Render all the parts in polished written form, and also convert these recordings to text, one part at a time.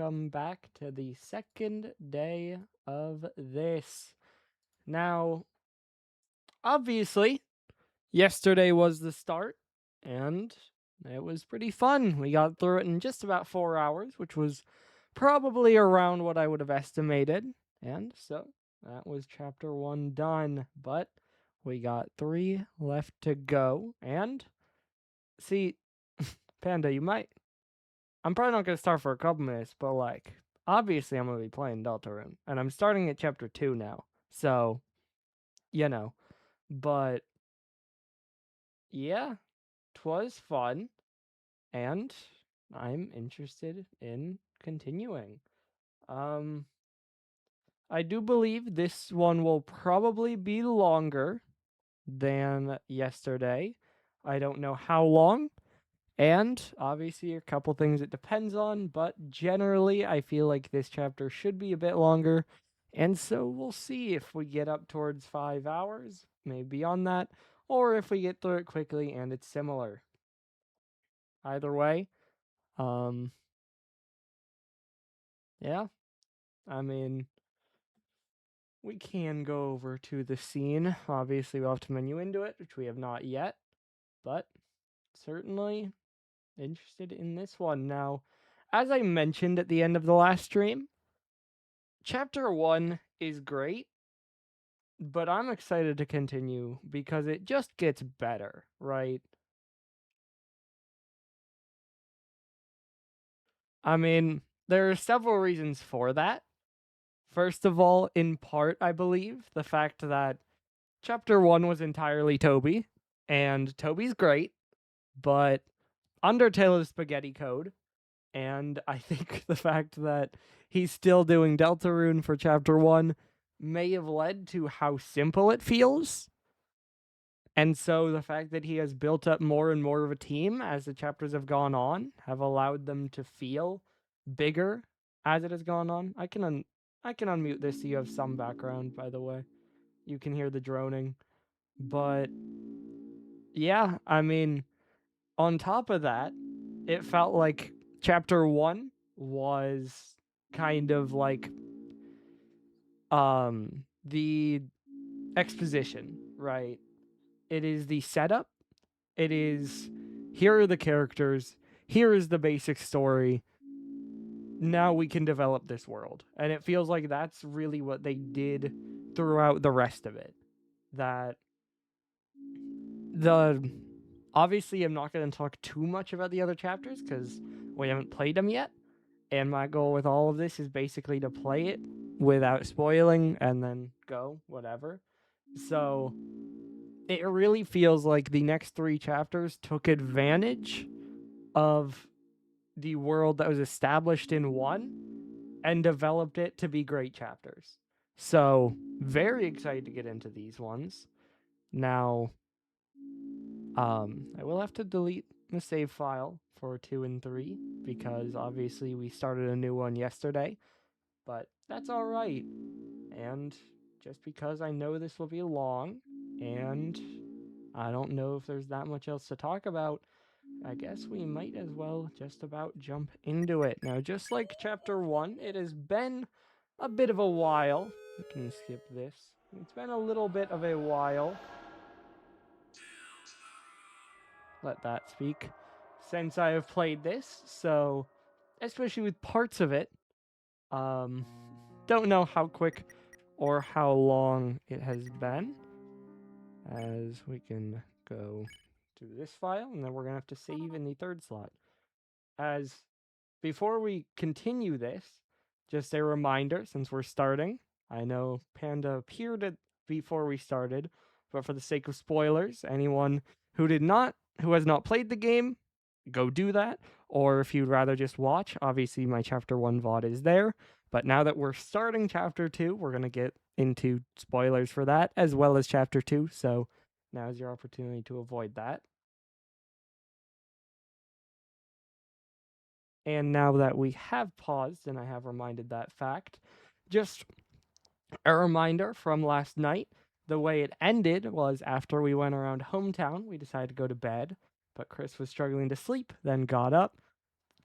welcome back to the second day of this. Now, obviously, yesterday was the start, and it was pretty fun. We got through it in just about 4 hours, which was probably around what I would have estimated. And so, that was chapter 1 done, but we got 3 left to go. And, see, Panda, I'm probably not going to start for a couple minutes, but obviously I'm going to be playing Deltarune, and I'm starting at chapter 2 now. So, but yeah, 'twas fun, and I'm interested in continuing. I do believe this one will probably be longer than yesterday. I don't know how long. And obviously, a couple things it depends on, but generally, I feel like this chapter should be a bit longer. And so we'll see if we get up towards 5 hours, maybe beyond that, or if we get through it quickly and it's similar. Either way, yeah, I mean, we can go over to the scene. Obviously, we'll have to menu into it, which we have not yet, but certainly interested in this one. Now, as I mentioned at the end of the last stream, Chapter 1 is great, but I'm excited to continue because it just gets better, right? I mean, there are several reasons for that. First of all, in part, I believe, the fact that Chapter 1 was entirely Toby, and Toby's great, but Undertale is spaghetti code, and I think the fact that he's still doing Deltarune for Chapter 1 may have led to how simple it feels. And so the fact that he has built up more and more of a team as the chapters have gone on have allowed them to feel bigger as it has gone on. I can unmute this so you have some background, by the way. You can hear the droning. But yeah, I mean, on top of that, it felt like chapter 1 was kind of like the exposition, right? It is the setup. It is, here are the characters, here is the basic story. Now we can develop this world. And it feels like that's really what they did throughout the rest of it. That obviously I'm not going to talk too much about the other chapters because we haven't played them yet. And my goal with all of this is basically to play it without spoiling and then go, whatever. So it really feels like the next 3 chapters took advantage of the world that was established in 1 and developed it to be great chapters. So, very excited to get into these ones. Now, I will have to delete the save file for 2 and 3 because obviously we started a new one yesterday, but that's all right. And just because I know this will be long and I don't know if there's that much else to talk about, I guess we might as well just about jump into it. Now, just like chapter 1, it has been a bit of a while. We can skip this. It's been a little bit of a while. Let that speak. Since I have played this, so especially with parts of it, don't know how quick or how long it has been. As we can go to this file, and then we're gonna have to save in the 3rd slot. As before we continue this, just a reminder, since we're starting, I know Panda appeared before we started, but for the sake of spoilers, anyone who has not played the game, go do that. Or if you'd rather just watch, obviously my chapter 1 VOD is there. But now that we're starting chapter 2, we're going to get into spoilers for that, as well as chapter 2. So now's your opportunity to avoid that. And now that we have paused and I have reminded that fact, just a reminder from last night, the way it ended was after we went around hometown, we decided to go to bed, but Chris was struggling to sleep, then got up,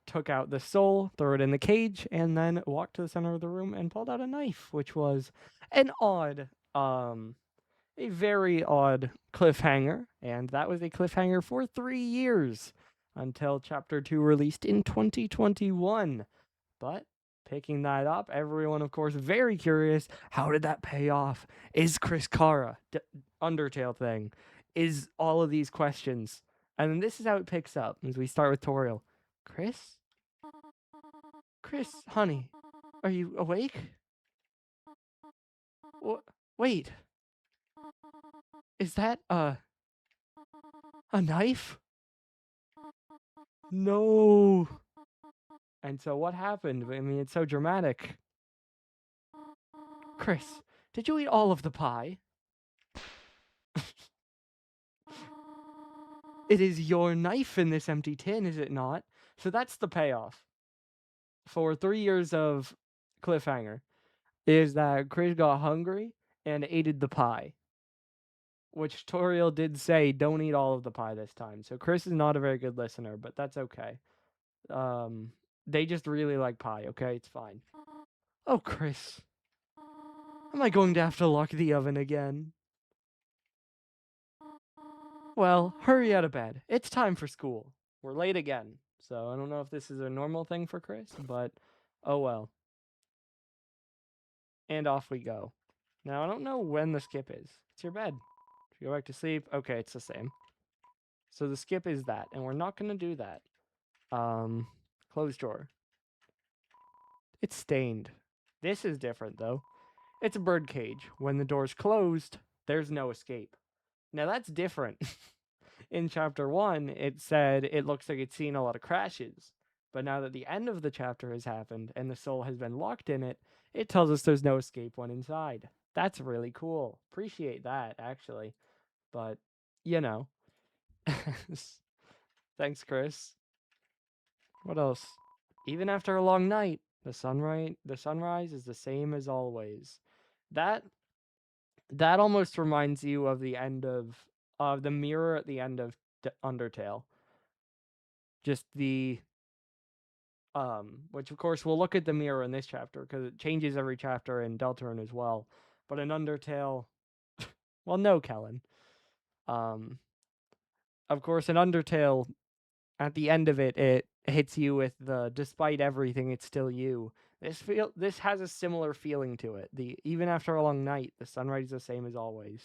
took out the soul, threw it in the cage, and then walked to the center of the room and pulled out a knife, which was an odd, a very odd cliffhanger. And that was a cliffhanger for 3 years until Chapter 2 released in 2021. But picking that up, everyone, of course, very curious. How did that pay off? Is Chris Kara Undertale thing? Is all of these questions? And then this is how it picks up as we start with Toriel. Chris? Chris, honey, are you awake? Wait, is that a knife? No. And so what happened? I mean, it's so dramatic. Chris, did you eat all of the pie? It is your knife in this empty tin, is it not? So that's the payoff. For 3 years of cliffhanger, is that Chris got hungry and ate the pie. Which Toriel did say, don't eat all of the pie this time. So Chris is not a very good listener, but that's okay. They just really like pie, okay? It's fine. Oh, Chris. Am I going to have to lock the oven again? Well, hurry out of bed. It's time for school. We're late again. So I don't know if this is a normal thing for Chris, but oh well. And off we go. Now, I don't know when the skip is. It's your bed. If you go back to sleep, okay, it's the same. So the skip is that, and we're not going to do that. Closed drawer. It's stained. This is different, though. It's a bird cage. When the door's closed, there's no escape. Now, that's different. In Chapter 1, it said it looks like it's seen a lot of crashes. But now that the end of the chapter has happened and the soul has been locked in it, it tells us there's no escape when inside. That's really cool. Appreciate that, actually. But, you know. Thanks, Chris. What else? Even after a long night, the sunrise is the same as always. That almost reminds you of the end of the mirror at the end of Undertale. Just the which of course we'll look at the mirror in this chapter because it changes every chapter in Deltarune as well. But in Undertale, well, no, Kellen. Of course, in Undertale, at the end of it, it hits you with the despite everything, it's still you. This has a similar feeling to it. Even after a long night, the sunrise is the same as always.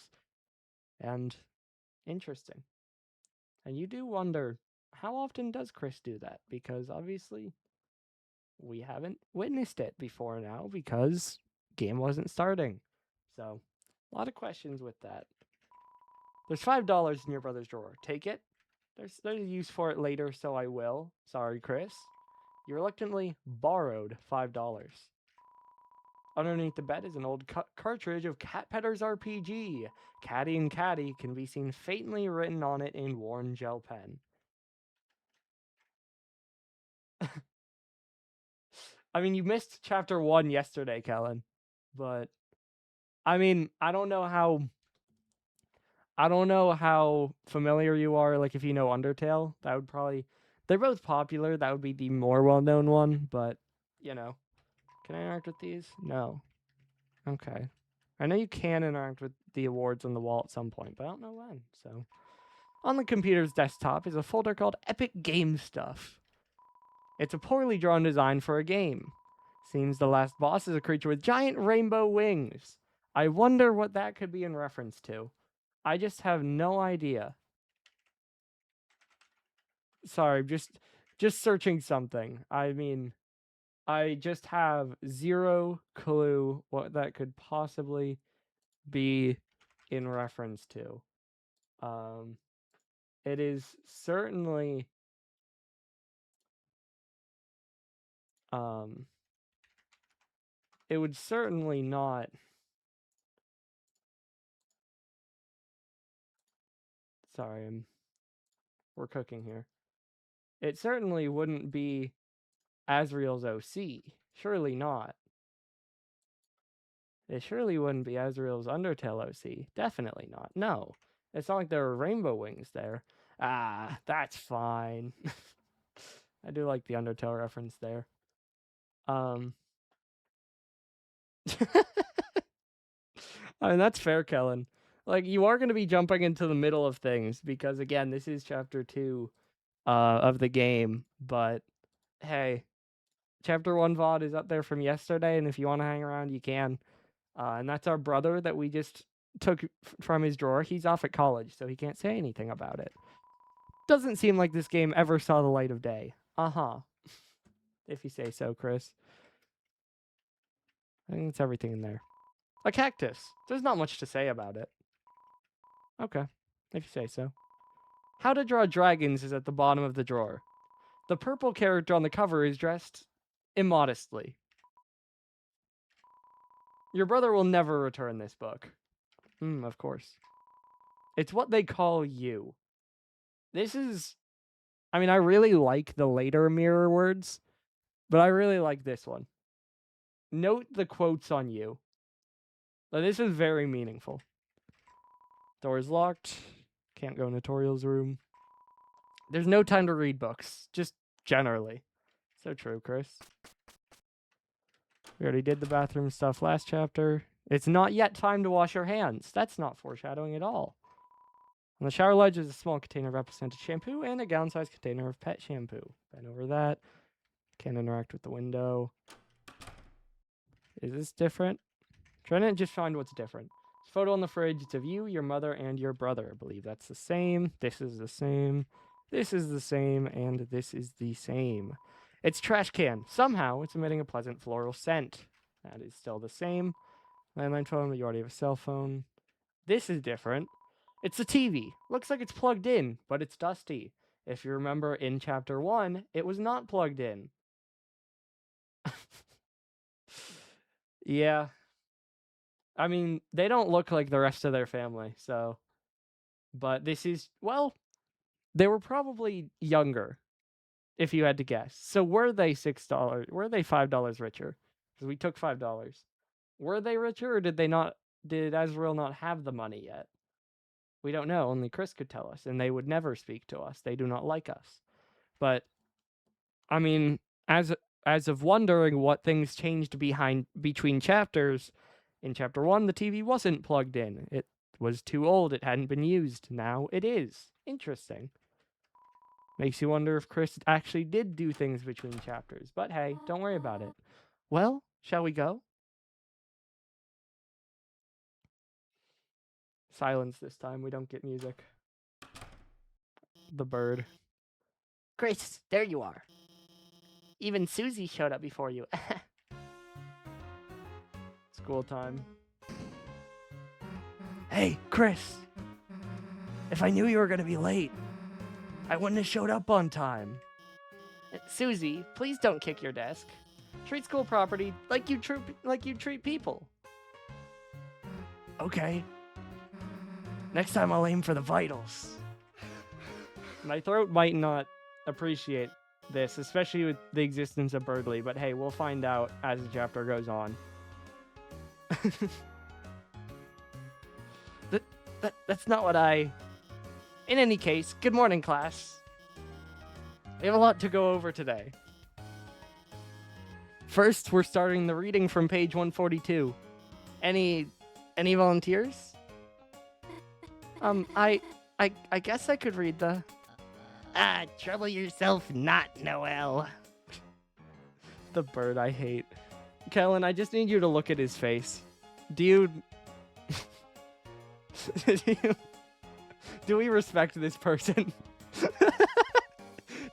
And interesting. And you do wonder, how often does Chris do that? Because obviously we haven't witnessed it before now because game wasn't starting. So, a lot of questions with that. There's $5 in your brother's drawer. Take it. There's a use for it later, so I will. Sorry, Chris. You reluctantly borrowed $5. Underneath the bed is an old cartridge of Cat Petter's RPG. Caddy and Caddy can be seen faintly written on it in worn gel pen. I mean, you missed chapter 1 yesterday, Kellen. But, I mean, I don't know how familiar you are, like, if you know Undertale. That would probably... They're both popular. That would be the more well-known one, but, you know. Can I interact with these? No. Okay. I know you can interact with the awards on the wall at some point, but I don't know when, so... On the computer's desktop is a folder called Epic Game Stuff. It's a poorly drawn design for a game. Seems the last boss is a creature with giant rainbow wings. I wonder what that could be in reference to. I just have no idea. Sorry, just searching something. I mean, I just have zero clue what that could possibly be in reference to. It is certainly it would certainly not... Sorry, we're cooking here. It certainly wouldn't be Asriel's OC. Surely not. It surely wouldn't be Asriel's Undertale OC. Definitely not. No. It's not like there are rainbow wings there. Ah, that's fine. I do like the Undertale reference there. I mean, that's fair, Kellen. Like, you are going to be jumping into the middle of things because, again, this is chapter 2 of the game. But hey, chapter 1 VOD is up there from yesterday, and if you want to hang around, you can. And that's our brother that we just took from his drawer. He's off at college, so he can't say anything about it. Doesn't seem like this game ever saw the light of day. Uh-huh. If you say so, Chris. I think it's everything in there. A cactus. There's not much to say about it. Okay, if you say so. How to Draw Dragons is at the bottom of the drawer. The purple character on the cover is dressed immodestly. Your brother will never return this book. Of course. It's what they call you. This is... I mean, I really like the later mirror words, but I really like this one. Note the quotes on you. Now, this is very meaningful. Door is locked. Can't go in Notorial's room. There's no time to read books, just generally. So true, Chris. We already did the bathroom stuff last chapter. It's not yet time to wash your hands. That's not foreshadowing at all. On the shower ledge is a small container of apple-scented shampoo and a gallon-sized container of pet shampoo. Bend over that. Can't interact with the window. Is this different? Trying to just find what's different. This photo on the fridge, it's of you, your mother, and your brother. I believe that's the same. This is the same. This is the same, and this is the same. It's trash can. Somehow, it's emitting a pleasant floral scent. That is still the same. Landline phone, but you already have a cell phone. This is different. It's a TV. Looks like it's plugged in, but it's dusty. If you remember, in Chapter 1, it was not plugged in. Yeah. I mean, they don't look like the rest of their family, so... But this is... Well, they were probably younger, if you had to guess. So were they $6? Were they $5 richer? Because we took $5. Were they richer, or did they not... Did Azrael not have the money yet? We don't know. Only Chris could tell us, and they would never speak to us. They do not like us. But, I mean, as of wondering what things changed between chapters, in Chapter 1, the TV wasn't plugged in. It was too old. It hadn't been used. Now it is. Interesting. Makes you wonder if Chris actually did do things between chapters. But hey, don't worry about it. Well, shall we go? Silence this time. We don't get music. The bird. Chris, there you are. Even Susie showed up before you. School time. Hey, Chris. If I knew you were going to be late, I wouldn't have showed up on time. Susie, please don't kick your desk. Treat school property like you treat people. Okay. Next time I'll aim for the vitals. My throat might not appreciate this, especially with the existence of Birdly, but hey, we'll find out as the chapter goes on. That's not what I... In any case, good morning, class. We have a lot to go over today. First, we're starting the reading from page 142. Any volunteers? I guess I could read the... trouble yourself not, Noelle. The bird I hate. Kellen, I just need you to look at his face. Do you... Do we respect this person?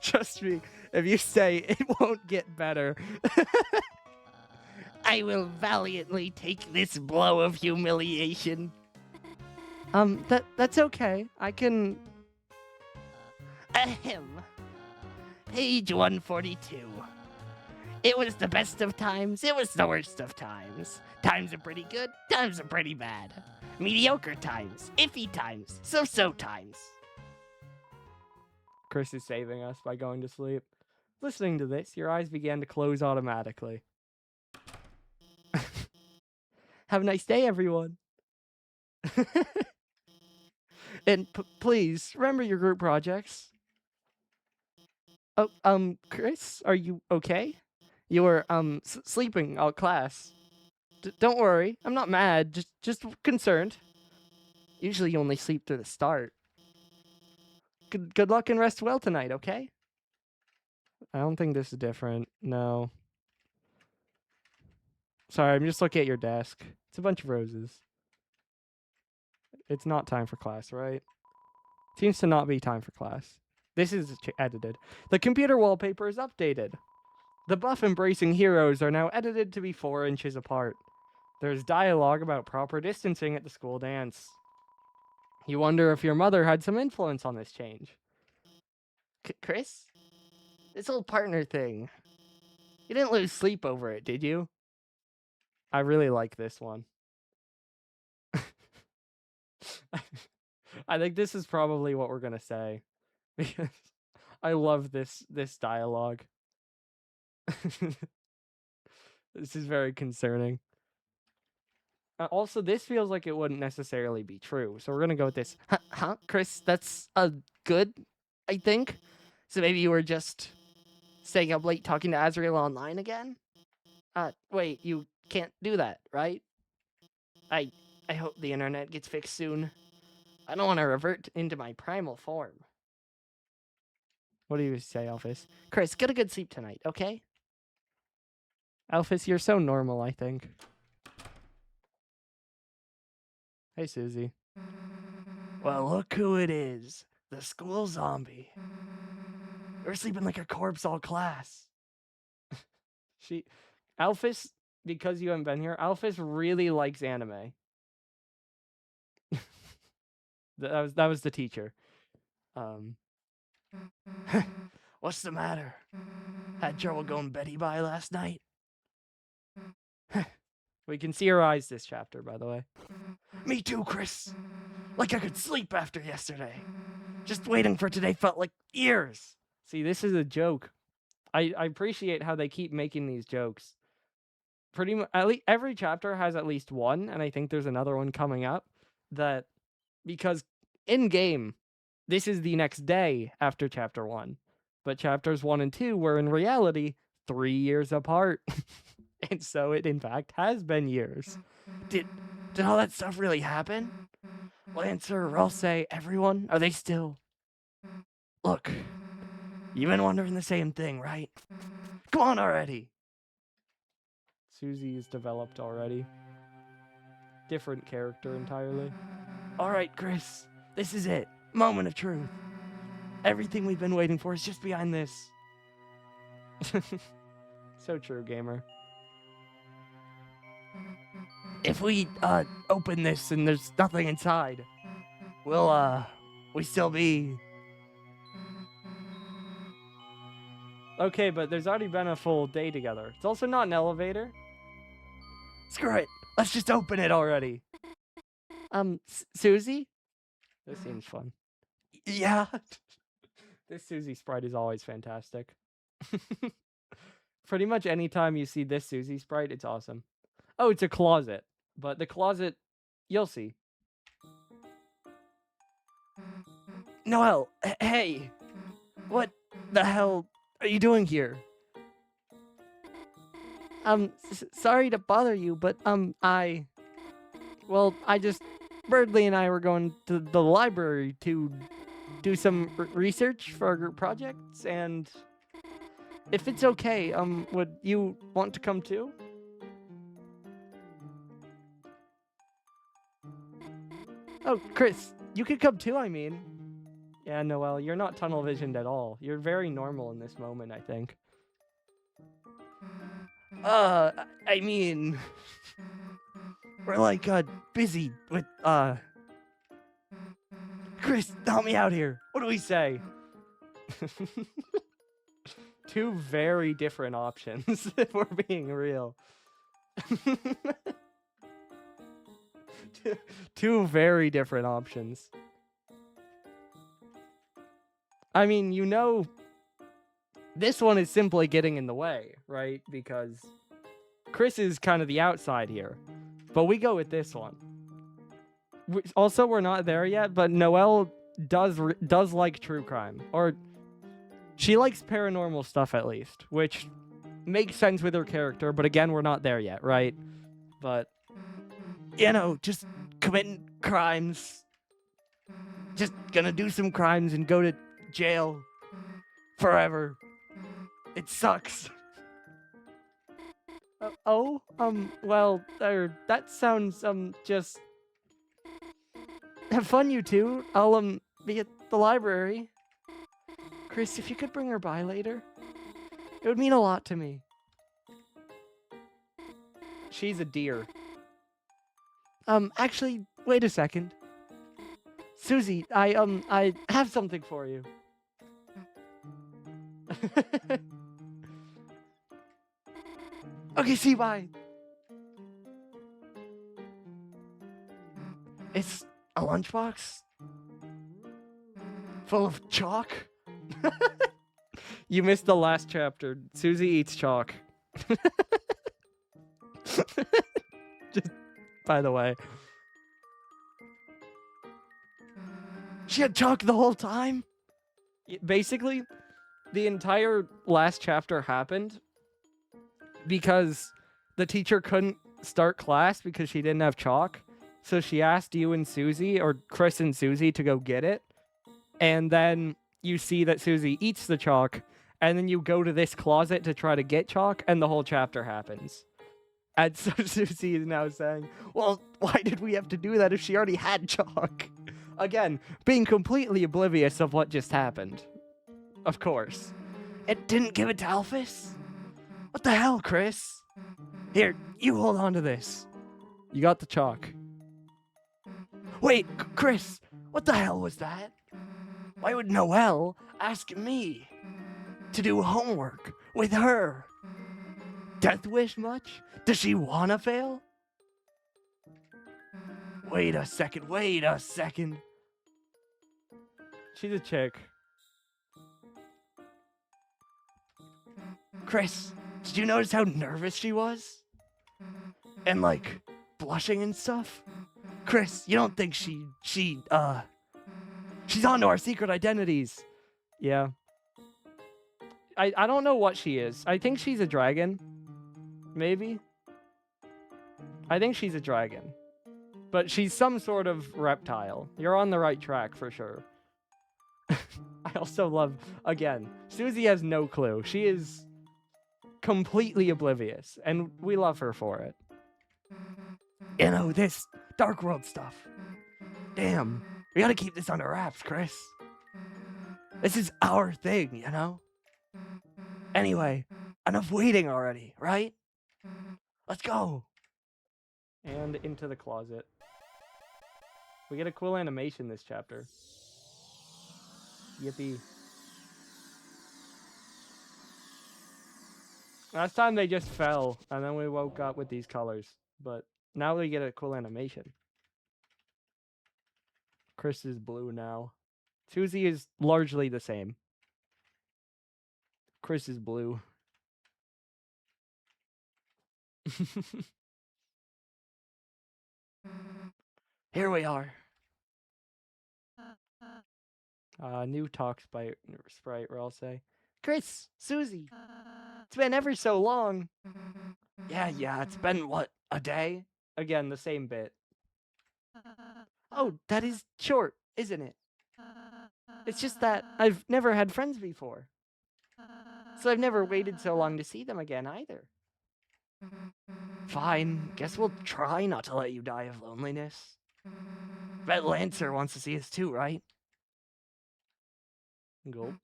Trust me, if you say it won't get better. I will valiantly take this blow of humiliation. That's okay. I can... Ahem. Page 142. It was the best of times, it was the worst of times. Times are pretty good, times are pretty bad. Mediocre times, iffy times, so-so times. Chris is saving us by going to sleep. Listening to this, your eyes began to close automatically. Have a nice day, everyone. And please, remember your group projects. Oh, Chris, are you okay? You were, sleeping all class. Don't worry, I'm not mad, just concerned. Usually you only sleep through the start. Good luck and rest well tonight, okay? I don't think this is different, no. Sorry, I'm just looking at your desk. It's a bunch of roses. It's not time for class, right? Seems to not be time for class. This is edited. The computer wallpaper is updated. The buff-embracing heroes are now edited to be 4 inches apart. There's dialogue about proper distancing at the school dance. You wonder if your mother had some influence on this change. Chris? This old partner thing. You didn't lose sleep over it, did you? I really like this one. I think this is probably what we're gonna say. Because I love this dialogue. This is very concerning. Also, this feels like it wouldn't necessarily be true, so we're gonna go with this. Huh, Chris? That's good, I think. So maybe you were just staying up late talking to Azrael online again? Wait, you can't do that, right? I hope the internet gets fixed soon. I don't want to revert into my primal form. What do you say, Alphys? Chris, get a good sleep tonight, okay? Alphys, you're so normal, I think. Hey, Susie. Well, look who it is. The school zombie. We're sleeping like a corpse all class. Alphys, because you haven't been here, Alphys really likes anime. that was the teacher. What's the matter? Had trouble going Betty by last night? We can see her eyes this chapter, by the way. Me too, Chris. Like I could sleep after yesterday. Just waiting for today felt like years. See, this is a joke. I appreciate how they keep making these jokes. Pretty much, at least every chapter has at least one, and I think there's another one coming up. That because in game, this is the next day after chapter 1, but chapters 1 and 2 were in reality 3 years apart. And so it, in fact, has been years. Did all that stuff really happen? Lancer, Ralsei, everyone? Are they still... Look, you've been wondering the same thing, right? Come on already! Susie is developed already. Different character entirely. Alright, Chris. This is it. Moment of truth. Everything we've been waiting for is just behind this. So true, gamer. If we, open this and there's nothing inside, will, we still be... Okay, but there's already been a full day together. It's also not an elevator. Screw it. Let's just open it already. Susie? This seems fun. Yeah. This Susie sprite is always fantastic. Pretty much anytime you see this Susie sprite, it's awesome. Oh, it's a closet. But the closet, you'll see. Noelle, hey! What the hell are you doing here? Sorry to bother you, but, I just... Birdley and I were going to the library to do some research for our group projects, and... If it's okay, would you want to come too? Oh, Chris, you could come too, I mean. Yeah, Noelle, you're not tunnel visioned at all. You're very normal in this moment, I think. I mean... We're like, busy with, Chris, help me out here. What do we say? Two very different options, if we're being real. Two very different options. I mean, you know, this one is simply getting in the way, right? Because Chris is kind of the outside here. But we go with this one. Also, we're not there yet, but Noelle does like true crime. Or She likes paranormal stuff at least, which makes sense with her character, but again, we're not there yet, right? But, you know, just committing crimes. Just gonna do some crimes and go to jail forever. It sucks. Well, that sounds, just... Have fun, you two. I'll, be at the library. Chris, if you could bring her by later, it would mean a lot to me. She's a dear. Actually, wait a second. Susie, I have something for you. Okay, see, bye. It's a lunchbox full of chalk. You missed the last chapter. Susie eats chalk. Just, by the way. She had chalk the whole time? Basically, the entire last chapter happened because the teacher couldn't start class because she didn't have chalk. So she asked you and Susie, or Chris and Susie, to go get it. And then you see that Susie eats the chalk, and then you go to this closet to try to get chalk, and the whole chapter happens. And so Susie is now saying, well, why did we have to do that if she already had chalk? Again, being completely oblivious of what just happened. Of course. It didn't give it to Alphys? What the hell, Chris? Here, you hold on to this. You got the chalk. Wait, Chris, what the hell was that? Why would Noelle ask me to do homework with her? Death wish much? Does she wanna fail? Wait a second. She's a chick. Chris, did you notice how nervous she was? And like, blushing and stuff? Chris, you don't think she's onto our secret identities. Yeah. I don't know what she is. I think she's a dragon. Maybe. I think she's a dragon. But she's some sort of reptile. You're on the right track for sure. I also love, again, Susie has no clue. She is completely oblivious, and we love her for it. You know, this Dark World stuff. Damn, we gotta keep this under wraps, Chris. This is our thing, you know? Anyway, enough waiting already, right? Let's go. And into the closet. We get a cool animation this chapter. Yippee. Last time they just fell, and then we woke up with these colors. But now we get a cool animation. Chris is blue now. Susie is largely the same. Chris is blue. Here we are. New talk sprite, where I'll say, Chris, Susie, it's been ever so long. Yeah, it's been, what, a day? Again, the same bit. Oh, that is short, isn't it? It's just that I've never had friends before. So I've never waited so long to see them again, either. Fine, guess we'll try not to let you die of loneliness. Bet Lancer wants to see us too, right? Go.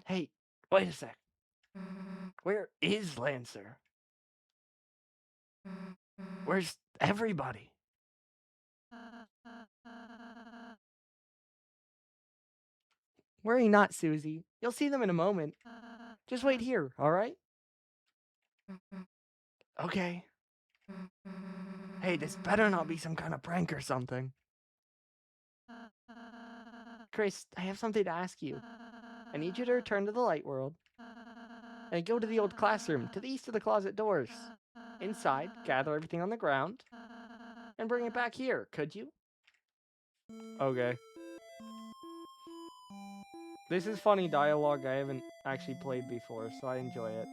Hey, wait a sec. Where is Lancer? Where's everybody? Worry not, Susie. You'll see them in a moment. Just wait here, alright? Okay. Hey, this better not be some kind of prank or something. Chris, I have something to ask you. I need you to return to the light world and go to the old classroom to the east of the closet doors. Inside, gather everything on the ground and bring it back here, could you? Okay. This is funny dialogue I haven't actually played before, so I enjoy it.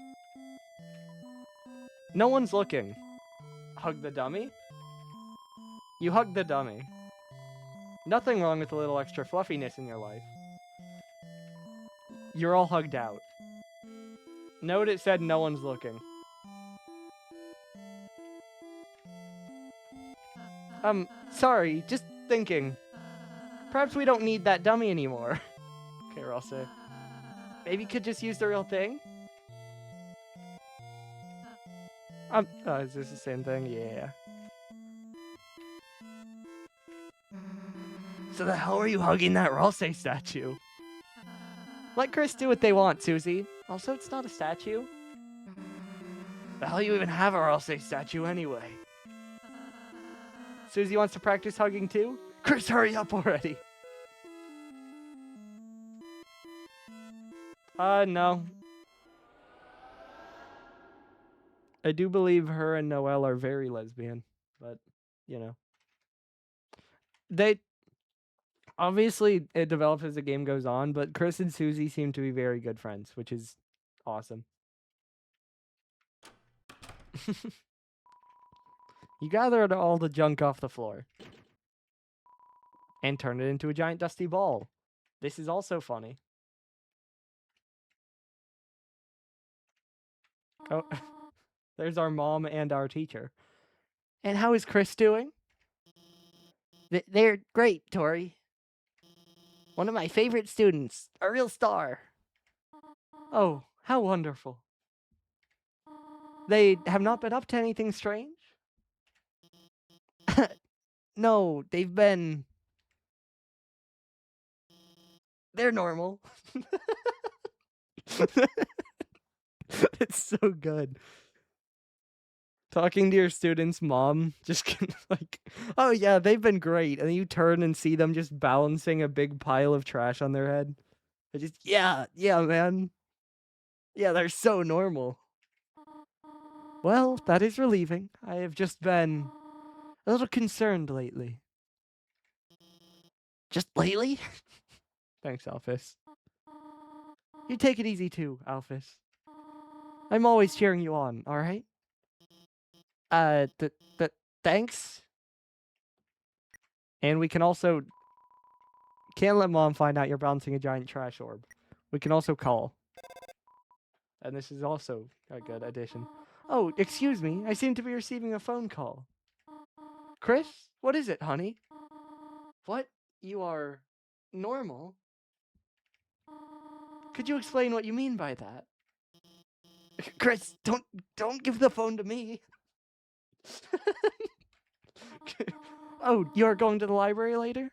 No one's looking. Hug the dummy? You hug the dummy. Nothing wrong with a little extra fluffiness in your life. You're all hugged out. Note it said no one's looking. Sorry, just thinking. Perhaps we don't need that dummy anymore. Okay, Rossa. Maybe you could just use the real thing? Is this the same thing? Yeah. So the hell are you hugging that Rosse statue? Let Chris do what they want, Susie. Also, it's not a statue. The hell you even have a Rosse statue anyway? Susie wants to practice hugging too? Chris, hurry up already. No. I do believe her and Noelle are very lesbian, but, you know. Obviously, it develops as the game goes on, but Chris and Susie seem to be very good friends, which is awesome. You gathered all the junk off the floor and turned it into a giant dusty ball. This is also funny. Oh, there's our mom and our teacher. And how is Chris doing? They're great, Tori. One of my favorite students. A real star. Oh, how wonderful. They have not been up to anything strange? No, they've been... They're normal. It's so good. Talking to your student's mom, just like, oh yeah, they've been great. And then you turn and see them just balancing a big pile of trash on their head. They just, yeah, man. Yeah, they're so normal. Well, that is relieving. I have just been a little concerned lately. Just lately? Thanks, Alphys. You take it easy too, Alphys. I'm always cheering you on, alright? Thanks. And we can also... Can't let Mom find out you're bouncing a giant trash orb. We can also call. And this is also a good addition. Oh, excuse me. I seem to be receiving a phone call. Chris? What is it, honey? What? You are... normal? Could you explain what you mean by that? Chris, don't give the phone to me. Oh, you're going to the library later?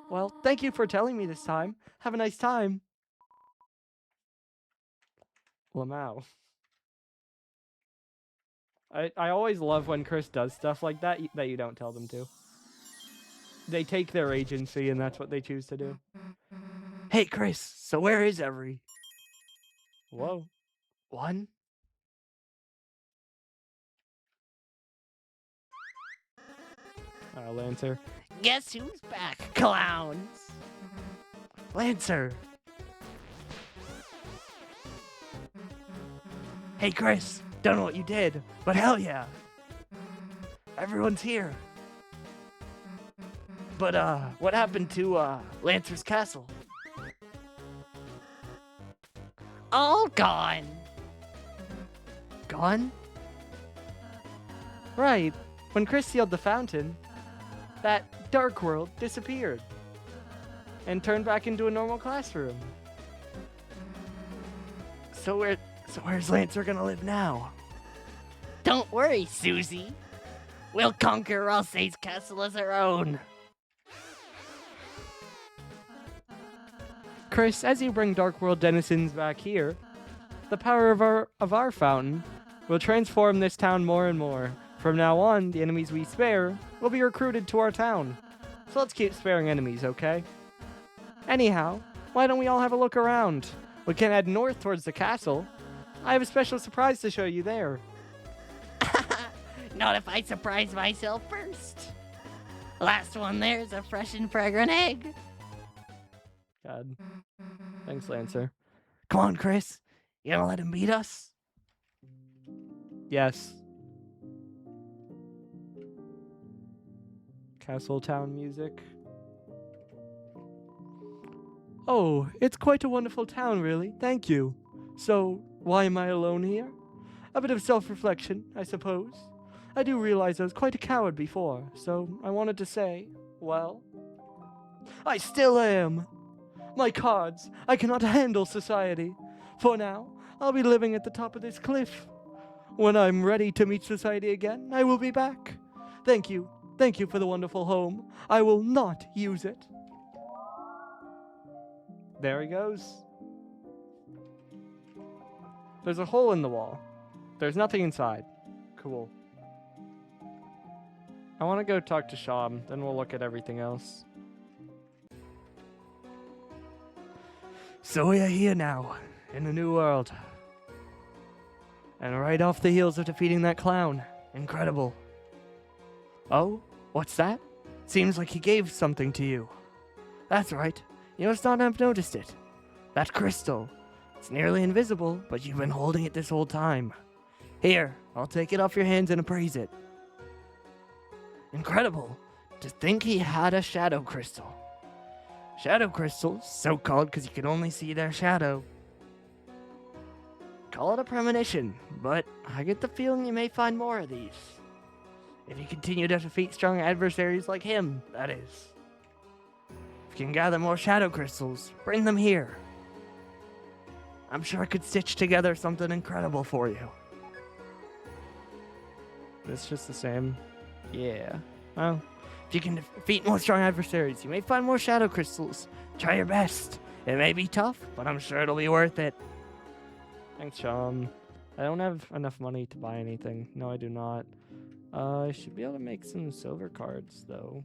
Well, thank you for telling me this time. Have a nice time. Lamau. I always love when Chris does stuff like that that you don't tell them to. They take their agency and that's what they choose to do. Hey, Chris, so where is Every? Whoa. One? Lancer. Guess who's back, clowns? Lancer. Hey, Chris, don't know what you did, but hell yeah. Everyone's here. But, what happened to, Lancer's castle? All gone. Gone? Right. When Chris sealed the fountain, that dark world disappeared and turned back into a normal classroom. So where's Lancer gonna live now? Don't worry, Susie. We'll conquer Rosse's castle as our own. Chris, as you bring Dark World denizens back here, the power of our fountain will transform this town more and more. From now on, the enemies we spare will be recruited to our town. So let's keep sparing enemies, okay? Anyhow, why don't we all have a look around? We can head north towards the castle. I have a special surprise to show you there. Not if I surprise myself first. Last one there's a fresh and fragrant egg. God. Thanks, Lancer. Come on, Chris. You gonna let him beat us? Yes. Castletown music. Oh, it's quite a wonderful town, really. Thank you. So, why am I alone here? A bit of self-reflection, I suppose. I do realize I was quite a coward before, so I wanted to say, well, I still am. My cards, I cannot handle society. For now, I'll be living at the top of this cliff. When I'm ready to meet society again, I will be back. Thank you. Thank you for the wonderful home. I will not use it. There he goes. There's a hole in the wall. There's nothing inside. Cool. I want to go talk to Sham, then we'll look at everything else. So we are here now, in a new world. And right off the heels of defeating that clown. Incredible. Oh, what's that? Seems like he gave something to you. That's right. You must not have noticed it. That crystal. It's nearly invisible, but you've been holding it this whole time. Here, I'll take it off your hands and appraise it. Incredible. To think he had a shadow crystal. Shadow crystals, so called because you can only see their shadow. Call it a premonition, but I get the feeling you may find more of these. If you continue to defeat strong adversaries like him, that is. If you can gather more shadow crystals, bring them here. I'm sure I could stitch together something incredible for you. It's just the same. Yeah. Well, if you can defeat more strong adversaries, you may find more shadow crystals. Try your best. It may be tough, but I'm sure it'll be worth it. Thanks, Sean. I don't have enough money to buy anything. No, I do not. I should be able to make some silver cards, though.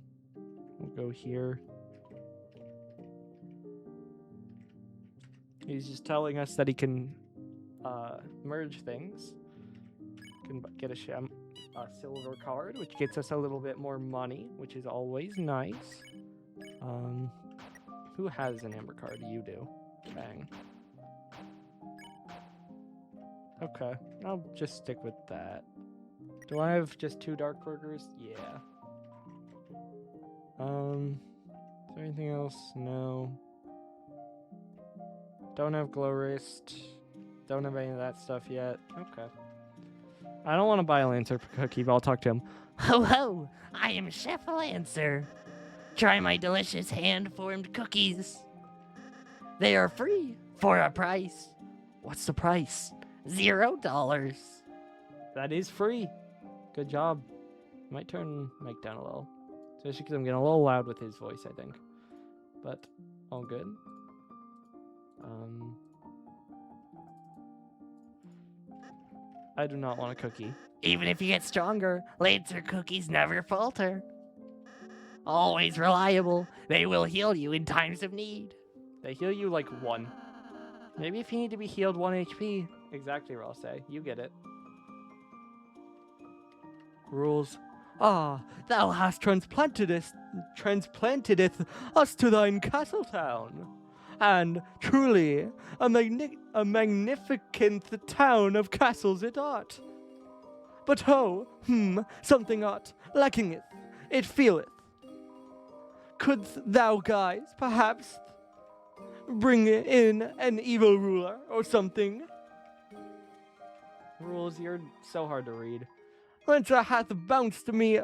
We'll go here. He's just telling us that he can merge things. Can get a silver card, which gets us a little bit more money, which is always nice. Who has an amber card? You do. Bang. Okay, I'll just stick with that. Do I have just 2 dark burgers? Yeah. Is there anything else? No. Don't have glow wrist. Don't have any of that stuff yet. Okay. I don't want to buy a Lancer cookie, but I'll talk to him. Ho ho! I am Chef Lancer. Try my delicious hand-formed cookies. They are free for a price. What's the price? $0. That is free. Good job. Might turn Mike down a little. Especially because I'm getting a little loud with his voice, I think. But, all good. I do not want a cookie. Even if you get stronger, Lancer cookies never falter. Always reliable. They will heal you in times of need. They heal you like 1. Maybe if you need to be healed 1 HP. Exactly, Ross. You get it. Rules. Ah, thou hast transplantedest us to thine castle town. And truly, a magnificent town of castles it art. But ho, something art lackingeth, it feeleth. Couldst thou guys, perhaps, bring in an evil ruler or something? Rules, you're so hard to read. Lancer hath benounced me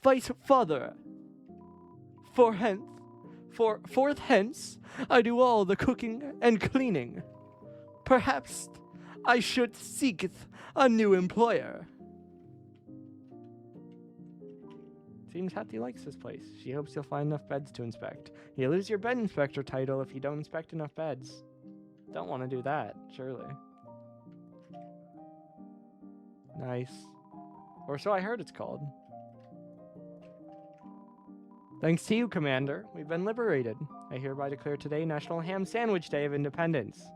vice father. Forth hence, I do all the cooking and cleaning. Perhaps I should seeketh a new employer. Seems Hattie likes this place. She hopes you'll find enough beds to inspect. You lose your bed inspector title if you don't inspect enough beds. Don't want to do that, surely. Nice. Or so I heard it's called. Thanks to you, Commander, we've been liberated. I hereby declare today National Ham Sandwich Day of Independence.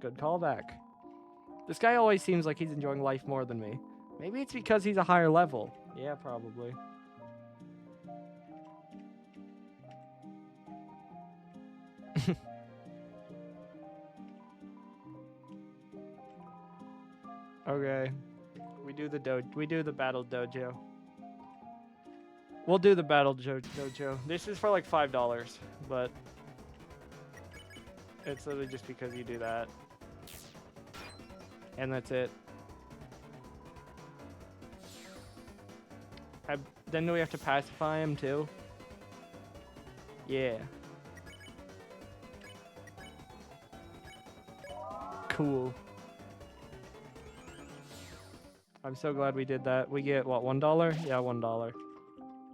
Good callback. This guy always seems like he's enjoying life more than me. Maybe it's because he's a higher level. Yeah, probably. Okay. We do the battle dojo. We'll do the battle dojo. This is for like $5, but it's literally just because you do that. And that's it. Then do we have to pacify him too? Yeah. Cool. I'm so glad we did that. We get, what, $1? Yeah, $1.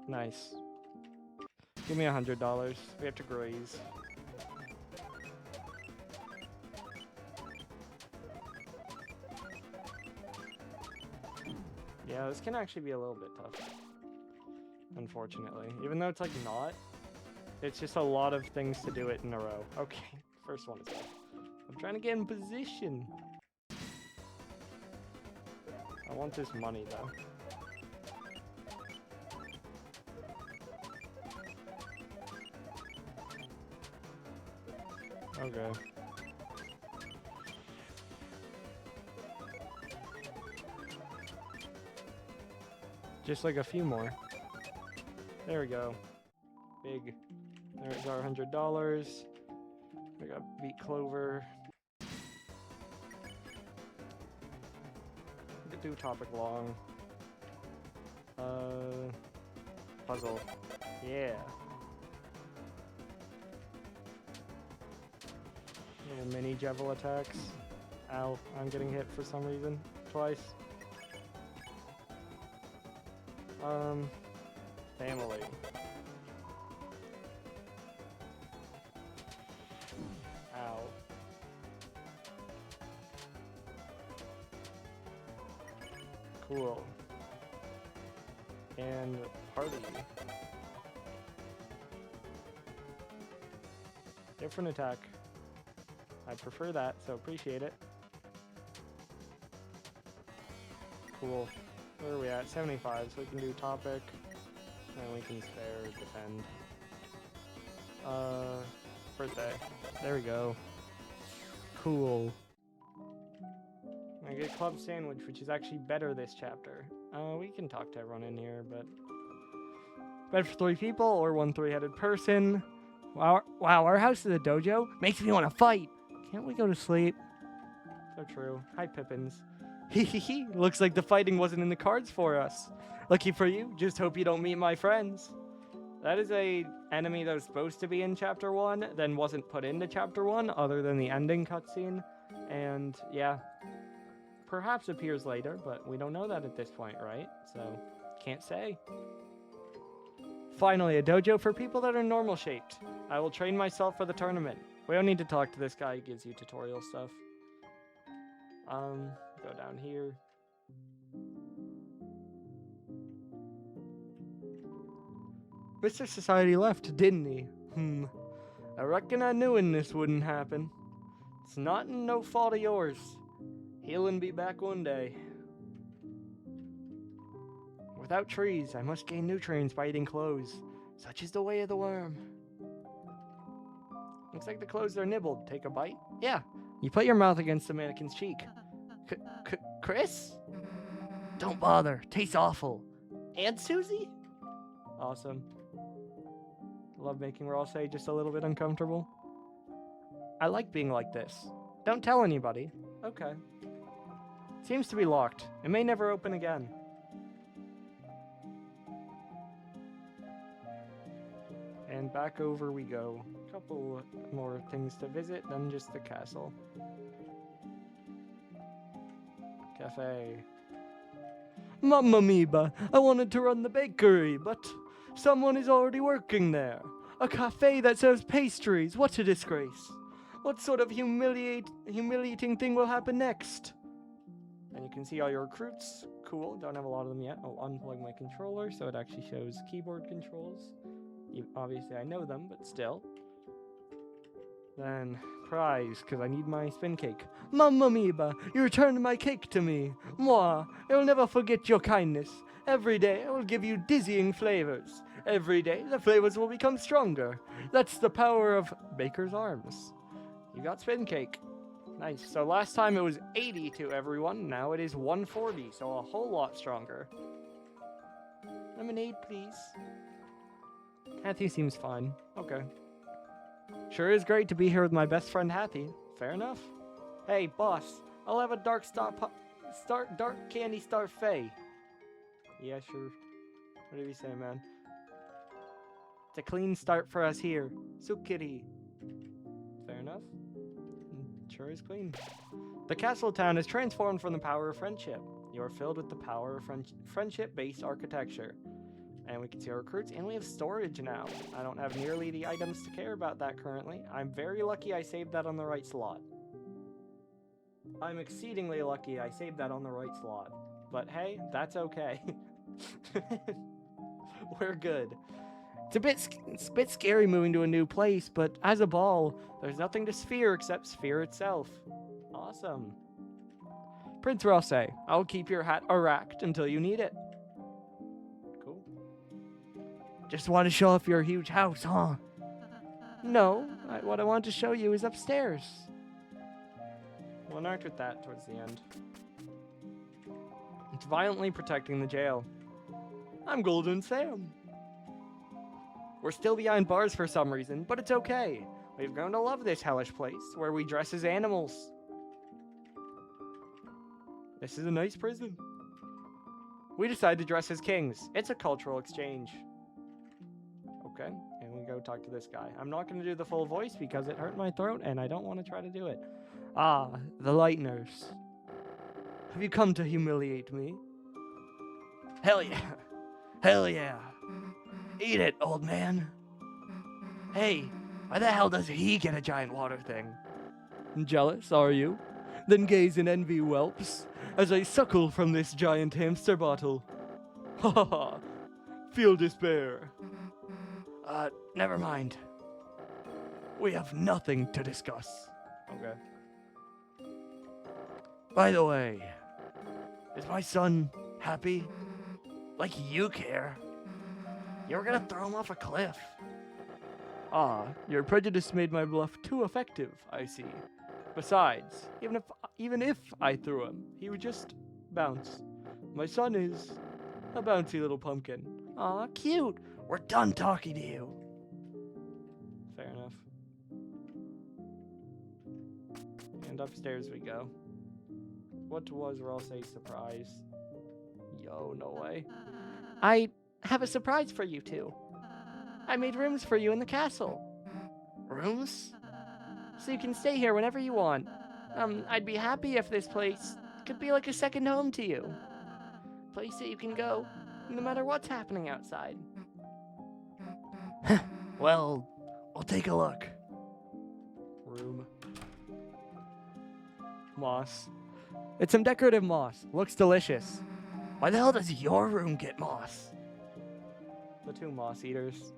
Nice. Give me $100. We have to graze. Yeah, this can actually be a little bit tough. Unfortunately. Even though it's like not. It's just a lot of things to do it in a row. Okay, first one is off. I'm trying to get in position. I want this money though. Okay. Just like a few more. There we go. Big. There's our $100. We got beat Clover. We could do topic long. Puzzle. Yeah. Little mini Jevil attacks. Ow, I'm getting hit for some reason. Twice. Family. Ow. Cool. And party. Different attack. I prefer that, so appreciate it. Cool. Where are we at? 75, so we can do topic. And we can spare defend. Birthday. There we go. Cool. I get club sandwich, which is actually better this chapter. We can talk to everyone in here, but better for 3 people or 1 3-headed person. Wow, our house is a dojo? Makes me want to fight. Can't we go to sleep? So true. Hi, Pippins. Hehehe, looks like the fighting wasn't in the cards for us. Lucky for you, just hope you don't meet my friends. That is a enemy that was supposed to be in Chapter 1, then wasn't put into Chapter 1, other than the ending cutscene. And, yeah, perhaps appears later, but we don't know that at this point, right? So, can't say. Finally, a dojo for people that are normal-shaped. I will train myself for the tournament. We don't need to talk to this guy, he gives you tutorial stuff. Go down here. Mr. Society left, didn't he? I reckon I knew this wouldn't happen. It's not no fault of yours. He'll be back one day. Without trees, I must gain nutrients by eating clothes. Such is the way of the worm. Looks like the clothes are nibbled. Take a bite? Yeah. You put your mouth against the mannequin's cheek. Chris? Don't bother. Tastes awful. And Susie? Awesome. Love making Raw say just a little bit uncomfortable. I like being like this. Don't tell anybody. Okay. Seems to be locked. It may never open again. And back over we go. A couple more things to visit than just the castle. Cafe. Mamma mia, I wanted to run the bakery, but someone is already working there. A cafe that serves pastries. What a disgrace. What sort of humiliating thing will happen next? And you can see all your recruits. Cool, don't have a lot of them yet. I'll unplug my controller so it actually shows keyboard controls. Obviously I know them, but still. Then, prize, because I need my spin cake. Mamma mia, you returned my cake to me. Moi, I will never forget your kindness. Every day I will give you dizzying flavors. Every day the flavors will become stronger. That's the power of Baker's Arms. You got spin cake. Nice. So last time it was 80 to everyone. Now it is 140, so a whole lot stronger. Lemonade, please. Hathy seems fine. Okay. Sure is great to be here with my best friend Hathy. Fair enough. Hey, boss. I'll have a dark dark candy starfait. Yeah, sure. What did he say, man? It's a clean start for us here. Soup kitty. Fair enough. Sure is clean. The castle town is transformed from the power of friendship. You are filled with the power of friendship-based architecture. And we can see our recruits, and we have storage now. I don't have nearly the items to care about that currently. I'm very lucky I saved that on the right slot. I'm exceedingly lucky I saved that on the right slot. But hey, that's okay. We're good. It's a bit scary moving to a new place, but as a ball, there's nothing to Sphere except Sphere itself. Awesome. Prince Rosse, I'll keep your hat erect until you need it. Cool. Just want to show off your huge house, huh? No, what I want to show you is upstairs. We'll interact with that towards the end. It's violently protecting the jail. I'm Golden Sam. We're still behind bars for some reason, but it's okay. We've grown to love this hellish place, where we dress as animals. This is a nice prison. We decided to dress as kings. It's a cultural exchange. Okay, and we go talk to this guy. I'm not going to do the full voice because it hurt my throat, and I don't want to try to do it. Ah, the Lightners. Have you come to humiliate me? Hell yeah. Hell yeah. Eat it, old man. Hey, why the hell does he get a giant water thing? Jealous, are you? Then gaze in envy, whelps, as I suckle from this giant hamster bottle. Ha ha ha. Feel despair. Never mind. We have nothing to discuss. Okay. By the way, is my son happy? Like you care? You were gonna throw him off a cliff. Ah, your prejudice made my bluff too effective, I see. Besides, even if I threw him, he would just bounce. My son is a bouncy little pumpkin. Aw, cute. We're done talking to you. Fair enough. And upstairs we go. What was Ross's surprise? Yo, no way. I have a surprise for you two. I made rooms for you in the castle. Rooms? So you can stay here whenever you want. I'd be happy if this place could be like a second home to you. Place that you can go no matter what's happening outside. Well, we'll take a look. Room. Moss. It's some decorative moss. Looks delicious. Why the hell does your room get moss? The two moss eaters.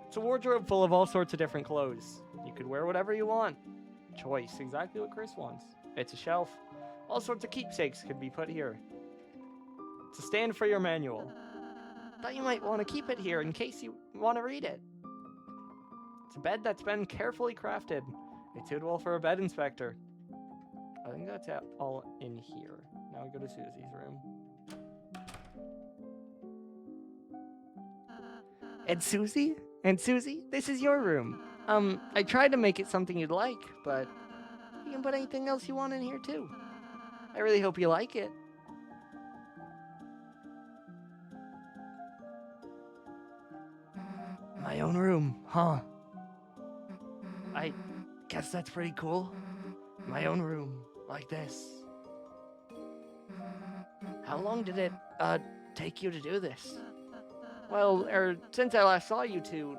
It's a wardrobe full of all sorts of different clothes. You could wear whatever you want. Choice, exactly what Chris wants. It's a shelf. All sorts of keepsakes could be put here. It's a stand for your manual. Thought you might want to keep it here in case you want to read it. It's a bed that's been carefully crafted. It's suitable for a bed inspector. I think that's all in here. Now we go to Susie's room. And Susie, this is your room. I tried to make it something you'd like, but you can put anything else you want in here too. I really hope you like it. My own room, huh? I guess that's pretty cool. My own room, like this. How long did it, take you to do this? Well, since I last saw you two,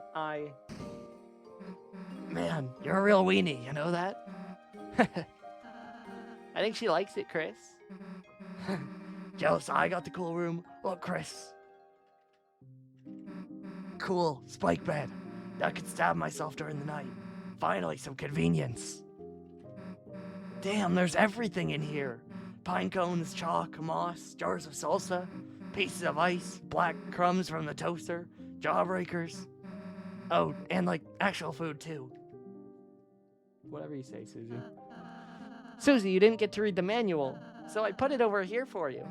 Man, you're a real weenie, you know that? I think she likes it, Chris. Jealous I got the cool room. Look, Chris. Cool, spike bed. I could stab myself during the night. Finally, some convenience. Damn, there's everything in here. Pine cones, chalk, moss, jars of salsa, pieces of ice, black crumbs from the toaster, jawbreakers. Oh, and like actual food too. Whatever you say, Susie. Susie, you didn't get to read the manual, so I put it over here for you.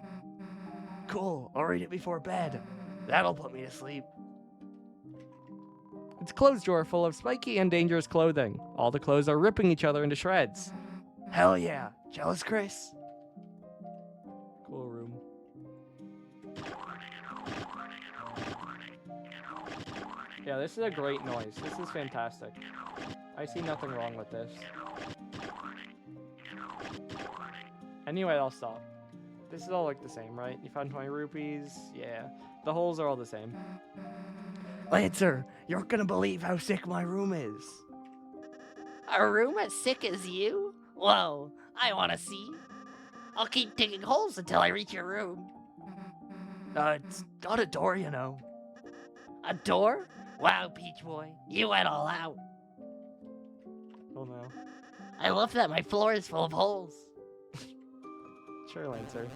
Cool, I'll read it before bed. That'll put me to sleep. It's a clothes drawer full of spiky and dangerous clothing. All the clothes are ripping each other into shreds. Hell yeah. Jealous, Chris? Cool room. Yeah, this is a great noise. This is fantastic. I see nothing wrong with this. Anyway, I'll stop. This is all like the same, right? You found 20 rupees? Yeah. The holes are all the same. Lancer, you're gonna believe how sick my room is. A room as sick as you? Whoa, I want to see. I'll keep digging holes until I reach your room. It's got a door, you know. A door? Wow, Peach Boy, you went all out. Oh no. I love that my floor is full of holes. Sure, Lancer.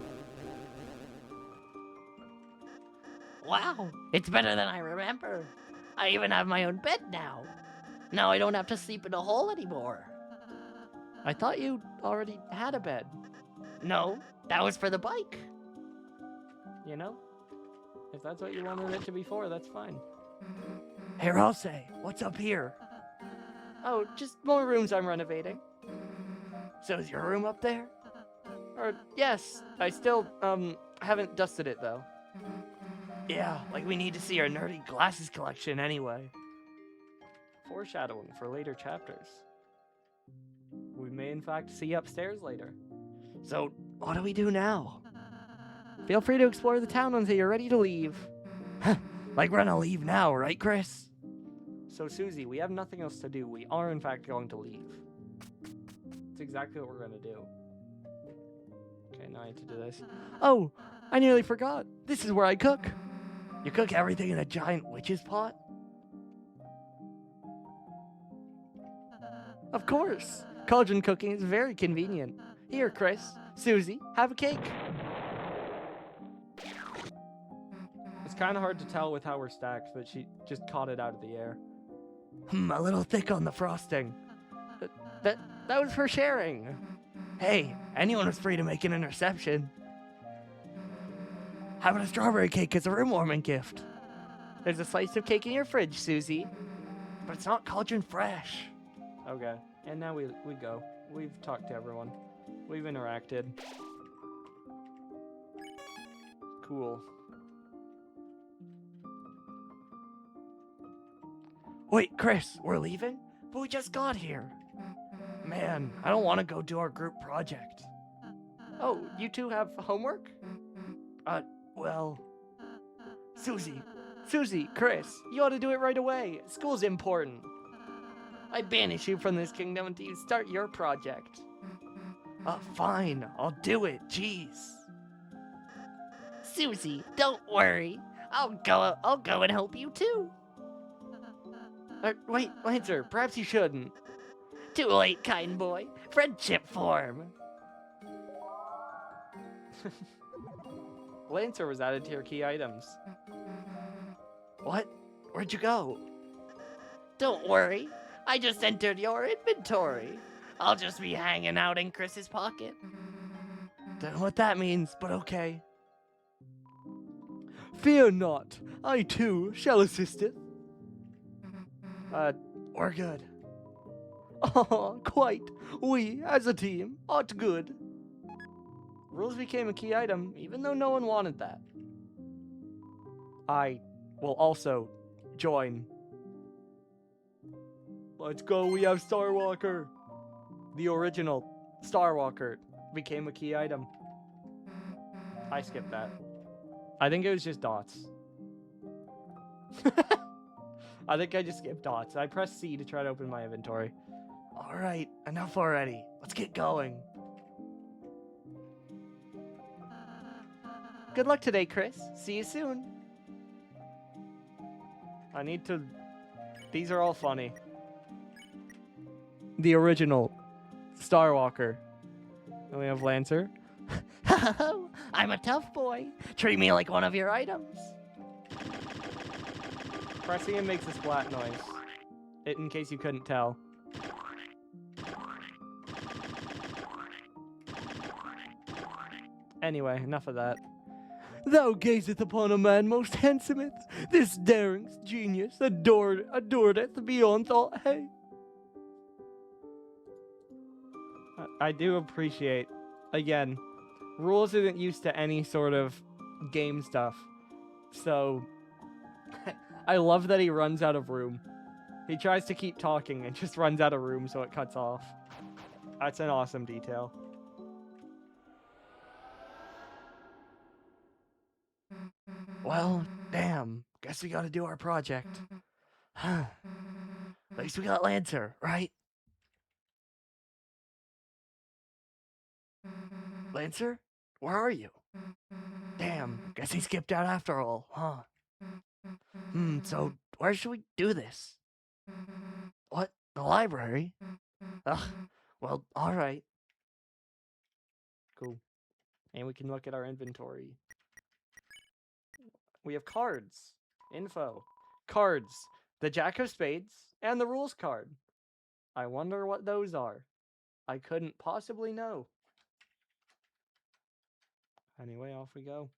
Wow, it's better than I remember. I even have my own bed now. Now I don't have to sleep in a hole anymore. I thought you already had a bed. No, that was for the bike. You know? If that's what you wanted it to be for, that's fine. Here, I'll say, what's up here? Oh, just more rooms I'm renovating. So is your room up there? Or, yes, I still, haven't dusted it, though. Yeah, like we need to see our nerdy glasses collection anyway. Foreshadowing for later chapters. We may, in fact, see you upstairs later. So, what do we do now? Feel free to explore the town until you're ready to leave. Like we're gonna leave now, right, Chris? So, Susie, we have nothing else to do. We are, in fact, going to leave. It's exactly what we're going to do. Okay, now I need to do this. Oh, I nearly forgot. This is where I cook. You cook everything in a giant witch's pot? Of course. Cauldron cooking is very convenient. Here, Chris, Susie, have a cake. It's kind of hard to tell with how we're stacked, but she just caught it out of the air. A little thick on the frosting. That was for sharing. Hey, anyone was free to make an interception. How about a strawberry cake as a room warming gift? There's a slice of cake in your fridge, Susie. But it's not cauldron fresh. Okay, and now we go. We've talked to everyone. We've interacted. Cool. Wait, Chris, we're leaving? But we just got here. Man, I don't want to go do our group project. Oh, you two have homework? Well... Susie, Chris, you ought to do it right away. School's important. I banish you from this kingdom until you start your project. Fine, I'll do it, jeez. Susie, don't worry. I'll go and help you too. Wait, Lancer, perhaps you shouldn't. Too late, kind boy. Friendship form. Lancer was added to your key items. What? Where'd you go? Don't worry. I just entered your inventory. I'll just be hanging out in Chris's pocket. Don't know what that means, but okay. Fear not. I too shall assist it. We're good. Oh, quite. We, as a team, ought good. Rules became a key item, even though no one wanted that. I will also join. Let's go, we have Starwalker. The original Starwalker became a key item. I skipped that. I think it was just dots. I think I just skipped dots. I pressed C to try to open my inventory. Alright, enough already. Let's get going. Good luck today, Chris. See you soon. I need to... These are all funny. The original Starwalker. Then we have Lancer. I'm a tough boy. Treat me like one of your items. Pressing it makes a splat noise. In case you couldn't tell. Anyway, enough of that. Thou gazeth upon a man most handsometh, this daring's genius, adoredeth beyond thought. Hey. I do appreciate, again, Rules isn't used to any sort of game stuff, so I love that he runs out of room. He tries to keep talking and just runs out of room, so it cuts off. That's an awesome detail. Well, damn. Guess we gotta do our project. At least we got Lancer, right? Lancer? Where are you? Damn, guess he skipped out after all, huh? So where should we do this? What? The library? Ugh, well, alright. Cool. And we can look at our inventory. We have cards. Info. Cards. The Jack of Spades and the Rules card. I wonder what those are. I couldn't possibly know. Anyway, off we go.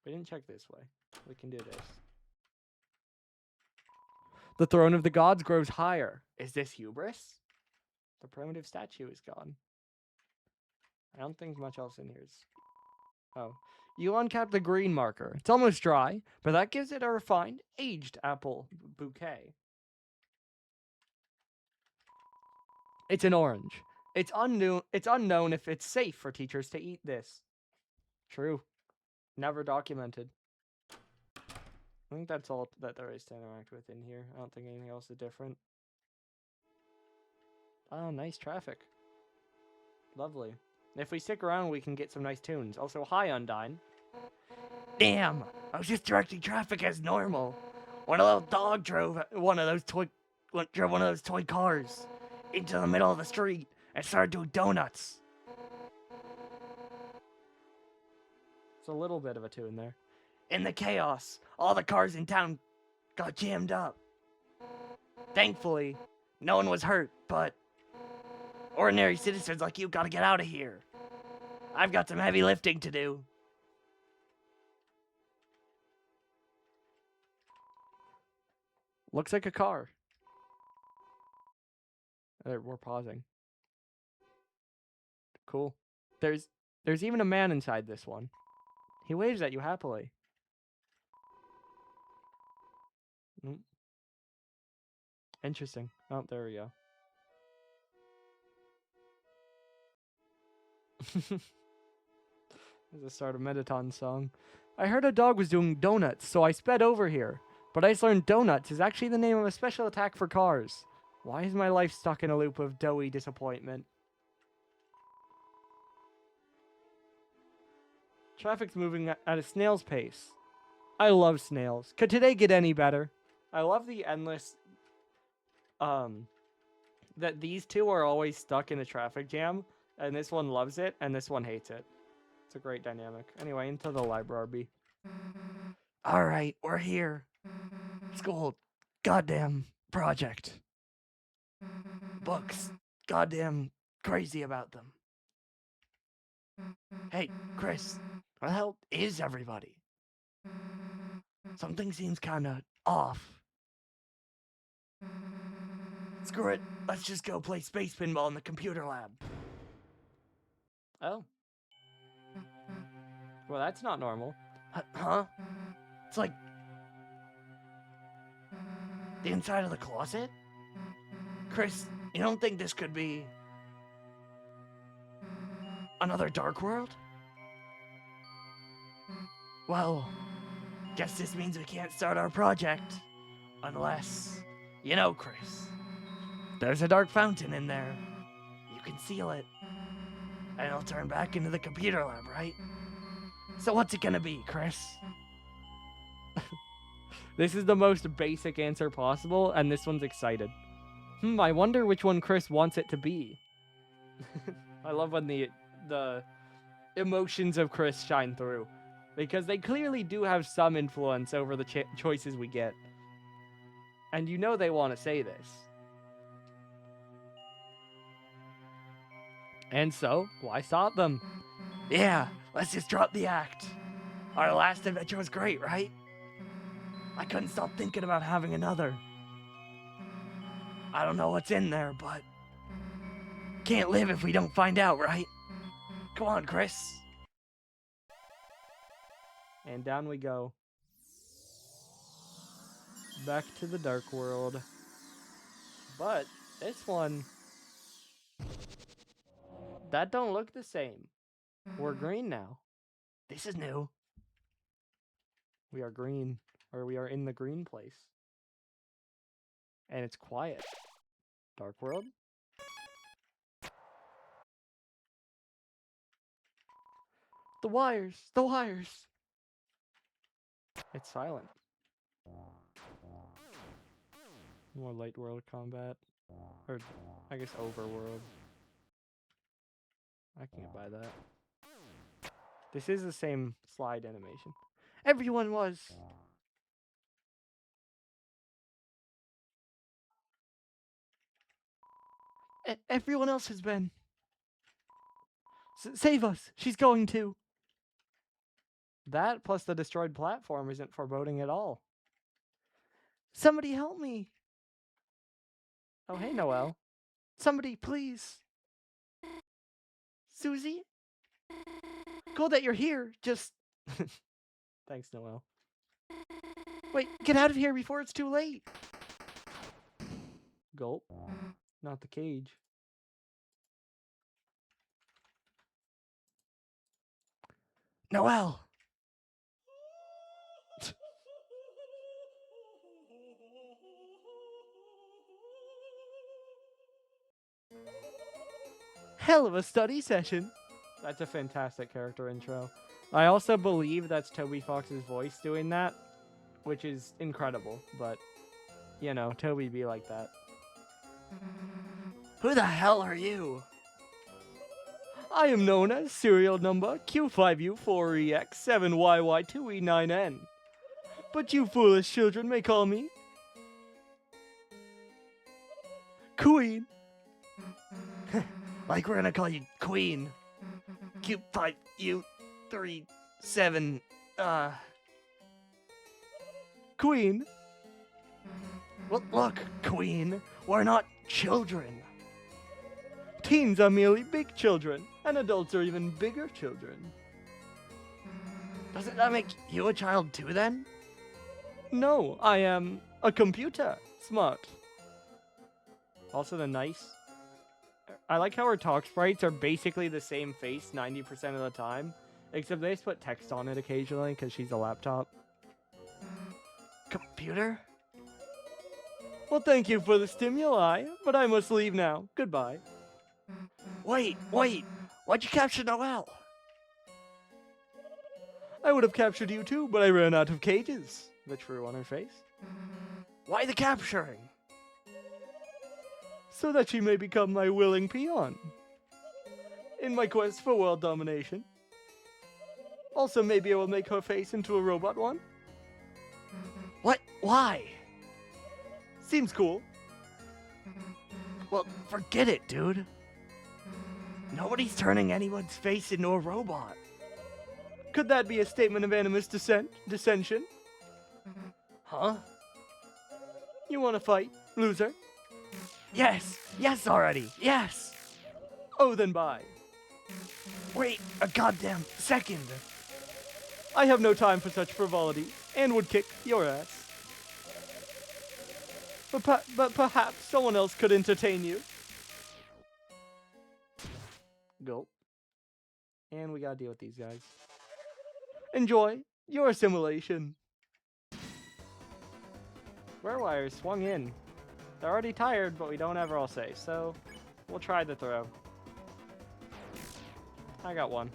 We didn't check this way. We can do this. The throne of the gods grows higher. Is this hubris? The primitive statue is gone. I don't think much else in here is... Oh. You uncap the green marker. It's almost dry, but that gives it a refined, aged apple bouquet. It's an orange. It's unknown if it's safe for teachers to eat this. True. Never documented. I think that's all that there is to interact with in here. I don't think anything else is different. Oh, nice traffic. Lovely. If we stick around, we can get some nice tunes. Also, hi, Undyne. Damn, I was just directing traffic as normal. When a little dog drove one of those toy cars into the middle of the street and started doing donuts. It's a little bit of a tune there. In the chaos, all the cars in town got jammed up. Thankfully, no one was hurt, but ordinary citizens like you gotta get out of here. I've got some heavy lifting to do. Looks like a car. We're pausing. Cool. There's even a man inside this one. He waves at you happily. Interesting. Oh, there we go. There's the start of Mettaton song. I heard a dog was doing donuts, so I sped over here. But I just learned donuts is actually the name of a special attack for cars. Why is my life stuck in a loop of doughy disappointment? Traffic's moving at a snail's pace. I love snails. Could today get any better? I love the endless... that these two are always stuck in a traffic jam, and this one loves it, and this one hates it. It's a great dynamic. Anyway, into the library. Alright, we're here. School, goddamn project. Books, goddamn crazy about them. Hey, Chris, where the hell is everybody? Something seems kinda off. Screw it, let's just go play space pinball in the computer lab. Oh. Well, that's not normal. Huh? It's like the inside of the closet? Chris, you don't think this could be another dark world? Well, guess this means we can't start our project unless, you know, Chris, there's a dark fountain in there. You can seal it, and it'll turn back into the computer lab, right? So what's it gonna be, Chris? This is the most basic answer possible, and this one's excited. I wonder which one Chris wants it to be. I love when the emotions of Chris shine through, because they clearly do have some influence over the choices we get. And you know they want to say this. And so, why stop them? Yeah, let's just drop the act. Our last adventure was great, right? I couldn't stop thinking about having another. I don't know what's in there, but can't live if we don't find out, right? Come on, Chris. And down we go. Back to the dark world. But this one, that don't look the same. We're green now. This is new. We are green, or we are in the green place. And it's quiet. Dark world? The wires! The wires! It's silent. More light world combat. Or, I guess, overworld. I can't buy that. This is the same slide animation. Everyone was! Everyone else has been. Save us! She's going to! That plus the destroyed platform isn't foreboding at all. Somebody help me! Oh, hey, Noelle. Somebody, please! Susie? Cool that you're here, just... Thanks, Noelle. Wait, get out of here before it's too late! Gulp. Not the cage. Noelle! Hell of a study session! That's a fantastic character intro. I also believe that's Toby Fox's voice doing that, which is incredible, but, you know, Toby be like that. Who the hell are you? I am known as serial number Q5U4EX7YY2E9N. But you foolish children may call me Queen. Like we're gonna call you Queen. Q5U37, Queen. Well, look, Queen, we're not children. Teens are merely big children, and adults are even bigger children. Doesn't that make you a child too, then? No, I am a computer. Smart. Also the nice. I like how her talk sprites are basically the same face 90% of the time, except they just put text on it occasionally because she's a laptop. Computer? Well, thank you for the stimuli, but I must leave now. Goodbye. Wait, why'd you capture Noelle? I would have captured you too, but I ran out of cages. The true on her face. Why the capturing? So that she may become my willing peon. In my quest for world domination. Also, maybe I will make her face into a robot one. What? Why? Seems cool. Well, forget it, dude. Nobody's turning anyone's face into a robot. Could that be a statement of animus dissension? Huh? You want to fight, loser? Yes already, yes! Oh, then bye. Wait a goddamn second. I have no time for such frivolity, and would kick your ass. But perhaps someone else could entertain you. Gulp. And we gotta deal with these guys. Enjoy your assimilation. Square wires swung in. They're already tired, but we don't ever all say, so we'll try the throw. I got one.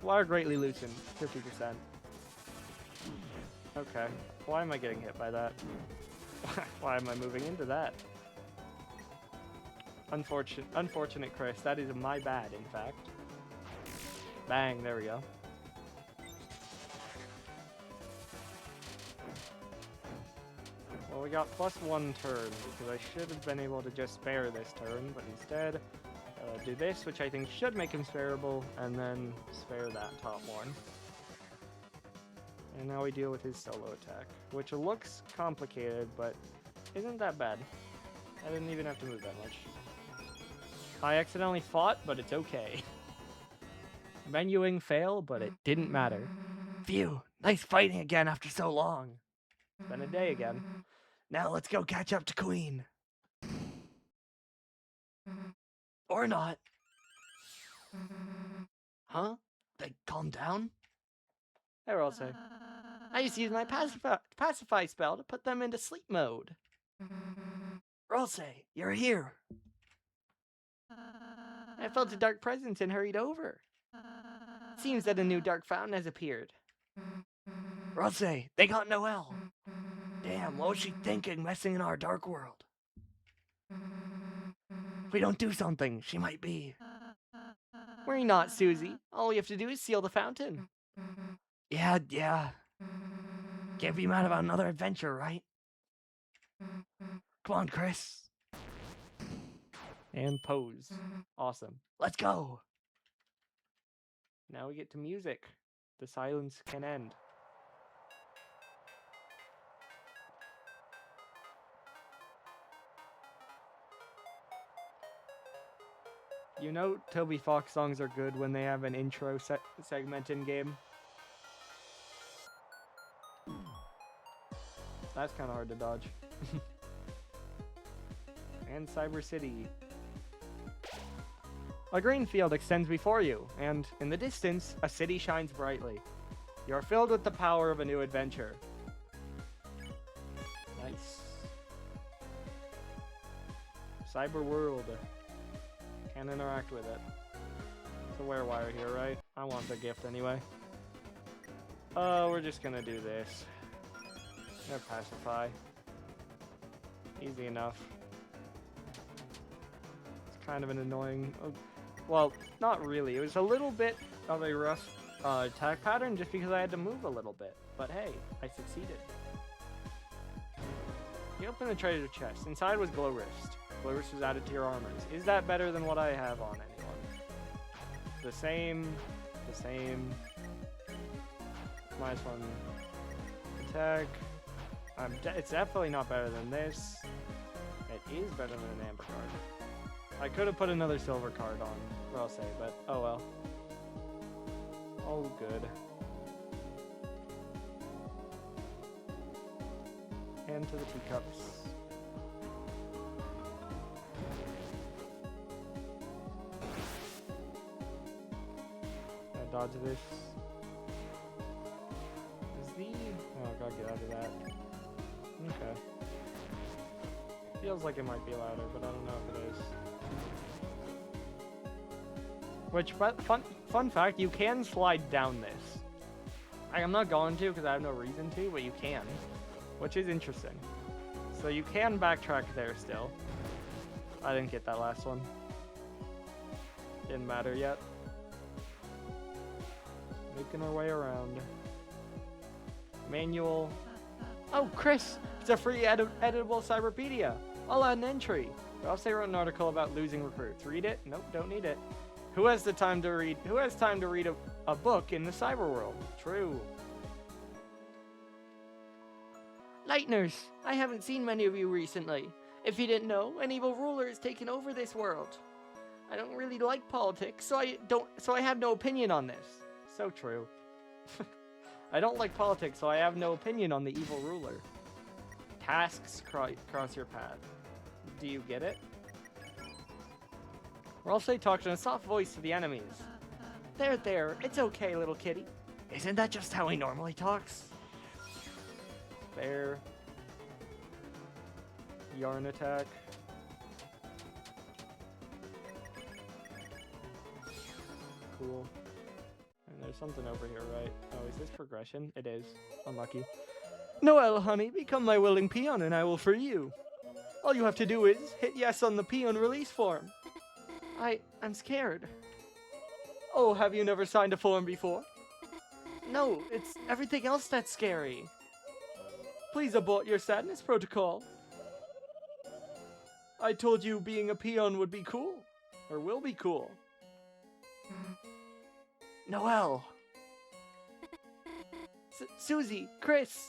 Wire greatly loosened, 50%. Okay, why am I getting hit by that? Why am I moving into that? Unfortunate Chris, that is my bad, in fact. Bang, there we go. Well, we got +1 turn, because I should have been able to just spare this turn, but instead, Do this, which I think should make him spareable, and then spare that top one. And now we deal with his solo attack, which looks complicated, but isn't that bad. I didn't even have to move that much. I accidentally fought, but it's okay. Menuing fail, but it didn't matter. Phew, nice fighting again after so long. It's been a day again. Now let's go catch up to Queen. Or not. Huh? They calm down? Hey, Ralsei. I used to use my pacify spell to put them into sleep mode. Ralsei, you're here. I felt a dark presence and hurried over. Seems that a new dark fountain has appeared. Ralsei, they got Noelle. Damn, what was she thinking messing in our dark world? If we don't do something, she might be. Worry not, Susie. All we have to do is seal the fountain. Yeah. Can't be mad about another adventure, right? Come on, Chris. And pose. Awesome. Let's go. Now we get to music. The silence can end. You know Toby Fox songs are good when they have an intro segment in game. That's kind of hard to dodge. And Cyber City. A green field extends before you, and in the distance, a city shines brightly. You are filled with the power of a new adventure. Nice. Cyber world. Can't interact with it. It's a wear-wire here, right? I want the gift anyway. We're just gonna do this. Gonna pacify. Easy enough. It's kind of an annoying... well, not really. It was a little bit of a rough attack pattern just because I had to move a little bit. But hey, I succeeded. You open the treasure chest. Inside was Glow Wrist. Glow Wrist was added to your armors. Is that better than what I have on anyone? The same. Minus one attack. It's definitely not better than this. It is better than an amber card. I could have put another silver card on Ralsei, but oh well. Oh good. And to the teacups. I dodge this. Is the... oh, gotta get out of that. Okay. Feels like it might be louder, but I don't know if it is. Which, fun fact, you can slide down this. I'm not going to because I have no reason to, but you can. Which is interesting. So you can backtrack there still. I didn't get that last one. Didn't matter yet. Making our way around. Manual. Oh, Chris! It's a free editable Cyberpedia. I'll add an entry. Ralsei wrote an article about losing recruits. Read it? Nope, don't need it. Who has the time to read? Who has time to read a book in the cyber world? True. Lighteners, I haven't seen many of you recently. If you didn't know, an evil ruler has taken over this world. I don't really like politics, so I have no opinion on this. So true. I don't like politics, so I have no opinion on the evil ruler. Tasks cross your path. Do you get it? Ralsei talked in a soft voice to the enemies. There, it's okay, little kitty. Isn't that just how he normally talks? There. Yarn attack. Cool. And there's something over here, right? Oh, is this progression? It is. Unlucky. Noelle, honey, become my willing peon and I will free you. All you have to do is hit yes on the peon release form. I'm scared. Oh, have you never signed a form before? No, it's everything else that's scary. Please abort your sadness protocol. I told you being a peon would be cool. Or will be cool. Noelle! Susie, Chris!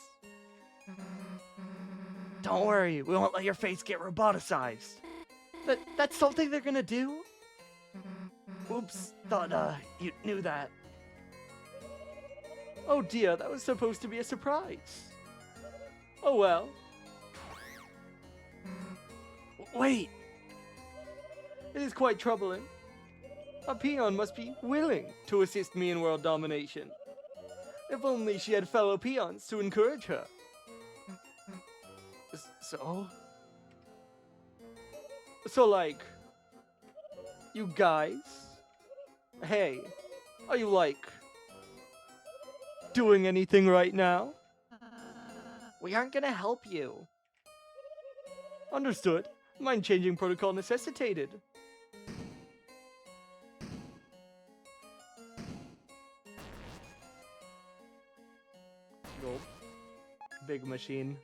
Don't worry, we won't let your face get roboticized. That's something they're gonna do? Oops, thought, you knew that. Oh dear, that was supposed to be a surprise. Oh well. Wait! It is quite troubling. A peon must be willing to assist me in world domination. If only she had fellow peons to encourage her. So? So like, you guys? Hey, are you like, doing anything right now? We aren't gonna help you. Understood. Mind-changing protocol necessitated. Go. Big machine.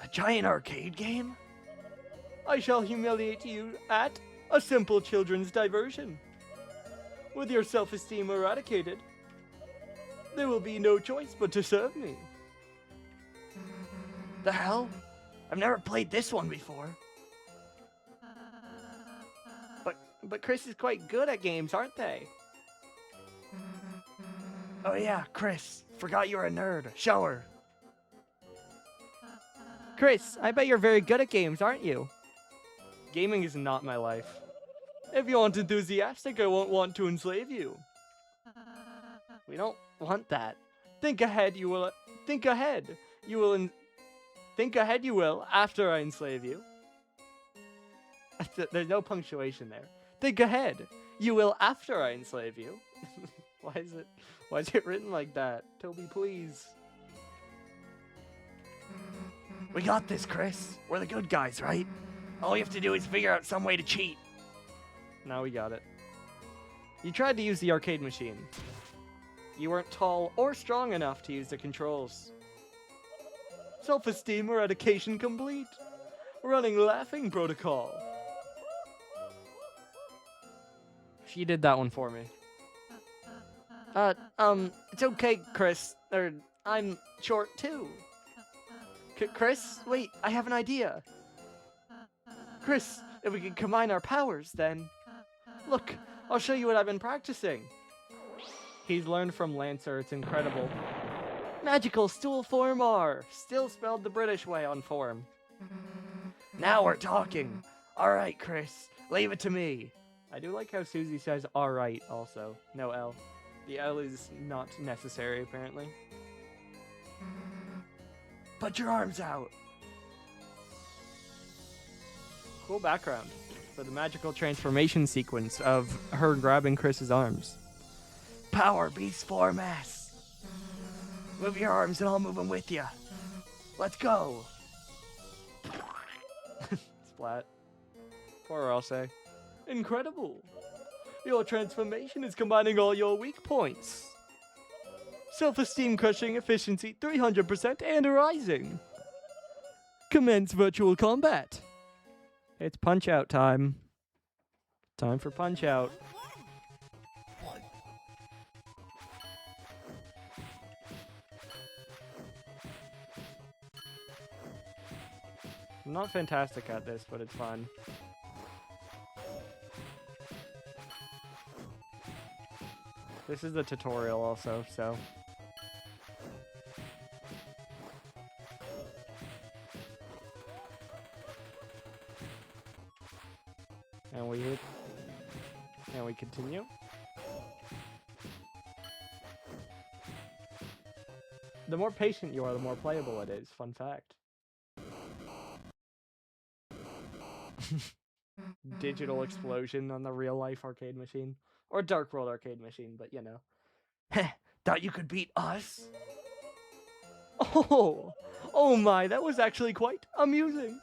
A giant arcade game? I shall humiliate you at a simple children's diversion. With your self-esteem eradicated, there will be no choice but to serve me. The hell? I've never played this one before. But Chris is quite good at games, aren't they? Oh yeah, Chris. Forgot you're a nerd. Show her. Chris, I bet you're very good at games, aren't you? Gaming is not my life. If you aren't enthusiastic, I won't want to enslave you. We don't want that. Think ahead, you will. Think ahead. You will. Think ahead, you will, after I enslave you. There's no punctuation there. Think ahead. You will after I enslave you. Why is it written like that? Toby, please. We got this, Chris. We're the good guys, right? All you have to do is figure out some way to cheat. Now we got it. You tried to use the arcade machine. You weren't tall or strong enough to use the controls. Self-esteem eradication complete. Running laughing protocol. She did that one for me. It's okay, Chris. I'm short too. Chris, wait, I have an idea. Chris, if we could combine our powers, then... Look, I'll show you what I've been practicing. He's learned from Lancer, it's incredible. Magical stool form R, still spelled the British way on form. Now we're talking. Alright, Chris, leave it to me. I do like how Susie says alright also, no L. The L is not necessary, apparently. Put your arms out. Cool background for the magical transformation sequence of her grabbing Chris's arms. Power Beast Form S. Move your arms and I'll move them with you. Let's go. Splat. Or I'll say, incredible. Your transformation is combining all your weak points. Self-esteem crushing, efficiency 300% and rising. Commence virtual combat. It's punch-out time. Time for punch-out. I'm not fantastic at this, but it's fun. This is the tutorial also, so... And we hit... And we continue. The more patient you are, the more playable it is. Fun fact. Digital explosion on the real-life arcade machine. Or Dark World arcade machine, but you know. Heh, thought you could beat us? Oh! Oh my, that was actually quite amusing.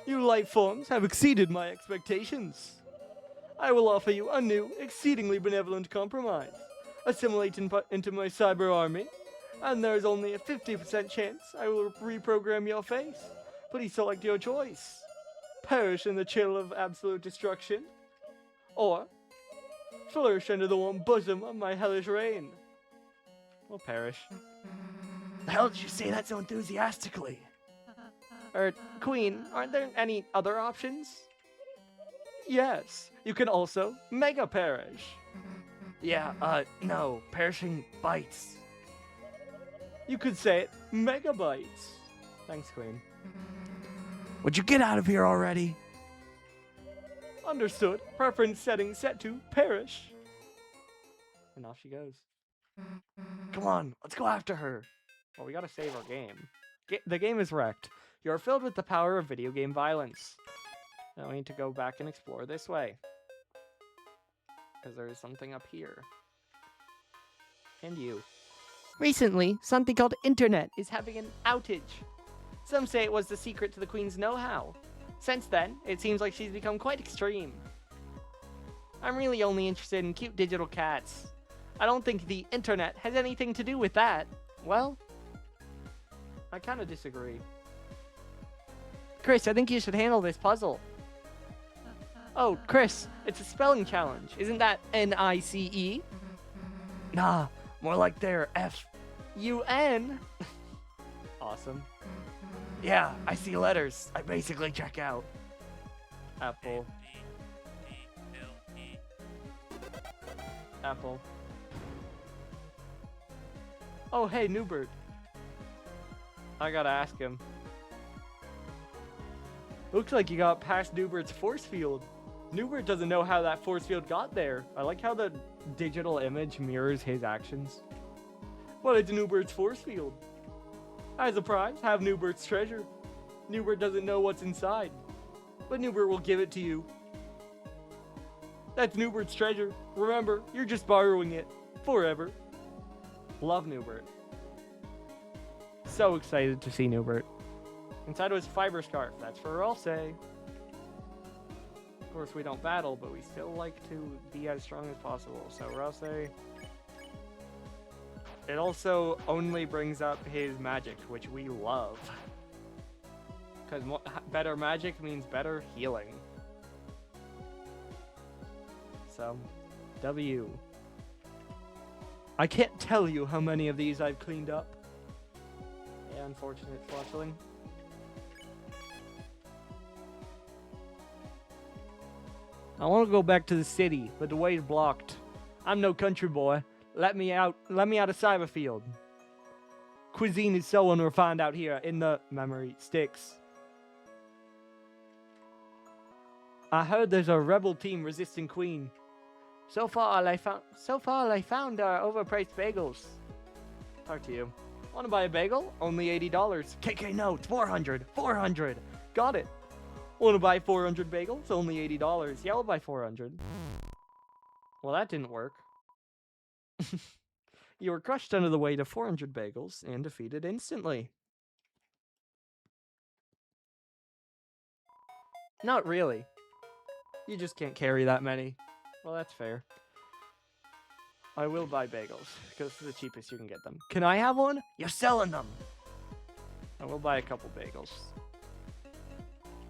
You life forms have exceeded my expectations. I will offer you a new, exceedingly benevolent compromise. Assimilate into my cyber army, and there is only a 50% chance I will reprogram your face. Please select your choice. perish in the chill of absolute destruction, or flourish under the warm bosom of my hellish reign. We'll perish. The hell did you say that so enthusiastically? Queen, aren't there any other options? Yes, you can also mega perish. Yeah, no. Perishing bites. You could say it megabytes. Thanks, Queen. Would you get out of here already? Understood. Preference setting set to perish. And off she goes. Come on, let's go after her. Well, we gotta save our game. The game is wrecked. You are filled with the power of video game violence. Now we need to go back and explore this way. Because there is something up here. And you. Recently, something called Internet is having an outage. Some say it was the secret to the Queen's know-how. Since then, it seems like she's become quite extreme. I'm really only interested in cute digital cats. I don't think the Internet has anything to do with that. Well, I kind of disagree. Chris, I think you should handle this puzzle. Oh, Chris, it's a spelling challenge. Isn't that N-I-C-E? Nah, more like they're F-U-N. Awesome. Yeah, I see letters. I basically check out. Apple. Apple. Oh, hey, Newbert. I gotta ask him. Looks like you got past Newbert's force field. Newbert doesn't know how that force field got there. I like how the digital image mirrors his actions. But it's Newbert's force field. As a prize, have Newbert's treasure. Newbert doesn't know what's inside, but Newbert will give it to you. That's Newbert's treasure. Remember, you're just borrowing it. Forever. Love Newbert. So excited to see Newbert. Inside was fiber scarf. That's for Ralsei. Of course, we don't battle, but we still like to be as strong as possible. So Ralsei. It also only brings up his magic, which we love. Because better magic means better healing. So, W. I can't tell you how many of these I've cleaned up. Yeah, unfortunate flushling. I want to go back to the city, but the way's blocked. I'm no country boy. Let me out of Cyberfield. Cuisine is so unrefined out here in the memory sticks. I heard there's a rebel team resisting Queen. So far I found overpriced bagels. Talk to you. Want to buy a bagel? Only $80. KK notes, 400. Got it. Want to buy 400 bagels? Only $80. Yeah, I'll buy 400. Well, that didn't work. You were crushed under the weight of 400 bagels and defeated instantly. Not really. You just can't carry that many. Well, that's fair. I will buy bagels, because it's the cheapest you can get them. Can I have one? You're selling them. I will buy a couple bagels.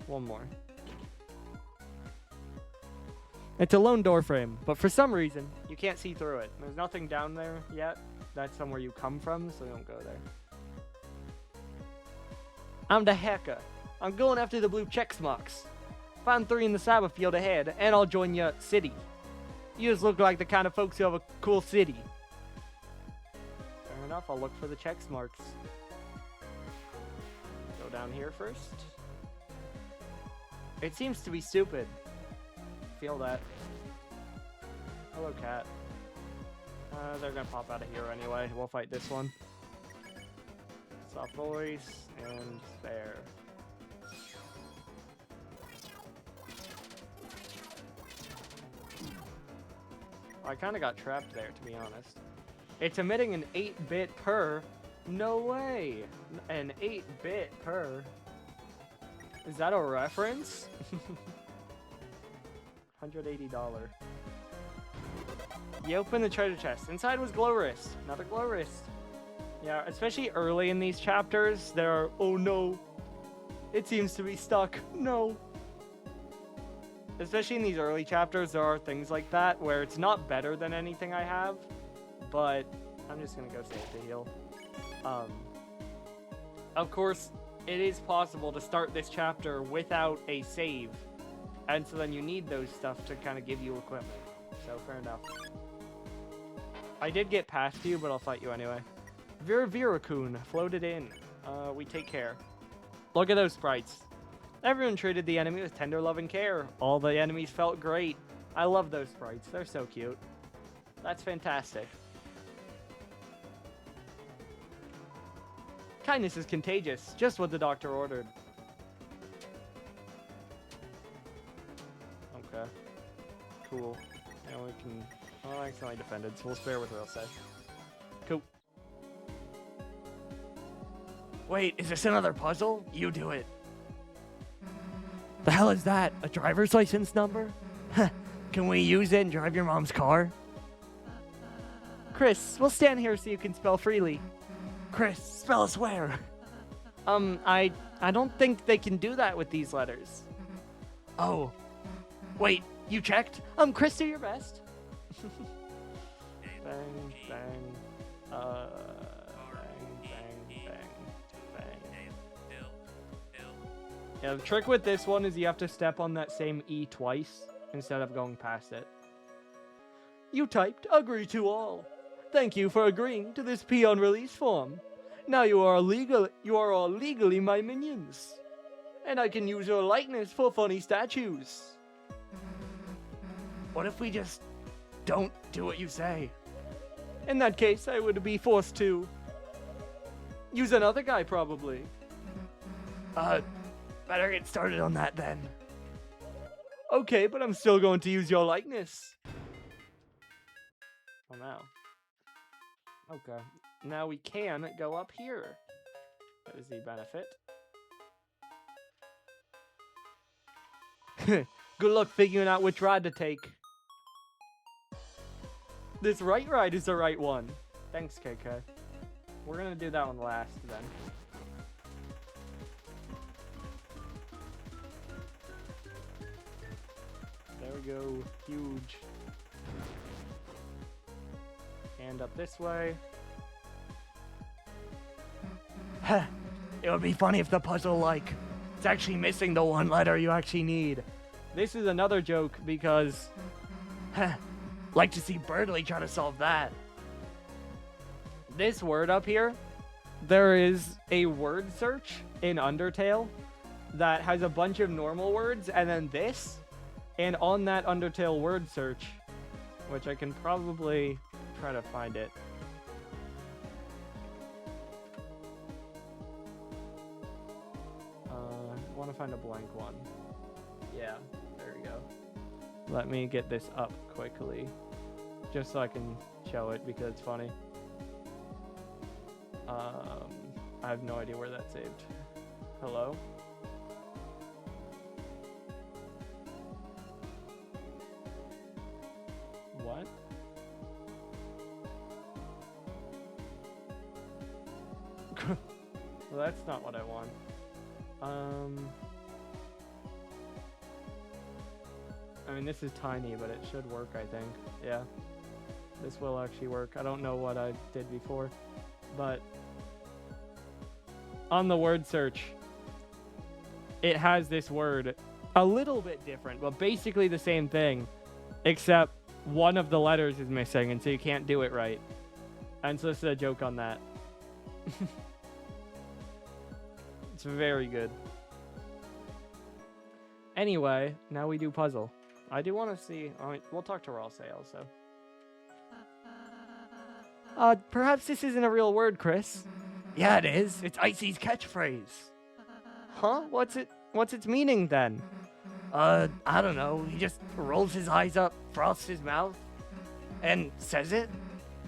One more. It's a lone door frame, but for some reason, you can't see through it. There's nothing down there yet. That's somewhere you come from, so don't go there. I'm the hacker. I'm going after the blue check marks. Find 3 in the cyber field ahead, and I'll join your city. You just look like the kind of folks who have a cool city. Fair enough, I'll look for the check marks. Go down here first. It seems to be stupid. Feel that. Hello, cat. They're gonna pop out of here anyway. We'll fight this one. Soft voice and spare. I kind of got trapped there, to be honest. It's emitting an 8-bit per. No way. An 8-bit per. Is that a reference? $180. You open the treasure chest. Inside was glow wrist. Another glow wrist. Yeah, especially early in these chapters, there are, oh no, it seems to be stuck. No. especially in these early chapters, there are things like that where it's not better than anything I have, but I'm just gonna go save to heal. Of course, it is possible to start this chapter without a save, and so then you need those stuff to kind of give you equipment. So fair enough. I did get past you, but I'll fight you anyway. Virakun floated in. We take care. Look at those sprites. Everyone treated the enemy with tender love and care. All the enemies felt great. I love those sprites. They're so cute. That's fantastic. Kindness is contagious. Just what the doctor ordered. Okay. Cool. Now we can... Well, I accidentally defended, so we'll spare what they'll say. Cool. Wait, is this another puzzle? You do it. The hell is that? A driver's license number? Can we use it and drive your mom's car? Chris, we'll stand here so you can spell freely. Chris, spell us where? I don't think they can do that with these letters. Oh. Wait, you checked? Chris, do your best. Bang, bang. Bang, bang, bang, bang. Yeah, the trick with this one is you have to step on that same E twice instead of going past it. You typed agree to all. Thank you for agreeing to this peon release form. Now you are all legally my minions. And I can use your likeness for funny statues. What if we just don't do what you say? In that case, I would be forced to use another guy, probably. Better get started on that then. Okay, but I'm still going to use your likeness. Oh, now. Okay. Now we can go up here. That is the benefit. Good luck figuring out which ride to take. This right ride is the right one. Thanks, KK. We're gonna do that one last, then. There we go. Huge. And up this way. It would be funny if the puzzle, it's actually missing the one letter you actually need. This is another joke because... Like to see Birdley try to solve that. This word up here, there is a word search in Undertale that has a bunch of normal words and then this. And on that Undertale word search, which I can probably try to find it. I want to find a blank one. Yeah, there we go. Let me get this up quickly, just so I can show it because it's funny. I have no idea where that's saved. Hello? What? Well, that's not what I want. I mean, this is tiny, but it should work, I think. Yeah. This will actually work. I don't know what I did before, but on the word search, it has this word a little bit different, but basically the same thing, except one of the letters is missing, and so you can't do it right. And so this is a joke on that. It's very good. Anyway, now we do puzzle. I do want to see... we'll talk to Ralsei also. Perhaps this isn't a real word, Chris. Yeah, it is. It's Icy's catchphrase. Huh? What's its meaning, then? I don't know. He just rolls his eyes up, froths his mouth, and says it?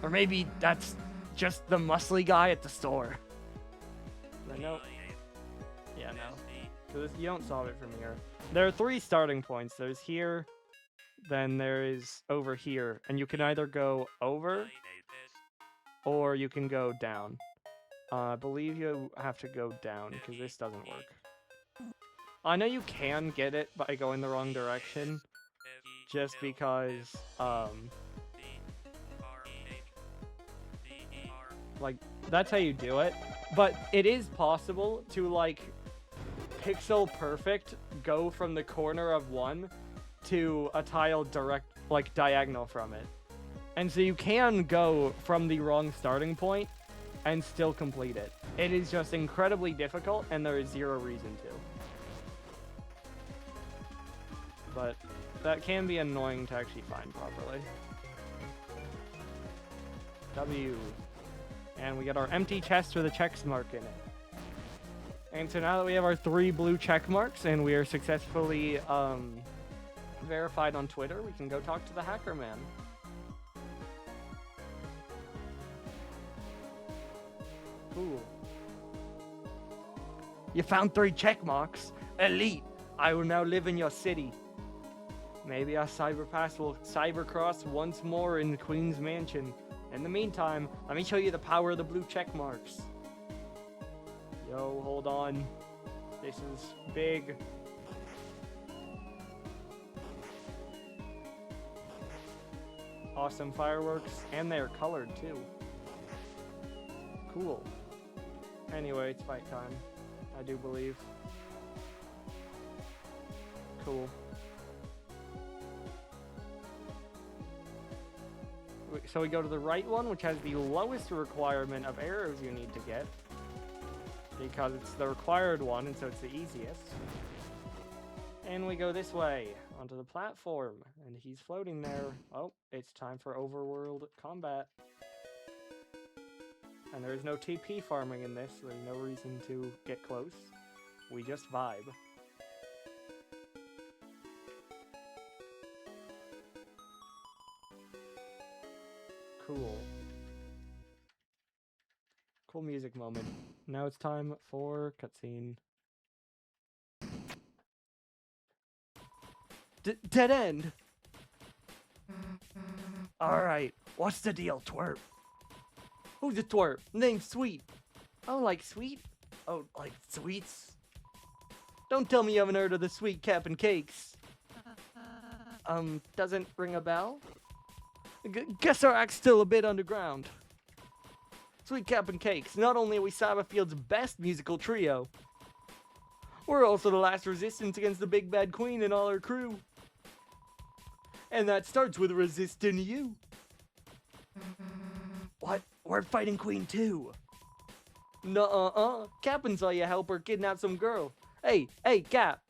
Or maybe that's just the muscly guy at the store. No. Yeah, no. Because you don't solve it from here. There are 3 starting points. There's here, then there is over here. And you can either go over, or you can go down. I believe you have to go down, because this doesn't work. I know you can get it by going the wrong direction, just because, like, that's how you do it. But it is possible to, like, pixel perfect go from the corner of one to a tile like, diagonal from it. And so you can go from the wrong starting point and still complete it. It is just incredibly difficult, and there is zero reason to. But that can be annoying to actually find properly. W. And we get our empty chest with a check mark in it. And so now that we have our 3 blue check marks and we are successfully verified on Twitter, we can go talk to the hacker man. Cool. You found 3 check marks? Elite! I will now live in your city. Maybe our cyberpass will cybercross once more in the Queen's Mansion. In the meantime, let me show you the power of the blue check marks. Yo, hold on. This is big. Awesome fireworks, and they're colored too. Cool. Anyway, it's fight time, I do believe. Cool. So we go to the right one, which has the lowest requirement of arrows you need to get. Because it's the required one, and so it's the easiest. And we go this way, onto the platform. And he's floating there. Oh, it's time for overworld combat. And there is no TP farming in this, so there's no reason to get close. We just vibe. Cool. Cool music moment. Now it's time for cutscene. Dead end! Alright, what's the deal, twerp? Who's a twerp? Name's Sweet. Oh, like sweet? Oh, like sweets? Don't tell me you haven't heard of the Sweet Cap'n Cakes. Doesn't ring a bell? Guess our act's still a bit underground. Sweet Cap'n Cakes, not only are we Cyberfield's best musical trio, we're also the last resistance against the big bad queen and all her crew. And that starts with resisting you. What? We're fighting Queen too. Nuh-uh-uh. Cap'n saw you help her kidnap some girl. Hey, Cap.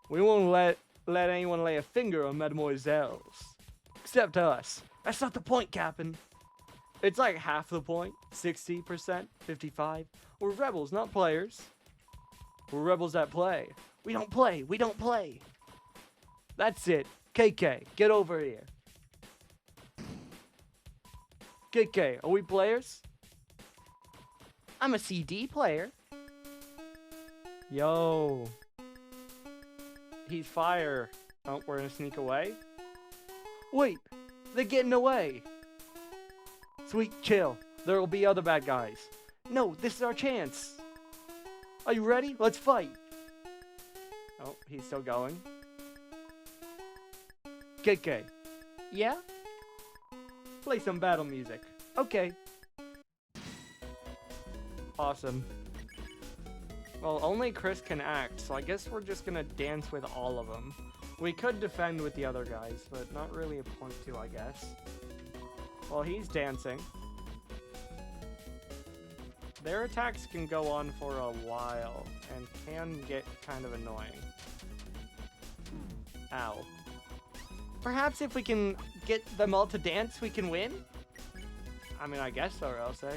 We won't let anyone lay a finger on mademoiselles. Except us. That's not the point, Cap'n. It's like half the point. 60%, 55%. We're rebels, not players. We're rebels that play. We don't play. We don't play. That's it. KK, get over here. KK, are we players? I'm a CD player. Yo. He's fire. Oh, we're gonna sneak away? Wait, they're getting away. Sweet, chill. There will be other bad guys. No, this is our chance. Are you ready? Let's fight. Oh, he's still going. KK. Yeah? Play some battle music. Okay. Awesome. Well, only Chris can act, so I guess we're just gonna dance with all of them. We could defend with the other guys, but not really a point to, I guess. Well, he's dancing. Their attacks can go on for a while, and can get kind of annoying. Ow. Perhaps if we can get them all to dance, we can win? I mean, I guess so, or else, eh?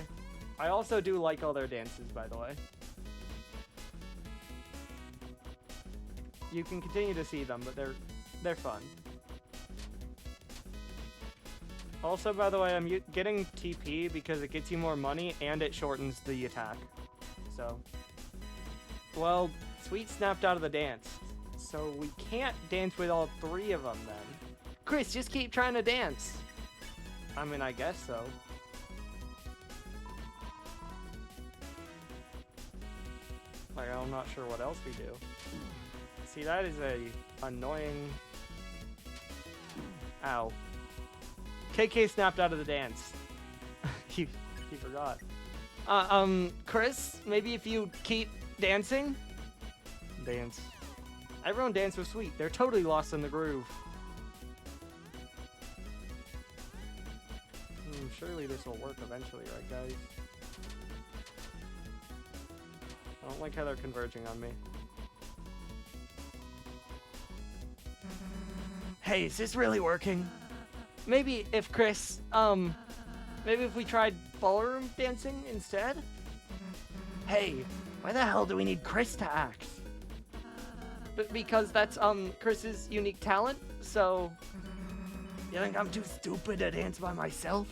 I also do like all their dances, by the way. You can continue to see them, but they're fun. Also, by the way, I'm getting TP because it gets you more money and it shortens the attack. So, well, Sweet snapped out of the dance, so we can't dance with all 3 of them then. Chris, just keep trying to dance. I mean, I guess so. Like, I'm not sure what else we do. See, that is a annoying... Ow. KK snapped out of the dance. he forgot. Chris, maybe if you keep dancing? Dance. Everyone dance was sweet. They're totally lost in the groove. Surely this will work eventually, right, guys? I don't like how they're converging on me. Hey, is this really working? Maybe if Chris, maybe if we tried ballroom dancing instead? Hey, why the hell do we need Chris to act? But because that's, Chris's unique talent, so... You think I'm too stupid to dance by myself?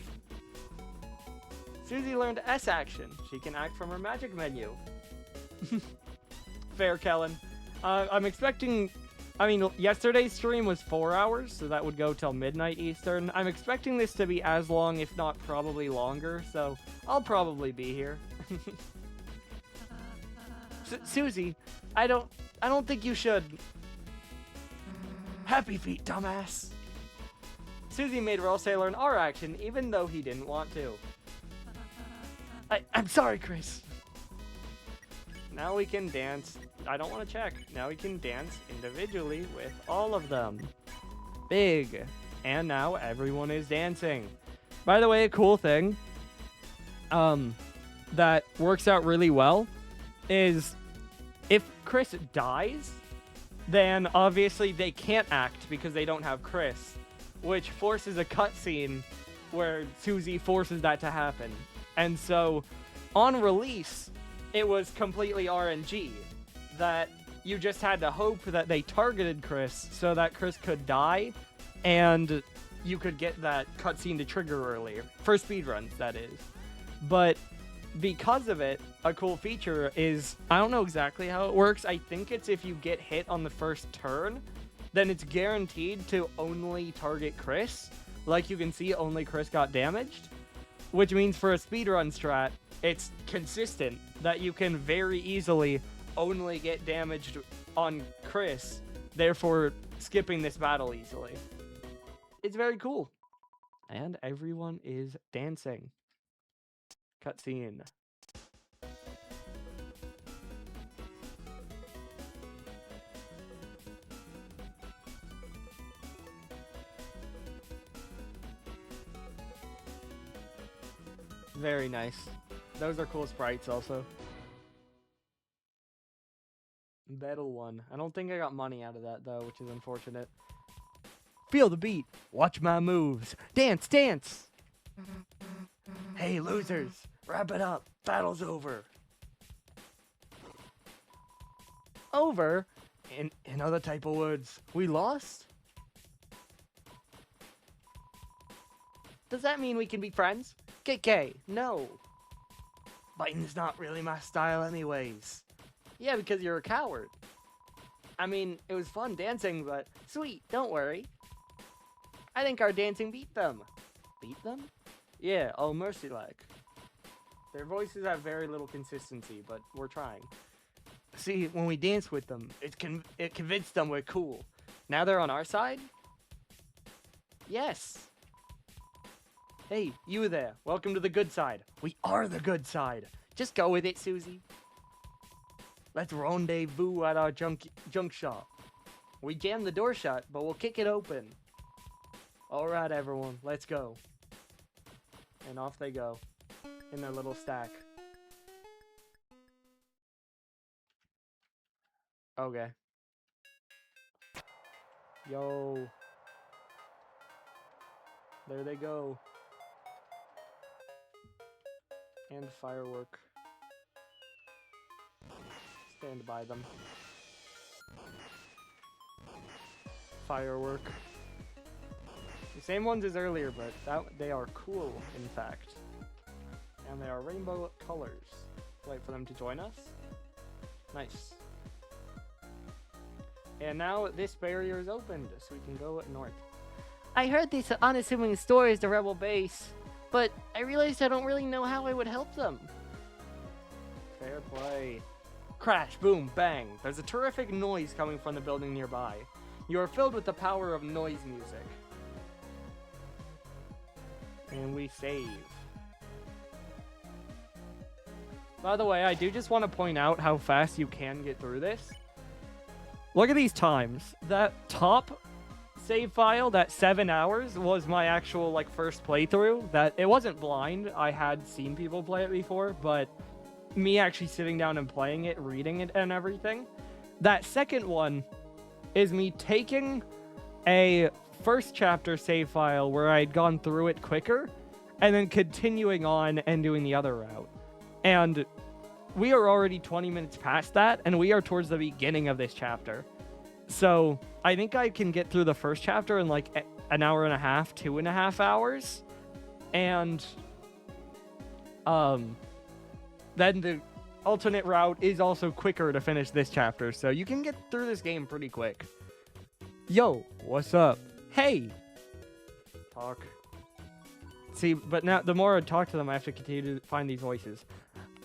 Susie learned S action. She can act from her magic menu. Fair, Kellen. I'm expecting... I mean, yesterday's stream was 4 hours, so that would go till midnight Eastern. I'm expecting this to be as long, if not probably longer, so I'll probably be here. Susie, I don't think you should. Happy feet, dumbass. Susie made Rosé learn R action, even though he didn't want to. I'm sorry, Chris. Now we can dance. I don't want to check. Now we can dance individually with all of them. Big. And now everyone is dancing. By the way, a cool thing that works out really well is if Chris dies, then obviously they can't act because they don't have Chris, which forces a cutscene where Susie forces that to happen. And so on release, it was completely RNG, that you just had to hope that they targeted Chris so that Chris could die and you could get that cutscene to trigger earlier. For speedruns, that is. But because of it, a cool feature is, I don't know exactly how it works. I think it's if you get hit on the first turn, then it's guaranteed to only target Chris. Like you can see, only Chris got damaged. Which means for a speedrun strat, it's consistent that you can very easily only get damaged on Chris, therefore skipping this battle easily. It's very cool. And everyone is dancing. Cutscene. Very nice. Those are cool sprites also. Battle 1. I don't think I got money out of that though, which is unfortunate. Feel the beat. Watch my moves. Dance, dance! Hey, losers, wrap it up. Battle's over. Over? In other type of words, we lost? Does that mean we can be friends? KK, no. Fighting's not really my style anyways. Yeah, because you're a coward. I mean, it was fun dancing, but sweet, don't worry. I think our dancing beat them. Beat them? Yeah, oh mercy like. Their voices have very little consistency, but we're trying. See, when we dance with them, it convinced them we're cool. Now they're on our side? Yes. Hey, you there. Welcome to the good side. We are the good side. Just go with it, Susie. Let's rendezvous at our junk shop. We jammed the door shut, but we'll kick it open. Alright, everyone. Let's go. And off they go. In their little stack. Okay. Yo. There they go. And firework. Stand by them. Firework. The same ones as earlier, but they are cool, in fact. And they are rainbow colors. Wait for them to join us. Nice. And now this barrier is opened, so we can go north. I heard this unassuming store is the rebel base, but I realized I don't really know how I would help them. Fair play. Crash, boom, bang. There's a terrific noise coming from the building nearby. You are filled with the power of noise music. And we save. By the way, I do just want to point out how fast you can get through this. Look at these times. That top save file, that 7 hours, was my actual, like, first playthrough. That it wasn't blind. I had seen people play it before, but me actually sitting down and playing it, reading it, and everything. That second one is me taking a first chapter save file where I'd gone through it quicker, and then continuing on and doing the other route. And we are already 20 minutes past that, and we are towards the beginning of this chapter. So I think I can get through the first chapter in like an hour and a half, 2.5 hours. And then the alternate route is also quicker to finish this chapter. So you can get through this game pretty quick. Yo, what's up? Hey! Talk. See, but now the more I talk to them, I have to continue to find these voices.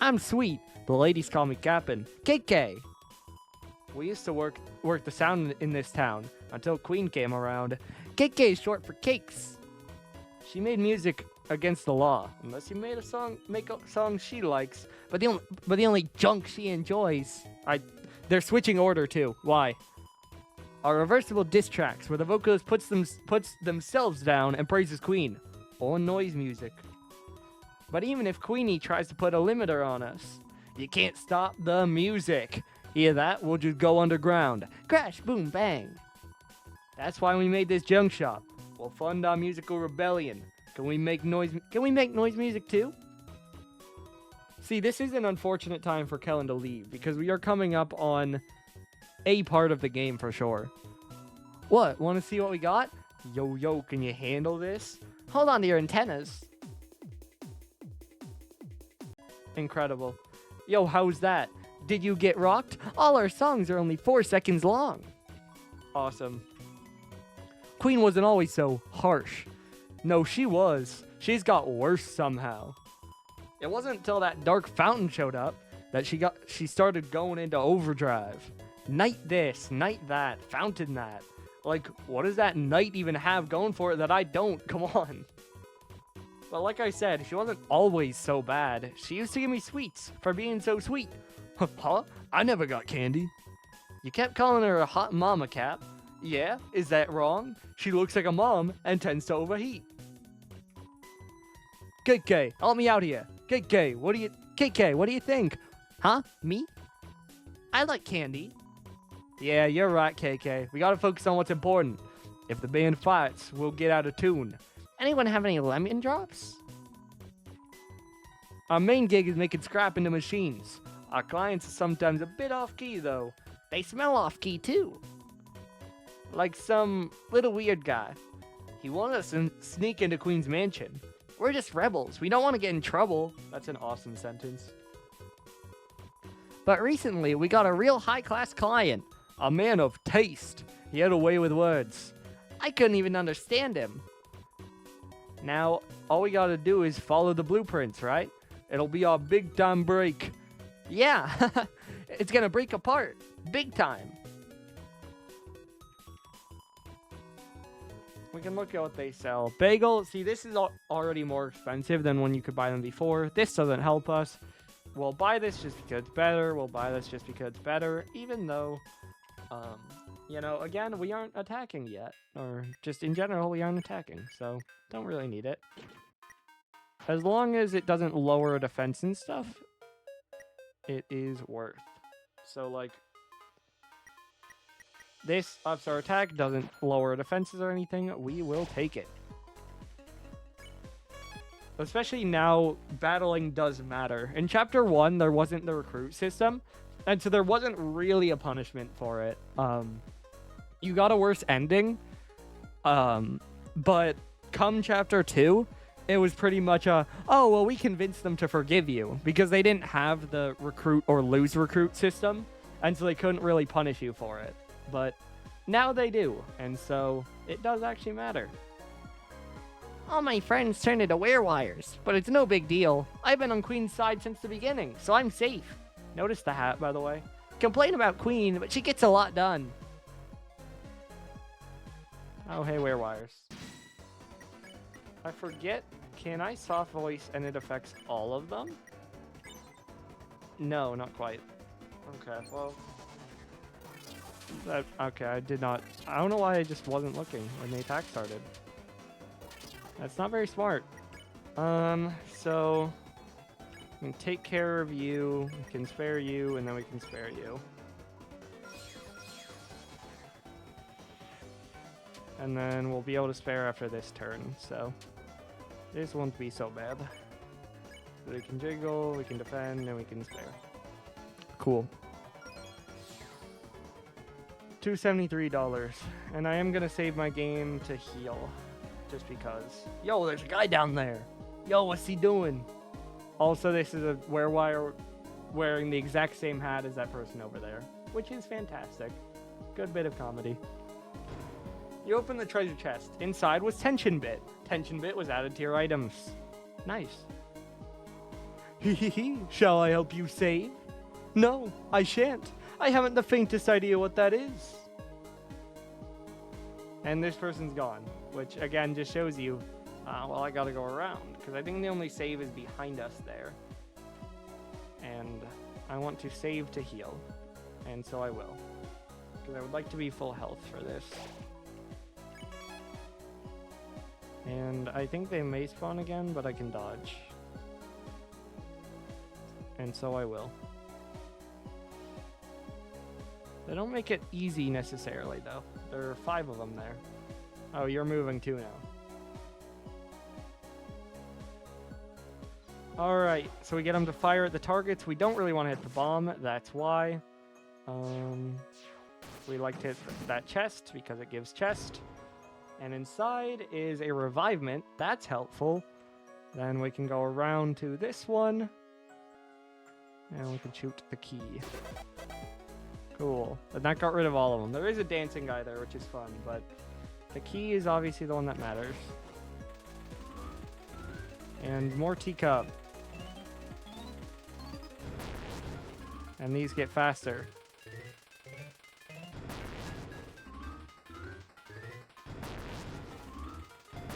I'm sweet. The ladies call me Cap'n. KK. We used to work the sound in this town until Queen came around. KK is short for cakes. She made music against the law, unless you make a song she likes. But the only junk she enjoys. They're switching order too. Why? Are reversible diss tracks where the vocalist puts themselves down and praises Queen, or noise music. But even if Queenie tries to put a limiter on us, you can't stop the music. Hear that? We'll just go underground. Crash, boom, bang. That's why we made this junk shop. We'll fund our musical rebellion. Can we make noise music too? See, this is an unfortunate time for Kellen to leave, because we are coming up on a part of the game for sure. What? Want to see what we got? Yo, can you handle this? Hold on to your antennas. Incredible. Yo, how's that? Did you get rocked? All our songs are only 4 seconds long. Awesome. Queen wasn't always so harsh. No, she was. She's got worse somehow. It wasn't until that dark fountain showed up that she started going into overdrive. Knight this, knight that, fountain that. Like, what does that knight even have going for it that I don't? Come on. But like I said, she wasn't always so bad. She used to give me sweets for being so sweet. Huh? I never got candy. You kept calling her a hot mama, Cap. Yeah, is that wrong? She looks like a mom and tends to overheat. KK, help me out here. KK, what do you think? Huh? Me? I like candy. Yeah, you're right, KK. We gotta focus on what's important. If the band fights, we'll get out of tune. Anyone have any lemon drops? Our main gig is making scrap into machines. Our clients are sometimes a bit off-key, though. They smell off-key, too. Like some little weird guy. He wanted us to sneak into Queen's mansion. We're just rebels. We don't want to get in trouble. That's an awesome sentence. But recently, we got a real high-class client. A man of taste. He had a way with words. I couldn't even understand him. Now, all we gotta do is follow the blueprints, right? It'll be our big-time break. Yeah, it's gonna break apart. Big time. We can look at what they sell. Bagel, see, this is already more expensive than when you could buy them before. This doesn't help us. We'll buy this just because it's better. We'll buy this just because it's better, even though, you know, again, we aren't attacking yet. Or just in general, we aren't attacking, so don't really need it. As long as it doesn't lower defense and stuff, it is worth. So, like, this ups our attack, doesn't lower defenses or anything, we will take it. Especially now, battling does matter. In Chapter 1, there wasn't the recruit system, and so there wasn't really a punishment for it. You got a worse ending, but come Chapter 2, it was pretty much a, oh, well, we convinced them to forgive you, because they didn't have the recruit or lose recruit system, and so they couldn't really punish you for it. But now they do, and so it does actually matter. All my friends turned into werewires, but it's no big deal. I've been on Queen's side since the beginning, so I'm safe. Notice the hat, by the way. Complain about Queen, but she gets a lot done. Oh, hey, wear wires. I forget, can I soft voice and it affects all of them? No, not quite. Okay, well... okay, I did not... I don't know why I just wasn't looking when the attack started. That's not very smart. So... we can take care of you, we can spare you, and then we can spare you. And then we'll be able to spare after this turn, so... this won't be so bad. So we can jiggle, we can defend, and we can spare. Cool. $273. And I am gonna save my game to heal. Just because. Yo, there's a guy down there! Yo, what's he doing? Also, this is a werewire wearing the exact same hat as that person over there. Which is fantastic. Good bit of comedy. You open the treasure chest. Inside was Tension Bit. Tension Bit was added to your items. Nice. Hehehe, shall I help you save? No, I shan't. I haven't the faintest idea what that is. And this person's gone, which again just shows you, well, I gotta go around, because I think the only save is behind us there. And I want to save to heal, and so I will. Because I would like to be full health for this. And I think they may spawn again, but I can dodge. And so I will. They don't make it easy necessarily, though. There are 5 of them there. Oh, you're moving too now. Alright, so we get them to fire at the targets. We don't really want to hit the bomb, that's why. We like to hit that chest because it gives chest. And inside is a revivement. That's helpful. Then we can go around to this one. And we can shoot the key. Cool. And that got rid of all of them. There is a dancing guy there, which is fun, but the key is obviously the one that matters. And more teacup. And these get faster.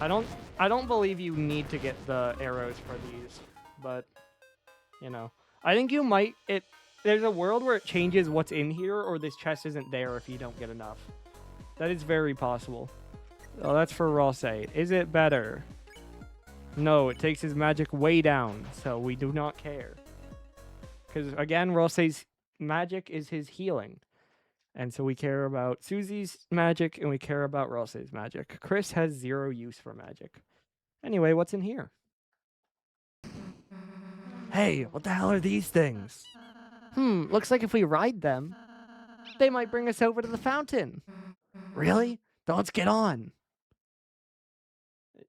I don't believe you need to get the arrows for these, but you know. I think you might there's a world where it changes what's in here, or this chest isn't there if you don't get enough. That is very possible. Oh, that's for Rossay. Is it better? No, it takes his magic way down, so we do not care. Because again, Rossay's magic is his healing. And so we care about Susie's magic, and we care about Rossay's magic. Chris has 0 use for magic. Anyway, what's in here? Hey, what the hell are these things? Looks like if we ride them, they might bring us over to the fountain. Really? Then let's get on.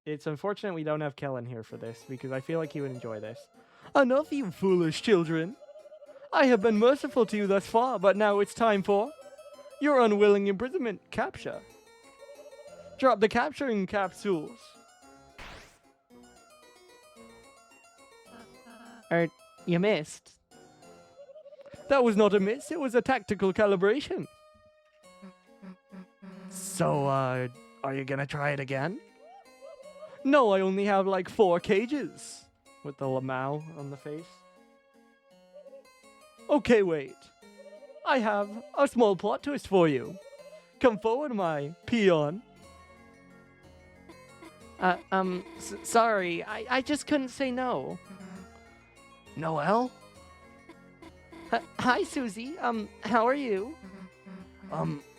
It's unfortunate we don't have Kellen here for this, because I feel like he would enjoy this. Enough, you foolish children. I have been merciful to you thus far, but now it's time for your unwilling imprisonment capture. Drop the capturing capsules. You missed. That was not a miss, it was a tactical calibration. So, are you gonna try it again? No, I only have like 4 cages. With the Lamau on the face. Okay, wait. I have a small plot twist for you. Come forward, my peon. Sorry, I just couldn't say no. Noelle? Hi, Susie. How are you?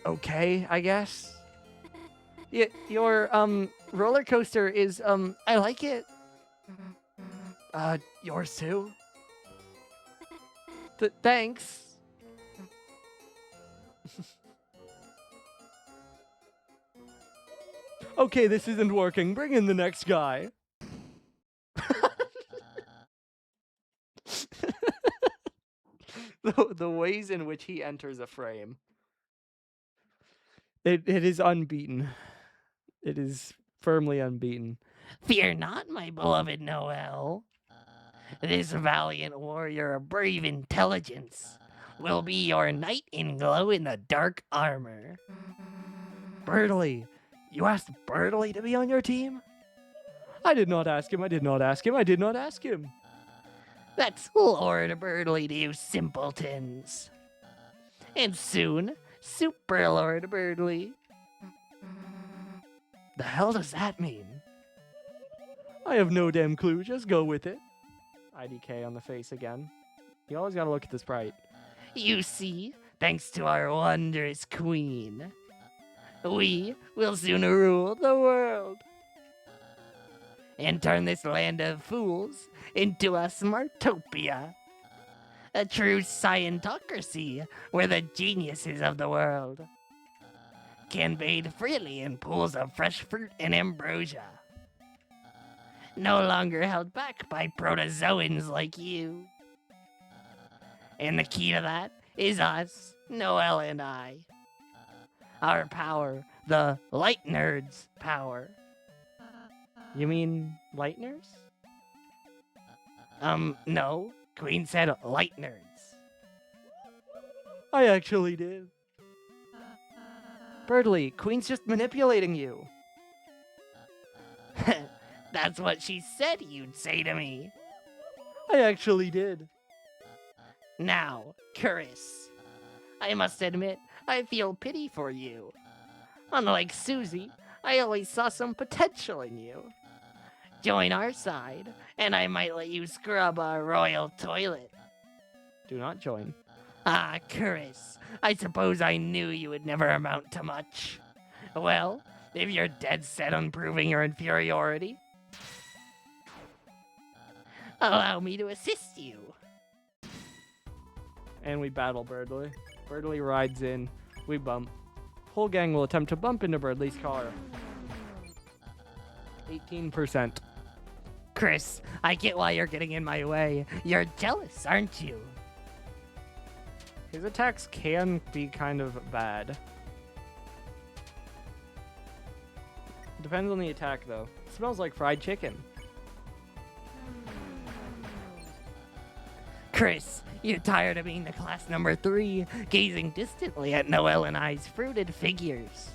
Okay, I guess. Your, roller coaster is, I like it. Yours too? Thanks. Okay, this isn't working. Bring in the next guy. The ways in which he enters a frame. It is unbeaten. It is firmly unbeaten. Fear not, my beloved Noel. This valiant warrior of brave intelligence will be your knight in glow-in-the-dark armor. Bertley, you asked Bertley to be on your team? I did not ask him, I did not ask him, I did not ask him. That's Lord Birdley to you simpletons. And soon, Super Lord Birdley. The hell does that mean? I have no damn clue, just go with it. IDK on the face again. You always gotta look at the sprite. You see, thanks to our wondrous queen, we will soon rule the world and turn this land of fools into a smartopia. A true scientocracy where the geniuses of the world can bathe freely in pools of fresh fruit and ambrosia. No longer held back by protozoans like you. And the key to that is us, Noel and I. Our power, the Light Nerds' power. You mean Lightners? No. Queen said Light Nerds. I actually did. Birdley, Queen's just manipulating you. That's what she said you'd say to me. I actually did. Now, Chris, I must admit, I feel pity for you. Unlike Susie, I always saw some potential in you. Join our side, and I might let you scrub our royal toilet. Do not join. Ah, Chris, I suppose I knew you would never amount to much. Well, if you're dead set on proving your inferiority, allow me to assist you. And we battle Birdley. Birdley rides in. We bump. Whole gang will attempt to bump into Birdley's car. 18%. Chris, I get why you're getting in my way. You're jealous, aren't you? His attacks can be kind of bad. Depends on the attack, though. It smells like fried chicken. Chris, you're tired of being the class number 3, gazing distantly at Noel and I's fruited figures.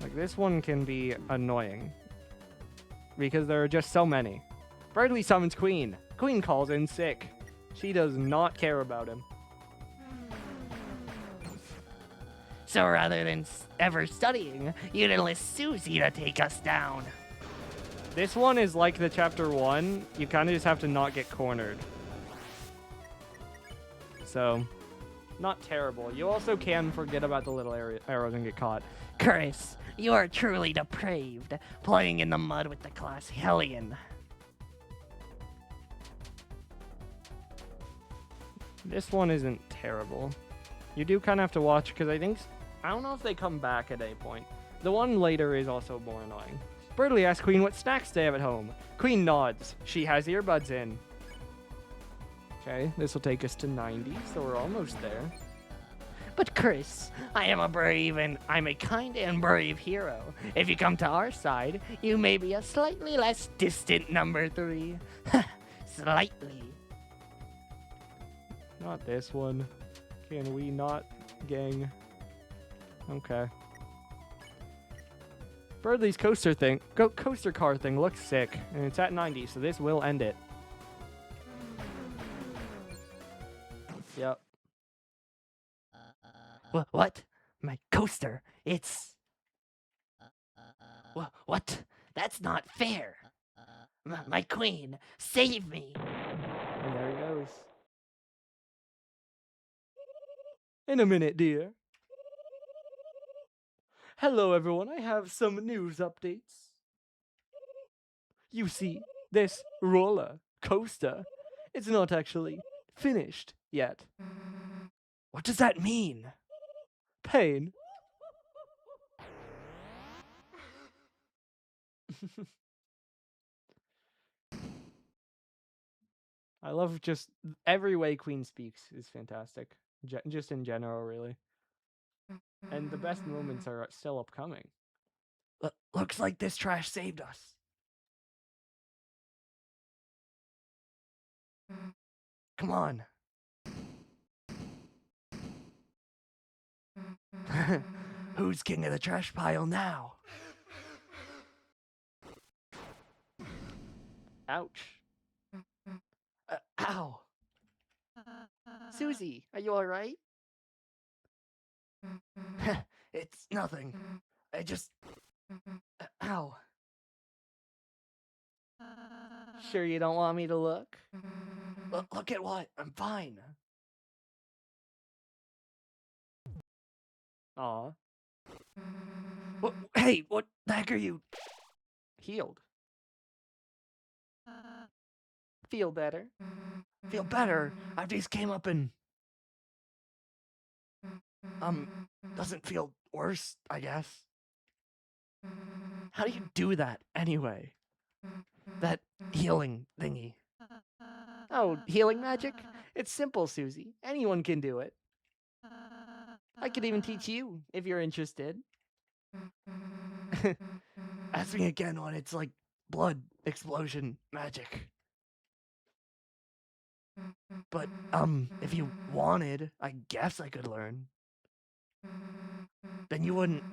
Like, this one can be annoying. Because there are just so many. Birdley summons Queen. Queen calls in sick. She does not care about him. So rather than ever studying, you'd enlist Susie to take us down. This one is like the chapter 1. You kind of just have to not get cornered. So, not terrible. You also can forget about the little arrows and get caught. Chris, you are truly depraved, playing in the mud with the class hellion. This one isn't terrible. You do kind of have to watch, because I don't know if they come back at any point. The one later is also more annoying. Birdley asks Queen what snacks they have at home. Queen nods. She has earbuds in. Okay, this will take us to 90, so we're almost there. But Chris, I am a brave and I'm a kind and brave hero. If you come to our side, you may be a slightly less distant number 3. Slightly. Not this one. Can we not, gang? Okay. Birdley's coaster car thing looks sick, and it's at 90, so this will end it. Yep. What? My coaster? It's... What? That's not fair. My queen, save me. And there he goes. In a minute, dear. Hello, everyone. I have some news updates. You see, this roller coaster, it's not actually finished yet. What does that mean? Pain. I love just every way Queen speaks is fantastic. Just in general, really. And the best moments are still upcoming. Looks like this trash saved us. Come on. Who's king of the trash pile now? Ouch. Ow. Susie, are you alright? It's nothing. I just... Ow. Sure you don't want me to look? Look at what? I'm fine. Aw. Hey, what the heck are you? Healed. Feel better? Feel better? I just came up and... Doesn't feel worse, I guess. How do you do that, anyway? That healing thingy. Oh, healing magic? It's simple, Susie. Anyone can do it. I could even teach you, if you're interested. Ask me again when it's like blood explosion magic. But, if you wanted, I guess I could learn. Then you wouldn't,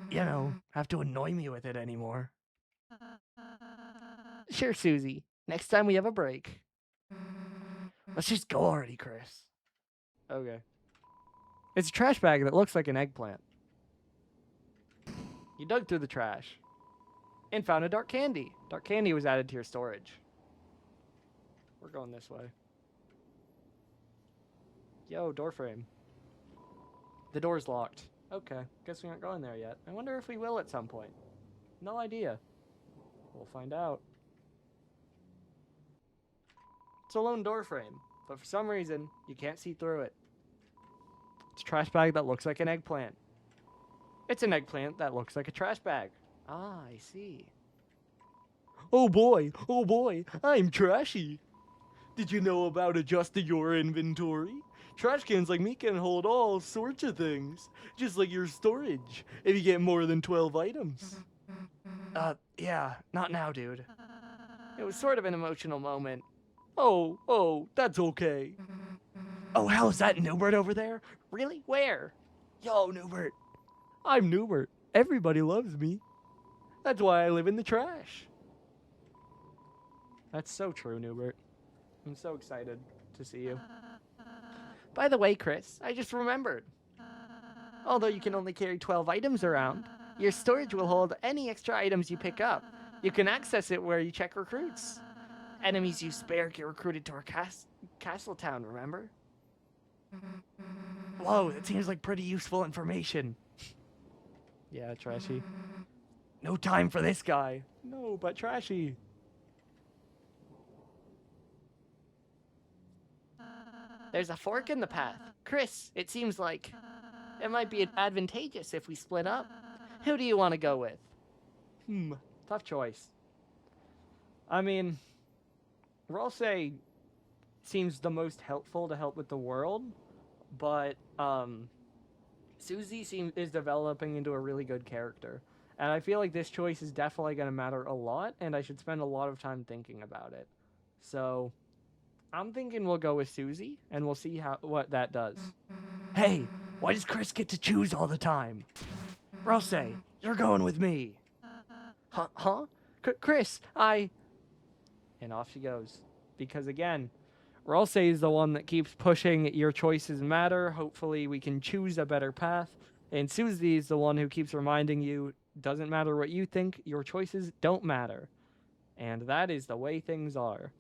have to annoy me with it anymore. Sure, Susie. Next time we have a break. Let's just go already, Chris. Okay. It's a trash bag that looks like an eggplant. You dug through the trash and found a dark candy. Dark candy was added to your storage. We're going this way. Yo, door frame. The door's locked. Okay, guess we aren't going there yet. I wonder if we will at some point. No idea. We'll find out. It's a lone door frame, but for some reason, you can't see through it. It's a trash bag that looks like an eggplant. It's an eggplant that looks like a trash bag. Ah, I see. Oh boy, I'm trashy. Did you know about adjusting your inventory? Trash cans like me can hold all sorts of things, just like your storage, if you get more than 12 items. Yeah, not now, dude. It was sort of an emotional moment. Oh, that's okay. Oh, hell, is that Newbert over there? Really? Where? Yo, Newbert. I'm Newbert. Everybody loves me. That's why I live in the trash. That's so true, Newbert. I'm so excited to see you. By the way, Chris, I just remembered. Although you can only carry 12 items around, your storage will hold any extra items you pick up. You can access it where you check recruits. Enemies you spare get recruited to our castle town, remember? Whoa, that seems like pretty useful information. Yeah, trashy. No time for this guy. No, but trashy. There's a fork in the path. Chris, it seems like it might be advantageous if we split up. Who do you want to go with? Tough choice. I mean, Ralsei seems the most helpful to help with the world, but Susie is developing into a really good character. And I feel like this choice is definitely going to matter a lot, and I should spend a lot of time thinking about it. So I'm thinking we'll go with Susie, and we'll see what that does. Hey, why does Chris get to choose all the time? Rosé, you're going with me. Huh? Chris, And off she goes. Because again, Ralsei is the one that keeps pushing your choices matter. Hopefully we can choose a better path. And Susie is the one who keeps reminding you, doesn't matter what you think, your choices don't matter. And that is the way things are.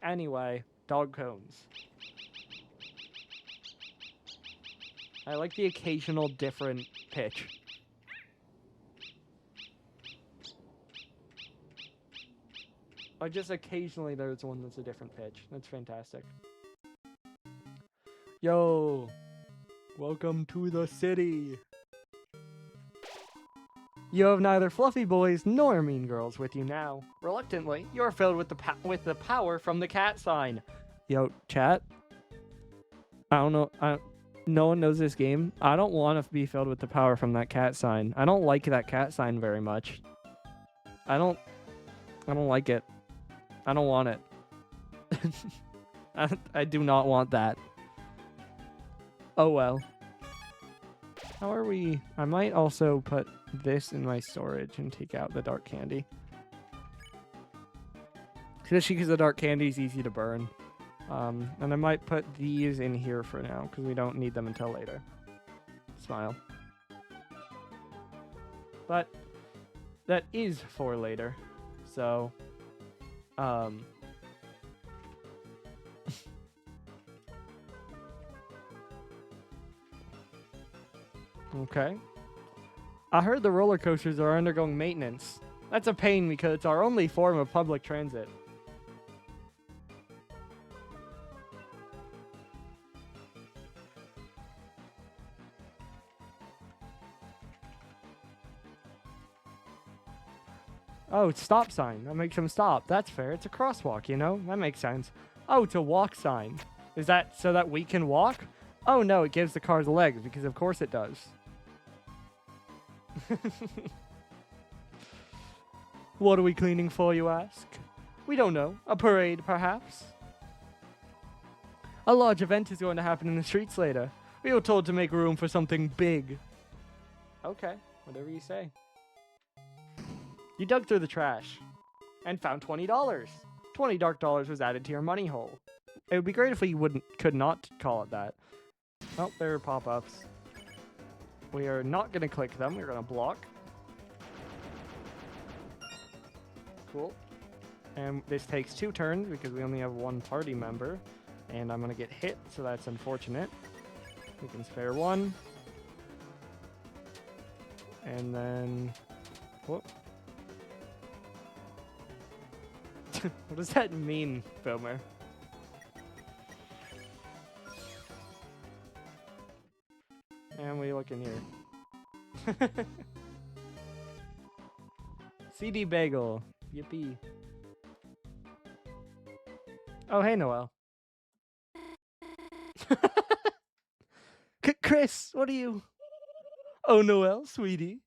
Anyway, dog cones. I like the occasional different pitch. Or just occasionally there's one that's a different pitch. That's fantastic. Yo! Welcome to the city! You have neither fluffy boys nor mean girls with you now. Reluctantly, you are filled with the power from the cat sign. Yo, chat? I don't know. No one knows this game. I don't want to be filled with the power from that cat sign. I don't like that cat sign very much. I don't like it. I don't want it. I do not want that. Oh well. How are we? I might also put this in my storage and take out the dark candy. Especially because the dark candy is easy to burn. And I might put these in here for now because we don't need them until later. Smile. But that is for later. So, okay. I heard the roller coasters are undergoing maintenance. That's a pain because it's our only form of public transit. Oh, stop sign. That makes them stop. That's fair. It's a crosswalk, you know? That makes sense. Oh, it's a walk sign. Is that so that we can walk? Oh, no, it gives the cars legs, because of course it does. What are we cleaning for, you ask? We don't know. A parade, perhaps? A large event is going to happen in the streets later. We were told to make room for something big. Okay, whatever you say. You dug through the trash and found $20. 20 dark dollars was added to your money hole. It would be great if we could not call it that. Oh, there are pop-ups. We are not going to click them. We're going to block. Cool. And this takes 2 turns because we only have 1 party member. And I'm going to get hit, so that's unfortunate. We can spare 1. And then... Whoop. What does that mean, Filmer? And we look in here. CD Bagel. Yippee. Oh, hey, Noelle. Chris, what are you? Oh, Noelle, sweetie.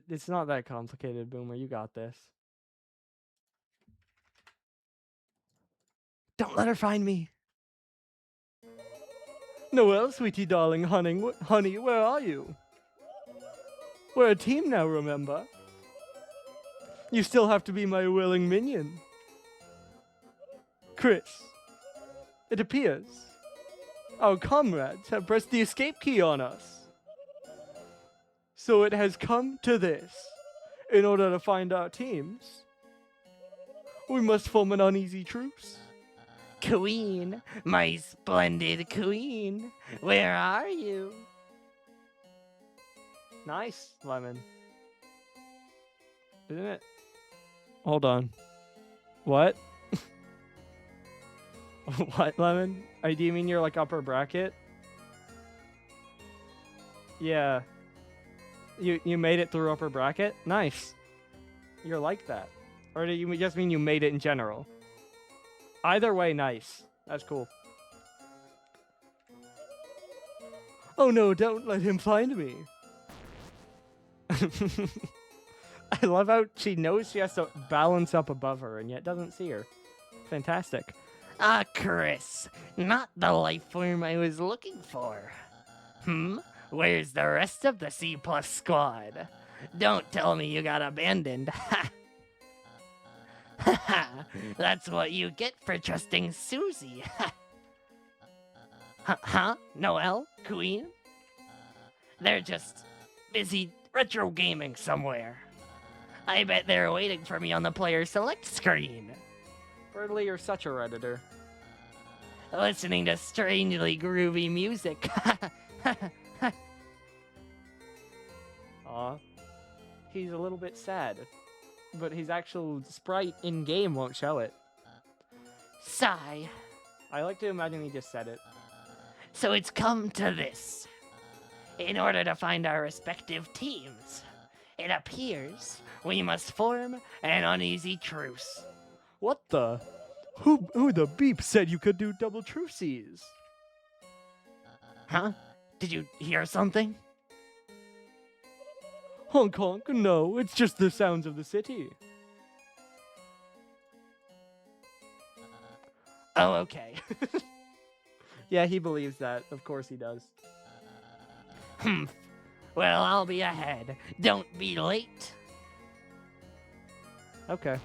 It's not that complicated, Boomer. You got this. Don't let her find me. Noelle, sweetie darling, honey, where are you? We're a team now, remember? You still have to be my willing minion. Chris, it appears our comrades have pressed the escape key on us. So it has come to this. In order to find our teams, we must form an uneasy truce. Queen, my splendid queen, where are you? Nice, Lemon. Isn't it? Hold on. What? What, Lemon? Do you mean you're like upper bracket? Yeah. You made it through upper bracket? Nice. You're like that. Or do you just mean you made it in general? Either way, nice. That's cool. Oh no, don't let him find me. I love how she knows she has to balance up above her and yet doesn't see her. Fantastic. Ah, Chris, not the life form I was looking for. Where's the rest of the C+ squad? Don't tell me you got abandoned. That's what you get for trusting Susie. Huh? Noelle? Queen? They're just busy retro gaming somewhere. I bet they're waiting for me on the player select screen. Birdly, you're such a Redditor. Listening to strangely groovy music. Aw. He's a little bit sad. But his actual sprite in-game won't show it. Sigh. I like to imagine he just said it. So it's come to this. In order to find our respective teams, it appears we must form an uneasy truce. What the? Who the beep said you could do double truces? Huh? Did you hear something? Honk honk, no, it's just the sounds of the city. Oh, okay. Yeah, he believes that. Of course he does. Well, I'll be ahead. Don't be late. Okay.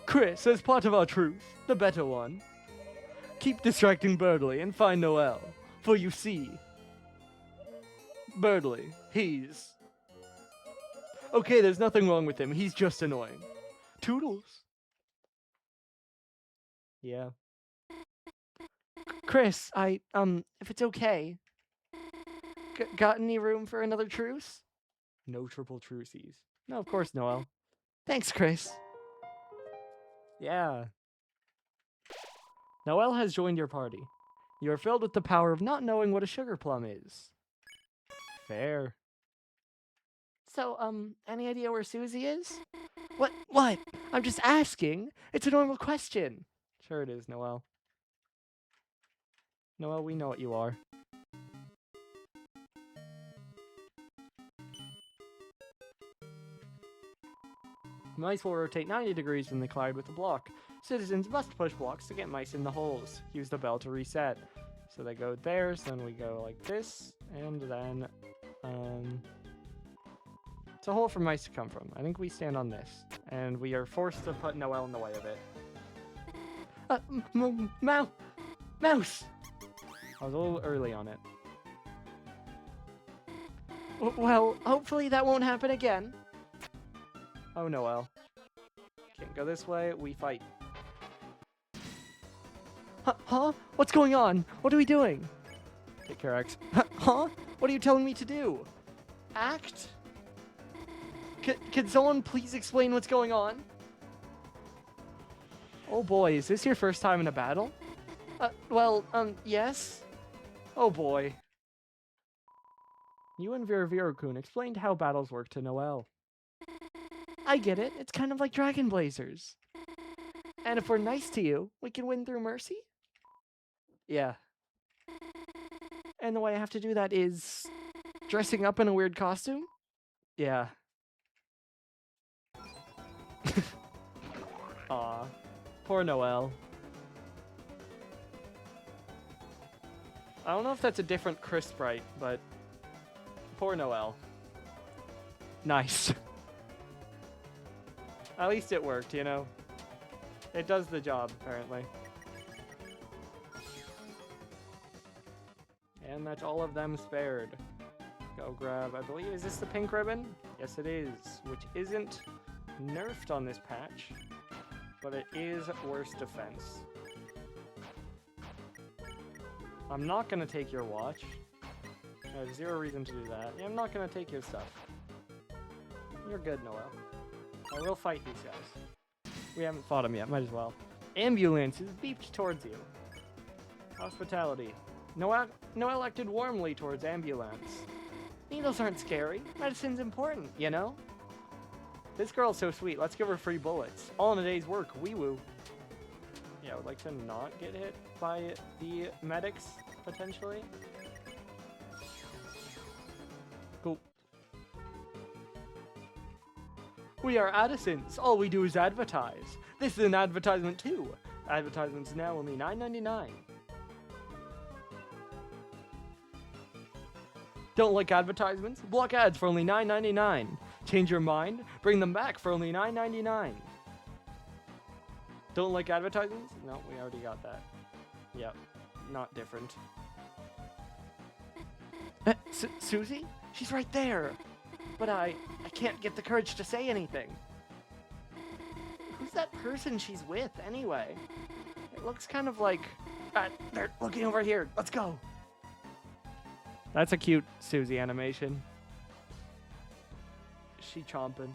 Chris, as part of our truce, the better one, keep distracting Birdley and find Noel. For you see, Birdley, he's... Okay, there's nothing wrong with him. He's just annoying. Toodles. Yeah. Chris, if it's okay, got any room for another truce? No triple truces. No, of course, Noel. Thanks, Chris. Yeah. Noel has joined your party. You are filled with the power of not knowing what a sugar plum is. Fair. So, any idea where Susie is? What? I'm just asking. It's a normal question. Sure it is, Noel. Noel, we know what you are. Mice will rotate 90 degrees when they collide with a block. Citizens must push blocks to get mice in the holes. Use the bell to reset. So they go there, so then we go like this, and then, it's a hole for mice to come from. I think we stand on this, and we are forced to put Noel in the way of it. Mouse! I was a little early on it. Well, hopefully that won't happen again. Oh, Noel. Can't go this way, we fight. Huh? What's going on? What are we doing? Take care, X. Huh? What are you telling me to do? Act? Can someone please explain what's going on? Oh boy, is this your first time in a battle? Yes. Oh boy. You and Viravira-kun explained how battles work to Noel. I get it. It's kind of like Dragon Blazers. And if we're nice to you, we can win through mercy? Yeah. And the way I have to do that is dressing up in a weird costume? Yeah. Aw. Poor Noel. I don't know if that's a different Chris sprite, but poor Noel. Nice. At least it worked, you know? It does the job, apparently. And that's all of them spared. Go grab, I believe, is this the pink ribbon? Yes, it is, which isn't nerfed on this patch, but it is worse defense. I'm not gonna take your watch. I have zero reason to do that. Yeah, I'm not gonna take your stuff. You're good, Noel. I will fight these guys. We haven't fought them yet, might as well. Ambulance is beeped towards you. Hospitality. Noel acted warmly towards ambulance. Needles aren't scary. Medicine's important, you know? This girl's so sweet. Let's give her free bullets. All in a day's work. Wee woo. Yeah, I would like to not get hit by the medics, potentially. Cool. We are Addisons. All we do is advertise. This is an advertisement too. Advertisements now only $9.99. Don't like advertisements? Block ads for only $9.99. Change your mind? Bring them back for only $9.99. Don't like advertisements? No, we already got that. Yep, not different. Susie? She's right there. But I can't get the courage to say anything. Who's that person she's with, anyway? It looks kind of like... they're looking over here. Let's go. That's a cute Susie animation. Is she chomping?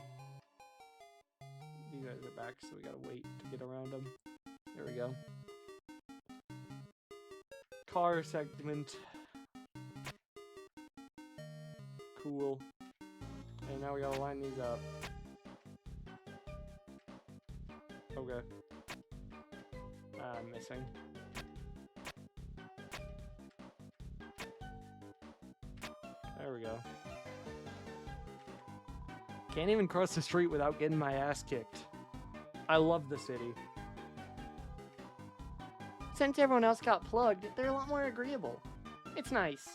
You guys are back, so we gotta wait to get around them. There we go. Car segment. Cool. And now we gotta line these up. Okay. I'm missing. There we go. Can't even cross the street without getting my ass kicked. I love the city. Since everyone else got plugged, they're a lot more agreeable. It's nice.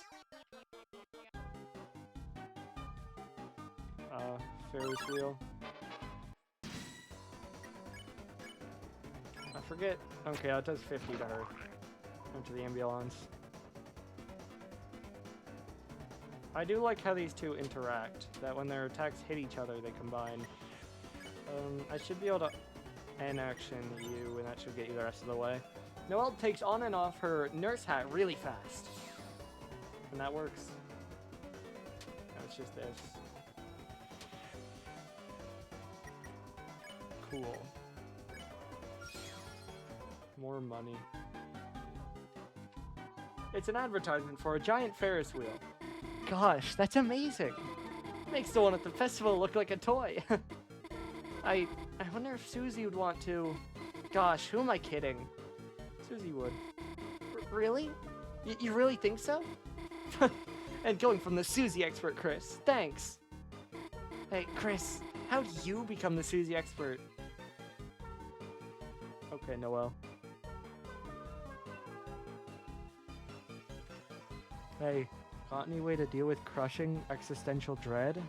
Ferris wheel. I forget. Okay, it does 50 to her. Into the ambulance. I do like how these two interact. That when their attacks hit each other, they combine. I should be able to N-action you, and that should get you the rest of the way. Noelle takes on and off her nurse hat really fast. And that works. Now it's just this. Cool. More money. It's an advertisement for a giant Ferris wheel. Gosh, that's amazing. Makes the one at the festival look like a toy. I wonder if Susie would want to... Gosh, who am I kidding? Susie would. Really? You really think so? And going from the Susie expert, Chris. Thanks. Hey, Chris, how'd you become the Susie expert? Okay, Noelle. Hey, got any way to deal with crushing existential dread?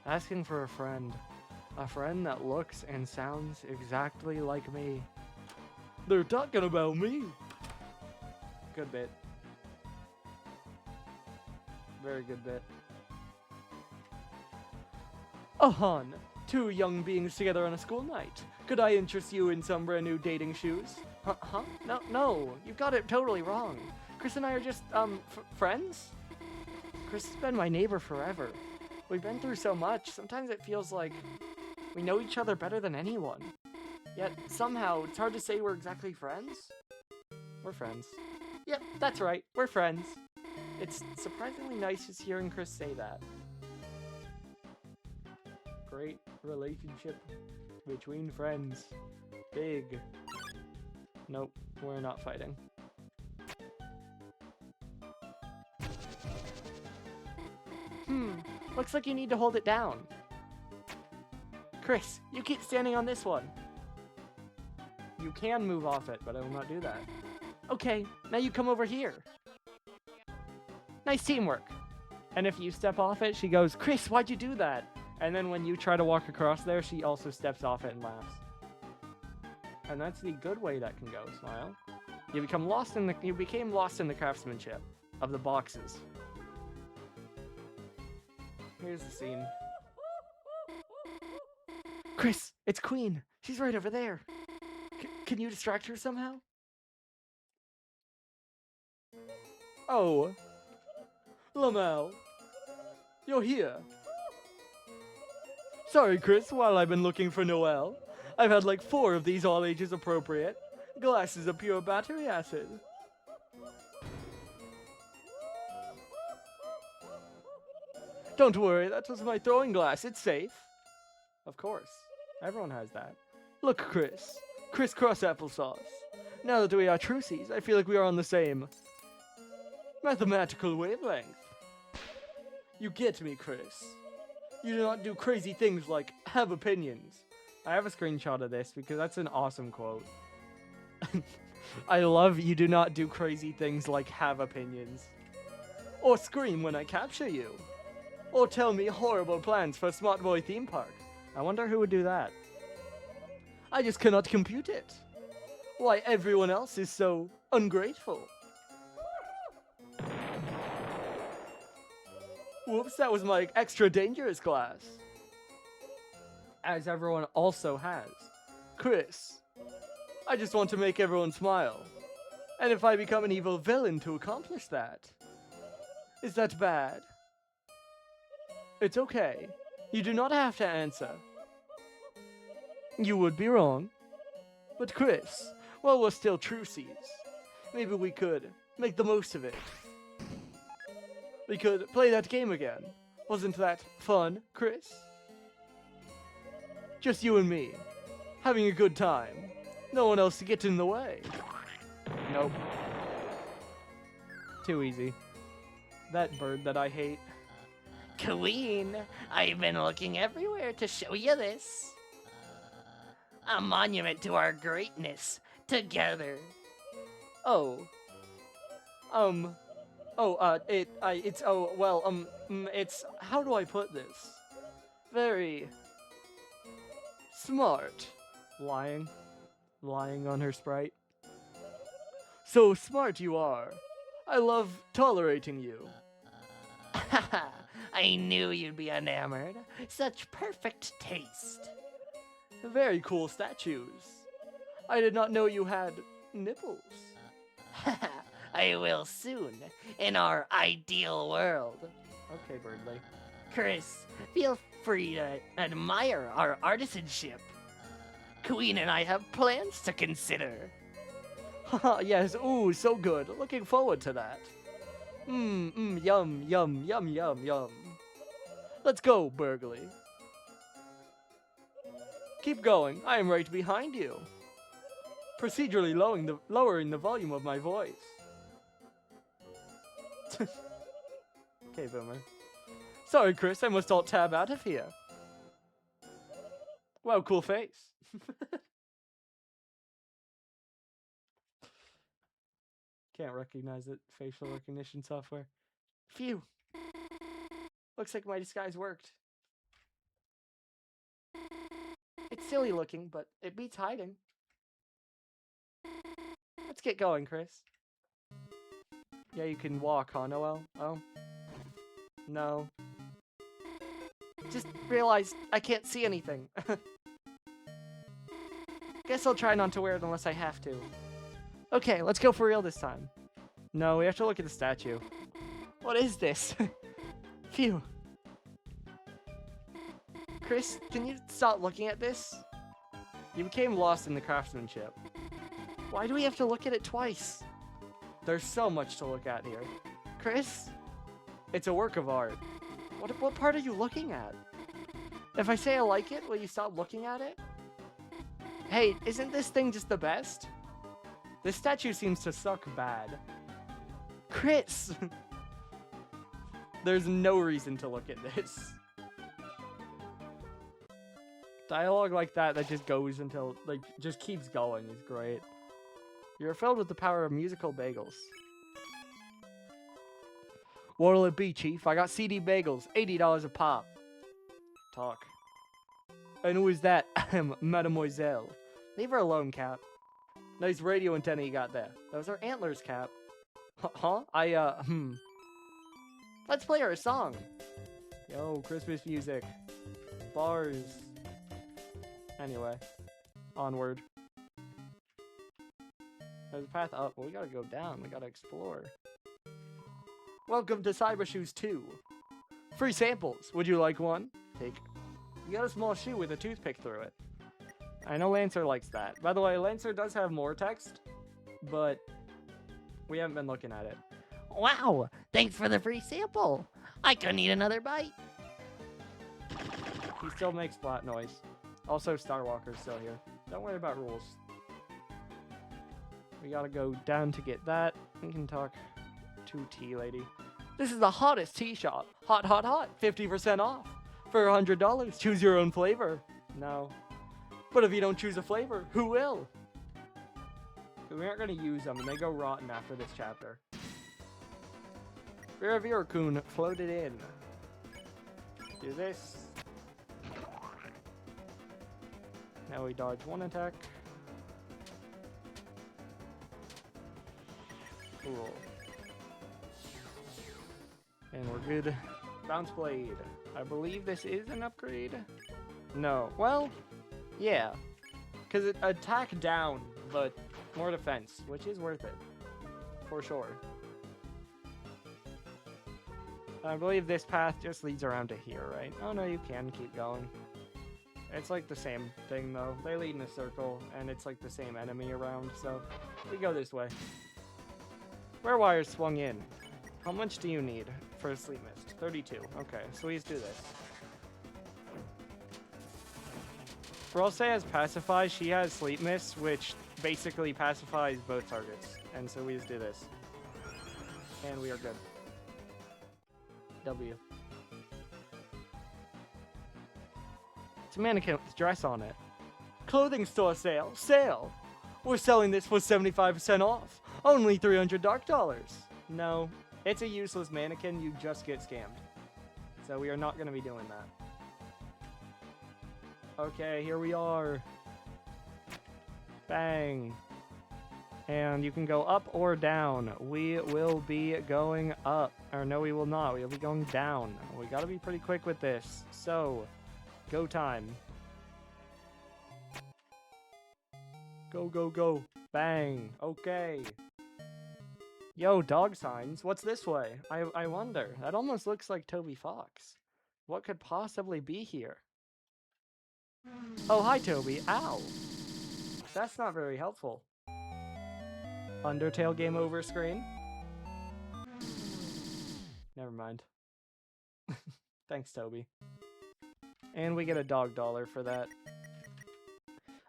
Asking for a friend. A friend that looks and sounds exactly like me. They're talking about me! Good bit. Very good bit. Oh, hon. Two young beings together on a school night. Could I interest you in some brand new dating shoes? Huh? No, you got it totally wrong. Chris and I are just, friends? Chris has been my neighbor forever. We've been through so much, sometimes it feels like we know each other better than anyone. Yet, somehow, it's hard to say we're exactly friends. We're friends. Yep, that's right, we're friends. It's surprisingly nice just hearing Chris say that. Great relationship between friends. Big. Nope, we're not fighting. Looks like you need to hold it down. Chris, you keep standing on this one. You can move off it, but I will not do that. Okay, now you come over here. Nice teamwork. And if you step off it, she goes, Chris, why'd you do that? And then when you try to walk across there, she also steps off it and laughs. And that's the good way that can go, Smile. You became lost in the craftsmanship of the boxes. Here's the scene. Chris, it's Queen. She's right over there. Can you distract her somehow? Oh. Lamel. You're here. Sorry, Chris, while I've been looking for Noelle, I've had like 4 of these all ages appropriate. Glasses of pure battery acid. Don't worry, that was my throwing glass. It's safe. Of course. Everyone has that. Look, Chris. Crisscross applesauce. Now that we are truces, I feel like we are on the same mathematical wavelength. You get me, Chris. You do not do crazy things like have opinions. I have a screenshot of this because that's an awesome quote. I love you do not do crazy things like have opinions. Or scream when I capture you. Or tell me horrible plans for Smart Boy theme park. I wonder who would do that. I just cannot compute it. Why everyone else is so ungrateful. Whoops, that was my extra dangerous glass. As everyone also has. Chris, I just want to make everyone smile. And if I become an evil villain to accomplish that, is that bad? It's okay. You do not have to answer. You would be wrong. But Chris, while we're still truces, maybe we could make the most of it. We could play that game again. Wasn't that fun, Chris? Just you and me, having a good time. No one else to get in the way. Nope. Too easy. That bird that I hate. Queen, I've been looking everywhere to show you this. A monument to our greatness together. Oh. It's, how do I put this? Very smart. Lying on her sprite. So smart you are. I love tolerating you. I knew you'd be enamored. Such perfect taste. Very cool statues. I did not know you had nipples. I will soon, in our ideal world. Okay, Birdley. Chris, feel free to admire our artisanship. Queen and I have plans to consider. Haha, yes, ooh, so good. Looking forward to that. Yum, yum, yum, yum, yum. Let's go, Burgley. Keep going, I am right behind you. Procedurally lowering the volume of my voice. Okay, Boomer. Sorry, Chris, I must alt-tab out of here. Wow, cool face. Can't recognize it. Facial recognition software. Phew. Looks like my disguise worked. It's silly looking, but it beats hiding. Let's get going, Chris. Yeah, you can walk, huh, Noel? Oh. No. Just realized I can't see anything. Guess I'll try not to wear it unless I have to. Okay, let's go for real this time. No, we have to look at the statue. What is this? Phew. Chris, can you stop looking at this? You became lost in the craftsmanship. Why do we have to look at it twice? There's so much to look at here. Chris? It's a work of art. What part are you looking at? If I say I like it, will you stop looking at it? Hey, isn't this thing just the best? This statue seems to suck bad. Chris! There's no reason to look at this. Dialogue like that just goes until, like, just keeps going is great. You're filled with the power of musical bagels. What'll it be, Chief? I got CD bagels, $80 a pop. Talk. And who is that? Mademoiselle. Leave her alone, Cap. Nice radio antenna you got there. Those are antlers, Cap. Huh? Let's play her a song. Yo, Christmas music. Bars. Anyway. Onward. There's a path up. Well, we gotta go down. We gotta explore. Welcome to Cyber Shoes 2. Free samples. Would you like one? Take. You got a small shoe with a toothpick through it. I know Lancer likes that. By the way, Lancer does have more text, but we haven't been looking at it. Wow, thanks for the free sample. I couldn't eat another bite. He still makes splat noise. Also, Starwalker's still here. Don't worry about rules. We gotta go down to get that. We can talk to Tea Lady. This is the hottest tea shop. Hot, hot, hot. 50% off. For $100, choose your own flavor. No. But if you don't choose a flavor, who will? We aren't gonna use them, and they go rotten after this chapter. Vira floated in. Do this. Now we dodge one attack. Cool. And we're good. Bounce Blade. I believe this is an upgrade. No. Well, yeah. Because it attack down, but more defense, which is worth it. For sure. I believe this path just leads around to here, right? Oh no, you can keep going. It's like the same thing though. They lead in a circle, and it's like the same enemy around, so we go this way. Wear wires swung in. How much do you need for a sleep mist? 32. Okay, so we just do this. Rose has Pacify, she has Sleep Mist, which basically pacifies both targets. And so we just do this. And we are good. W. a mannequin with a dress on it. Clothing store sale. Sale! We're selling this for 75% off. Only 300 dark dollars. No, it's a useless mannequin. You just get scammed. So we are not going to be doing that. Okay, here we are. Bang. And you can go up or down. We will be going up. Or no, we will not. We will be going down. We gotta be pretty quick with this. So, go time. Go, go, go. Bang. Okay. Yo, dog signs. What's this way? I wonder. That almost looks like Toby Fox. What could possibly be here? Oh, hi, Toby. Ow. That's not very helpful. Undertale game over screen? Never mind. Thanks, Toby. And we get a dog dollar for that.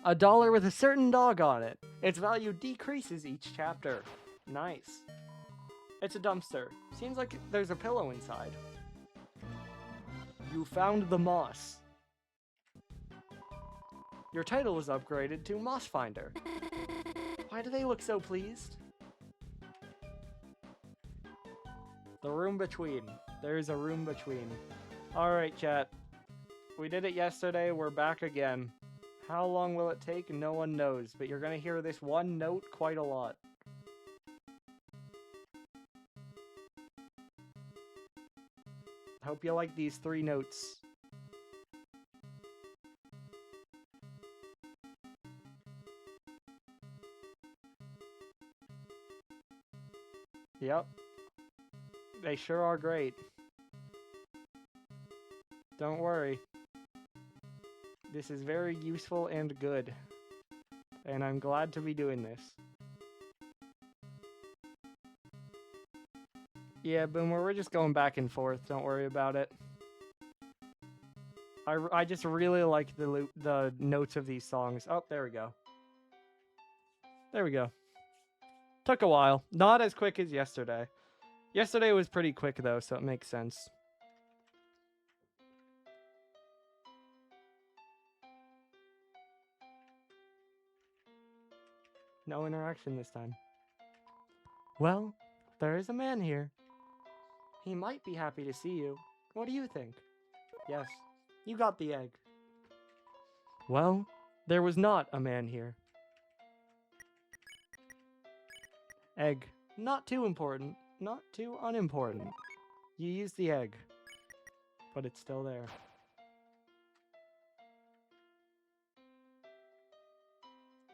A dollar with a certain dog on it. Its value decreases each chapter. Nice. It's a dumpster. Seems like there's a pillow inside. You found the moss. Your title was upgraded to Moss Finder. Why do they look so pleased? The room between. There's a room between. Alright, chat. We did it yesterday. We're back again. How long will it take? No one knows. But you're going to hear this one note quite a lot. Hope you like these 3 notes. Yep. They sure are great. Don't worry. This is very useful and good. And I'm glad to be doing this. Yeah, Boomer, we're just going back and forth. Don't worry about it. I just really like the notes of these songs. Oh, there we go. There we go. Took a while. Not as quick as yesterday. Yesterday was pretty quick, though, so it makes sense. No interaction this time. Well, there is a man here. He might be happy to see you. What do you think? Yes, you got the egg. Well, there was not a man here. Egg. Not too important. Not too unimportant. You used the egg. But it's still there.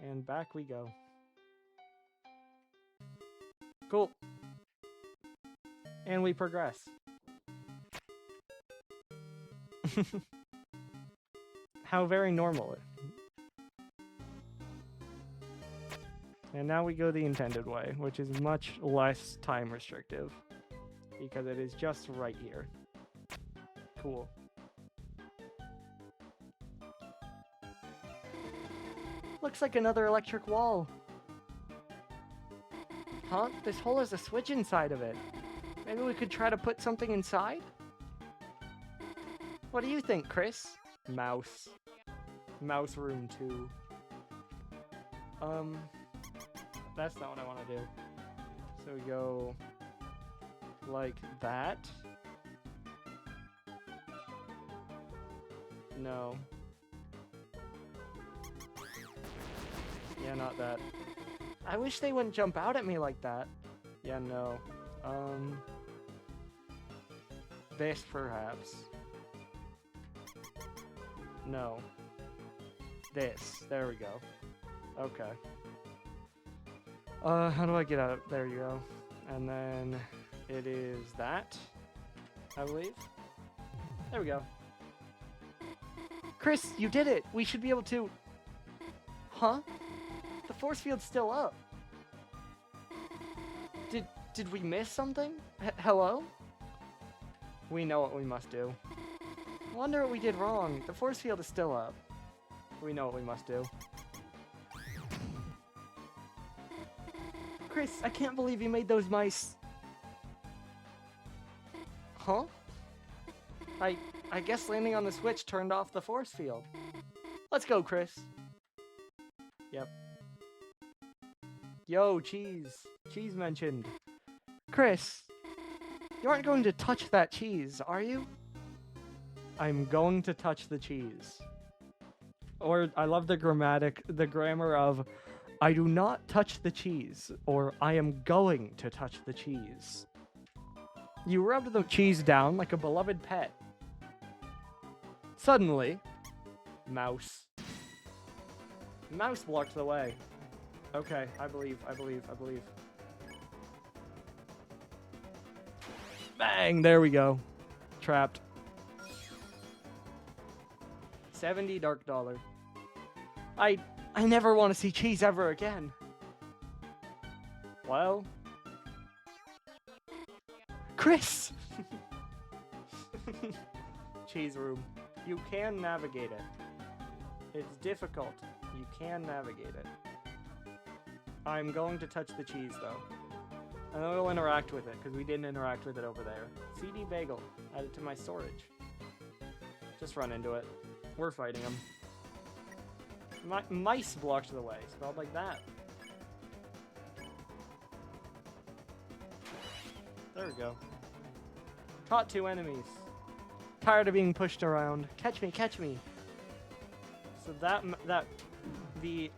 And back we go. Cool. And we progress. How very normal. And now we go the intended way, which is much less time restrictive. Because it is just right here. Cool. Looks like another electric wall. Huh? This hole has a switch inside of it. Maybe we could try to put something inside? What do you think, Chris? Mouse. Mouse room 2. That's not what I want to do. So we go like that. No. Yeah, not that. I wish they wouldn't jump out at me like that. Yeah, no. This perhaps. No. This. There we go. Okay. How do I get out? There you go. And then it is that, I believe. There we go. Chris, you did it! We should be able to... Huh? The force field's still up. Did we miss something? Hello? We know what we must do. Wonder what we did wrong. The force field is still up. We know what we must do. Chris, I can't believe you made those mice. Huh? I guess landing on the switch turned off the force field. Let's go, Chris. Yep. Yo, cheese. Cheese mentioned. Chris, you aren't going to touch that cheese, are you? I'm going to touch the cheese. Or, I love the grammar of, I do not touch the cheese, or I am going to touch the cheese. You rubbed the cheese down like a beloved pet. Suddenly, mouse. Mouse blocked the way. Okay, I believe. Bang! There we go. Trapped. 70 dark dollar. I never want to see cheese ever again. Well, Chris! Cheese room. You can navigate it. It's difficult. You can navigate it. I'm going to touch the cheese, though. And then we'll interact with it, because we didn't interact with it over there. CD bagel. Add it to my storage. Just run into it. We're fighting him. Mice blocked the way, spelled like that. There we go. Caught 2 enemies. Tired of being pushed around. Catch me, catch me. So the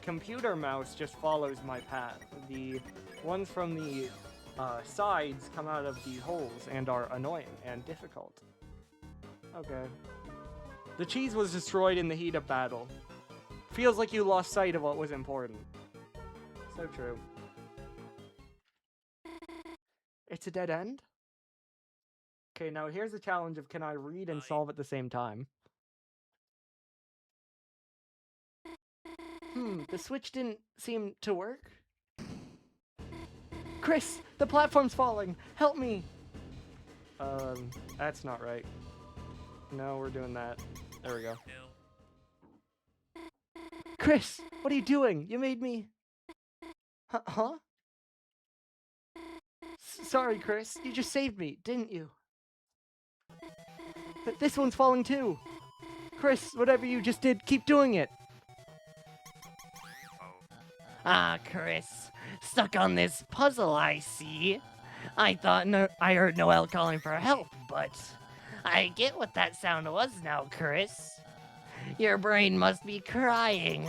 computer mouse just follows my path. The ones from the sides come out of the holes and are annoying and difficult. Okay. The cheese was destroyed in the heat of battle. Feels like you lost sight of what was important. So true. It's a dead end? Okay, now here's the challenge of can I read and solve at the same time? The switch didn't seem to work. Chris, the platform's falling. Help me. That's not right. No, we're doing that. There we go. Chris, what are you doing? You made me... Huh? Sorry, Chris. You just saved me, didn't you? But this one's falling too. Chris, whatever you just did, keep doing it. Ah, Chris. Stuck on this puzzle, I see. I thought I heard Noelle calling for help, but I get what that sound was now, Chris. Your brain must be crying.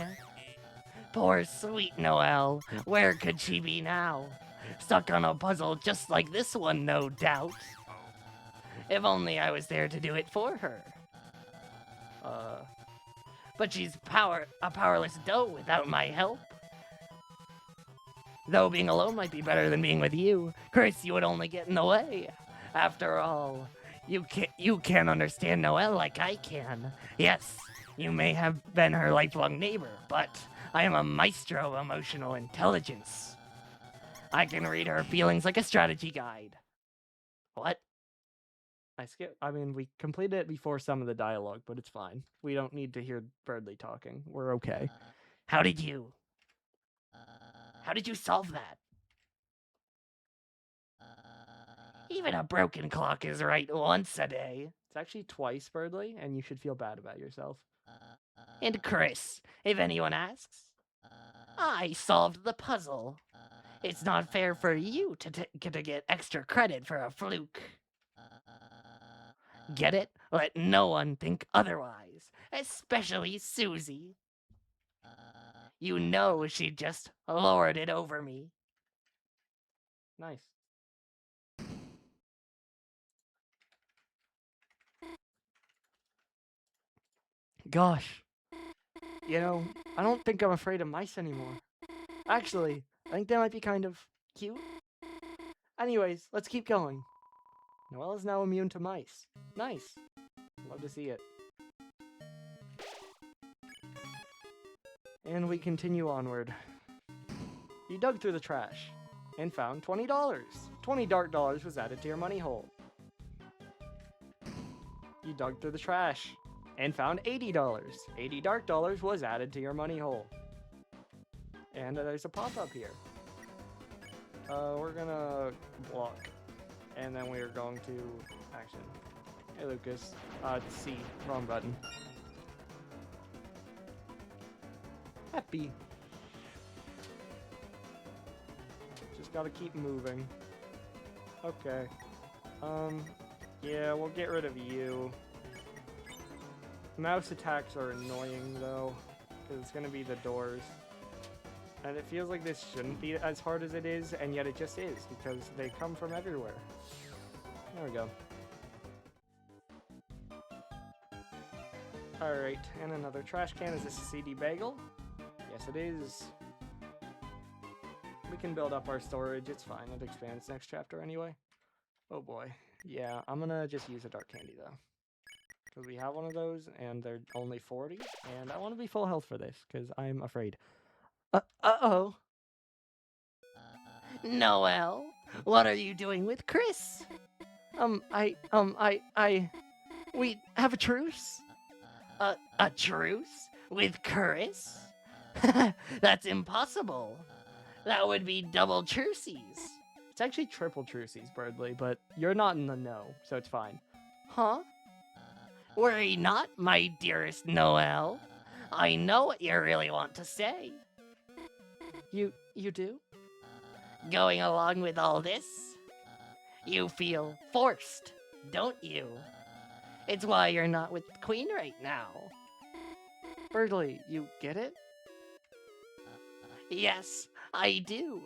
Poor sweet Noelle. Where could she be now? Stuck on a puzzle just like this one, no doubt. If only I was there to do it for her. But she's a powerless doe without my help. Though being alone might be better than being with you, Chris, you would only get in the way. After all, you can't understand Noelle like I can. Yes, you may have been her lifelong neighbor, but I am a maestro of emotional intelligence. I can read her feelings like a strategy guide. What? I mean, we completed it before some of the dialogue, but it's fine. We don't need to hear Birdley talking. We're okay. How did you solve that? Even a broken clock is right once a day. It's actually twice, Birdley, and you should feel bad about yourself. And Chris, if anyone asks, I solved the puzzle. It's not fair for you to get extra credit for a fluke. Get it? Let no one think otherwise, especially Susie. You know she just lorded over me. Nice. Gosh. You know, I don't think I'm afraid of mice anymore. Actually, I think they might be kind of cute. Anyways, let's keep going. Noelle is now immune to mice. Nice. Love to see it. And we continue onward. You dug through the trash and found $20. 20 dark dollars was added to your money hole. You dug through the trash and found $80. 80 dark dollars was added to your money hole. And there's a pop-up here. We're gonna block. And then we're going to action. Hey Lucas. C, wrong button. happy. Just gotta keep moving. Okay. Yeah, we'll get rid of you. Mouse attacks are annoying, though, because it's gonna be the doors. And it feels like this shouldn't be as hard as it is, and yet it just is, because they come from everywhere. There we go. Alright, and another trash can. Is this a CD bagel? Yes, it is. We can build up our storage, it's fine. It expands next chapter anyway. Oh boy. Yeah, I'm gonna just use a dark candy, though. Because we have one of those, and they're only 40, and I want to be full health for this, because I'm afraid. Uh-oh. Noel, what are you doing with Chris? We have a truce? A truce? With Chris? That's impossible. That would be double truces. It's actually triple truces, Birdly, but you're not in the know, so it's fine. Huh? Worry not, my dearest Noel. I know what you really want to say. You do? Going along with all this, you feel forced, don't you? It's why you're not with Queen right now. Birdly, you get it? Yes, I do.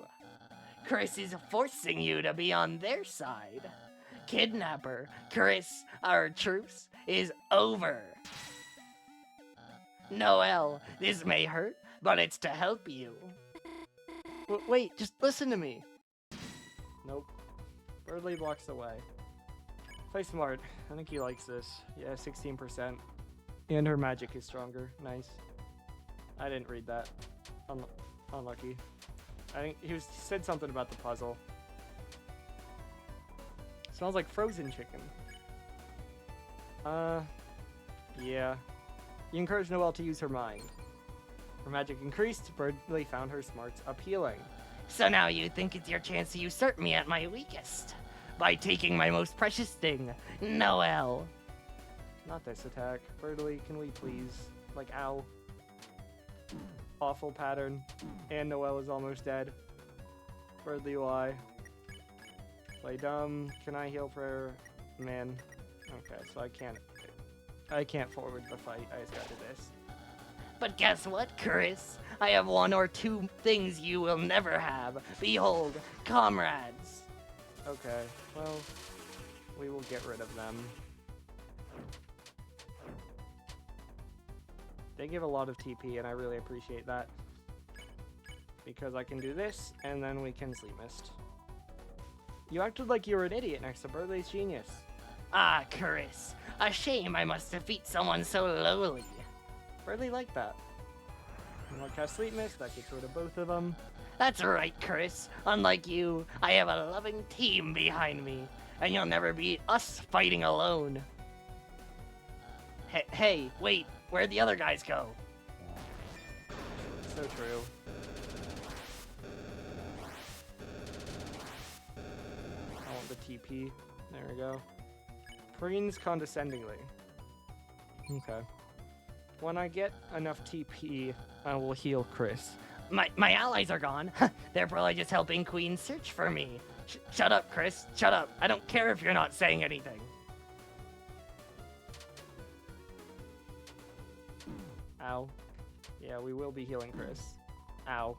Chris is forcing you to be on their side. Kidnapper, Chris, our truce is over. Noel, this may hurt, but it's to help you. Wait, just listen to me. Nope. Birdly blocks the way. Play smart. I think he likes this. Yeah, 16%. And her magic is stronger. Nice. I didn't read that. Unlucky. I think he said something about the puzzle. Smells like frozen chicken. Yeah. You encourage Noelle to use her mind. Her magic increased, Birdly found her smarts appealing. So now you think it's your chance to usurp me at my weakest, by taking my most precious thing, Noel. Not this attack. Birdly, can we please? Like, ow. Awful pattern. And Noelle is almost dead. Birdly, why? Play dumb. Can I heal prayer? Man. Okay, so I can't forward the fight. I just gotta do this. But guess what, Chris? I have one or two things you will never have. Behold, comrades. Okay, well, we will get rid of them. They give a lot of TP, and I really appreciate that. Because I can do this, and then we can Sleep Mist. You acted like you were an idiot next to Birdly's genius. Ah, Chris. A shame I must defeat someone so lowly. Birdly liked that. And I'll cast Sleep Mist, that gets rid of both of them. That's right, Chris. Unlike you, I have a loving team behind me, and you'll never beat us fighting alone. Hey, wait, where'd the other guys go? So true. I want the TP. There we go. Preens condescendingly. Okay. When I get enough TP, I will heal Chris. My allies are gone. They're probably just helping Queen search for me. Shut up, Chris. Shut up. I don't care if you're not saying anything. Ow. Yeah, we will be healing Chris. Ow.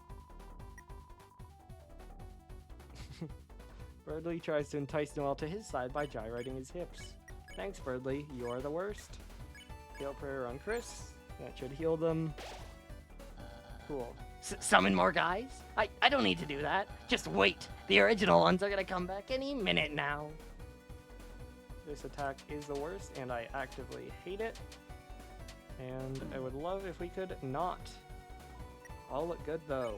Birdly tries to entice Noelle to his side by gyrating his hips. Thanks, Birdly. You are the worst. Heal prayer on Chris. That should heal them. Cool. Summon more guys? I don't need to do that. Just wait. The original ones are gonna come back any minute now. This attack is the worst, and I actively hate it. And I would love if we could not. All look good, though.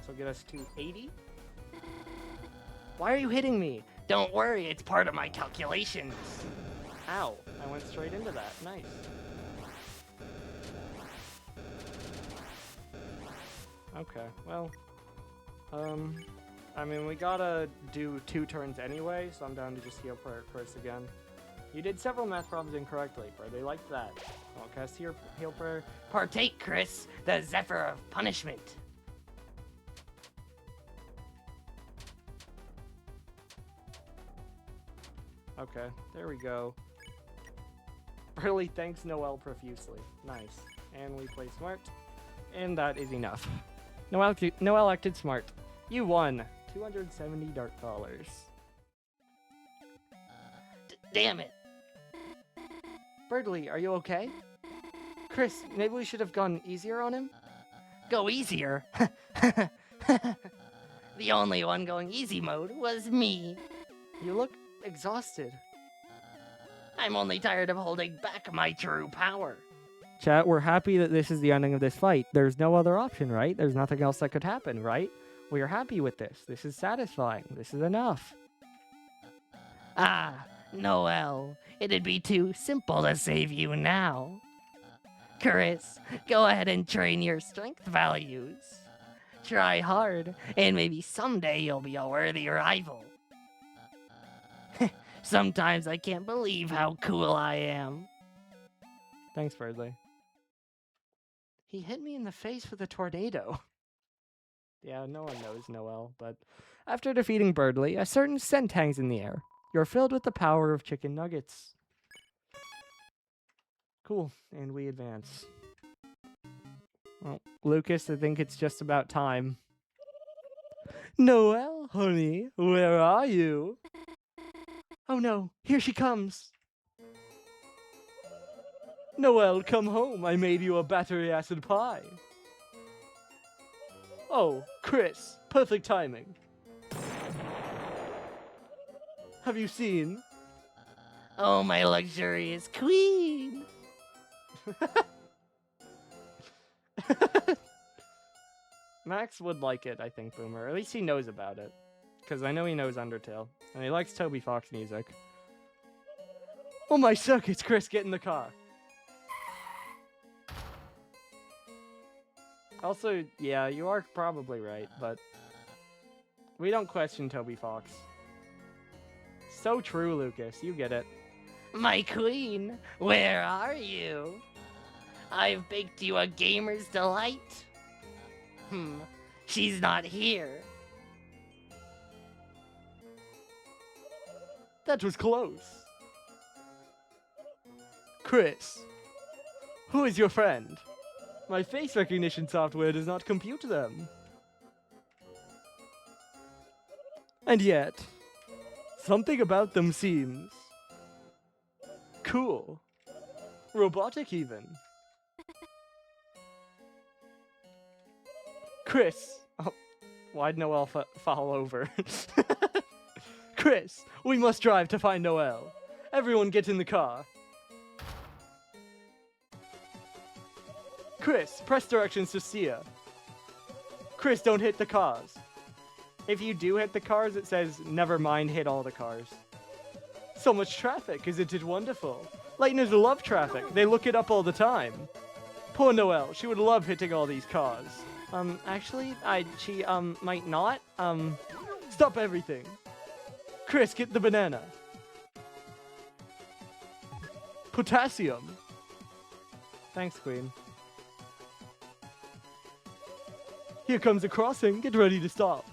So get us to 80. Why are you hitting me? Don't worry, it's part of my calculations. Ow. I went straight into that. Nice. Okay, well, I mean, we gotta do 2 turns anyway, so I'm down to just heal Chris again. You did several math problems incorrectly, but they liked that. I'll cast your heal prayer. Partake, Chris, the Zephyr of Punishment. Okay, there we go. Really thanks Noelle profusely. Nice. And we play smart. And that is enough. Noelle acted smart. You won. 270 dark dollars. Damn it. Birdly, are you okay? Chris, maybe we should have gone easier on him? Go easier. The only one going easy mode was me. You look exhausted. I'm only tired of holding back my true power. Chat, we're happy that this is the ending of this fight. There's no other option, right? There's nothing else that could happen, right? We are happy with this. This is satisfying. This is enough. Ah, Noelle, it'd be too simple to save you now. Chris, go ahead and train your strength values. Try hard, and maybe someday you'll be a worthy rival. Sometimes I can't believe how cool I am. Thanks, Birdly. He hit me in the face with a tornado. Yeah, no one knows Noelle, but after defeating Birdly, a certain scent hangs in the air. You're filled with the power of chicken nuggets. Cool, and we advance. Well, Lucas, I think it's just about time. Noelle, honey, where are you? Oh no, here she comes. Noelle, come home. I made you a battery acid pie. Oh, Chris, perfect timing. Have you seen? Oh, my luxurious queen. Max would like it, I think, Boomer. At least he knows about it. Because I know he knows Undertale. And he likes Toby Fox music. Oh my circuits, Chris, get in the car. Also, yeah, you are probably right, but we don't question Toby Fox. So true, Lucas. You get it. My queen, where are you? I've baked you a gamer's delight. She's not here. That was close. Chris, who is your friend? My face recognition software does not compute them. And yet, something about them seems cool. Robotic, even. Chris. Oh, why'd Noelle fall over? Chris, we must drive to find Noelle. Everyone get in the car. Chris, press directions to steer. Chris, don't hit the cars. If you do hit the cars, it says, never mind, hit all the cars. So much traffic, isn't it wonderful? Lighteners love traffic. They look it up all the time. Poor Noelle, she would love hitting all these cars. Actually, she might not. Stop everything. Chris, get the banana. Potassium. Thanks, Queen. Here comes a crossing. Get ready to stop.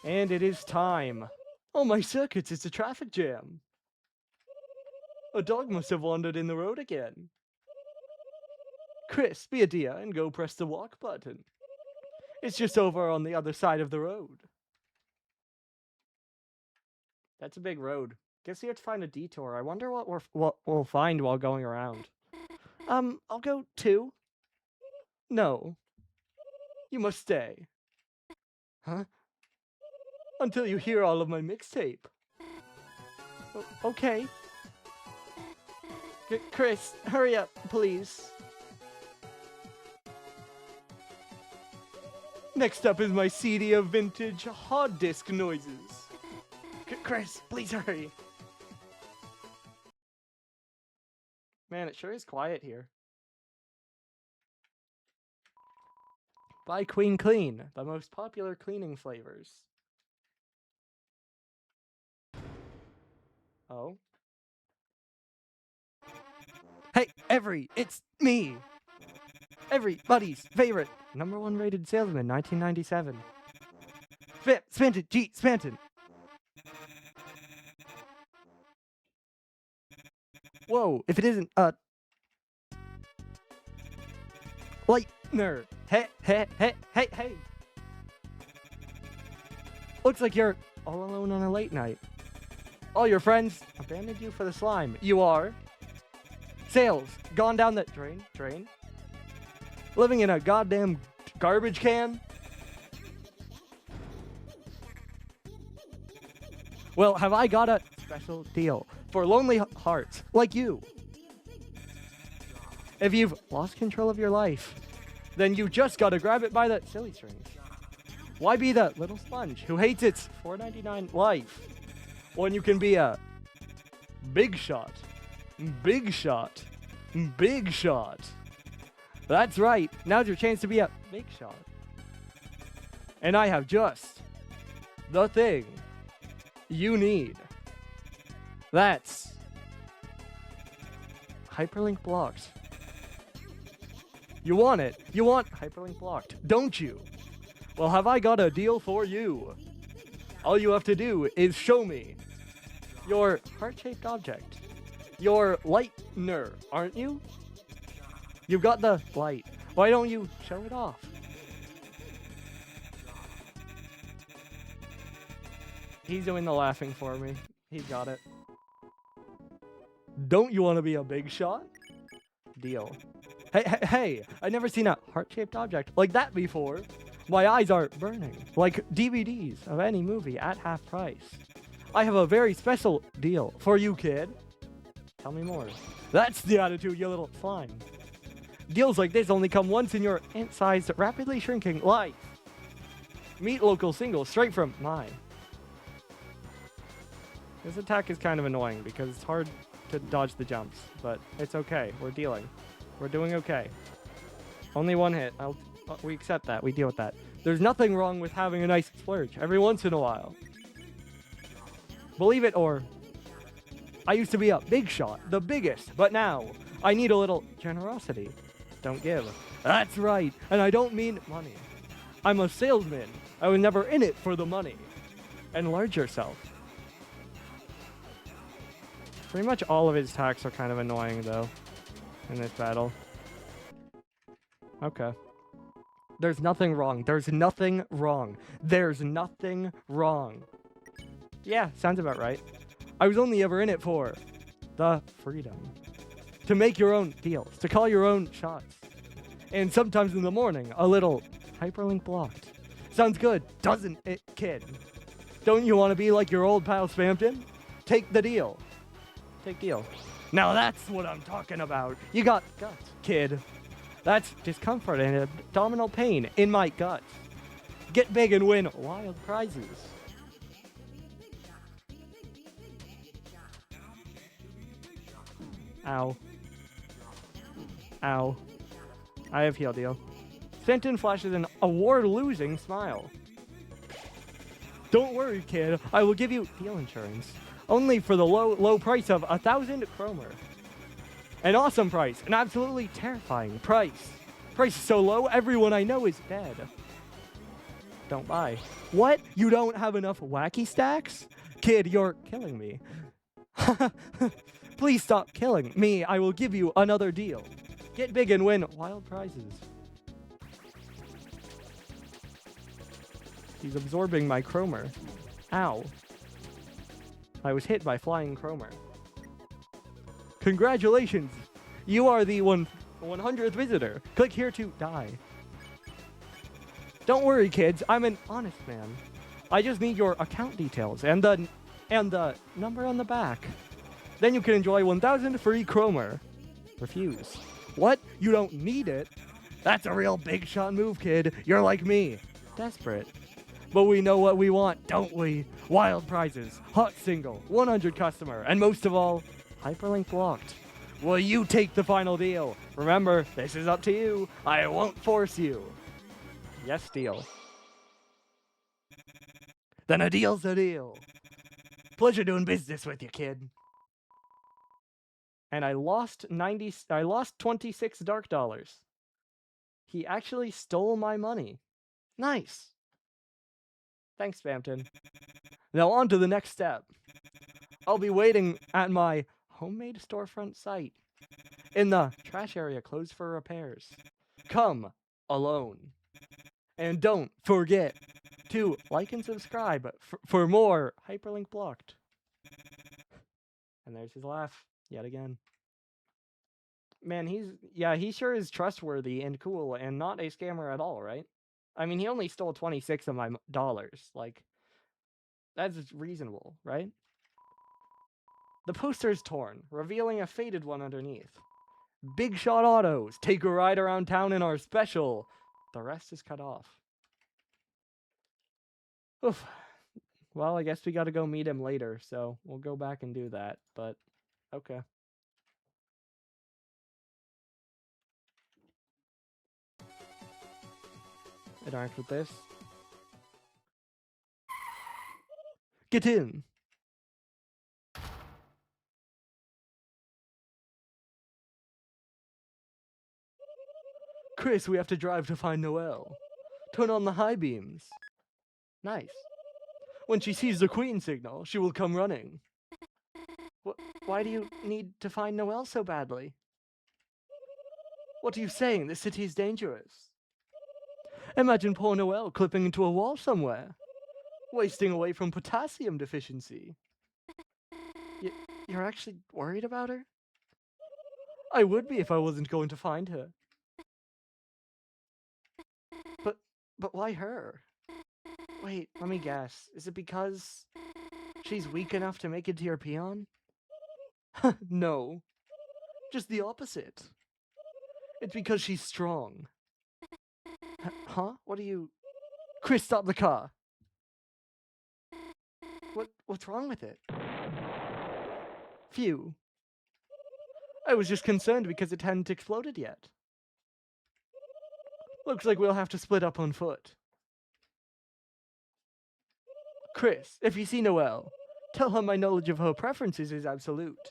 And it is time. Oh, my circuits, it's a traffic jam. A dog must have wandered in the road again. Chris, be a dear and go press the walk button. It's just over on the other side of the road. That's a big road. Guess we have to find a detour. I wonder what we'll find while going around. I'll go 2. No. You must stay. Huh? Until you hear all of my mixtape. Okay. Chris, hurry up, please. Next up is my CD of vintage hard disk noises. Chris, please hurry. Man, it sure is quiet here. Buy Queen Clean, the most popular cleaning flavors. Oh. Hey, it's me! Everybody's favorite #1 rated salesman, 1997. Spanton, G. Spanton. Whoa, if it isn't, Lightner. Hey. Looks like you're all alone on a late night. All your friends abandoned you for the slime. You are sales gone down the drain. Living in a goddamn garbage can. Well, have I got a special deal for lonely hearts like you? If you've lost control of your life, then you just gotta grab it by the silly strings. Why be the little sponge who hates its $4.99 life when you can be a big shot? Big shot. Big shot. That's right. Now's your chance to be a big shot. And I have just the thing you need. That's hyperlink blocked. You want it. You want hyperlink blocked, don't you? Well, have I got a deal for you? All you have to do is show me your heart-shaped object. Your lightner, aren't you? You've got the light. Why don't you show it off? He's doing the laughing for me. He got it. Don't you want to be a big shot? Deal. Hey, I've never seen a heart-shaped object like that before. My eyes are burning, like DVDs of any movie at half price. I have a very special deal for you, kid. Tell me more. That's the attitude, you little slime. Deals like this only come once in your ant-sized, rapidly shrinking life. Meet local singles straight from mine. This attack is kind of annoying because it's hard to dodge the jumps, but it's okay. We're dealing. We're doing okay. Only one hit. We accept that. We deal with that. There's nothing wrong with having a nice splurge every once in a while. Believe it or... I used to be a big shot, the biggest, but now I need a little generosity. Don't give. That's right, and I don't mean money. I'm a salesman. I was never in it for the money. Enlarge yourself. Pretty much all of his attacks are kind of annoying, though, in this battle. Okay. There's nothing wrong. There's nothing wrong. There's nothing wrong. Yeah, sounds about right. I was only ever in it for the freedom. To make your own deals. To call your own shots. And sometimes in the morning, a little hyperlink blocked. Sounds good, doesn't it, kid? Don't you want to be like your old pal Spampton? Take the deal. Take deal. Now that's what I'm talking about. You got guts, kid. That's discomfort and abdominal pain in my guts. Get big and win wild prizes. Ow. Ow. I have heal deal. Fenton flashes an award-losing smile. Don't worry, kid. I will give you heal insurance. Only for the low price of 1,000 kromer. An awesome price. An absolutely terrifying price. Price is so low, everyone I know is dead. Don't buy. What? You don't have enough wacky stacks? Kid, you're killing me. Please stop killing me. I will give you another deal. Get big and win wild prizes. He's absorbing my Cromer. Ow. I was hit by flying Cromer. Congratulations. You are the 100th visitor. Click here to die. Don't worry, kids. I'm an honest man. I just need your account details and the number on the back. Then you can enjoy 1,000 free Cromer. Refuse. What? You don't need it? That's a real big shot move, kid. You're like me. Desperate. But we know what we want, don't we? Wild prizes, hot single, 100 customer, and most of all, hyperlink blocked. Will you take the final deal? Remember, this is up to you. I won't force you. Yes, deal. Then a deal's a deal. Pleasure doing business with you, kid. and I lost 26 dark dollars. He actually stole my money. Nice. Thanks, Bampton. Now on to the next step. I'll be waiting at my homemade storefront site in the trash area closed for repairs. Come alone. And don't forget to like and subscribe for more hyperlink blocked. And there's his laugh yet again. Man, he sure is trustworthy and cool and not a scammer at all, right? I mean, he only stole 26 of my dollars. Like, that's reasonable, right? The poster is torn, revealing a faded one underneath. Big Shot Autos, take a ride around town in our special. The rest is cut off. Oof. Well, I guess we gotta go meet him later, so we'll go back and do that, but okay. Interact with this. Get in! Chris, we have to drive to find Noelle. Turn on the high beams. Nice. When she sees the queen signal, she will come running. Why do you need to find Noelle so badly? What are you saying? This city is dangerous. Imagine poor Noelle clipping into a wall somewhere. Wasting away from potassium deficiency. You're actually worried about her? I would be if I wasn't going to find her. But why her? Wait, let me guess. Is it because she's weak enough to make it to your peon? No. Just the opposite. It's because she's strong. Huh? What are you... Chris, stop the car! What's wrong with it? Phew. I was just concerned because it hadn't exploded yet. Looks like we'll have to split up on foot. Chris, if you see Noelle, tell her my knowledge of her preferences is absolute.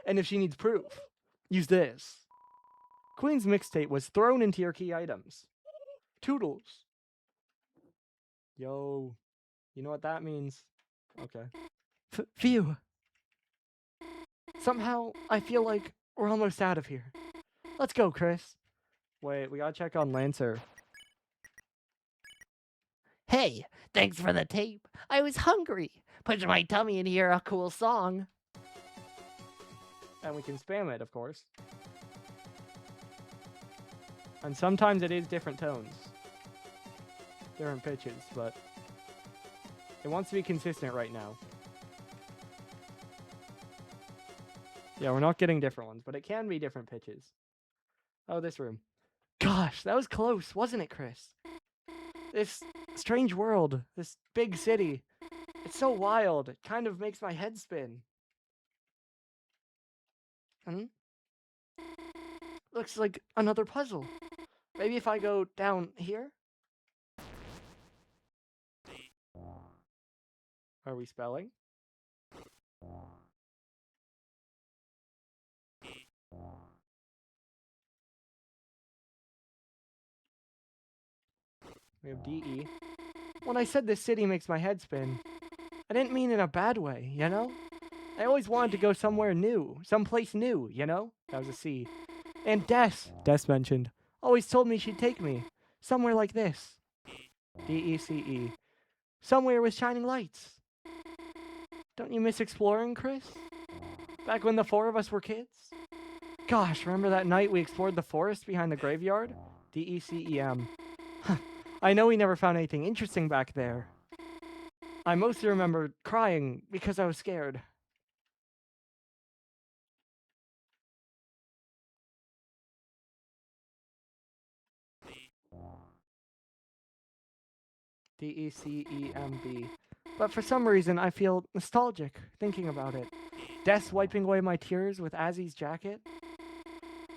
And if she needs proof, use this. Queen's mixtape was thrown into your key items. Toodles. Yo, you know what that means. Okay. Phew. Somehow, I feel like we're almost out of here. Let's go, Chris. Wait, we gotta check on Lancer. Hey, thanks for the tape. I was hungry. Put my tummy and hear a cool song. And we can spam it, of course. And sometimes it is different tones. Different pitches, but it wants to be consistent right now. Yeah, we're not getting different ones, but it can be different pitches. Oh, this room. Gosh, that was close, wasn't it, Chris? This strange world, this big city. It's so wild, it kind of makes my head spin. Looks like another puzzle. Maybe if I go down here? Are we spelling? We have DE. When I said this city makes my head spin, I didn't mean in a bad way, you know? I always wanted to go somewhere new, someplace new, you know? That was a C. And Des mentioned, always told me she'd take me. Somewhere like this. DECE. Somewhere with shining lights. Don't you miss exploring, Chris? Back when the four of us were kids? Gosh, remember that night we explored the forest behind the graveyard? DECEM. I know we never found anything interesting back there. I mostly remember crying because I was scared. DECEMB. But for some reason, I feel nostalgic thinking about it. Des wiping away my tears with Azzy's jacket.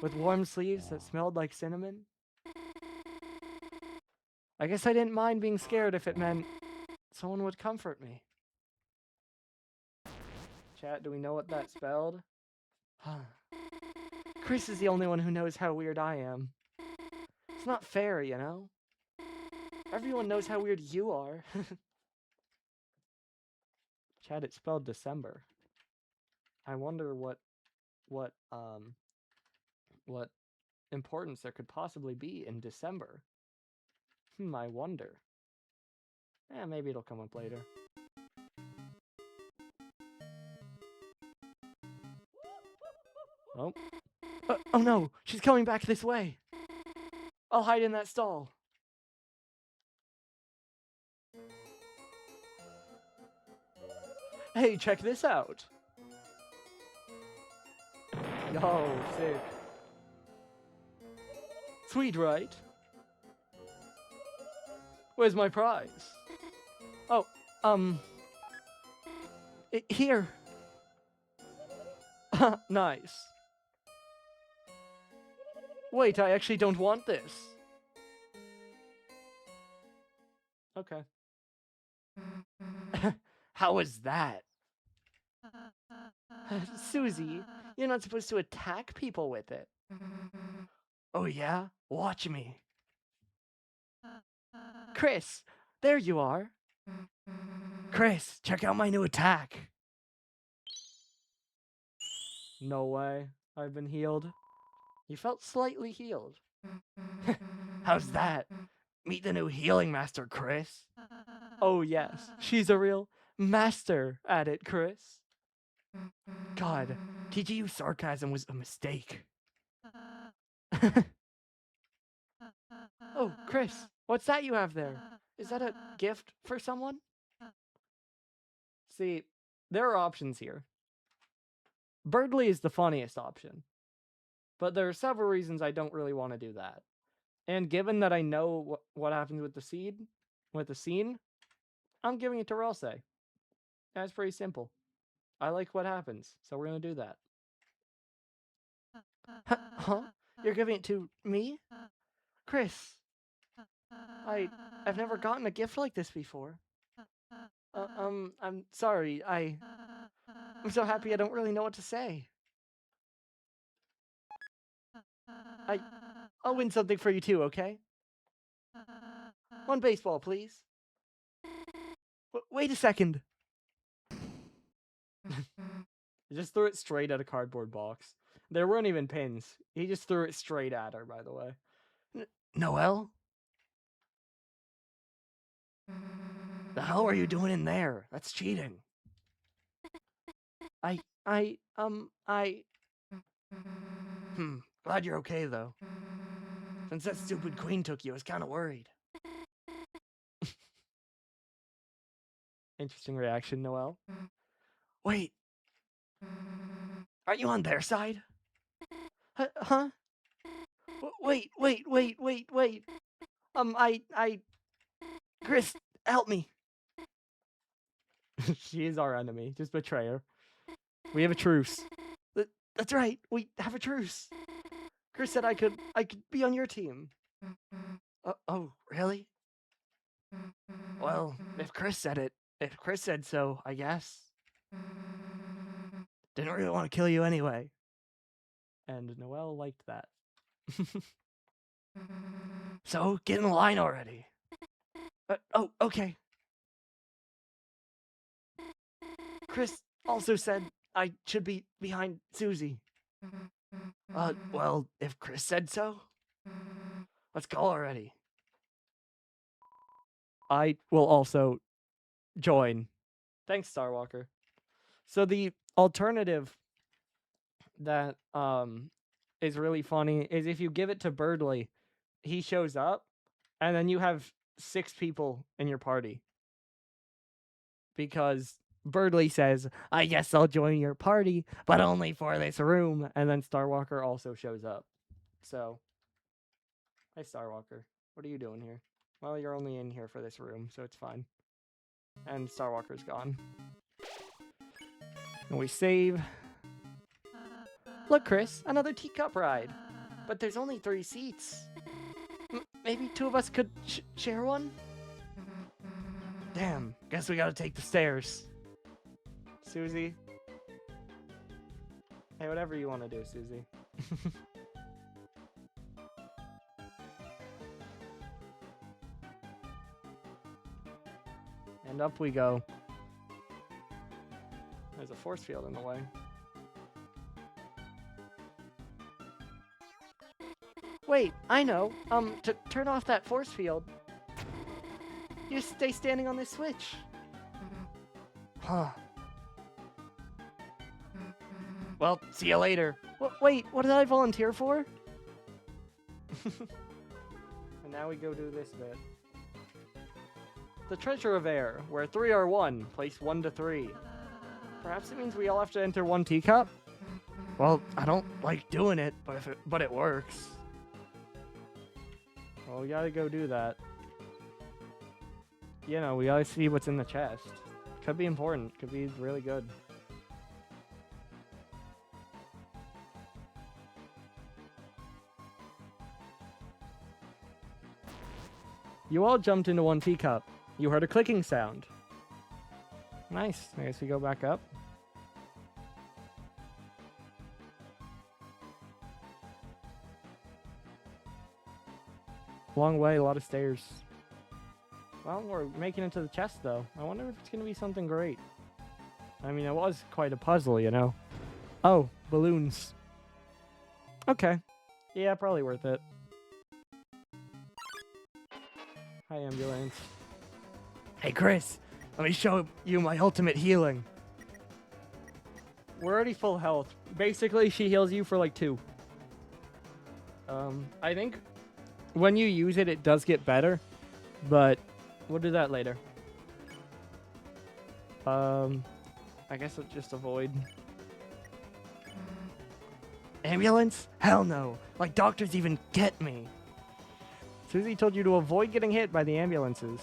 With warm sleeves that smelled like cinnamon. I guess I didn't mind being scared if it meant someone would comfort me. Chat, do we know what that spelled? Chris is the only one who knows how weird I am. It's not fair, you know? Everyone knows how weird you are. Chad, it spelled December. I wonder what importance there could possibly be in December. I wonder. Maybe it'll come up later. Oh. Oh no! She's coming back this way! I'll hide in that stall. Hey, check this out! Yo, sick. Sweet, right? Where's my prize? Oh, here. Nice. Wait, I actually don't want this. Okay. How was that? Susie, you're not supposed to attack people with it. Oh yeah? Watch me. Chris, there you are. Chris, check out my new attack. No way. I've been healed. You felt slightly healed. How's that? Meet the new healing master, Chris. Oh yes, she's a real master at it, Chris. God, teaching you sarcasm was a mistake. Oh, Chris, what's that you have there? Is that a gift for someone? See, there are options here. Birdly is the funniest option. But there are several reasons I don't really want to do that. And given that I know what happens with the scene, I'm giving it to Relse. That's pretty simple. I like what happens, so we're going to do that. Huh? You're giving it to me? Chris, I've never gotten a gift like this before. I'm sorry, I'm so happy I don't really know what to say. I'll win something for you too, okay? One baseball, please. Wait a second. He just threw it straight at a cardboard box. There weren't even pins. He just threw it straight at her, by the way. Noelle? The hell are you doing in there? That's cheating. Glad you're okay, though. Since that stupid queen took you, I was kind of worried. Interesting reaction, Noelle. Wait. Aren't you on their side? Huh? Wait. Chris, help me. She is our enemy. Just betray her. We have a truce. That's right. We have a truce. Chris said I could be on your team. Oh, really? Well, if Chris said so, I guess. Didn't really want to kill you anyway. And Noelle liked that. So, get in line already. Oh, okay. Chris also said I should be behind Susie. Well, if Chris said so, let's go already. I will also join. Thanks, Starwalker. So the alternative that is really funny is if you give it to Birdly, he shows up, and then you have 6 people in your party. Because Birdly says, I guess I'll join your party, but only for this room. And then Starwalker also shows up. So, hi Starwalker. What are you doing here? Well, you're only in here for this room, so it's fine. And Starwalker's gone. And we save. Look, Chris, another teacup ride. But there's only 3 seats. Maybe 2 of us could share one? Damn, guess we gotta take the stairs. Susie. Hey, whatever you want to do, Susie. And up we go. There's a force field in the way. Wait, I know. To turn off that force field, you stay standing on this switch. Huh. Well, see you later. Wait, what did I volunteer for? And now we go do this bit. The Treasure of Air, where 3 are 1, place 1 to 3. Perhaps it means we all have to enter 1 teacup? Well, I don't like doing it, but it works. Well, we gotta go do that. You know, we gotta see what's in the chest. Could be important. Could be really good. You all jumped into 1 teacup. You heard a clicking sound. Nice. I guess we go back up. Long way, a lot of stairs. Well, we're making it to the chest, though. I wonder if it's going to be something great. I mean, it was quite a puzzle, you know. Oh, balloons. Okay. Yeah, probably worth it. Hi, ambulance. Hey, Chris, let me show you my ultimate healing. We're already full health. Basically, she heals you for like 2. I think when you use it, it does get better, but we'll do that later. I guess I'll just avoid. Ambulance? Hell no. Like doctors even get me. Susie told you to avoid getting hit by the ambulances.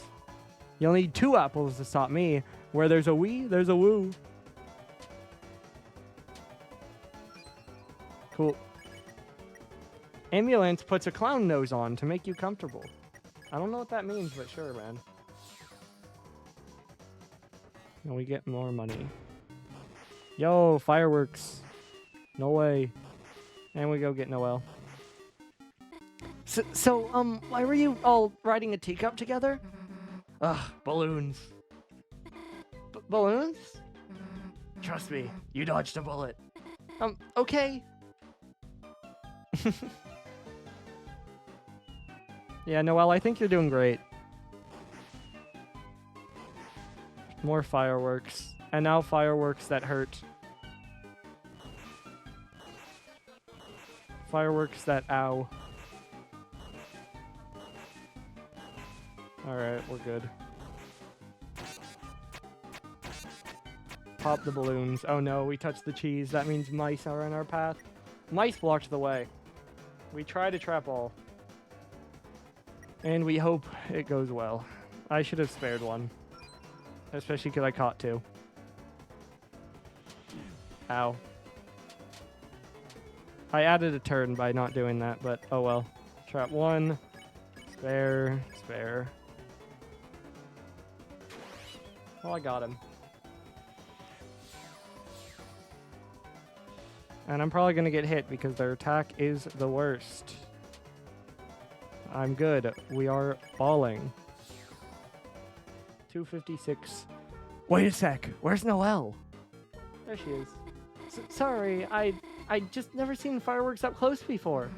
You'll need 2 apples to stop me. Where there's a wee, there's a woo. Cool. Ambulance puts a clown nose on to make you comfortable. I don't know what that means, but sure, man. And we get more money. Yo, fireworks. No way. And we go get Noelle. So, why were you all riding a teacup together? Ugh, balloons. Balloons? Trust me, you dodged a bullet. Okay. Yeah, Noelle, I think you're doing great. More fireworks. And now fireworks that hurt. Fireworks that ow. Alright, we're good. Pop the balloons. Oh no, we touched the cheese. That means mice are in our path. Mice blocked the way. We try to trap all. And we hope it goes well. I should have spared one. Especially because I caught 2. Ow. I added a turn by not doing that, but oh well. Trap 1. Spare. Spare. Well, I got him. And I'm probably going to get hit because their attack is the worst. I'm good. We are balling. 256. Wait a sec, where's Noelle? There she is. Sorry, I just never seen fireworks up close before.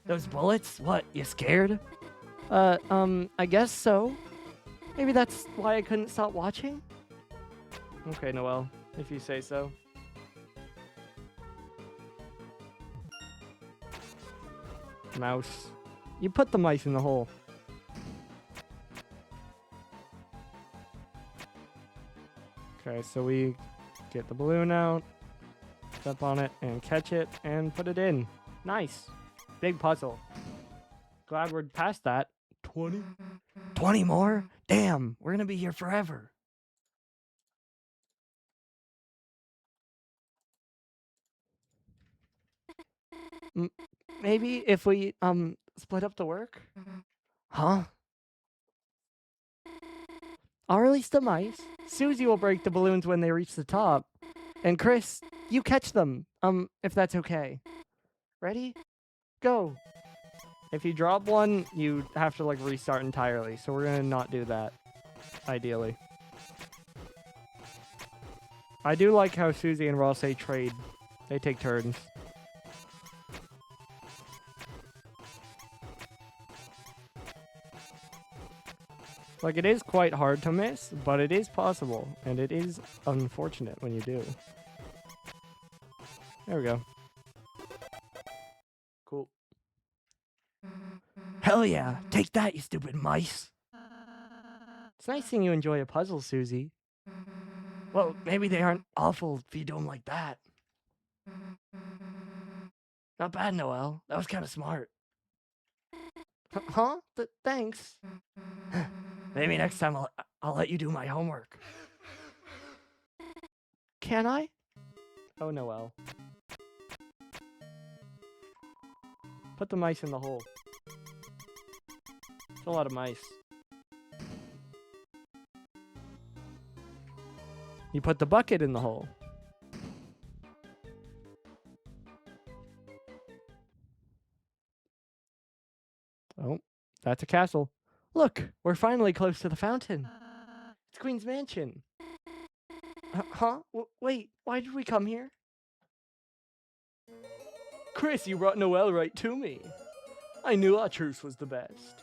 Those bullets? What, you scared? I guess so. Maybe that's why I couldn't stop watching? Okay, Noelle, if you say so. Mouse. You put the mice in the hole. Okay, so we get the balloon out, step on it, and catch it, and put it in. Nice. Big puzzle. Glad we're past that. 20? 20 more? Damn, we're gonna be here forever. Maybe if we, split up the work? Huh? I'll release the mice. Susie will break the balloons when they reach the top. And Chris, you catch them, if that's okay. Ready? Go! If you drop one, you have to, like, restart entirely, so we're gonna not do that, ideally. I do like how Susie and Ross trade. They take turns. Like, it is quite hard to miss, but it is possible, and it is unfortunate when you do. There we go. Cool. Hell yeah, take that, you stupid mice. It's nice seeing you enjoy a puzzle, Susie. Well, maybe they aren't awful if you do them like that. Not bad, Noel. That was kind of smart. Huh? Thanks. Maybe next time I'll let you do my homework. Can I? Oh, Noel. Put the mice in the hole. It's a lot of mice. You put the bucket in the hole. Oh, that's a castle. Look, we're finally close to the fountain. It's Queen's Mansion. Huh? Wait, why did we come here? Chris, you brought Noel right to me. I knew our truce was the best.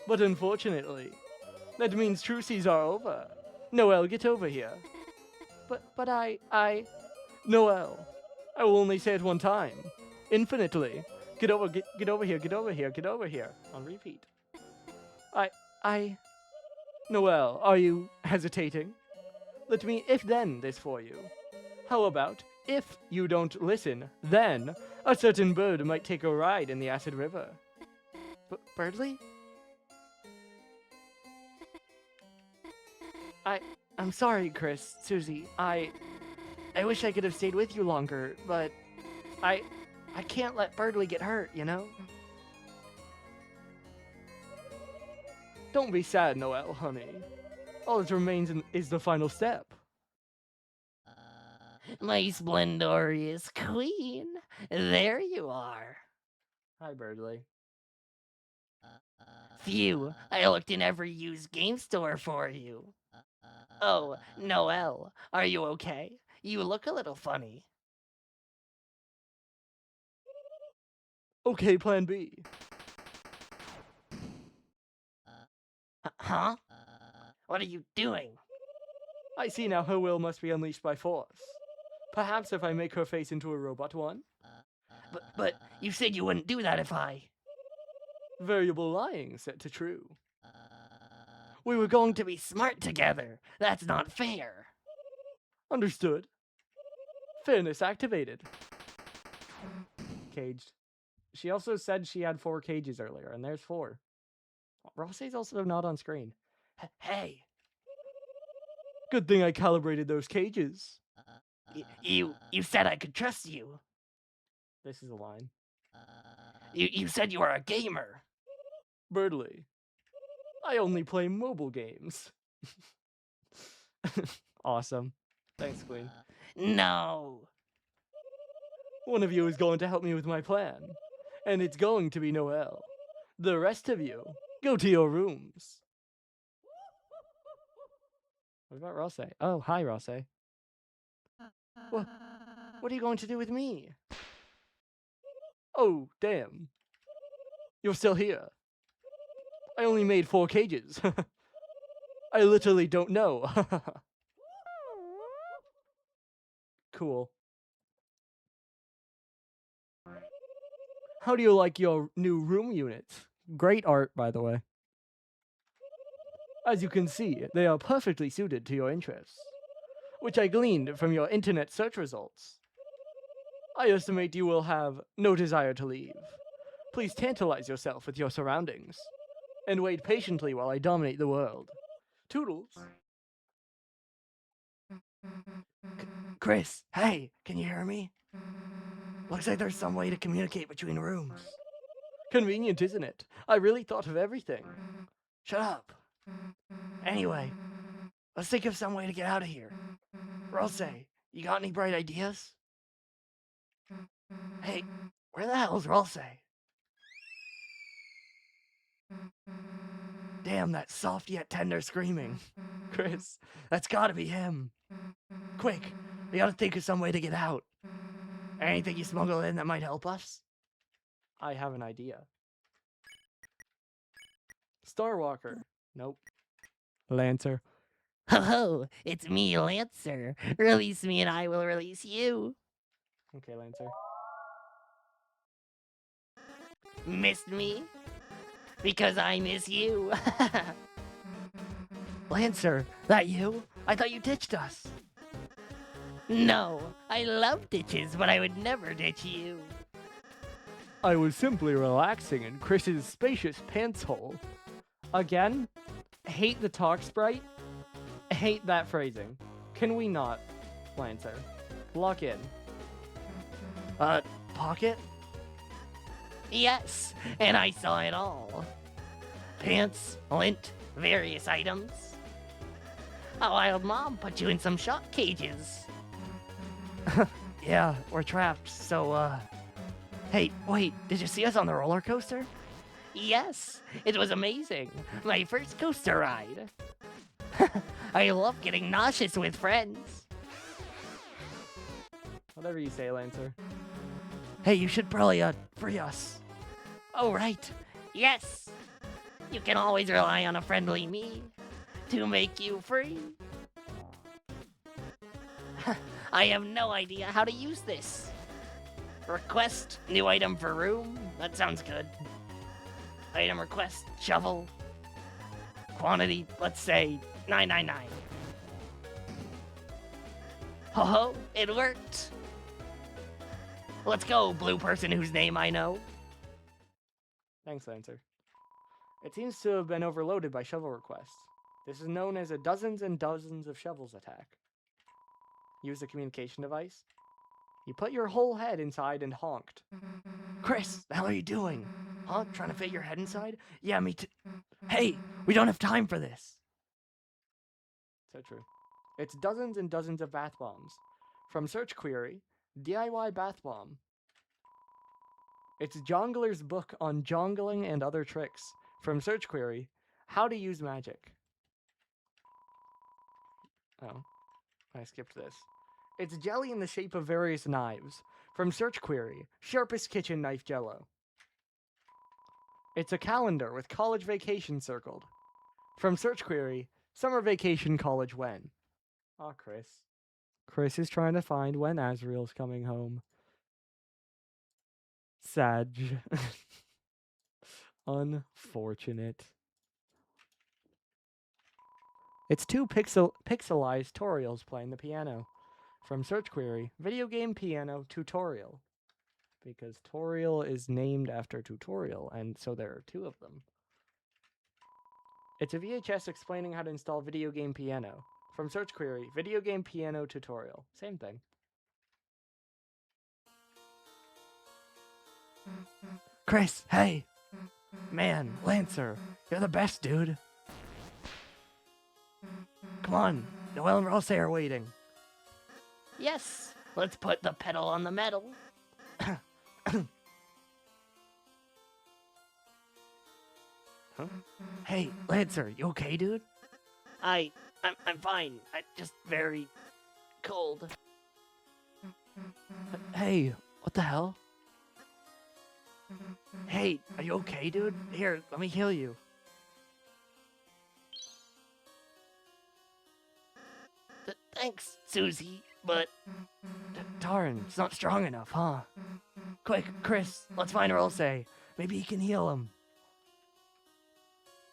But unfortunately, that means truces are over. Noel, get over here. But I... Noel, I will only say it one time. Infinitely. Get over here, get over here, get over here. On repeat. Noel, are you hesitating? Let me if-then this for you. How about, if you don't listen, then a certain bird might take a ride in the acid river. Birdly? I'm sorry, Chris, Susie. I wish I could have stayed with you longer, but I can't let Birdly get hurt, you know? Don't be sad, Noel, honey. All that remains is the final step. My splendorous queen, there you are. Hi, Birdly. Phew, I looked in every used game store for you. Oh, Noel, are you okay? You look a little funny. Okay, plan B. Huh? What are you doing? I see now her will must be unleashed by force. Perhaps if I make her face into a robot one? But you said you wouldn't do that if I... Variable lying set to true. We were going to be smart together. That's not fair. Understood. Fairness activated. Caged. She also said she had 4 cages earlier, and there's 4. Ross's also not on screen. Hey. Good thing I calibrated those cages. You said I could trust you. This is a line. You said you were a gamer. Birdly. I only play mobile games. Awesome. Thanks, Queen. No. One of you is going to help me with my plan. And it's going to be Noel. The rest of you, go to your rooms. What about Rosse? Oh, hi, Rosse. What are you going to do with me? Oh, damn. You're still here. I only made 4 cages. I literally don't know. Cool. How do you like your new room units? Great art, by the way. As you can see, they are perfectly suited to your interests, which I gleaned from your internet search results. I estimate you will have no desire to leave. Please tantalize yourself with your surroundings, and wait patiently while I dominate the world. Toodles. Chris, hey, can you hear me? Looks like there's some way to communicate between rooms. Convenient, isn't it? I really thought of everything. Shut up. Anyway, let's think of some way to get out of here. Rose, you got any bright ideas? Hey, Where the hell's Rolsei? Damn, that soft yet tender screaming. Chris, that's gotta be him. Quick, we gotta think of some way to get out. Anything you smuggle in that might help us? I have an idea. Starwalker. Nope. Lancer. Ho ho, it's me, Lancer. Release me and I will release you. Okay, Lancer. Missed me? Because I miss you. Lancer, that you? I thought you ditched us. No, I love ditches, but I would never ditch you. I was simply relaxing in Chris's spacious pants hole. Again? Hate the talk sprite? Hate that phrasing. Can we not, Lancer? Lock in. Pocket? Yes, and I saw it all. Pants, lint, various items. A wild mom put you in some shock cages. Yeah, we're trapped, so, Hey, wait, did you see us on the roller coaster? Yes, it was amazing. My first coaster ride. I love getting nauseous with friends. Whatever you say, Lancer. Hey, you should probably, free us. Oh, right. Yes. You can always rely on a friendly me to make you free. I have no idea how to use this. Request new item for room. That sounds good. Item request shovel. Quantity, let's say 999. Ho ho, it worked. Let's go, blue person whose name I know. Thanks, Lancer. It seems to have been overloaded by shovel requests. This is known as a dozens and dozens of shovels attack. Use the communication device. You put your whole head inside and honked. Chris, the hell are you doing? Huh? Trying to fit your head inside? Yeah, me too. Hey, we don't have time for this. So true. It's dozens and dozens of bath bombs. From search query, DIY bath bomb. It's Jongler's book on jongling and other tricks. From search query, how to use magic. Oh, I skipped this. It's jelly in the shape of various knives. From search query, sharpest kitchen knife jello. It's a calendar with college vacation circled. From search query, summer vacation college when. Aw, Chris. Chris is trying to find when Azriel's coming home. Sag. Unfortunate. It's two pixelized tutorials playing the piano. From search query, video game piano tutorial. Because tutorial is named after tutorial, and so there are two of them. It's a VHS explaining how to install video game piano. From search query, video game piano tutorial. Same thing. Chris, hey. Man, Lancer, you're the best, dude. Come on, Noelle and Rosé are waiting. Yes, let's put the pedal on the metal. Huh? Hey, Lancer, you okay, dude? I'm fine. I'm just very cold. Hey, what the hell? Hey, are you okay, dude? Here, let me heal you. Thanks, Susie, but Darn, it's not strong enough, huh? Quick, Chris, let's find Rosé. Maybe he can heal him.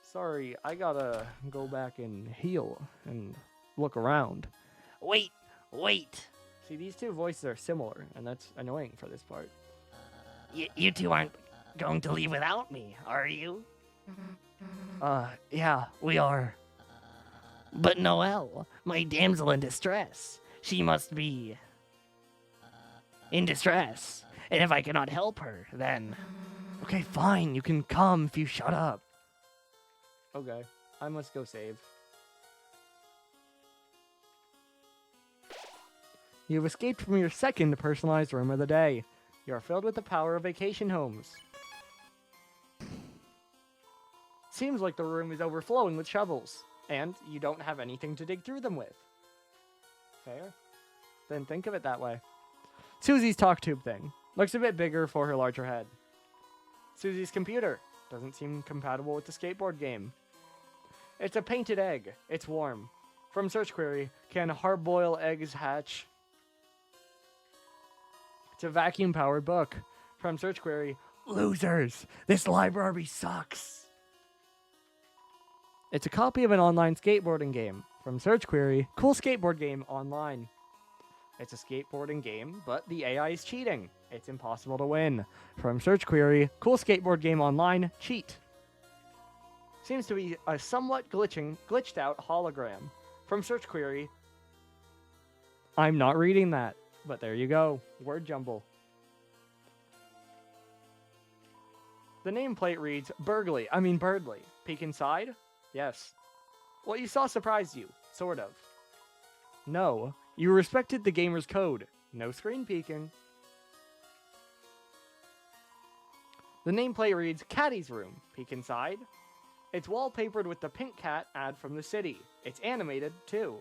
Sorry, I gotta go back and heal and look around. wait. See, these two voices are similar, and that's annoying for this part. You two aren't going to leave without me, are you? Yeah, we are. But Noelle, my damsel in distress, she must be in distress. And if I cannot help her, then Okay, fine, you can come if you shut up. Okay, I must go save. You've escaped from your second personalized room of the day. You are filled with the power of vacation homes. Seems like the room is overflowing with shovels, and you don't have anything to dig through them with. Fair? Didn't think of it that way. Susie's talk tube thing. Looks a bit bigger for her larger head. Susie's computer. Doesn't seem compatible with the skateboard game. It's a painted egg. It's warm. From search query, can hard-boiled eggs hatch? It's a vacuum-powered book. From search query, losers! This library sucks! It's a copy of an online skateboarding game. From search query, cool skateboard game online. It's a skateboarding game, but the AI is cheating. It's impossible to win. From search query, cool skateboard game online, cheat. Seems to be a somewhat glitched out hologram. From search query, I'm not reading that, but there you go. Word jumble. The nameplate reads Birdly. Peek inside? Yes. What you saw surprised you, sort of. No. You respected the gamer's code. No screen peeking. The nameplate reads Caddy's Room. Peek inside. It's wallpapered with the pink cat ad from the city. It's animated, too.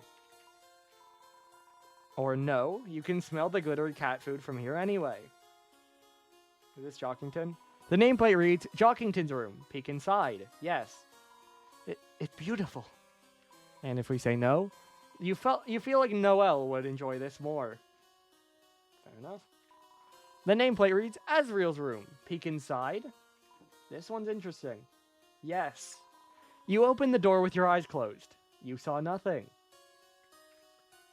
Or no, you can smell the glittery cat food from here anyway. Is this Jockington? The nameplate reads Jockington's Room. Peek inside. Yes. It's beautiful. And if we say no, you feel like Noelle would enjoy this more. Fair enough. The nameplate reads Azriel's Room. Peek inside. This one's interesting. Yes. You opened the door with your eyes closed. You saw nothing.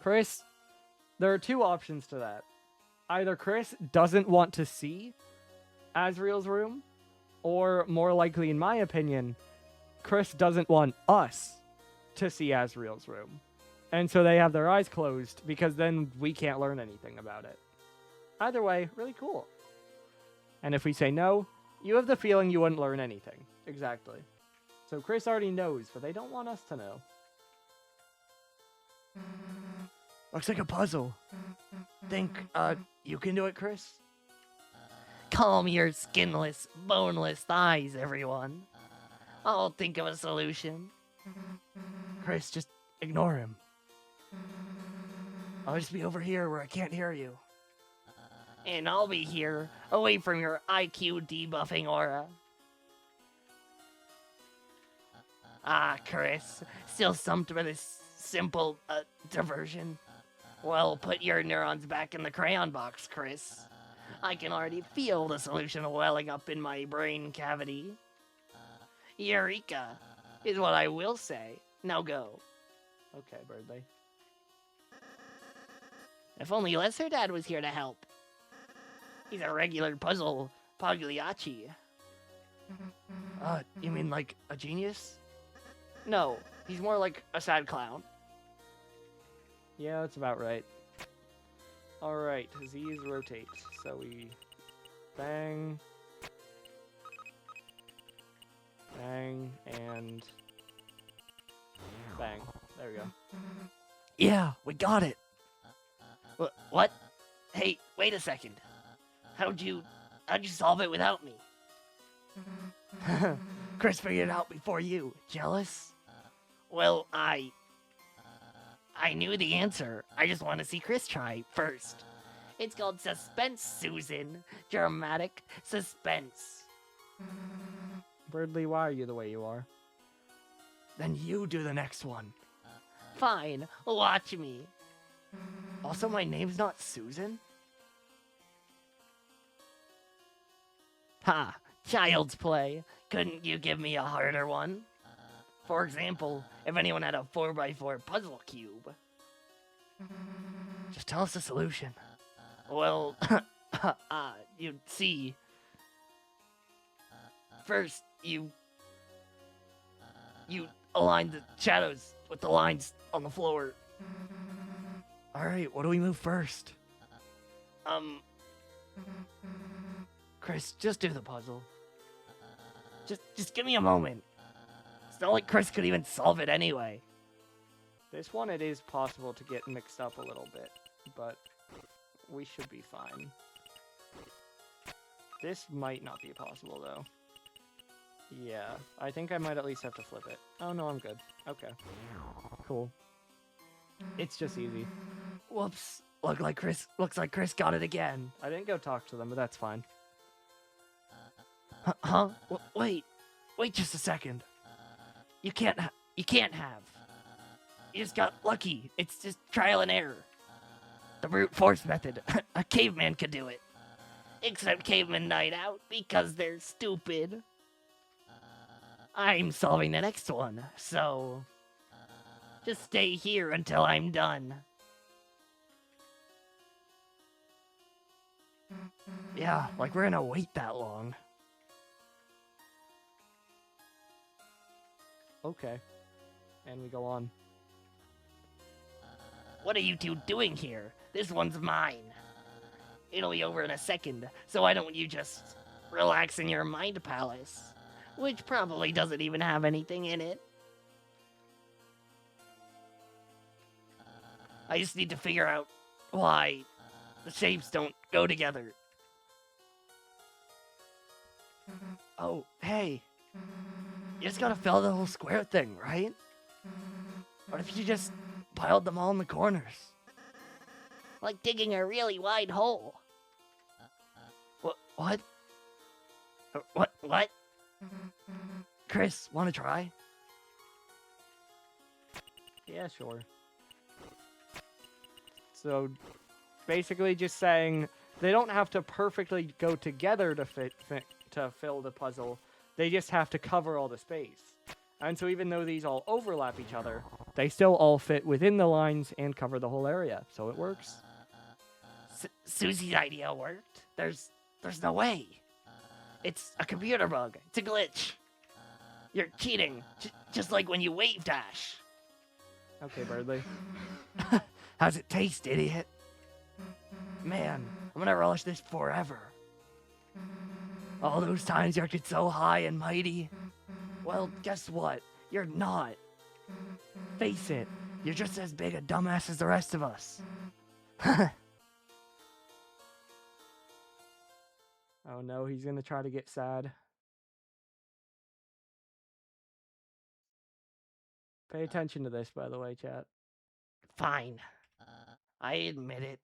Chris, there are two options to that. Either Chris doesn't want to see Azriel's room, or more likely, in my opinion, Chris doesn't want us to see Azriel's room. And so they have their eyes closed, because then we can't learn anything about it. Either way, really cool. And if we say no, you have the feeling you wouldn't learn anything. Exactly. So Chris already knows, but they don't want us to know. Looks like a puzzle. Think, you can do it, Chris? Calm your skinless, boneless thighs, everyone. I'll think of a solution. Chris, just ignore him. I'll just be over here where I can't hear you. And I'll be here, away from your IQ debuffing aura. Ah, Chris, still stumped by this simple, diversion? Well, put your neurons back in the crayon box, Chris. I can already feel the solution welling up in my brain cavity. Eureka, is what I will say. Now go. Okay, Birdly. If only Lesser Dad was here to help. He's a regular puzzle Pagliacci. You mean like a genius? No, he's more like a sad clown. Yeah, that's about right. Alright, Z's rotate. So we bang, bang, and bang. There we go. Yeah, we got it. What? Hey, wait a second. How'd you solve it without me? Chris figured it out before you. Jealous? Well, I knew the answer. I just want to see Chris try first. It's called suspense, Susan. Dramatic suspense. Birdly, why are you the way you are? Then you do the next one. Fine, watch me. Also, my name's not Susan? Ha! Child's play. Couldn't you give me a harder one? For example, if anyone had a 4x4 puzzle cube. Just tell us the solution. Well, you see. First, you align the shadows with the lines on the floor. Alright, what do we move first? Chris, just do the puzzle. Just give me a moment. It's not like Chris could even solve it anyway. This one, it is possible to get mixed up a little bit, but we should be fine. This might not be possible, though. Yeah, I think I might at least have to flip it. Oh, no, I'm good. Okay. Cool. It's just easy. Whoops. Looks like Chris got it again. I didn't go talk to them, but that's fine. Huh? Wait just a second. You can't have. You just got lucky. It's just trial and error. The brute force method. A caveman could do it. Except cavemen night out because they're stupid. I'm solving the next one, so just stay here until I'm done. Yeah, like we're gonna wait that long. Okay. And we go on. What are you two doing here? This one's mine. It'll be over in a second, so why don't you just relax in your mind palace? Which probably doesn't even have anything in it. I just need to figure out why the shapes don't go together. Oh, hey. You just gotta fill the whole square thing, right? What if you just piled them all in the corners? Like digging a really wide hole. What? What? Chris, wanna try? Yeah, sure. So, basically just saying they don't have to perfectly go together to to fill the puzzle. They just have to cover all the space. And so even though these all overlap each other, they still all fit within the lines and cover the whole area. So it works. Susie's idea worked. There's no way. It's a computer bug. It's a glitch. You're cheating, just like when you wave dash. Okay, Birdly. How's it taste, idiot? Man, I'm gonna relish this forever. All those times you acted so high and mighty. Well, guess what? You're not. Face it, you're just as big a dumbass as the rest of us. Oh no, he's gonna try to get sad. Pay attention to this, by the way, chat. Fine. I admit it.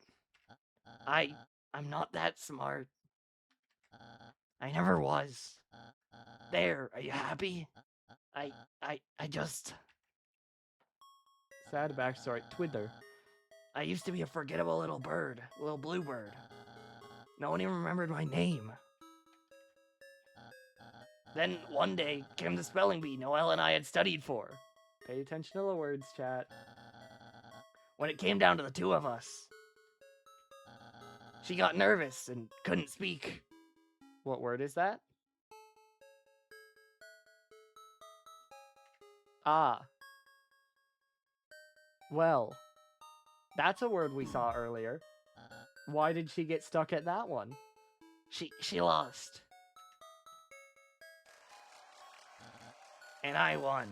I'm not that smart. I never was. There, are you happy? I just... Sad backstory. Twither. I used to be a forgettable little bird, little bluebird. No one even remembered my name. Then one day came the spelling bee Noelle and I had studied for. Pay attention to the words, chat. When it came down to the two of us, she got nervous and couldn't speak. What word is that? Ah. Well, that's a word we saw earlier. Why did she get stuck at that one? She lost. And I won.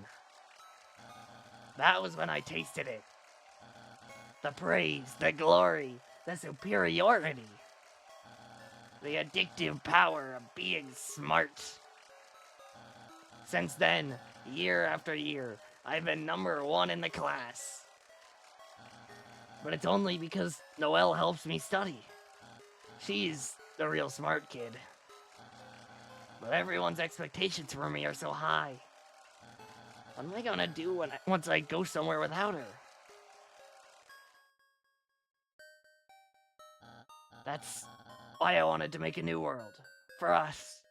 That was when I tasted it. The praise, the glory, the superiority. The addictive power of being smart. Since then, year after year, I've been #1 in the class. But it's only because Noelle helps me study. She's the real smart kid. But everyone's expectations for me are so high. What am I gonna do once I go somewhere without her? That's why I wanted to make a new world. For us.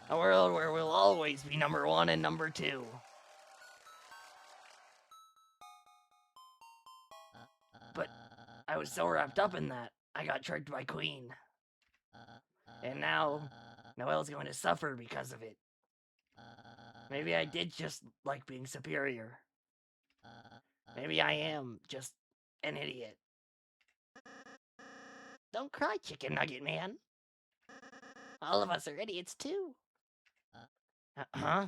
A world where we'll always be #1 and #2. But I was so wrapped up in that, I got tricked by Queen. And now, Noelle's going to suffer because of it. Maybe I did just like being superior. Maybe I am just an idiot. Don't cry, Chicken Nugget Man. All of us are idiots too. Huh?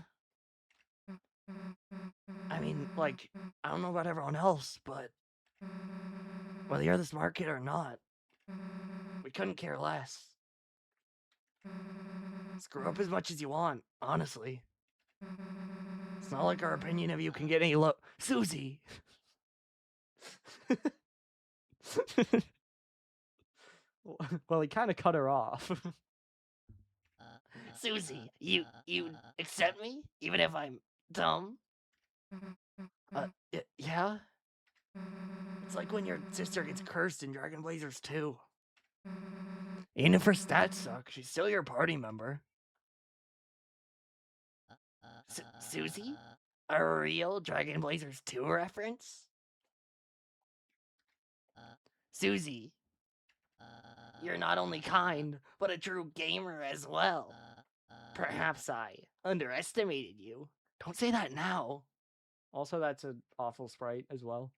I mean, like, I don't know about everyone else, but whether you're the smart kid or not, we couldn't care less. Screw up as much as you want, honestly. It's not like our opinion of you can get any Susie! Well, he kind of cut her off. Susie, you accept me even if I'm dumb? Yeah? It's like when your sister gets cursed in Dragon Blazers 2. Even if her stats suck, she's still your party member. Susie? A real Dragon Blazers 2 reference? Susie, you're not only kind, but a true gamer as well. Perhaps I underestimated you. Don't say that now. Also, that's an awful sprite as well.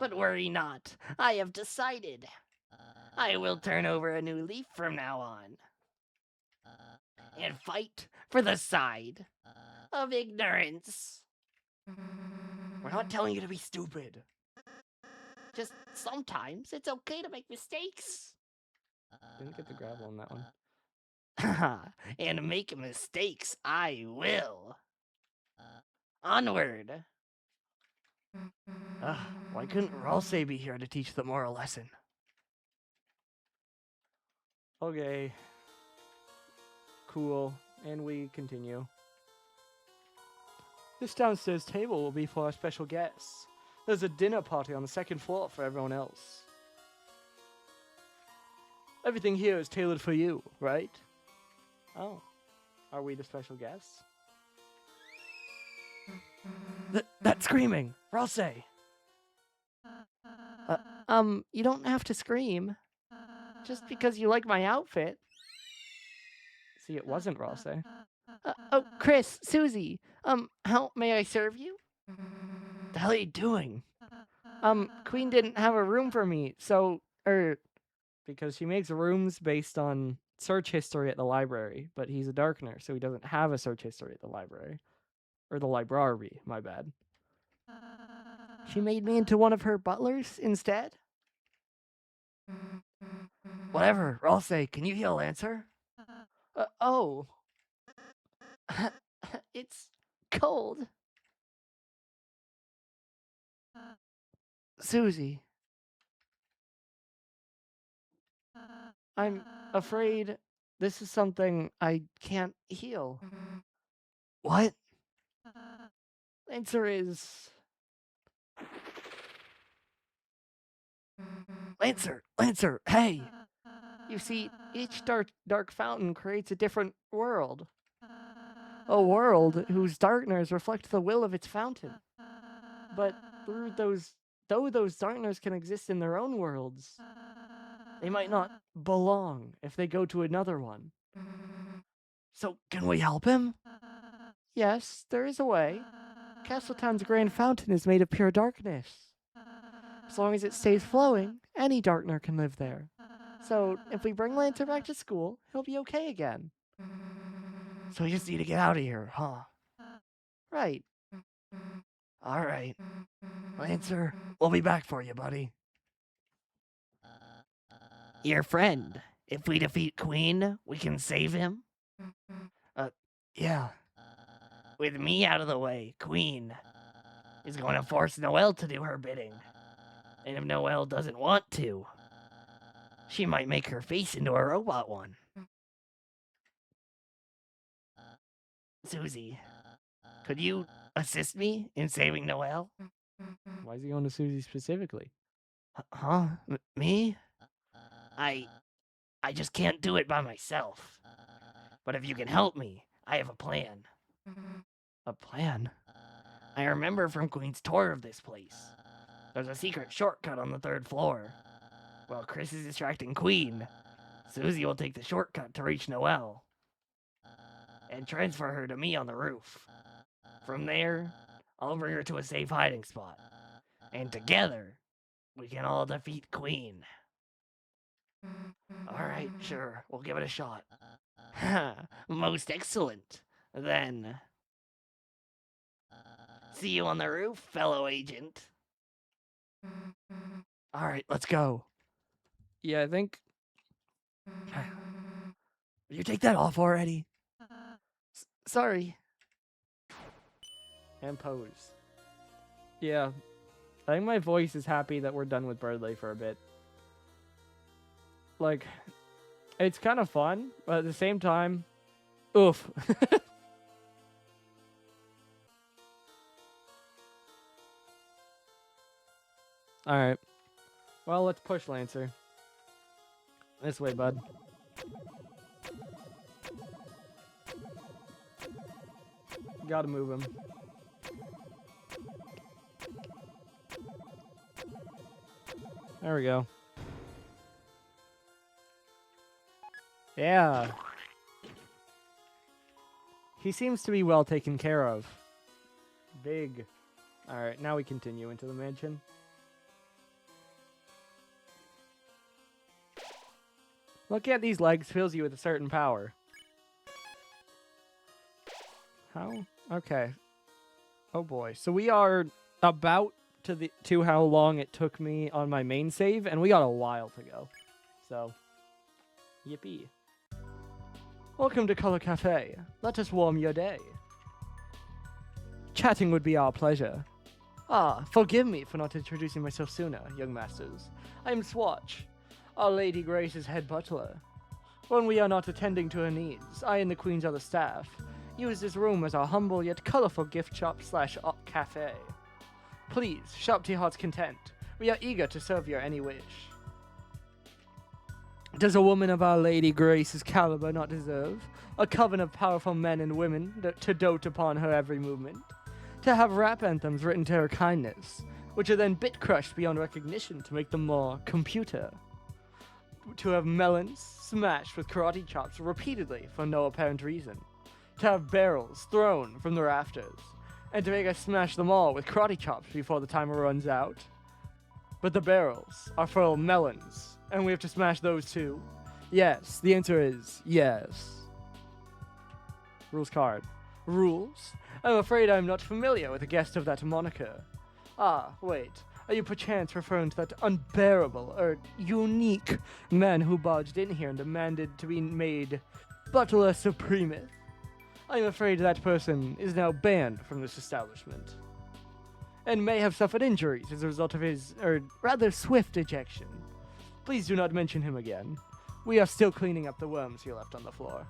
But worry not, I have decided. I will turn over a new leaf from now on. And fight for the side of ignorance. We're not telling you to be stupid. Just sometimes it's okay to make mistakes. Didn't get the gravel on that one. And make mistakes I will. Onward. Why couldn't Ralsei be here to teach the moral lesson? Okay. Cool. And we continue. This downstairs table will be for our special guests. There's a dinner party on the second floor for everyone else. Everything here is tailored for you, right? Oh. Are we the special guests? That screaming! Ralsei! You don't have to scream. Just because you like my outfit. See, it wasn't Ralsei. Oh, Chris, Susie, how may I serve you? The hell are you doing? Queen didn't have a room for me, so, because she makes rooms based on search history at the library, but he's a Darkner, so he doesn't have a search history at the library. Or the library, my bad. She made me into one of her butlers instead? Whatever, Ralsei, can you heal Lancer? Oh. It's cold. Susie. I'm afraid this is something I can't heal. What? Answer is... Lancer, hey! You see, each dark fountain creates a different world. A world whose darkness reflect the will of its fountain. But though those darkness can exist in their own worlds, they might not belong if they go to another one. So, can we help him? Yes, there is a way. Castletown's grand fountain is made of pure darkness. As long as it stays flowing, any darkner can live there. So, if we bring Lancer back to school, he'll be okay again. So we just need to get out of here, huh? Right. Alright. Lancer, we'll be back for you, buddy. Your friend. If we defeat Queen, we can save him? Yeah. With me out of the way, Queen is going to force Noelle to do her bidding. And if Noelle doesn't want to, she might make her face into a robot one. Susie, could you assist me in saving Noelle? Why is he going to Susie specifically? Huh? Me? I just can't do it by myself. But if you can help me, I have a plan. A plan? I remember from Queen's tour of this place. There's a secret shortcut on the 3rd floor. While Chris is distracting Queen, Susie will take the shortcut to reach Noelle and transfer her to me on the roof. From there, I'll bring her to a safe hiding spot. And together, we can all defeat Queen. Alright, sure. We'll give it a shot. Most excellent. Then, see you on the roof, fellow agent. Alright, let's go. Yeah, I think Will you take that off already? Sorry. And pose. Yeah. I think my voice is happy that we're done with Birdley for a bit. Like, it's kind of fun, but at the same time, oof. Alright. Well, let's push Lancer. This way, bud. Gotta move him. There we go. Yeah. He seems to be well taken care of. Big. Alright, now we continue into the mansion. Looking at these legs fills you with a certain power. How? Okay. Oh boy. So we are about to how long it took me on my main save, and we got a while to go. So, yippee. Welcome to Color Cafe. Let us warm your day. Chatting would be our pleasure. Ah, forgive me for not introducing myself sooner, young masters. I am Swatch, our Lady Grace's head butler. When we are not attending to her needs, I and the Queen's other staff use this room as our humble yet colorful gift shop / cafe. Please, shop to your heart's content. We are eager to serve your any wish. Does a woman of Our Lady Grace's caliber not deserve a coven of powerful men and women to dote upon her every movement? To have rap anthems written to her kindness, which are then bit-crushed beyond recognition to make them more computer? To have melons smashed with karate chops repeatedly for no apparent reason? To have barrels thrown from the rafters, and to make us smash them all with karate chops before the timer runs out? But the barrels are full of melons, and we have to smash those too? Yes, the answer is yes. Rules card. Rules? I'm afraid I'm not familiar with a guest of that moniker. Ah, wait. Are you perchance referring to that unbearable, unique man who barged in here and demanded to be made Butler Supremeth? I'm afraid that person is now banned from this establishment, and may have suffered injuries as a result of his, rather swift ejection. Please do not mention him again. We are still cleaning up the worms he left on the floor.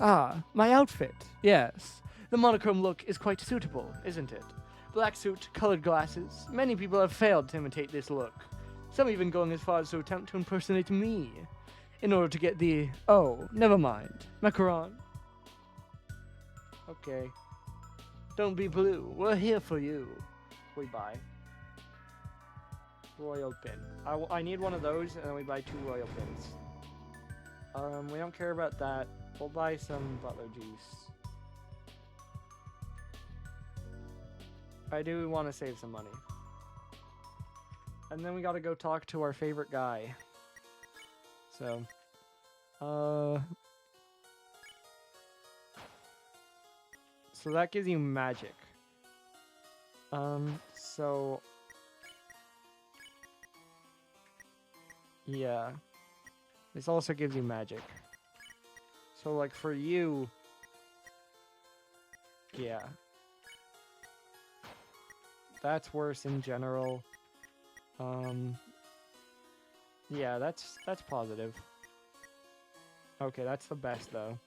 Ah, my outfit. Yes. The monochrome look is quite suitable, isn't it? Black suit, colored glasses. Many people have failed to imitate this look. Some even going as far as to attempt to impersonate me, in order to get the... Oh, never mind. Macaron. Okay. Don't be blue. We're here for you. We buy. Royal pin. I need one of those, and then we buy 2 royal pins. We don't care about that. We'll buy some butler juice. I do want to save some money. And then we gotta go talk to our favorite guy. So, so that gives you magic. So... Yeah. This also gives you magic. So, like, for you... Yeah. That's worse in general. Yeah, that's positive. Okay, that's the best, though.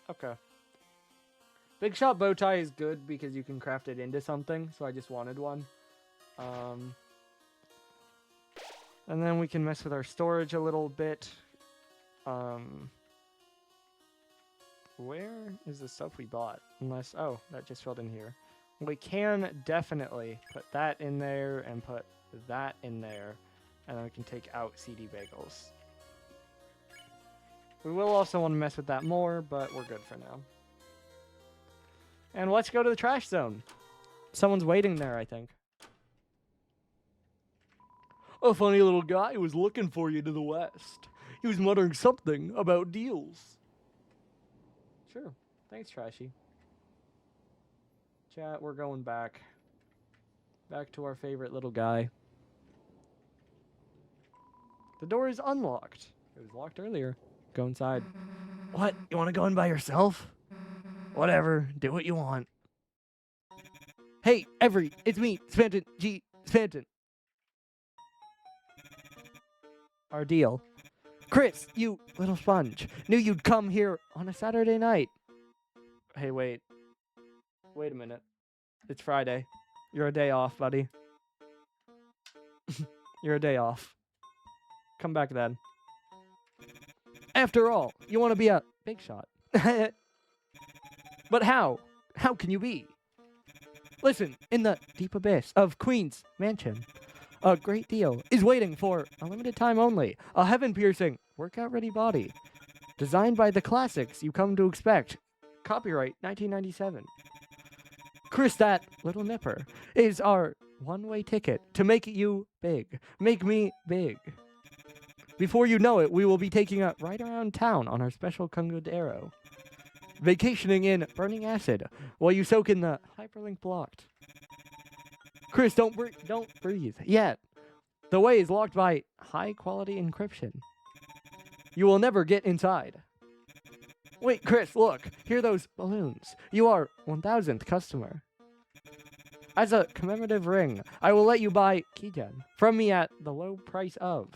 Okay. Big shot bow tie is good because you can craft it into something, so I just wanted one. And then we can mess with our storage a little bit. Where is the stuff we bought? Unless, oh, that just filled in here. We can definitely put that in there and put that in there. And then we can take out CD bagels. We will also want to mess with that more, but we're good for now. And let's go to the trash zone. Someone's waiting there, I think. A funny little guy was looking for you to the west. He was muttering something about deals. Sure. Thanks, Trashy. Chat, we're going back. Back to our favorite little guy. The door is unlocked. It was locked earlier. Go inside. What? You want to go in by yourself? Whatever. Do what you want. Hey, Every, it's me, Spanton G. Spanton. Our deal. Chris, you little sponge. Knew you'd come here on a Saturday night. Hey, wait. Wait a minute. It's Friday. You're a day off, buddy. You're a day off. Come back then. After all, you want to be a big shot. But how? How can you be? Listen, in the deep abyss of Queen's Mansion, a great deal is waiting for a limited time only. A heaven-piercing, workout-ready body. Designed by the classics you come to expect. Copyright 1997. Chris, that little nipper, is our one-way ticket to make you big. Make me big. Before you know it, we will be taking a ride around town on our special Kungudero. Vacationing in burning acid while you soak in the hyperlink blocked. Chris, don't breathe yet. The way is locked by high-quality encryption. You will never get inside. Wait, Chris, look. Hear those balloons. You are 1000th customer. As a commemorative ring, I will let you buy Keygen from me at the low price of.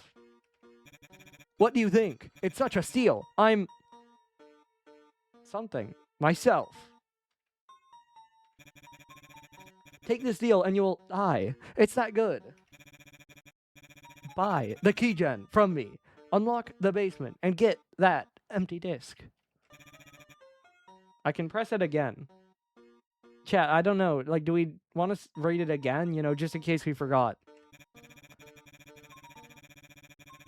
What do you think? It's such a steal. I'm something myself. Take this deal and you will die. It's that good. Buy the Keygen from me. Unlock the basement and get that empty disc. I can press it again. Chat, I don't know. Like, do we want to rate it again? You know, just in case we forgot.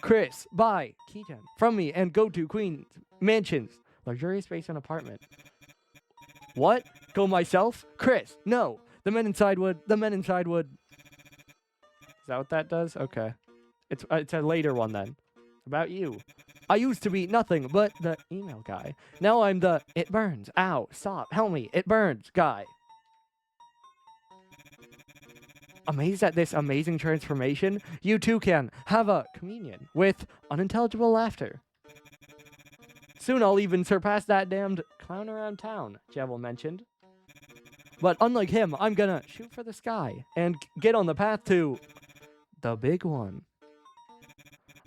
Chris, buy Keygen from me and go to Queen's Mansion's luxurious basement apartment. What? Go myself? Chris, no. The men inside would. The men inside would. Is that what that does? Okay. It's a later one then. About you. I used to be nothing but the email guy. Now I'm the it burns. Ow. Stop. Help me. It burns guy. Amazed at this amazing transformation, you too can have a communion with unintelligible laughter. Soon I'll even surpass that damned clown around town, Jevil mentioned. But unlike him, I'm gonna shoot for the sky and get on the path to the big one.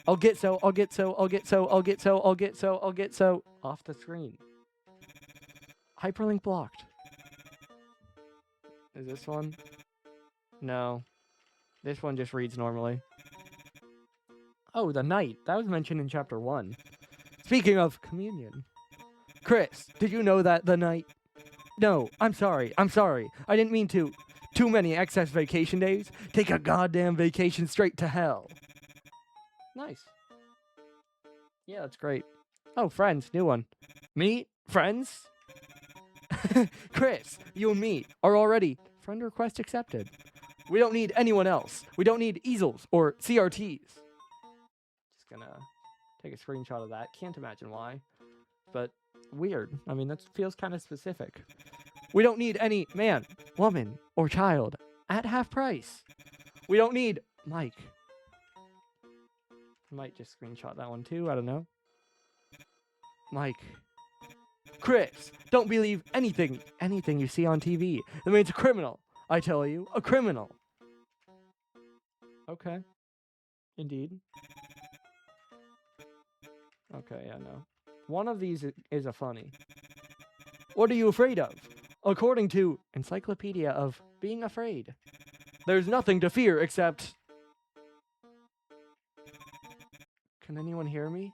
I'll get so off the screen. Hyperlink blocked. Is this one? No. This one just reads normally. Oh, the night. That was mentioned in chapter 1. Speaking of communion. Chris, did you know that the night... No, I'm sorry. I didn't mean to. Too many excess vacation days. Take a goddamn vacation straight to hell. Nice. Yeah, that's great. Oh, friends, new one. Meet? Friends? Chris, you and me are already friend request accepted. We don't need anyone else. We don't need easels or CRTs. Just gonna take a screenshot of that. Can't imagine why. But weird. I mean, that feels kind of specific. We don't need any man, woman, or child at half price. We don't need Mike. Might just screenshot that one too. I don't know. Mike. Chris, don't believe anything you see on TV. That means a criminal. I tell you, a criminal. Okay. Indeed. Okay, yeah, no. One of these is a funny. What are you afraid of? According to Encyclopedia of Being Afraid, there's nothing to fear except... Can anyone hear me?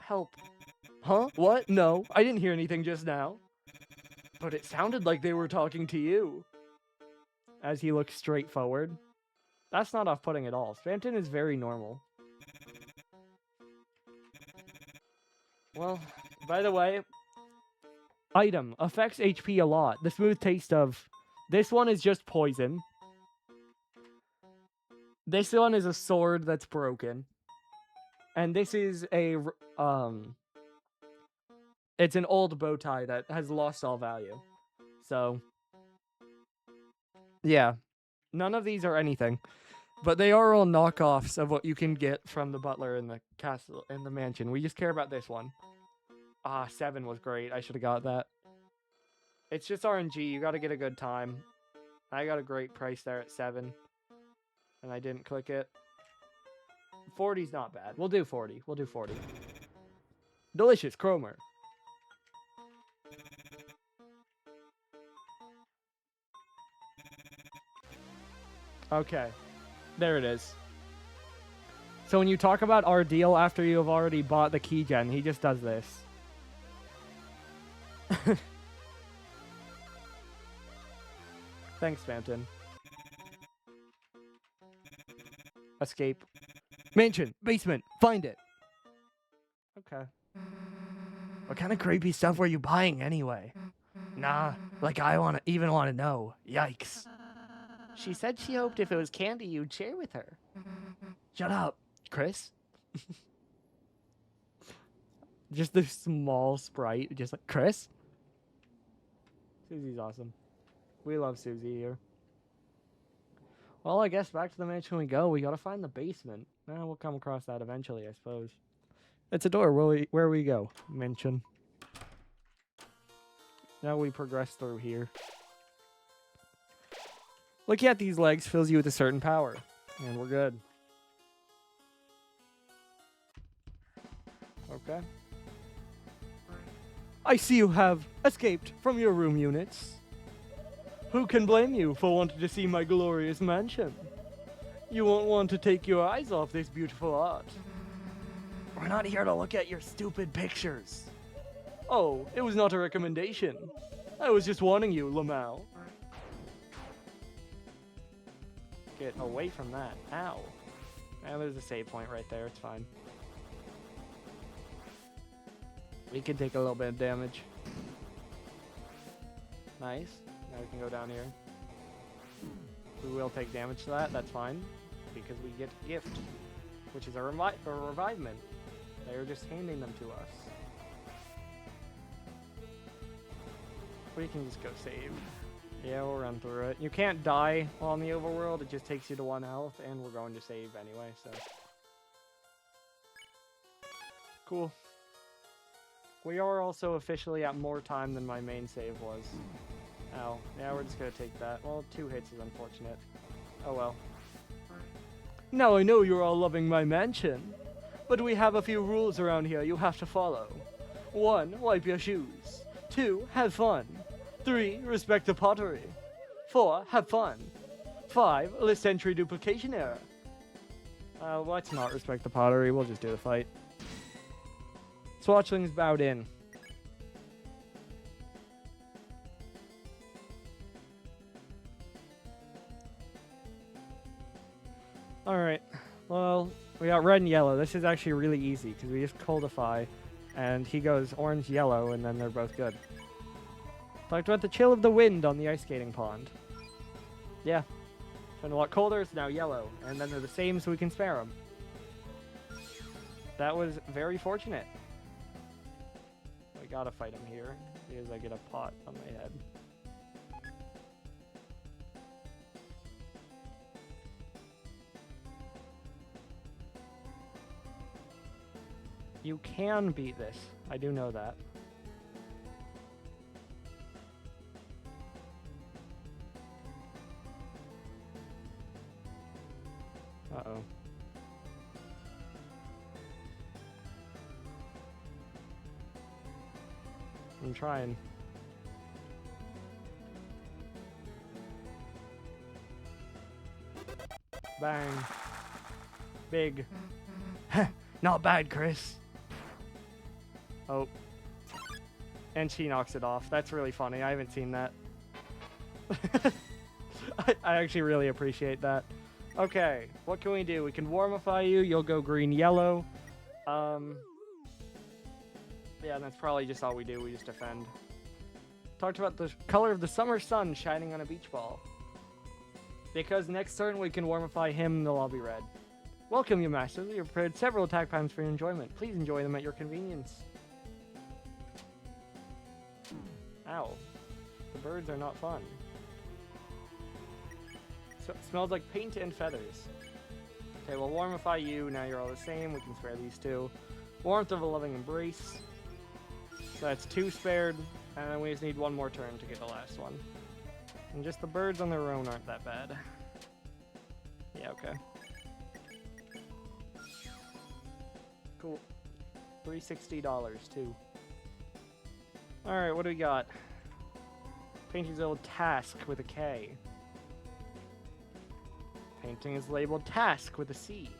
Help. Huh? What? No, I didn't hear anything just now. But it sounded like they were talking to you. As he looks straight forward. That's not off-putting at all. Spanton is very normal. Well, by the way, item affects HP a lot. The smooth taste of... This one is just poison. This one is a sword that's broken. And this is a... It's an old bow tie that has lost all value. So... Yeah. None of these are anything. But they are all knockoffs of what you can get from the butler in the castle in the mansion. We just care about this one. 7 was great. I should have got that. It's just RNG. You got to get a good time. I got a great price there at 7. And I didn't click it. 40's not bad. We'll do 40. We'll do 40. Delicious, Cromer. Okay. There it is. So when you talk about our deal after you have already bought the key gen, he just does this. Thanks, Phantom. Escape. Mansion. Basement. Find it. Okay. What kind of creepy stuff were you buying anyway? Nah, like I even want to know. Yikes. She said she hoped if it was candy you'd share with her. Shut up, Chris. Just this small sprite. Just like, Chris? Susie's awesome. We love Susie here. Well, I guess back to the mansion we go. We gotta find the basement. We'll come across that eventually, I suppose. It's a door where we go. Mansion. Now we progress through here. Looking at these legs fills you with a certain power. And we're good. Okay. I see you have escaped from your room units. Who can blame you for wanting to see my glorious mansion? You won't want to take your eyes off this beautiful art. We're not here to look at your stupid pictures. Oh, it was not a recommendation. I was just warning you, Lamau. Get away from that. Ow. There's a save point right there. It's fine. We can take a little bit of damage. Nice. Now we can go down here. We will take damage to that. That's fine. Because we get gift. Which is a revivement. They're just handing them to us. We can just go save. Yeah, we'll run through it. You can't die while in the overworld. It just takes you to 1 health. And we're going to save anyway, so. Cool. We are also officially at more time than my main save was. Oh, yeah, we're just gonna take that. Well, 2 hits is unfortunate. Oh well. Now I know you're all loving my mansion, but we have a few rules around here you have to follow. 1, wipe your shoes. 2, have fun. 3, respect the pottery. 4, have fun. 5, list entry duplication error. Let's not respect the pottery, we'll just do the fight. Swatchlings bowed in. Alright, well, we got red and yellow. This is actually really easy, because we just coldify, and he goes orange-yellow, and then they're both good. Talked about the chill of the wind on the ice skating pond. Yeah. Turned a lot colder, it's now yellow, and then they're the same, so we can spare them. That was very fortunate. I gotta fight him here, because I get a pot on my head. You can beat this. I do know that. Uh-oh. I'm trying. Bang. Big. Not bad, Chris. Oh. And she knocks it off. That's really funny. I haven't seen that. I actually really appreciate that. Okay, what can we do? We can warmify you. You'll go green-yellow. Yeah, that's probably just all we do. We just defend. Talked about the color of the summer sun shining on a beach ball. Because next turn we can warmify him, they'll all be red. Welcome, you masters. We have prepared several attack patterns for your enjoyment. Please enjoy them at your convenience. Ow. The birds are not fun. So it smells like paint and feathers. Okay, well, Warmify you. Now you're all the same. We can spare these two. Warmth of a Loving Embrace. So that's 2 spared. And then we just need 1 more turn to get the last one. And just the birds on their own aren't that bad. Yeah, okay. Cool. $360 too. Alright, what do we got? Painting's labeled Task with a K. Painting is labeled Task with a C.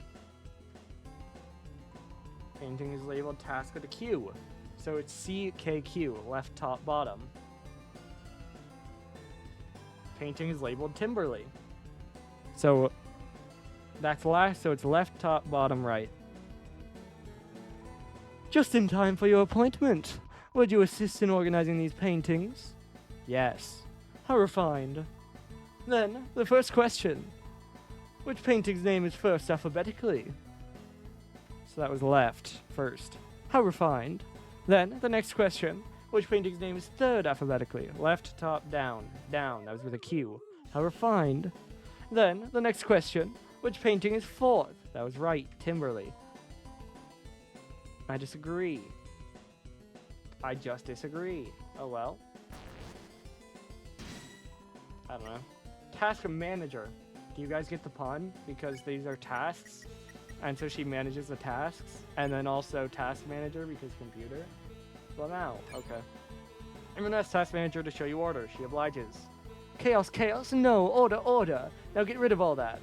Painting is labeled Task with a Q. So it's CKQ, left, top, bottom. Painting is labeled Timberly. So that's last, so it's left, top, bottom, right. Just in time for your appointment. Would you assist in organizing these paintings? Yes. How refined. Then, the first question. Which painting's name is first alphabetically? So that was left first. How refined. Then, the next question. Which painting's name is third alphabetically? Left, top, down. Down, that was with a Q. How refined. Then, the next question. Which painting is fourth? That was right, Timberly. I disagree. I just disagree. Oh well. I don't know. Task manager. Do you guys get the pun? Because these are tasks. And so she manages the tasks. And then also task manager because computer. Well now, okay. Everyone has task manager to show you order. She obliges. Chaos, chaos, no, order, order. Now get rid of all that.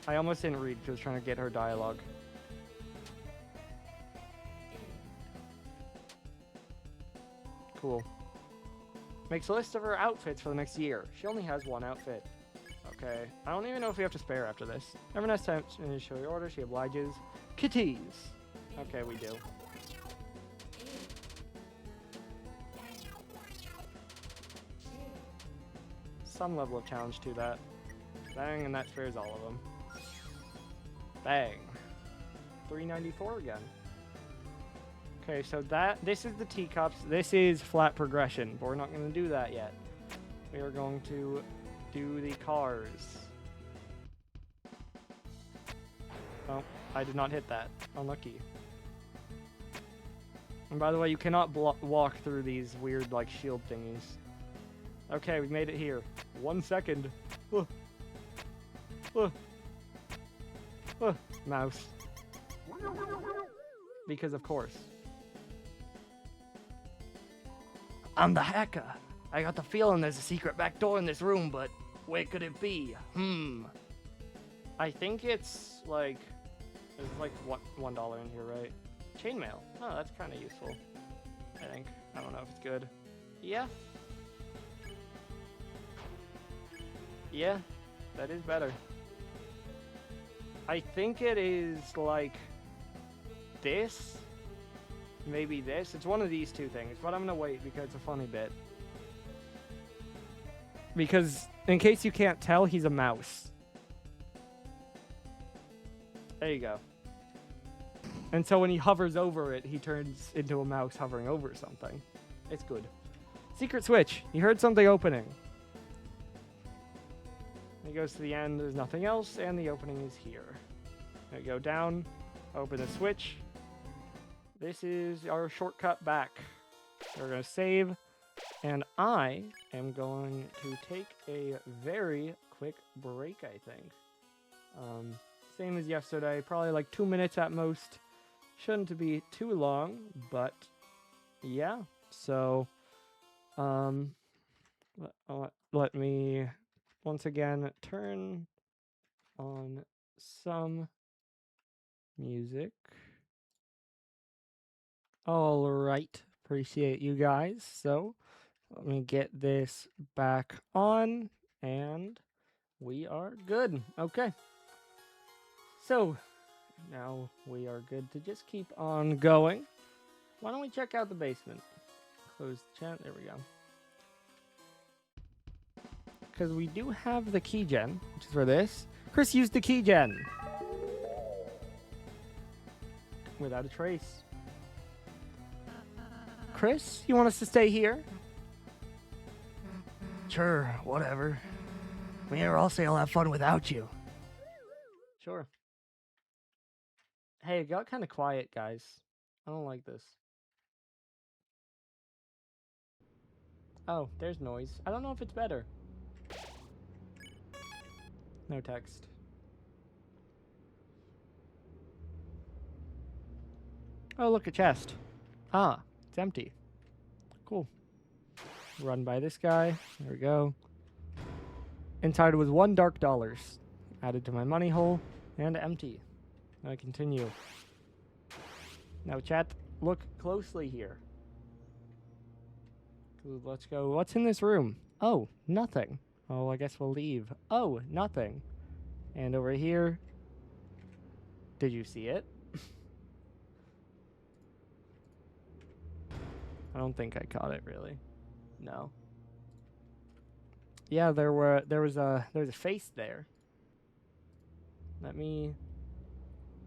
I almost didn't read because I was trying to get her dialogue. Cool. Makes a list of her outfits for the next year. She only has 1 outfit. Okay. I don't even know if we have to spare after this. Everyone has time to show your order. She obliges. Kitties. Okay, we do. Some level of challenge to that. Bang, and that spares all of them. Bang. 394 again. Okay, so this is the teacups. This is flat progression, but we're not going to do that yet. We are going to do the cars. Oh, I did not hit that. Unlucky. And by the way, you cannot walk through these weird, like, shield thingies. Okay, we made it here. 1 second. Mouse. Because of course. I'm the hacker. I got the feeling there's a secret back door in this room, but where could it be? I think it's like, there's like $1 in here, right? Chainmail. Oh, that's kind of useful. I think. I don't know if it's good. Yeah. Yeah, that is better. I think it is like this. Maybe this. It's one of these two things, but I'm gonna wait because it's a funny bit. Because, in case you can't tell, he's a mouse. There you go. And so when he hovers over it, he turns into a mouse hovering over something. It's good. Secret switch. He heard something opening. He goes to the end, there's nothing else, and the opening is here. There you go, down, open the switch. This is our shortcut back. We're going to save, and I am going to take a very quick break, I think. Same as yesterday, probably like 2 minutes at most. Shouldn't be too long, but yeah. So, let me once again turn on some music. All right, appreciate you guys. So let me get this back on, and we are good. Okay. So now we are good to just keep on going. Why don't we check out the basement? Close the chat. There we go. Because we do have the key gen, which is for this. Chris used the key gen without a trace. Chris, you want us to stay here? Sure, whatever. I mean, or else I'll have fun without you. Sure. Hey, it got kind of quiet, guys. I don't like this. Oh, there's noise. I don't know if it's better. No text. Oh, look, a chest. Ah, it's empty. Cool. Run by this guy. There we go. Inside was $1 dark dollars. Added to my money hole. And empty. Now I continue. Now, chat, look closely here. Let's go. What's in this room? Oh, nothing. Oh, I guess we'll leave. Oh, nothing. And over here. Did you see it? I don't think I caught it, really. No. Yeah, there was a face there. Let me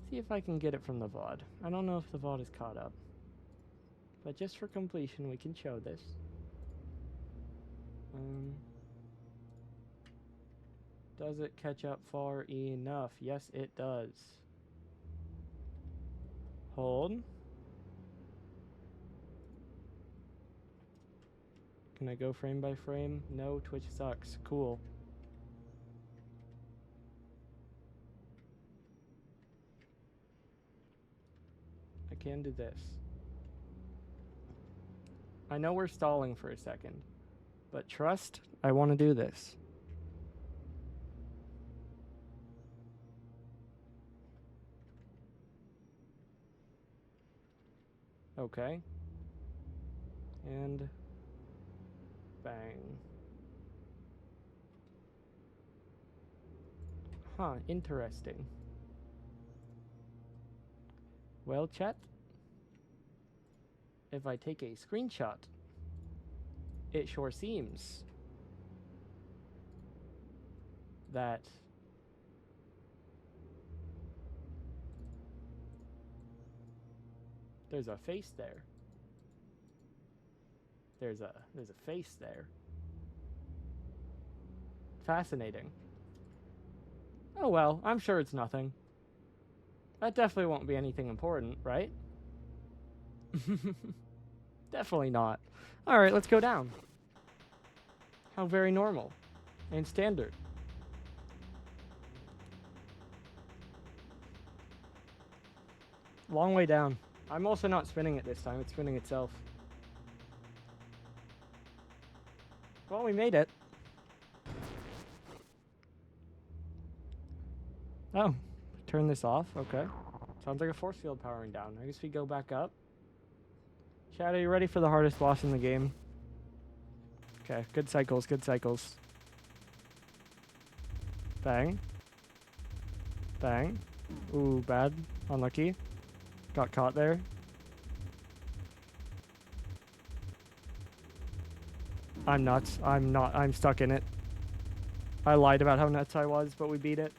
see if I can get it from the VOD. I don't know if the VOD is caught up. But just for completion, we can show this. Does it catch up far enough? Yes, it does. Hold. Can I go frame by frame? No, Twitch sucks. Cool. I can do this. I know we're stalling for a second, but trust, I want to do this. Okay. And bang. Huh, interesting. Well, chat, if I take a screenshot, it sure seems that there's a face there. There's a face there. Fascinating. Oh well, I'm sure it's nothing. That definitely won't be anything important, right? Definitely not. Alright, let's go down. How very normal. And standard. Long way down. I'm also not spinning it this time, it's spinning itself. Well, we made it. Oh, turn this off, okay. Sounds like a force field powering down. I guess we go back up. Chad, are you ready for the hardest boss in the game? Okay, good cycles, good cycles. Bang. Bang. Ooh, bad. Unlucky. Got caught there. I'm nuts. I'm not. I'm stuck in it. I lied about how nuts I was, but we beat it.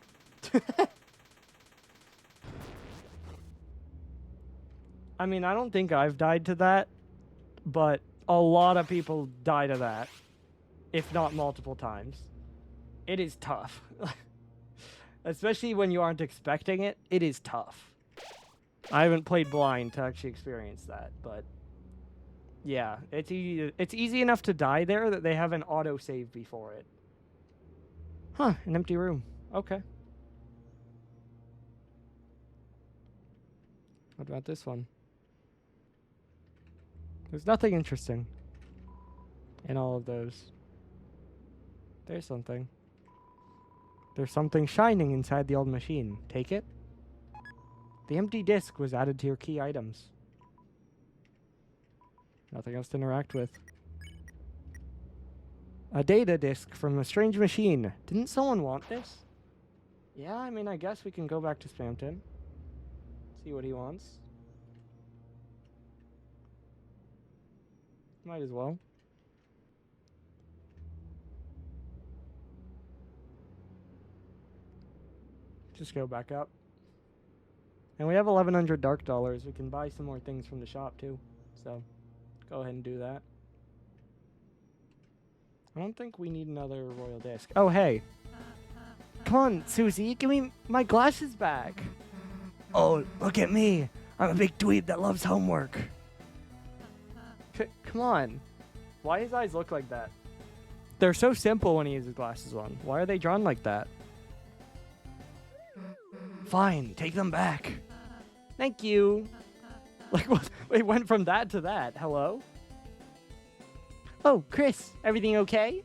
I mean, I don't think I've died to that, but a lot of people die to that, if not multiple times. It is tough. Especially when you aren't expecting it, it is tough. I haven't played blind to actually experience that, but yeah, it's easy enough to die there that they have an autosave before it. Huh, an empty room. Okay. What about this one? There's nothing interesting in all of those. There's something. There's something shining inside the old machine. Take it. The empty disc was added to your key items. Nothing else to interact with. A data disk from a strange machine. Didn't someone want this? Yeah, I mean, I guess we can go back to Spamton. See what he wants. Might as well. Just go back up. And we have 1,100 dark dollars. We can buy some more things from the shop, too. So, go ahead and do that. I don't think we need another royal disc. Oh, hey. Come on, Susie. Give me my glasses back. Oh, look at me. I'm a big dweeb that loves homework. Come on. Why his eyes look like that? They're so simple when he has his glasses on. Why are they drawn like that? Fine, take them back. Thank you. Like, what? It went from that to that. Hello? Oh, Chris, everything okay?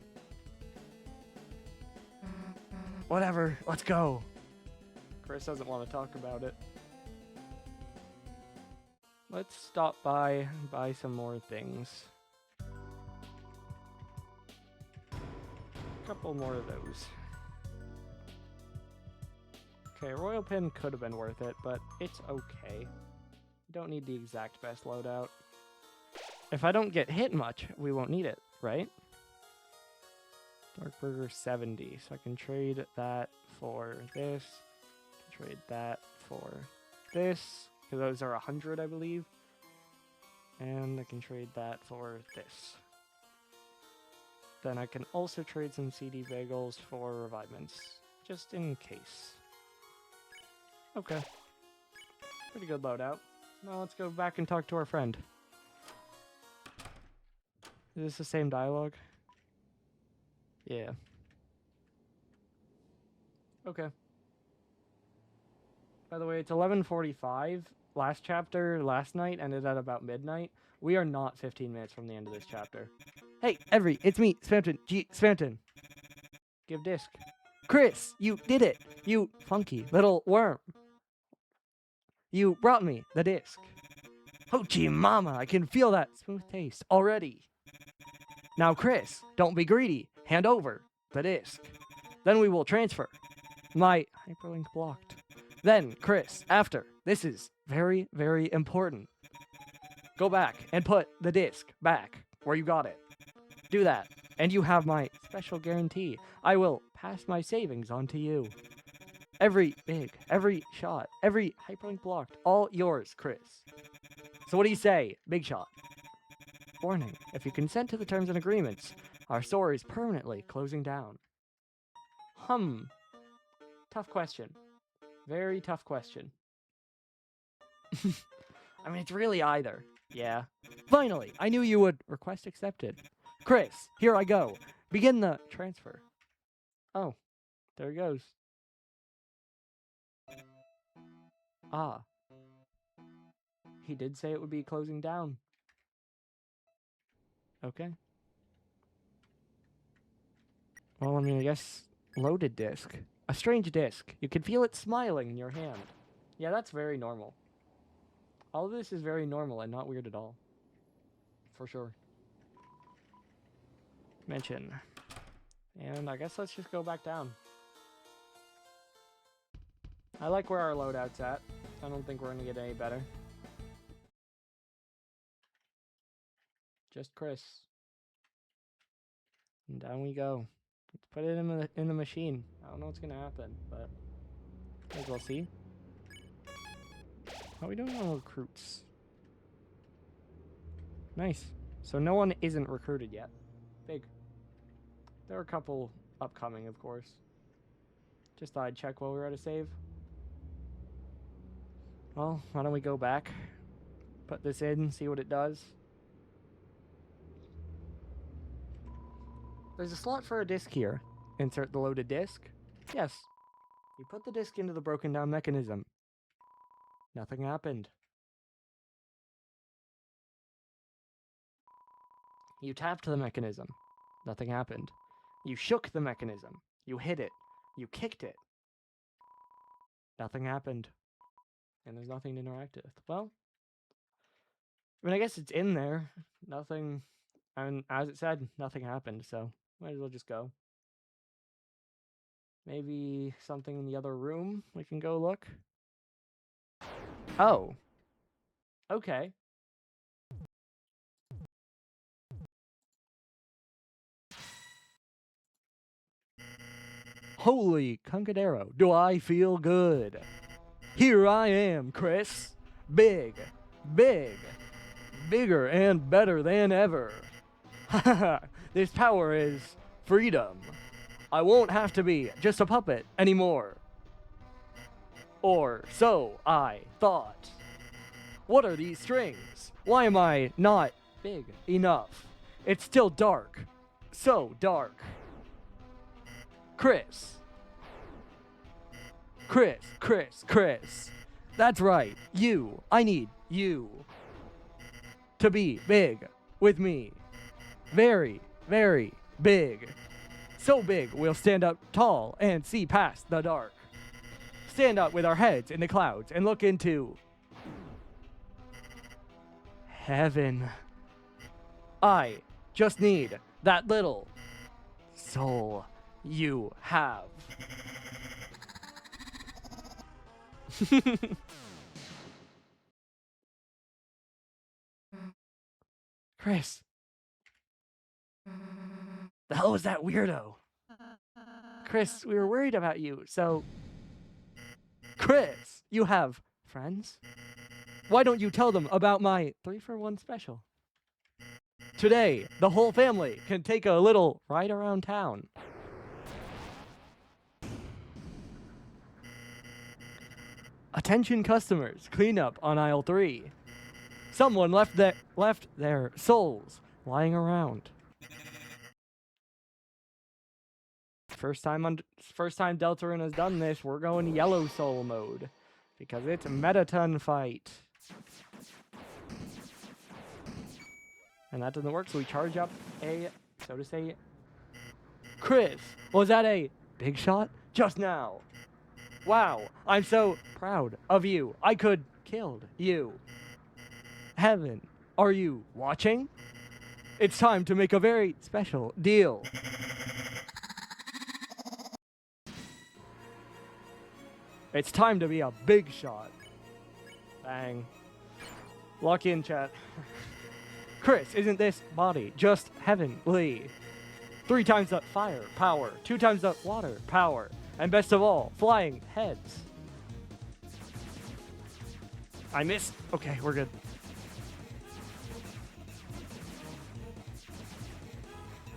Whatever, let's go. Chris doesn't want to talk about it. Let's stop by and buy some more things. A couple more of those. Okay, Royal Pin could have been worth it, but it's okay. Don't need the exact best loadout. If I don't get hit much, we won't need it, right? Dark Burger 70, so I can trade that for this. Trade that for this, because those are 100, I believe. And I can trade that for this. Then I can also trade some CD bagels for revivements, just in case. Okay. Pretty good loadout. Now let's go back and talk to our friend. Is this the same dialogue? Yeah. Okay. By the way, it's 11:45. Last chapter, last night, ended at about midnight. We are not 15 minutes from the end of this chapter. Hey, Every, it's me, Spamton. Spamton. Give disc. Chris, you did it. You funky little worm. You brought me the disc. Hoochie mama, I can feel that smooth taste already. Now, Chris, don't be greedy. Hand over the disc. Then we will transfer. My hyperlink blocked. Then, Chris, after. This is very, very important. Go back and put the disc back where you got it. Do that, and you have my special guarantee. I will pass my savings on to you. Every big, every shot, every hyperlink blocked, all yours, Chris. So what do you say, Big Shot? Warning, if you consent to the terms and agreements, our store is permanently closing down. Tough question. Very tough question. I mean, it's really either. Yeah. Finally, I knew you would. Request accepted. Chris, here I go. Begin the transfer. Oh, there he goes. Ah. He did say it would be closing down. Okay. Well, I mean, I guess loaded disc. A strange disc. You can feel it smiling in your hand. Yeah, that's very normal. All of this is very normal and not weird at all. For sure. Mention. And I guess let's just go back down. I like where our loadout's at. I don't think we're going to get any better. Just Chris. And down we go. Let's put it in the machine. I don't know what's going to happen, but I think we'll see. How are we doing on recruits? Nice. So no one isn't recruited yet. Big. There are a couple upcoming, of course. Just thought I'd check while we were at a save. Well, why don't we go back? Put this in, see what it does. There's a slot for a disc here. Insert the loaded disc. Yes. You put the disc into the broken down mechanism. Nothing happened. You tapped the mechanism. Nothing happened. You shook the mechanism. You hit it. You kicked it. Nothing happened. And there's nothing to interact with. Well, I mean, I guess it's in there. Nothing, and as it said, nothing happened, so might as well just go. Maybe something in the other room we can go look. Oh. Okay. Holy Cuncadero, do I feel good. Here I am, Chris. Big, big, bigger and better than ever. Haha, this power is freedom. I won't have to be just a puppet anymore. Or so I thought. What are these strings? Why am I not big enough? It's still dark. So dark. Chris. Chris. That's right. You. I need you. To be big with me. Very, very big. So big we'll stand up tall and see past the dark. Stand up with our heads in the clouds and look into heaven. I just need that little soul you have. Chris. The hell was that weirdo? Chris, we were worried about you, so... Chris, you have friends? Why don't you tell them about my 3-for-1 special? Today, the whole family can take a little ride around town. Attention customers, clean up on aisle 3. Someone left their souls lying around. First time Deltarune has done this, we're going yellow soul mode because it's a Metaton fight. And that doesn't work, so we charge up a, so to say, Chris, was that a big shot just now? Wow, I'm so proud of you. I could killed you. Heaven, are you watching? It's time to make a very special deal. It's time to be a big shot. Bang. Lock in, chat. Chris, isn't this body just heavenly? 3 times the fire power, 2 times the water power, and best of all, flying heads. I missed. Okay, we're good.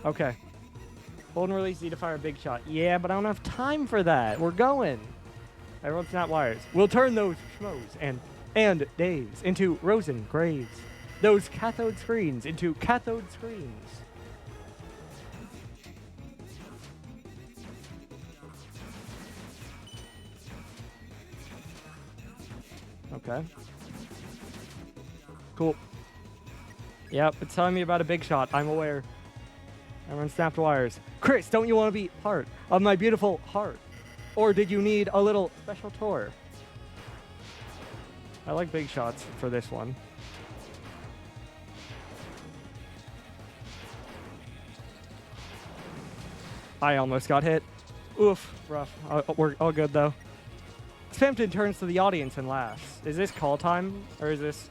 Okay. Hold and release Z to fire a big shot. Yeah, but I don't have time for that. We're going. Everyone snap wires. We'll turn those schmoes and days into Rosen graves. Those cathode screens into cathode screens. Okay. Cool. Yep, it's telling me about a big shot. I'm aware. Everyone snapped wires. Chris, don't you want to be part of my beautiful heart? Or did you need a little special tour? I like big shots for this one. I almost got hit. Oof, rough. We're all good though. Spampton turns to the audience and laughs. Is this call time? Or is this...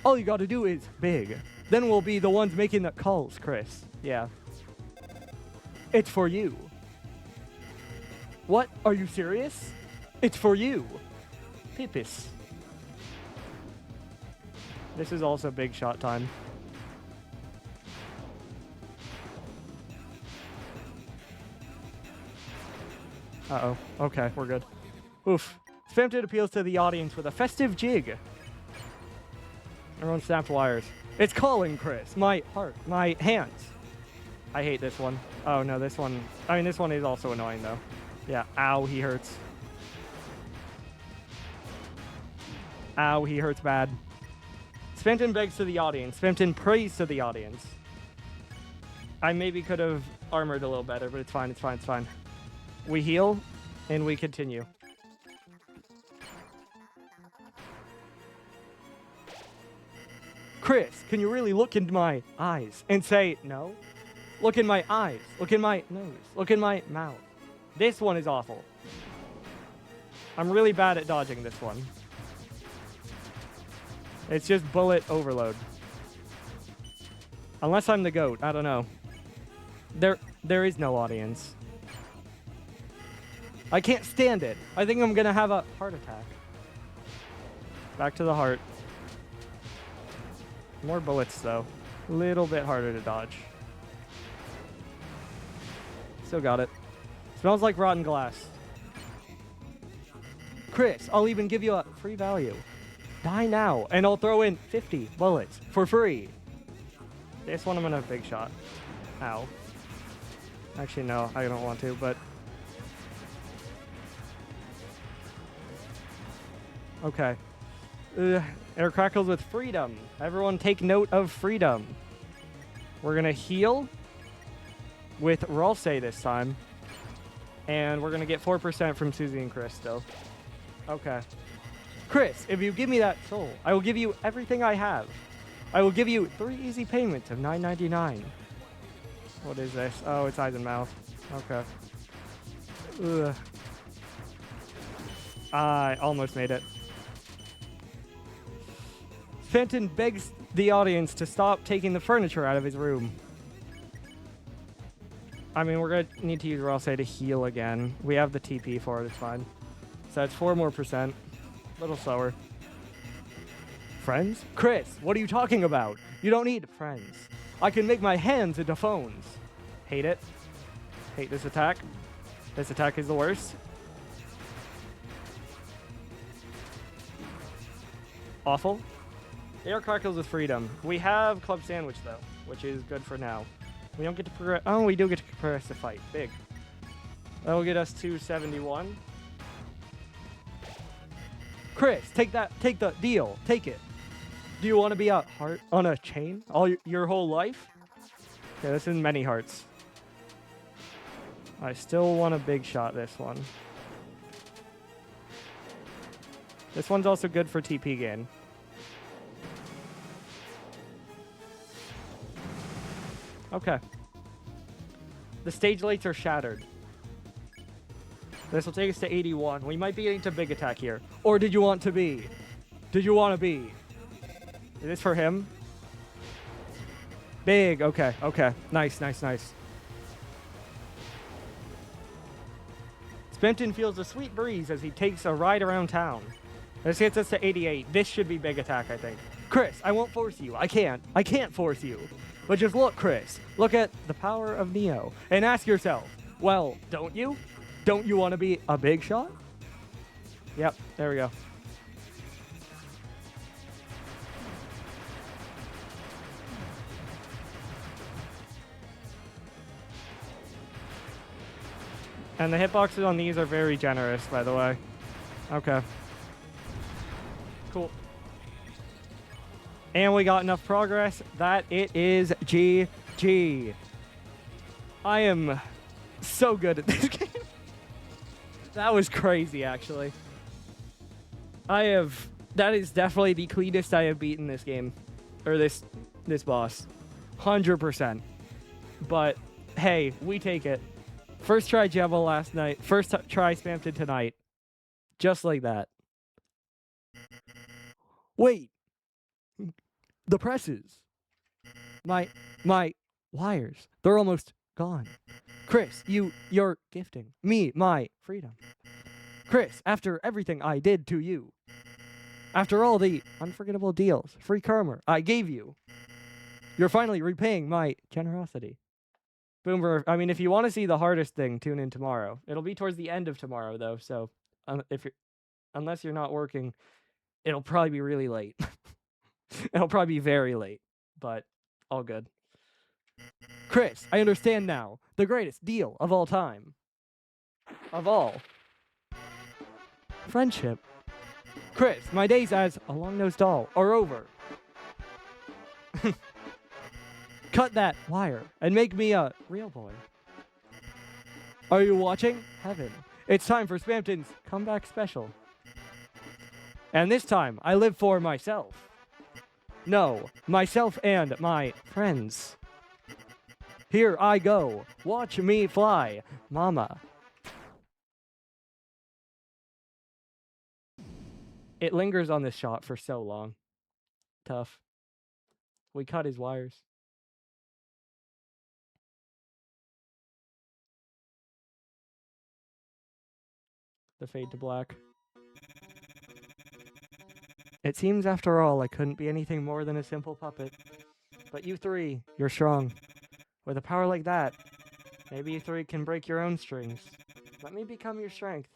All you gotta do is big. Then we'll be the ones making the calls, Chris. Yeah. It's for you. What? Are you serious? It's for you. Pipis. This is also big shot time. Uh-oh. Okay, we're good. Oof. Spampton appeals to the audience with a festive jig. Everyone snapped wires. It's calling, Chris. My heart. My hands. I hate this one. Oh, no, this one... I mean, this one is also annoying, though. Yeah. Ow, he hurts. Ow, he hurts bad. Spampton begs to the audience. Spampton prays to the audience. I maybe could have armored a little better, but it's fine, it's fine, it's fine. We heal, and we continue. Chris, can you really look into my eyes and say no? Look in my eyes. Look in my nose. Look in my mouth. This one is awful. I'm really bad at dodging this one. It's just bullet overload. Unless I'm the goat. I don't know. There is no audience. I can't stand it. I think I'm gonna have a heart attack. Back to the heart. More bullets, though. A little bit harder to dodge. Still got it. Smells like rotten glass. Chris, I'll even give you a free value. Die now, and I'll throw in 50 bullets for free. This one I'm gonna big shot. Ow. Actually, no, I don't want to, but... Okay. Air crackles with freedom. Everyone take note of freedom. We're gonna heal with Ralse this time. And we're gonna get 4% from Susie and Chris still. Okay. Chris, if you give me that soul, I will give you everything I have. I will give you 3 easy payments of $9.99. What is this? Oh, it's eyes and mouth. Okay. Ugh. I almost made it. Fenton begs the audience to stop taking the furniture out of his room. I mean, we're going to need to use Ralse to heal again. We have the TP for it, it's fine. So it's 4% more. A little slower. Friends? Chris, what are you talking about? You don't need friends. I can make my hands into phones. Hate it. Hate this attack. This attack is the worst. Awful. Air crackles with freedom. We have Club Sandwich, though, which is good for now. We don't get to progress. Oh, we do get to progress the fight. Big. That will get us to 71. Chris, take that. Take the deal. Take it. Do you want to be a heart on a chain all your whole life? Okay, this is many hearts. I still want a big shot this one. This one's also good for TP gain. Okay. The stage lights are shattered. This will take us to 81. We might be getting to big attack here. Or did you want to be? Did you want to be? Is this for him? Big. Okay. Okay. Nice, nice, nice. Spempton feels a sweet breeze as he takes a ride around town. This gets us to 88. This should be big attack, I think. Chris, I won't force you. I can't. I can't force you. But just look, Chris. Look at the power of Neo and ask yourself, well, don't you? Don't you want to be a big shot? Yep, there we go. And the hitboxes on these are very generous, by the way. Okay. Cool. And we got enough progress that it is GG. I am so good at this game. That was crazy, actually. That is definitely the cleanest I have beaten this game. Or this boss. 100%. But, hey, we take it. First try Jebel last night. First try Spamton tonight. Just like that. Wait. The presses. My wires. They're almost gone. Chris, you're gifting me my freedom. Chris, after everything I did to you. After all the unforgettable deals, free karma I gave you. You're finally repaying my generosity. Boomer, I mean, if you want to see the hardest thing, tune in tomorrow. It'll be towards the end of tomorrow, though, so unless you're not working, it'll probably be really late. It'll probably be very late, but all good. Chris, I understand now. The greatest deal of all time. Of all. Friendship. Chris, my days as a long-nosed doll are over. Cut that wire and make me a real boy. Are you watching? Heaven. It's time for Spamton's comeback special. And this time, I live for myself. No, myself and my friends. Here I go. Watch me fly, mama. It lingers on this shot for so long. Tough. We cut his wires. The fade to black. It seems, after all, I couldn't be anything more than a simple puppet. But you three, you're strong. With a power like that, maybe you three can break your own strings. Let me become your strength.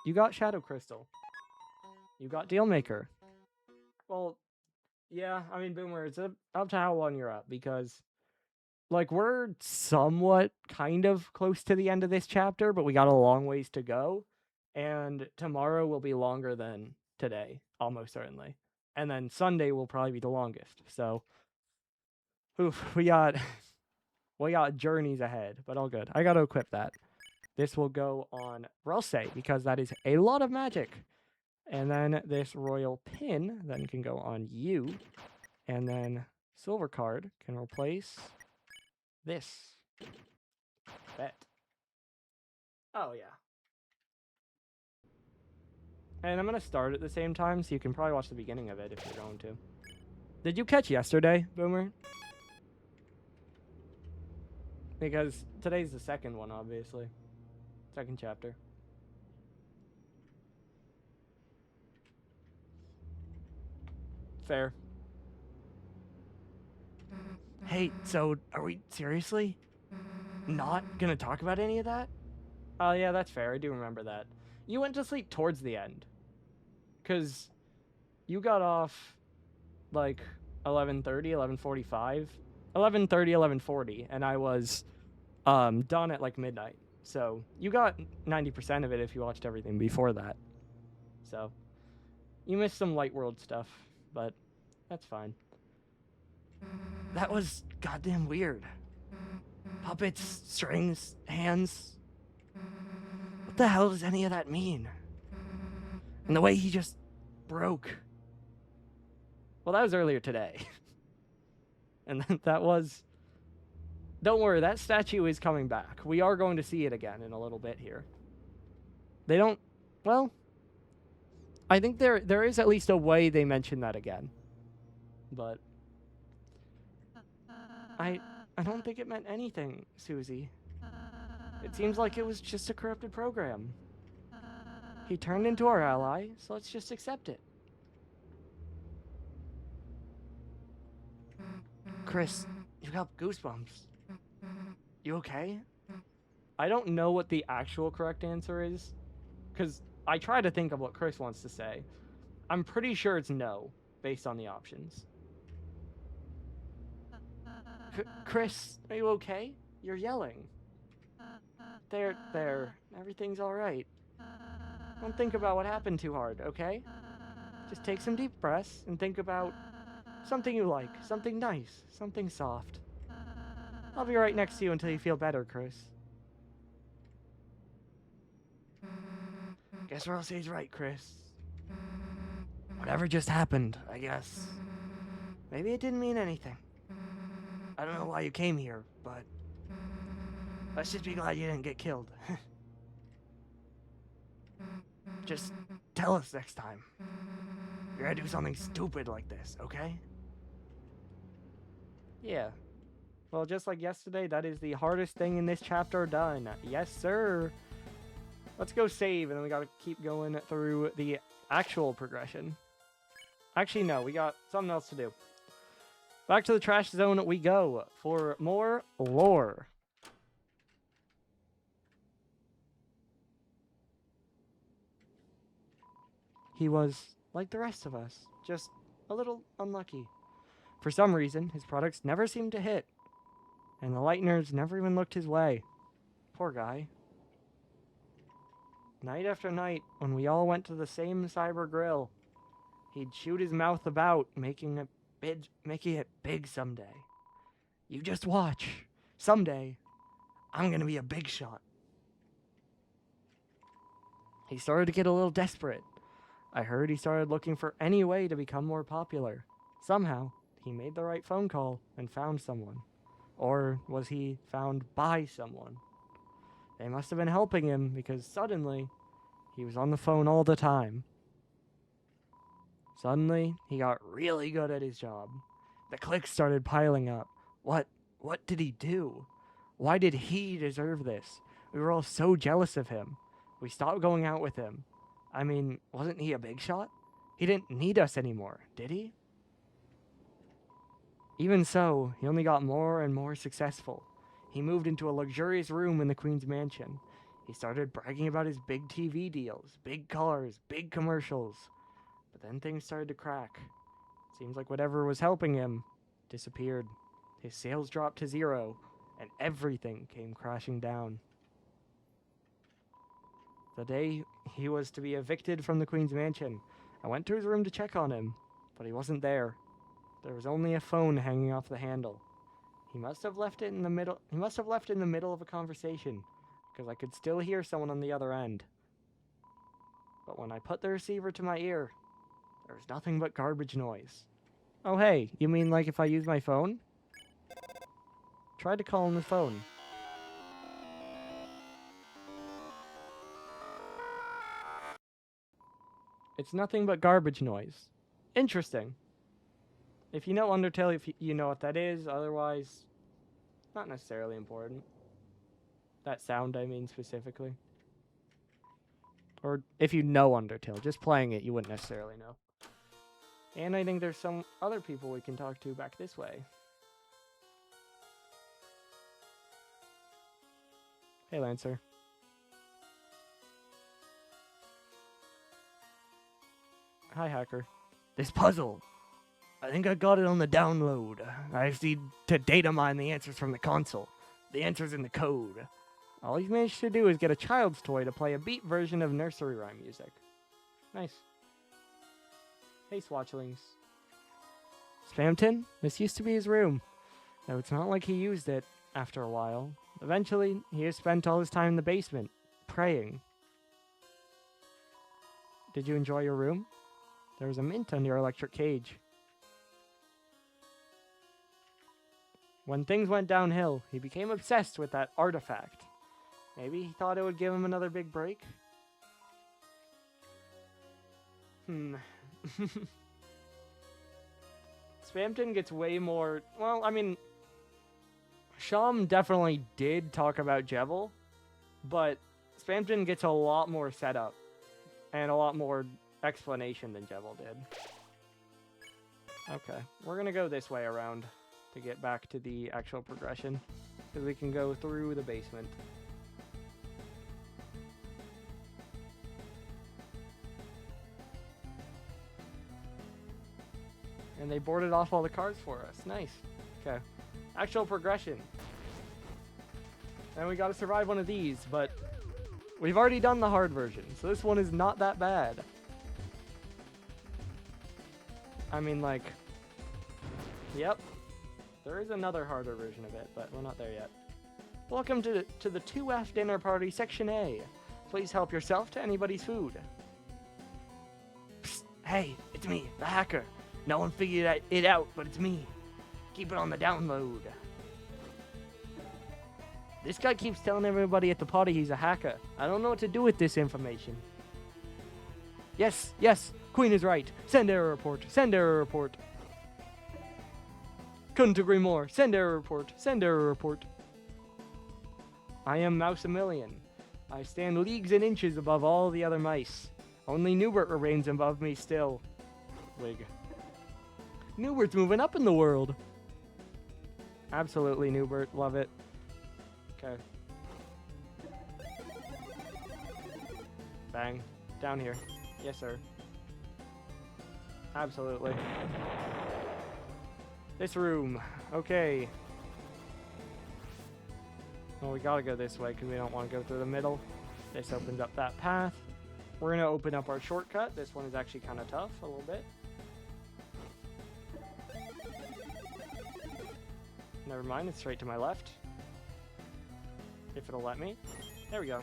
You got Shadow Crystal. You got Dealmaker. Well, yeah, I mean, Boomer, it's up to how long you're up, because, like, we're somewhat kind of close to the end of this chapter, but we got a long ways to go, and tomorrow will be longer than today, almost certainly. And then Sunday will probably be the longest, so, oof, we got journeys ahead, but all good. I gotta equip that. This will go on Relse, because that is a lot of magic. And then this royal pin then can go on you. And then silver card can replace this. Bet. Oh, yeah. And I'm going to start at the same time, so you can probably watch the beginning of it if you're going to. Did you catch yesterday, Boomer? Because today's the second one, obviously. Second chapter. Fair. Hey, so are we seriously not gonna talk about any of that? Oh, yeah, that's fair. I do remember that. You went to sleep towards the end. Because you got off, like, 11:30, 11:45. 11:30, 11:40, and I was done at, like, midnight. So you got 90% of it if you watched everything before that. So you missed some light world stuff, but that's fine. That was goddamn weird. Puppets, strings, hands. What the hell does any of that mean? And the way he just broke. Well, that was earlier today. And that was... Don't worry, that statue is coming back. We are going to see it again in a little bit here. They don't... Well... I think there is at least a way they mention that again. But... I don't think it meant anything, Susie. It seems like it was just a corrupted program. He turned into our ally, so let's just accept it. Chris, you got goosebumps. You okay? I don't know what the actual correct answer is, because I try to think of what Chris wants to say. I'm pretty sure it's no, based on the options. Chris, are you okay? You're yelling. There. Everything's alright. Don't think about what happened too hard, okay? Just take some deep breaths and think about something you like, something nice, something soft. I'll be right next to you until you feel better, Chris. Guess Rossie's right, Chris. Whatever just happened, I guess. Maybe it didn't mean anything. I don't know why you came here, but let's just be glad you didn't get killed. Just tell us next time. You're gonna do something stupid like this, okay? Yeah. Well, just like yesterday, that is the hardest thing in this chapter done. Yes, sir. Let's go save, and then we gotta keep going through the actual progression. Actually, no, we got something else to do. Back to the trash zone we go for more lore. He was like the rest of us, just a little unlucky. For some reason, his products never seemed to hit, and the lighteners never even looked his way. Poor guy. Night after night, when we all went to the same cyber grill, he'd shoot his mouth about, making it big someday. You just watch. Someday, I'm gonna be a big shot. He started to get a little desperate. I heard he started looking for any way to become more popular. Somehow, he made the right phone call and found someone. Or was he found by someone? They must have been helping him, because suddenly, he was on the phone all the time. Suddenly, he got really good at his job. The clicks started piling up. What did he do? Why did he deserve this? We were all so jealous of him. We stopped going out with him. I mean, wasn't he a big shot? He didn't need us anymore, did he? Even so, he only got more and more successful. He moved into a luxurious room in the Queen's mansion. He started bragging about his big TV deals, big cars, big commercials. But then things started to crack. Seems like whatever was helping him disappeared. His sales dropped to zero, and everything came crashing down. The day he was to be evicted from the Queen's mansion, I went to his room to check on him, but he wasn't there. There was only a phone hanging off the handle. He must have left it in the middle. He must have left it in the middle of a conversation, because I could still hear someone on the other end. But when I put the receiver to my ear, there was nothing but garbage noise. Oh hey, you mean like if I use my phone? Tried to call on the phone. It's nothing but garbage noise. Interesting. If you know Undertale, if you know what that is, otherwise, not necessarily important. That sound, I mean, specifically. Or if you know Undertale, just playing it, you wouldn't necessarily know. And I think there's some other people we can talk to back this way. Hey, Lancer. Hi, Hacker. This puzzle. I think I got it on the download. I just need to data mine the answers from the console. The answers in the code. All he's managed to do is get a child's toy to play a beat version of nursery rhyme music. Nice. Hey, Swatchlings. Spamton? This used to be his room. Though it's not like he used it after a while. Eventually, he has spent all his time in the basement, praying. Did you enjoy your room? There was a mint on your electric cage. When things went downhill, he became obsessed with that artifact. Maybe he thought it would give him another big break? Spamton gets way more... Well, I mean... Sham definitely did talk about Jebel, but Spamton gets a lot more setup and a lot more explanation than Jebel did. Okay, we're gonna go this way around to get back to the actual progression, because we can go through the basement. And they boarded off all the cars for us. Nice. Okay. Actual progression. And we gotta survive one of these, but we've already done the hard version, so this one is not that bad. I mean, like... Yep. There is another harder version of it, but we're not there yet. Welcome to the 2F Dinner Party, Section A. Please help yourself to anybody's food. Psst, hey, it's me, the hacker. No one figured it out, but it's me. Keep it on the download. This guy keeps telling everybody at the party he's a hacker. I don't know what to do with this information. Yes, yes, Queen is right. Send error report, send error report. Couldn't agree more. Send error report, send error report. I am Mouse-a-Million. I stand leagues and inches above all the other mice. Only Newbert remains above me still. Wig. Newbert's moving up in the world. Absolutely, Newbert. Love it. Okay. Bang. Down here. Yes, sir. Absolutely. This room. Okay. Well, we gotta go this way because we don't want to go through the middle. This opens up that path. We're gonna open up our shortcut. This one is actually kind of tough, a little bit. Never mind, it's straight to my left. If it'll let me. There we go.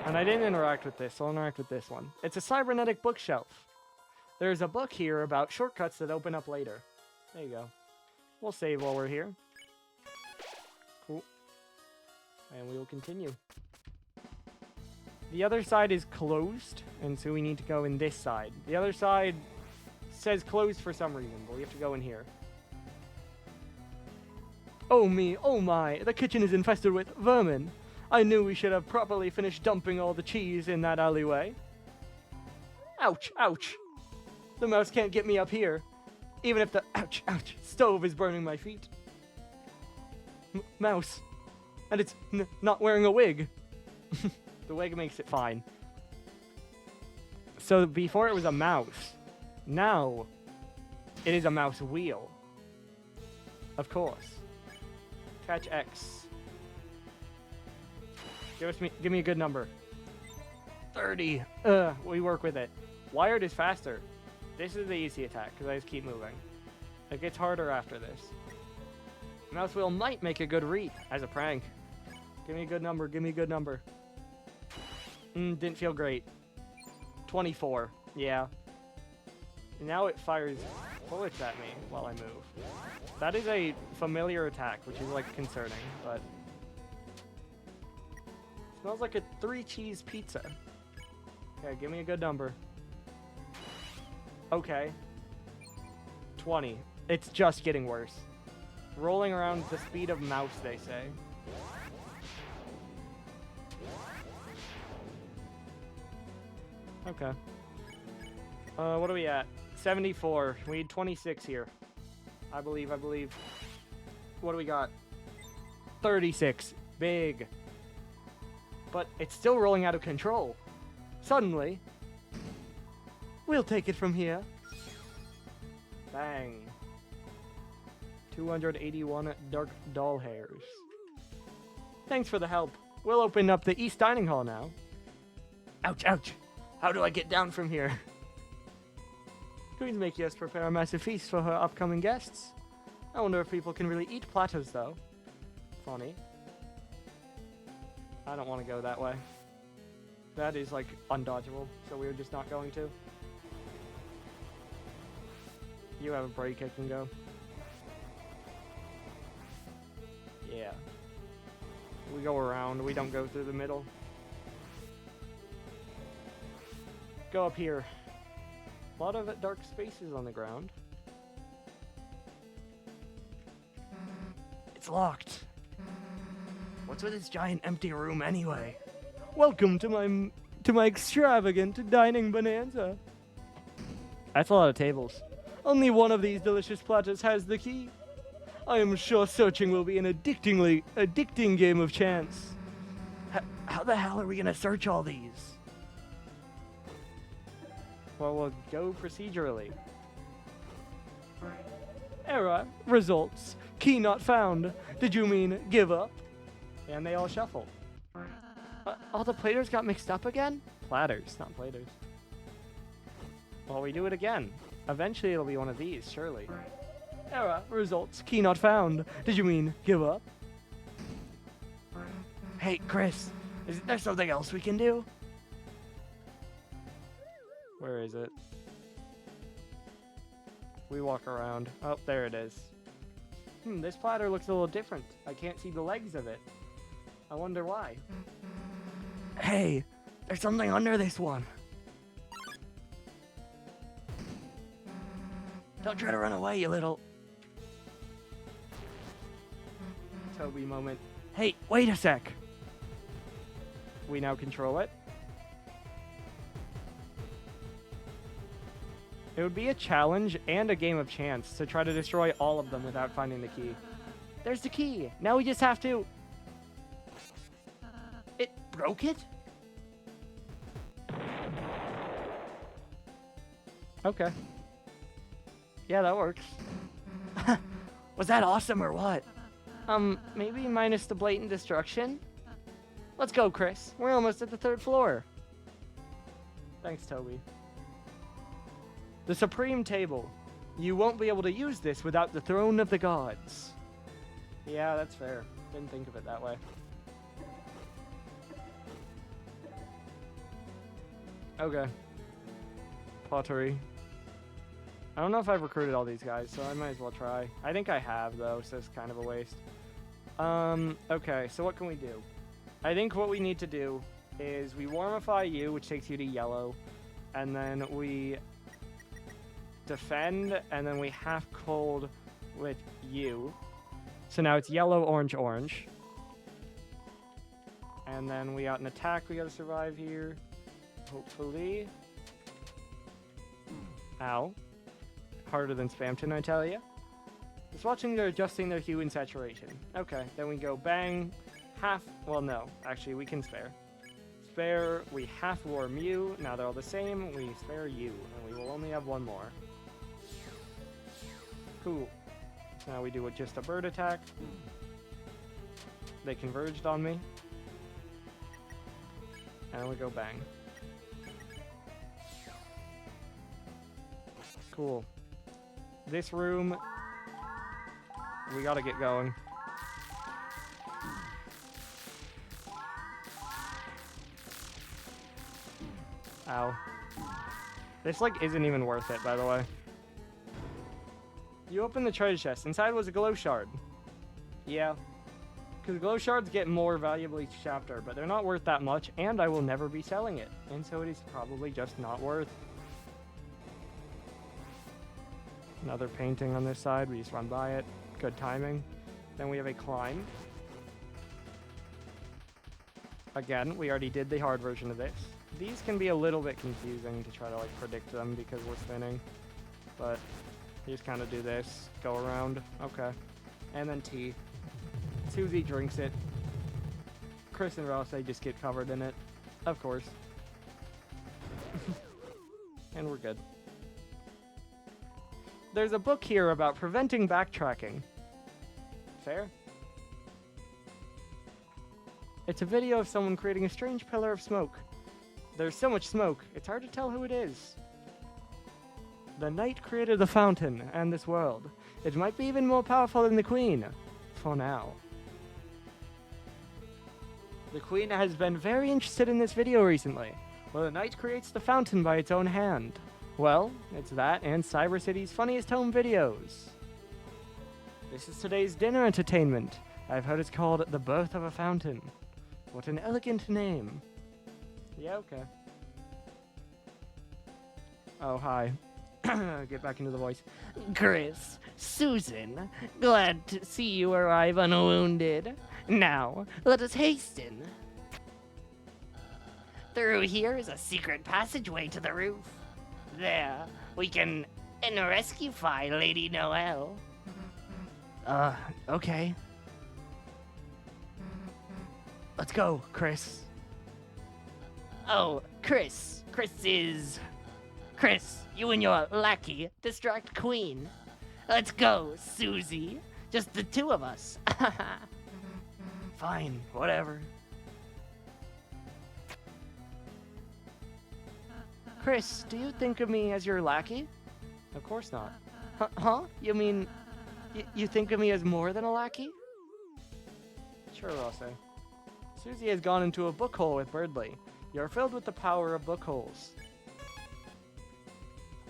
And I didn't interact with this, so I'll interact with this one. It's a cybernetic bookshelf. There's a book here about shortcuts that open up later. There you go. We'll save while we're here. Cool. And we will continue. The other side is closed, and so we need to go in this side. The other side says closed for some reason, but we have to go in here. Oh me, oh my, the kitchen is infested with vermin. I knew we should have properly finished dumping all the cheese in that alleyway. Ouch, ouch. The mouse can't get me up here, even if the, ouch, ouch, stove is burning my feet. Mouse, And it's not wearing a wig. The wig makes it fine. So before it was a mouse. Now it is a mouse wheel. Of course. Catch X. Give me a good number. 30. We work with it. Wired is faster. This is the easy attack, because I just keep moving. It gets harder after this. Mouse wheel might make a good read as a prank. Give me a good number, give me a good number. Didn't feel great. 24. Yeah. Now it fires bullets at me while I move. That is a familiar attack, which is, like, concerning, but... Smells like a 3-cheese pizza. Okay, give me a good number. Okay. 20. It's just getting worse. Rolling around the speed of mouse, they say. Okay. What are we at? 74. We need 26 here. I believe. What do we got? 36. Big. But it's still rolling out of control. Suddenly, we'll take it from here. Bang. 281 dark doll hairs. Thanks for the help. We'll open up the East Dining Hall now. Ouch, ouch. How do I get down from here? Queen's make us prepare a massive feast for her upcoming guests. I wonder if people can really eat platters, though. Funny. I don't want to go that way. That is, like, undodgeable, so we're just not going to. You have a break, I can go. Yeah. We go around, we don't go through the middle. Go up here. A lot of dark spaces on the ground. It's locked. What's with this giant empty room anyway? Welcome to my extravagant dining bonanza. That's a lot of tables. Only one of these delicious platters has the key. I am sure searching will be an addicting game of chance. How the hell are we gonna search all these? Well, we'll go procedurally. Error. Results. Key not found. Did you mean give up? And they all shuffle. All the platers got mixed up again? Platters, not platers. Well, we do it again. Eventually it'll be one of these, surely. Error. Results. Key not found. Did you mean give up? Hey, Chris, is there something else we can do? Where is it? We walk around. Oh, there it is. This platter looks a little different. I can't see the legs of it. I wonder why. Hey, there's something under this one. Don't try to run away, you little... Toby moment. Hey, wait a sec. We now control it. It would be a challenge and a game of chance to try to destroy all of them without finding the key. There's the key. Now we just have to... It broke it? Okay. Yeah, that works. Was that awesome or what? Maybe minus the blatant destruction? Let's go, Chris. We're almost at the 3rd floor. Thanks, Toby. The Supreme Table. You won't be able to use this without the Throne of the Gods. Yeah, that's fair. Didn't think of it that way. Okay. Pottery. I don't know if I've recruited all these guys, so I might as well try. I think I have, though, so it's kind of a waste. Okay, so what can we do? I think what we need to do is we warmify you, which takes you to yellow, and then we defend, and then we half cold with you. So now it's yellow, orange, orange. And then we got an attack we gotta survive here. Hopefully. Ow. Harder than Spamton, I tell ya. Just watching they're adjusting their hue and saturation. Okay, then we go bang, Well, no. Actually, we can spare. Spare, we half warm you. Now they're all the same. We spare you, and we will only have one more. Cool. Now we do just a bird attack. They converged on me. And we go bang. Cool. This room, we gotta get going. Ow. This, like, isn't even worth it, by the way. You open the treasure chest. Inside was a glow shard. Yeah. Because glow shards get more valuable each chapter, but they're not worth that much, and I will never be selling it. And so it is probably just not worth. Another painting on this side. We just run by it. Good timing. Then we have a climb. Again, we already did the hard version of this. These can be a little bit confusing to try to, like, predict them because we're spinning. But you just kind of do this. Go around. Okay. And then tea. Susie drinks it. Chris and Ross, they just get covered in it. Of course. And we're good. There's a book here about preventing backtracking. Fair? It's a video of someone creating a strange pillar of smoke. There's so much smoke, it's hard to tell who it is. The night created the fountain and this world. It might be even more powerful than the queen. For now. The queen has been very interested in this video recently. Well, the night creates the fountain by its own hand. Well, it's that and Cyber City's funniest home videos. This is today's dinner entertainment. I've heard it's called The Birth of a Fountain. What an elegant name. Yeah, okay. Oh, hi. Get back into the voice. Chris, Susan, glad to see you arrive unwounded. Now, let us hasten. Through here is a secret passageway to the roof. There, we can rescue-fy Lady Noelle. Okay. Let's go, Chris. Oh, Chris, you and your lackey distract Queen. Let's go, Susie. Just the two of us. Fine, whatever. Chris, do you think of me as your lackey? Of course not. Huh? You mean, you think of me as more than a lackey? Sure, I'll say. Susie has gone into a book hole with Birdley. You're filled with the power of book holes.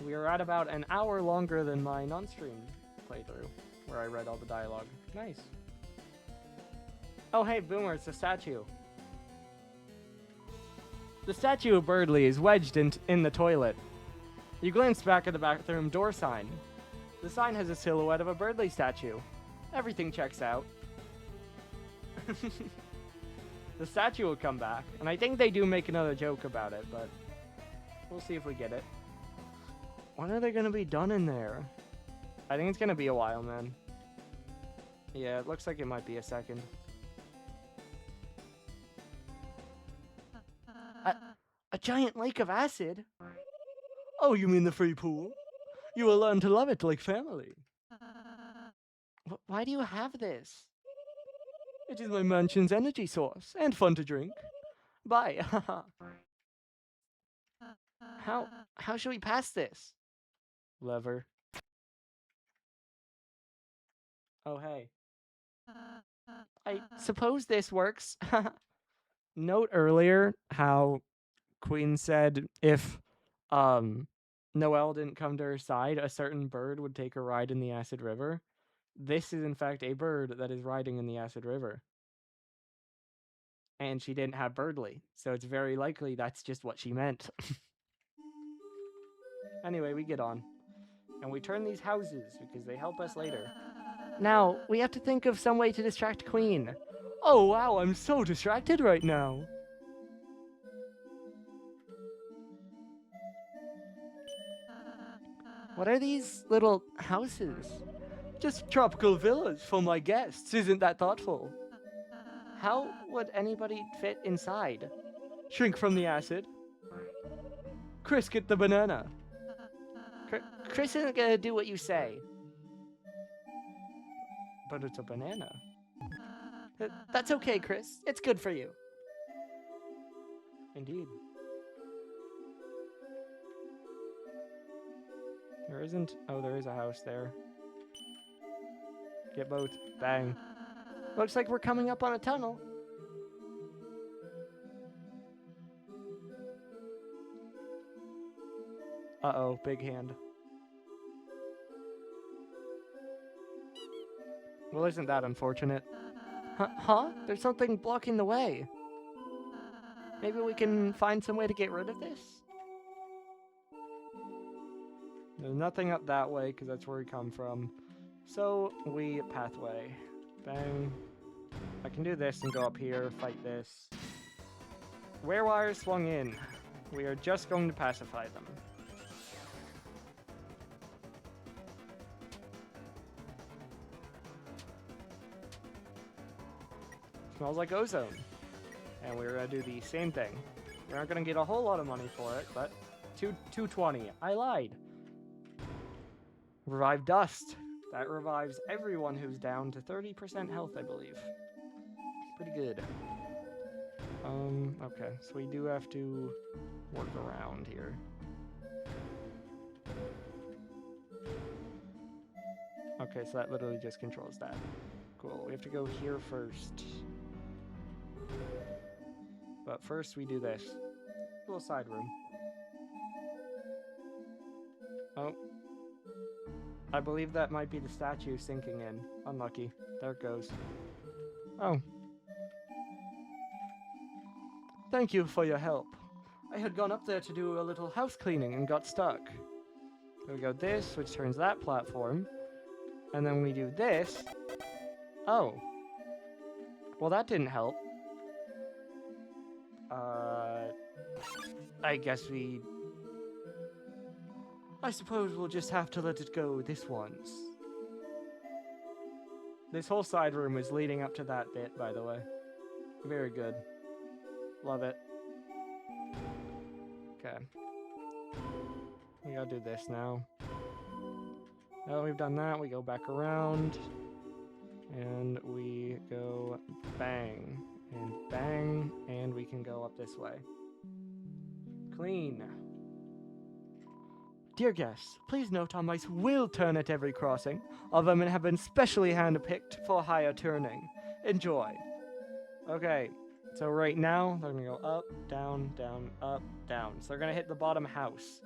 We are at about an hour longer than my non-stream playthrough, where I read all the dialogue. Nice. Oh hey, Boomer, it's a statue. The statue of Birdley is wedged in the toilet. You glance back at the bathroom door sign. The sign has a silhouette of a Birdley statue. Everything checks out. The statue will come back, and I think they do make another joke about it, but we'll see if we get it. When are they gonna be done in there? I think it's gonna be a while, man. Yeah, it looks like it might be a second. A giant lake of acid? Oh, you mean the free pool? You will learn to love it like family. Why do you have this? It is my mansion's energy source, and fun to drink. Bye. How should we pass this? Lever. Oh, hey. I suppose this works. Note earlier how Queen said if Noelle didn't come to her side, a certain bird would take a ride in the acid river. This is in fact a bird that is riding in the acid river. And she didn't have Birdley, so it's very likely that's just what she meant. Anyway, we get on. And we turn these houses because they help us later. Now, we have to think of some way to distract Queen. Oh wow, I'm so distracted right now. What are these little houses? Just tropical villas for my guests. Isn't that thoughtful? How would anybody fit inside? Shrink from the acid. Chris, get the banana. Chris isn't gonna do what you say. But it's a banana. That's okay, Chris. It's good for you. Indeed. There isn't... Oh, there is a house there. Get both. Bang. Looks like we're coming up on a tunnel. Uh-oh, big hand. Well, isn't that unfortunate? Huh? There's something blocking the way. Maybe we can find some way to get rid of this? There's nothing up that way, because that's where we come from. So, we pathway. Bang. I can do this and go up here, fight this. Werewires swung in. We are just going to pacify them. Smells like ozone. And we're going to do the same thing. We aren't going to get a whole lot of money for it, but 220. I lied. Revive dust. That revives everyone who's down to 30% health, I believe. Pretty good. Okay, so we do have to work around here. Okay, so that literally just controls that. Cool, we have to go here first. But first we do this. Little side room. Oh. I believe that might be the statue sinking in. Unlucky. There it goes. Oh. Thank you for your help. I had gone up there to do a little house cleaning and got stuck. There we go, this, which turns that platform. And then we do this. Oh. Well, that didn't help. I guess I suppose we'll just have to let it go this once. This whole side room is leading up to that bit, by the way. Very good. Love it. Okay. We gotta do this now. Now that we've done that, we go back around. And we go bang. And bang. And we can go up this way. Clean. Dear guests, please note our mice will turn at every crossing. Our vermin have been specially hand-picked for higher turning. Enjoy. Okay, so right now, they're gonna go up, down, down, up, down. So they're gonna hit the bottom house.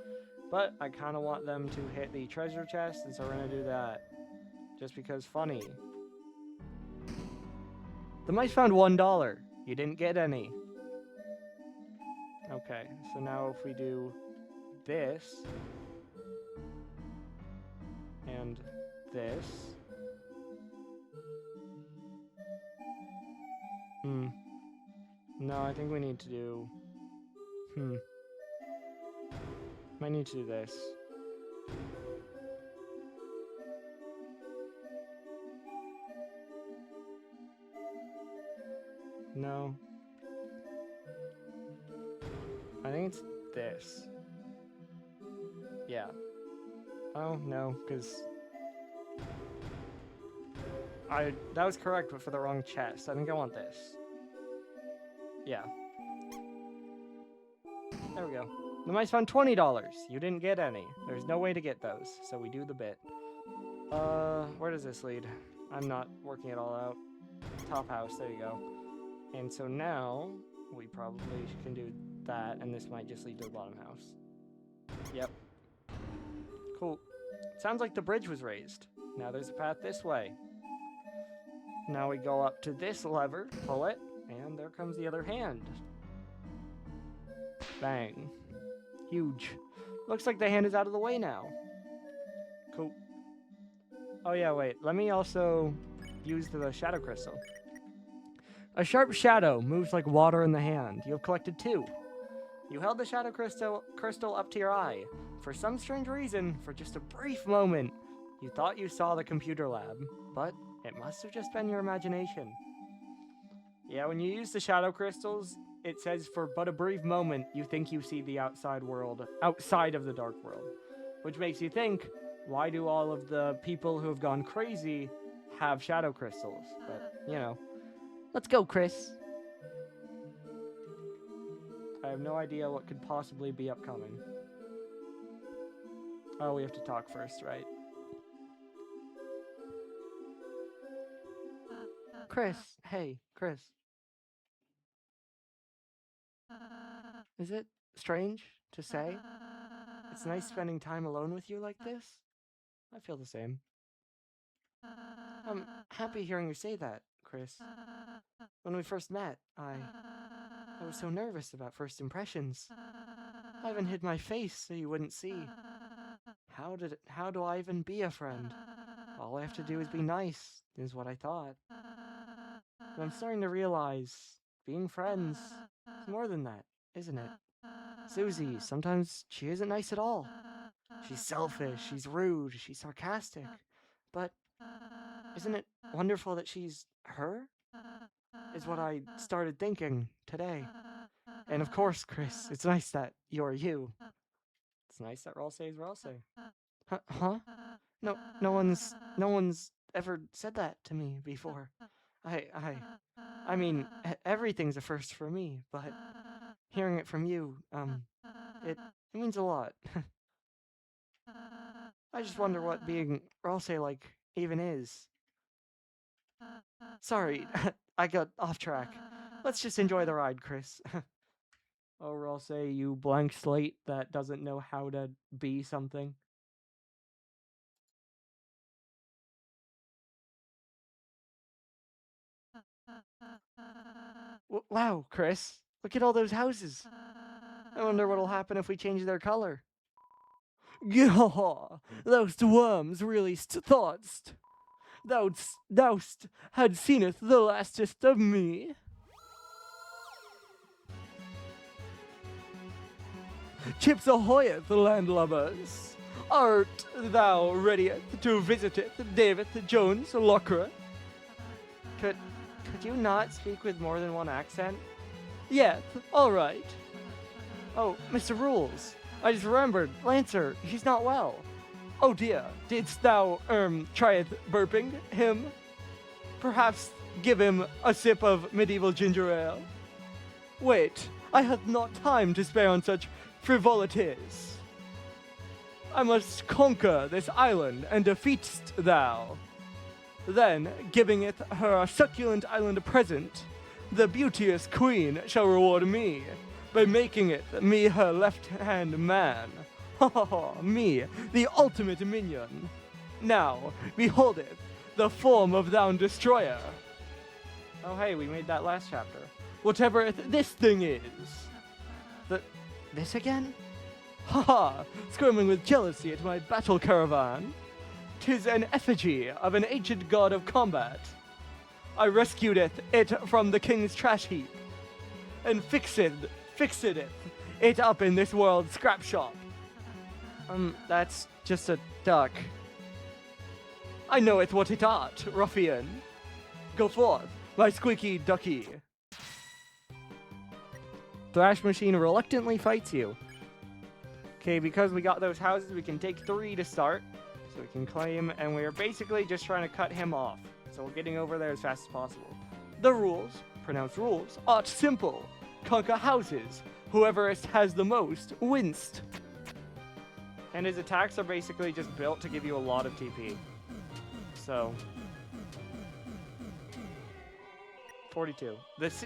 But I kinda want them to hit the treasure chest, and so we're gonna do that. Just because funny. The mice found $1. You didn't get any. Okay, so now if we do this... and this. No, I think we need to do... Might need to do this. No. I think it's this. Yeah. Oh, no, because... that was correct, but for the wrong chest. I think I want this. Yeah. There we go. The mice found $20. You didn't get any. There's no way to get those, so we do the bit. Where does this lead? I'm not working it all out. Top house, there you go. And so now, we probably can do that, and this might just lead to the bottom house. Yep. Cool. Sounds like the bridge was raised. Now there's a path this way. Now we go up to this lever, pull it, and there comes the other hand. Bang. Huge. Looks like the hand is out of the way now. Cool. Oh yeah, wait. Let me also use the shadow crystal. A sharp shadow moves like water in the hand. You have collected 2. You held the shadow crystal up to your eye. For some strange reason, for just a brief moment, you thought you saw the computer lab, but it must have just been your imagination. Yeah, when you use the shadow crystals, it says for but a brief moment you think you see the outside world, outside of the dark world. Which makes you think, why do all of the people who have gone crazy have shadow crystals? But, you know. Let's go, Chris. I have no idea what could possibly be upcoming. Oh, we have to talk first, right? Chris, hey, Chris. Is it strange to say? It's nice spending time alone with you like this? I feel the same. I'm happy hearing you say that, Chris. When we first met, I was so nervous about first impressions. I even hid my face so you wouldn't see. How do I even be a friend? All I have to do is be nice, is what I thought. But I'm starting to realize being friends is more than that, isn't it? Susie, sometimes she isn't nice at all. She's selfish, she's rude, she's sarcastic. But isn't it wonderful that she's her? Is what I started thinking today. And of course, Chris, it's nice that you're you. It's nice that Ralsei is Ralsei. Huh? No one's ever said that to me before. I mean, everything's a first for me, but hearing it from you, it means a lot. I just wonder what being Ralsei like even is. Sorry, I got off track. Let's just enjoy the ride, Chris. Oh, Ralsei, you blank slate that doesn't know how to be something. Wow, Chris, look at all those houses. I wonder what'll happen if we change their color. Gah, those worms really thoughtst. Thou'st had seeneth the lastest of me. Chips ahoyeth, landlubbers. Art thou ready to visiteth David Jones Lockra? Could you not speak with more than one accent? Yeth, all right. Oh, Mr. Rules, I just remembered, Lancer, he's not well. Oh dear, didst thou, tryeth burping him? Perhaps give him a sip of medieval ginger ale? Wait, I have not time to spare on such frivolities. I must conquer this island, and defeatst thou. Then, giving it her succulent island present, the beauteous queen shall reward me by making it me her left-hand man. Ha ha ha, me, the ultimate minion. Now, behold it, the form of thou destroyer. Oh hey, we made that last chapter. Whatever this thing is. This again? Ha ha, squirming with jealousy at my battle caravan. 'Tis an effigy of an ancient god of combat. I rescued it from the king's trash heap, and fixed it up in this world's scrap shop. That's just a duck. I knoweth what it art, ruffian. Go forth, my squeaky ducky. Thrash Machine reluctantly fights you. Okay, because we got those houses, we can take 3 to start. So we can claim, and we're basically just trying to cut him off. So we're getting over there as fast as possible. The rules, pronounced rules, are simple. Conquer houses. Whoever has the most wins. And his attacks are basically just built to give you a lot of TP. So 42.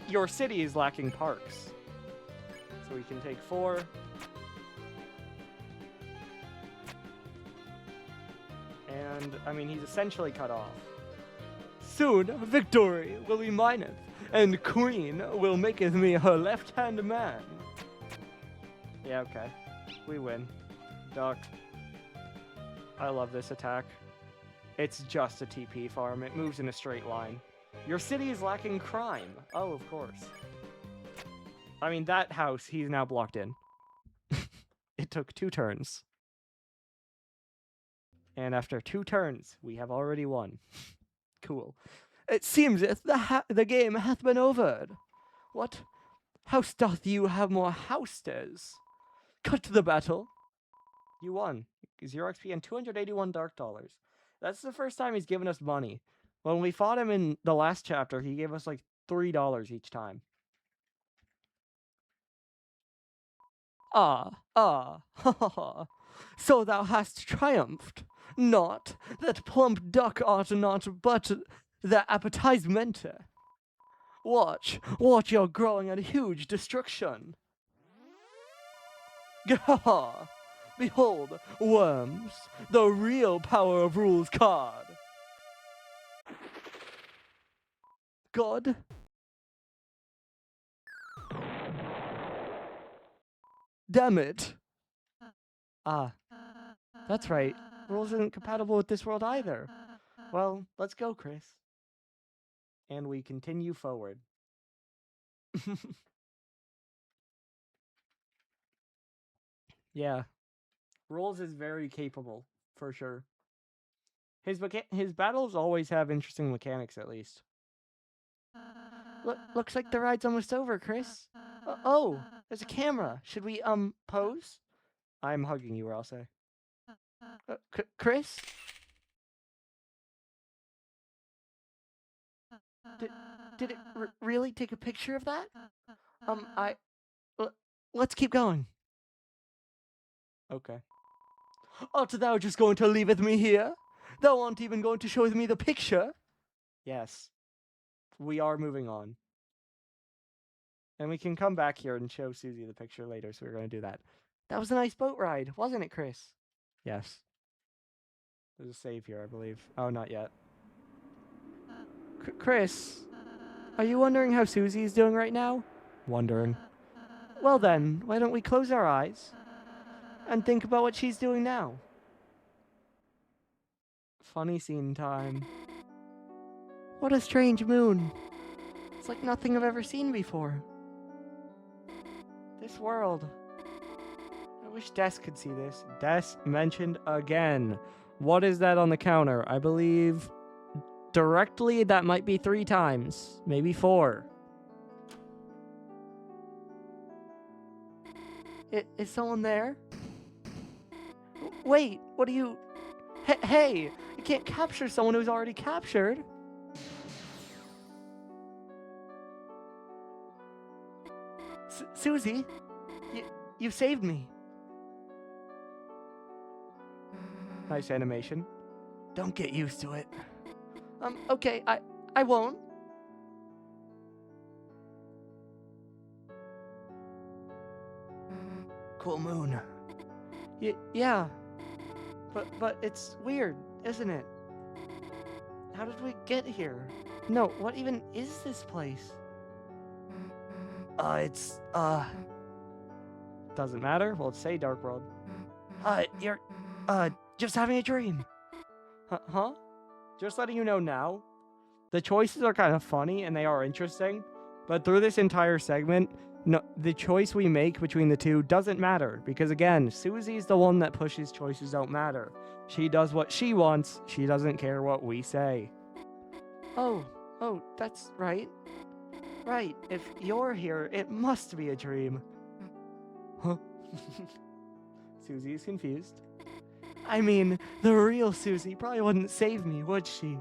Your city is lacking parks. So we can take 4. And, I mean, he's essentially cut off. Soon, victory will be mineth, and Queen will maketh me her left-hand man. Yeah, okay. We win. Duck. I love this attack. It's just a TP farm. It moves in a straight line. Your city is lacking crime. Oh, of course. I mean, that house, he's now blocked in. It took 2 turns. And after 2 turns, we have already won. Cool. It seemeth the game hath been overed. What house doth you have more houstes? Cut to the battle. You won. 0 XP and 281 dark dollars. That's the first time he's given us money. When we fought him in the last chapter, he gave us like $3 each time. Ah, ha ha ha. So thou hast triumphed. Not that plump duck art not, but the appetizement. Watch you're growing at huge destruction. Gah! Behold, worms, the real power of rules card. God. Damn it. Ah, that's right. Rules isn't compatible with this world either. Well, let's go, Chris. And we continue forward. Yeah. Rules is very capable, for sure. His battles always have interesting mechanics, at least. Looks like the ride's almost over, Chris. Oh, there's a camera. Should we, pose? I'm hugging you, or I'll say. Chris? Did it really take a picture of that? Let's keep going. Okay. Art thou just going to leave with me here? Thou aren't even going to show me the picture? Yes. We are moving on. And we can come back here and show Susie the picture later, so we're going to do that. That was a nice boat ride, wasn't it, Chris? Yes. There's a save here, I believe. Oh, not yet. Chris, are you wondering how Susie's doing right now? Wondering. Well then, why don't we close our eyes and think about what she's doing now? Funny scene time. What a strange moon. It's like nothing I've ever seen before. This world. I wish Des could see this. Des mentioned again. What is that on the counter? I believe directly that might be 3 times. Maybe 4. Is someone there? Wait, what do you... Hey, you can't capture someone who's already captured. Susie, you saved me. Nice animation. Don't get used to it. Okay, I won't. Cool moon. Yeah. But it's weird, isn't it? How did we get here? No, what even is this place? It's doesn't matter. Well, let's say Dark World. You're just having a dream. Huh? Just letting you know now. The choices are kind of funny and they are interesting, but through this entire segment, no, the choice we make between the two doesn't matter because again, Susie's the one that pushes choices don't matter. She does what she wants. She doesn't care what we say. Oh, that's right. Right, if you're here, it must be a dream. Huh? Susie's confused. I mean, the real Susie probably wouldn't save me, would she?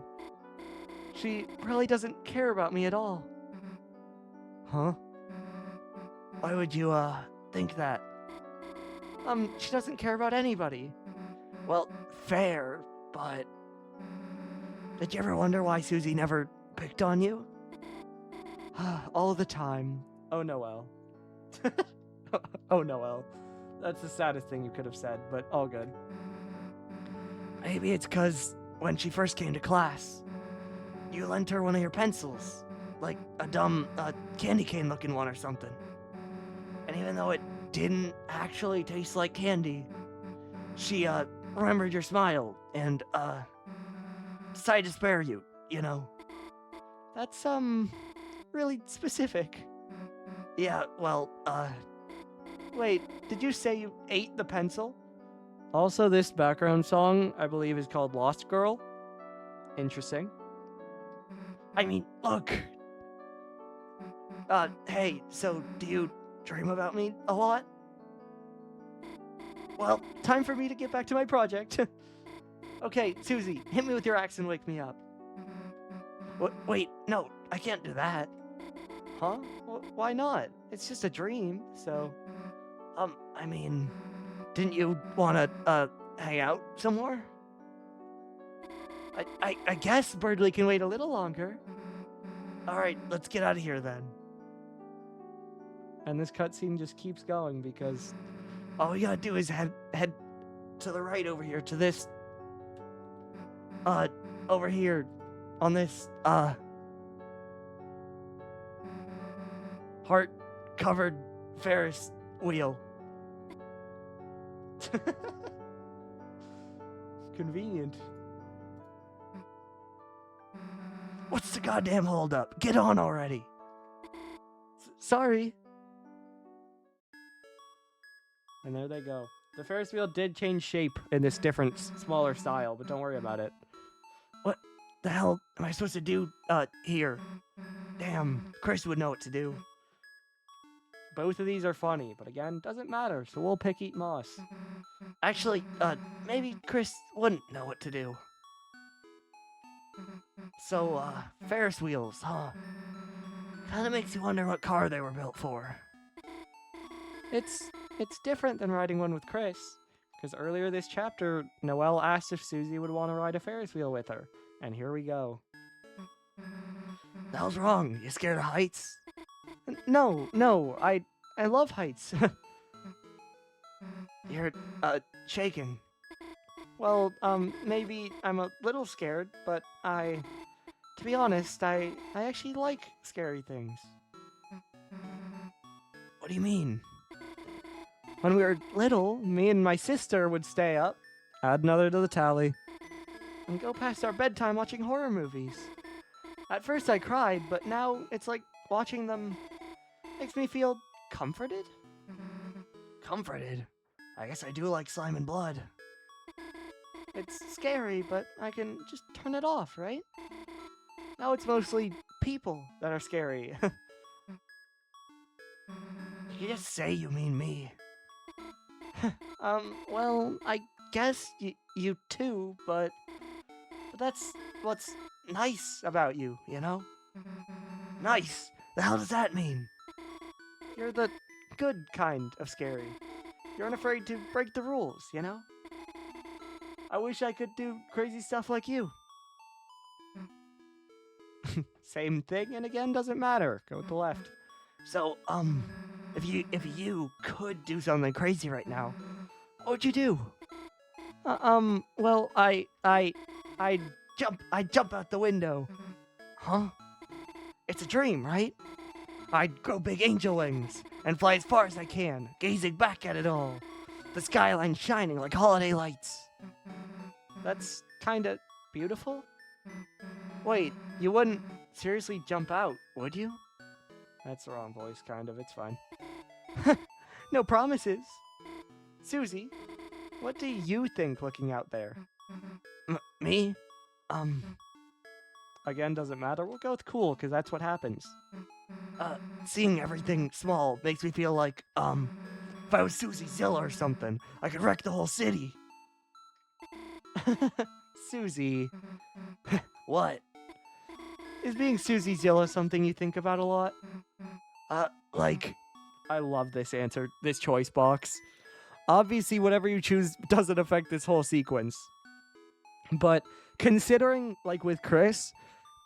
She really doesn't care about me at all. Huh? Why would you, think that? She doesn't care about anybody. Well, fair, but... Did you ever wonder why Susie never picked on you? All the time. Oh, Noelle. Oh, Noelle. That's the saddest thing you could have said, but all good. Maybe it's because when she first came to class, you lent her one of your pencils. Like a dumb, candy cane looking one or something. And even though it didn't actually taste like candy, she, remembered your smile and, decided to spare you, you know. That's, really specific. Yeah, well, wait, did you say you ate the pencil? Also, this background song, I believe, is called Lost Girl. Interesting. I mean, look. Hey, so do you dream about me a lot? Well, time for me to get back to my project. Okay, Susie, hit me with your axe and wake me up. Wait, no, I can't do that. Huh? Why not? It's just a dream, so... I mean, didn't you wanna, hang out some more? I guess Birdley can wait a little longer. Alright, let's get out of here then. And this cutscene just keeps going because... All we gotta do is head to the right over here, to this... over here, on this, heart-covered Ferris wheel. Convenient. What's the goddamn holdup? Get on already. Sorry. And there they go. The Ferris wheel did change shape in this different, smaller style, but don't worry about it. What the hell am I supposed to do, here? Damn, Chris would know what to do. Both of these are funny, but again, doesn't matter, so we'll pick Eat Moss. Actually, maybe Chris wouldn't know what to do. So, Ferris wheels, huh? Kinda makes you wonder what car they were built for. It's different than riding one with Chris, because earlier this chapter, Noelle asked if Susie would want to ride a Ferris wheel with her, and here we go. The hell's wrong? You scared of heights? No, I love heights. You're, shaking. Well, maybe I'm a little scared, but to be honest, I actually like scary things. What do you mean? When we were little, me and my sister would stay up, add another to the tally, and go past our bedtime watching horror movies. At first I cried, but now it's like watching them makes me feel comforted. Comforted? I guess I do like slime and blood. It's scary, but I can just turn it off, right? Now it's mostly people that are scary. You just say you mean me. Well, I guess you too, but that's what's nice about you, you know? Nice? The hell does that mean? You're the good kind of scary. You're unafraid to break the rules, you know? I wish I could do crazy stuff like you. Same thing, and again, doesn't matter. Go with the left. So, if you could do something crazy right now, what would you do? Well, I'd jump out the window. Huh? It's a dream, right? I'd grow big angel wings and fly as far as I can, gazing back at it all. The skyline shining like holiday lights. That's kinda beautiful. Wait, you wouldn't seriously jump out, would you? That's the wrong voice, kind of. It's fine. No promises. Susie, what do you think looking out there? Me? Again, doesn't matter. We'll go with cool, because that's what happens. Seeing everything small makes me feel like, if I was Susie Zilla or something, I could wreck the whole city. Susie. What? Is being Susie Zilla something you think about a lot? Like... I love this answer, this choice box. Obviously, whatever you choose doesn't affect this whole sequence. But considering, like with Chris,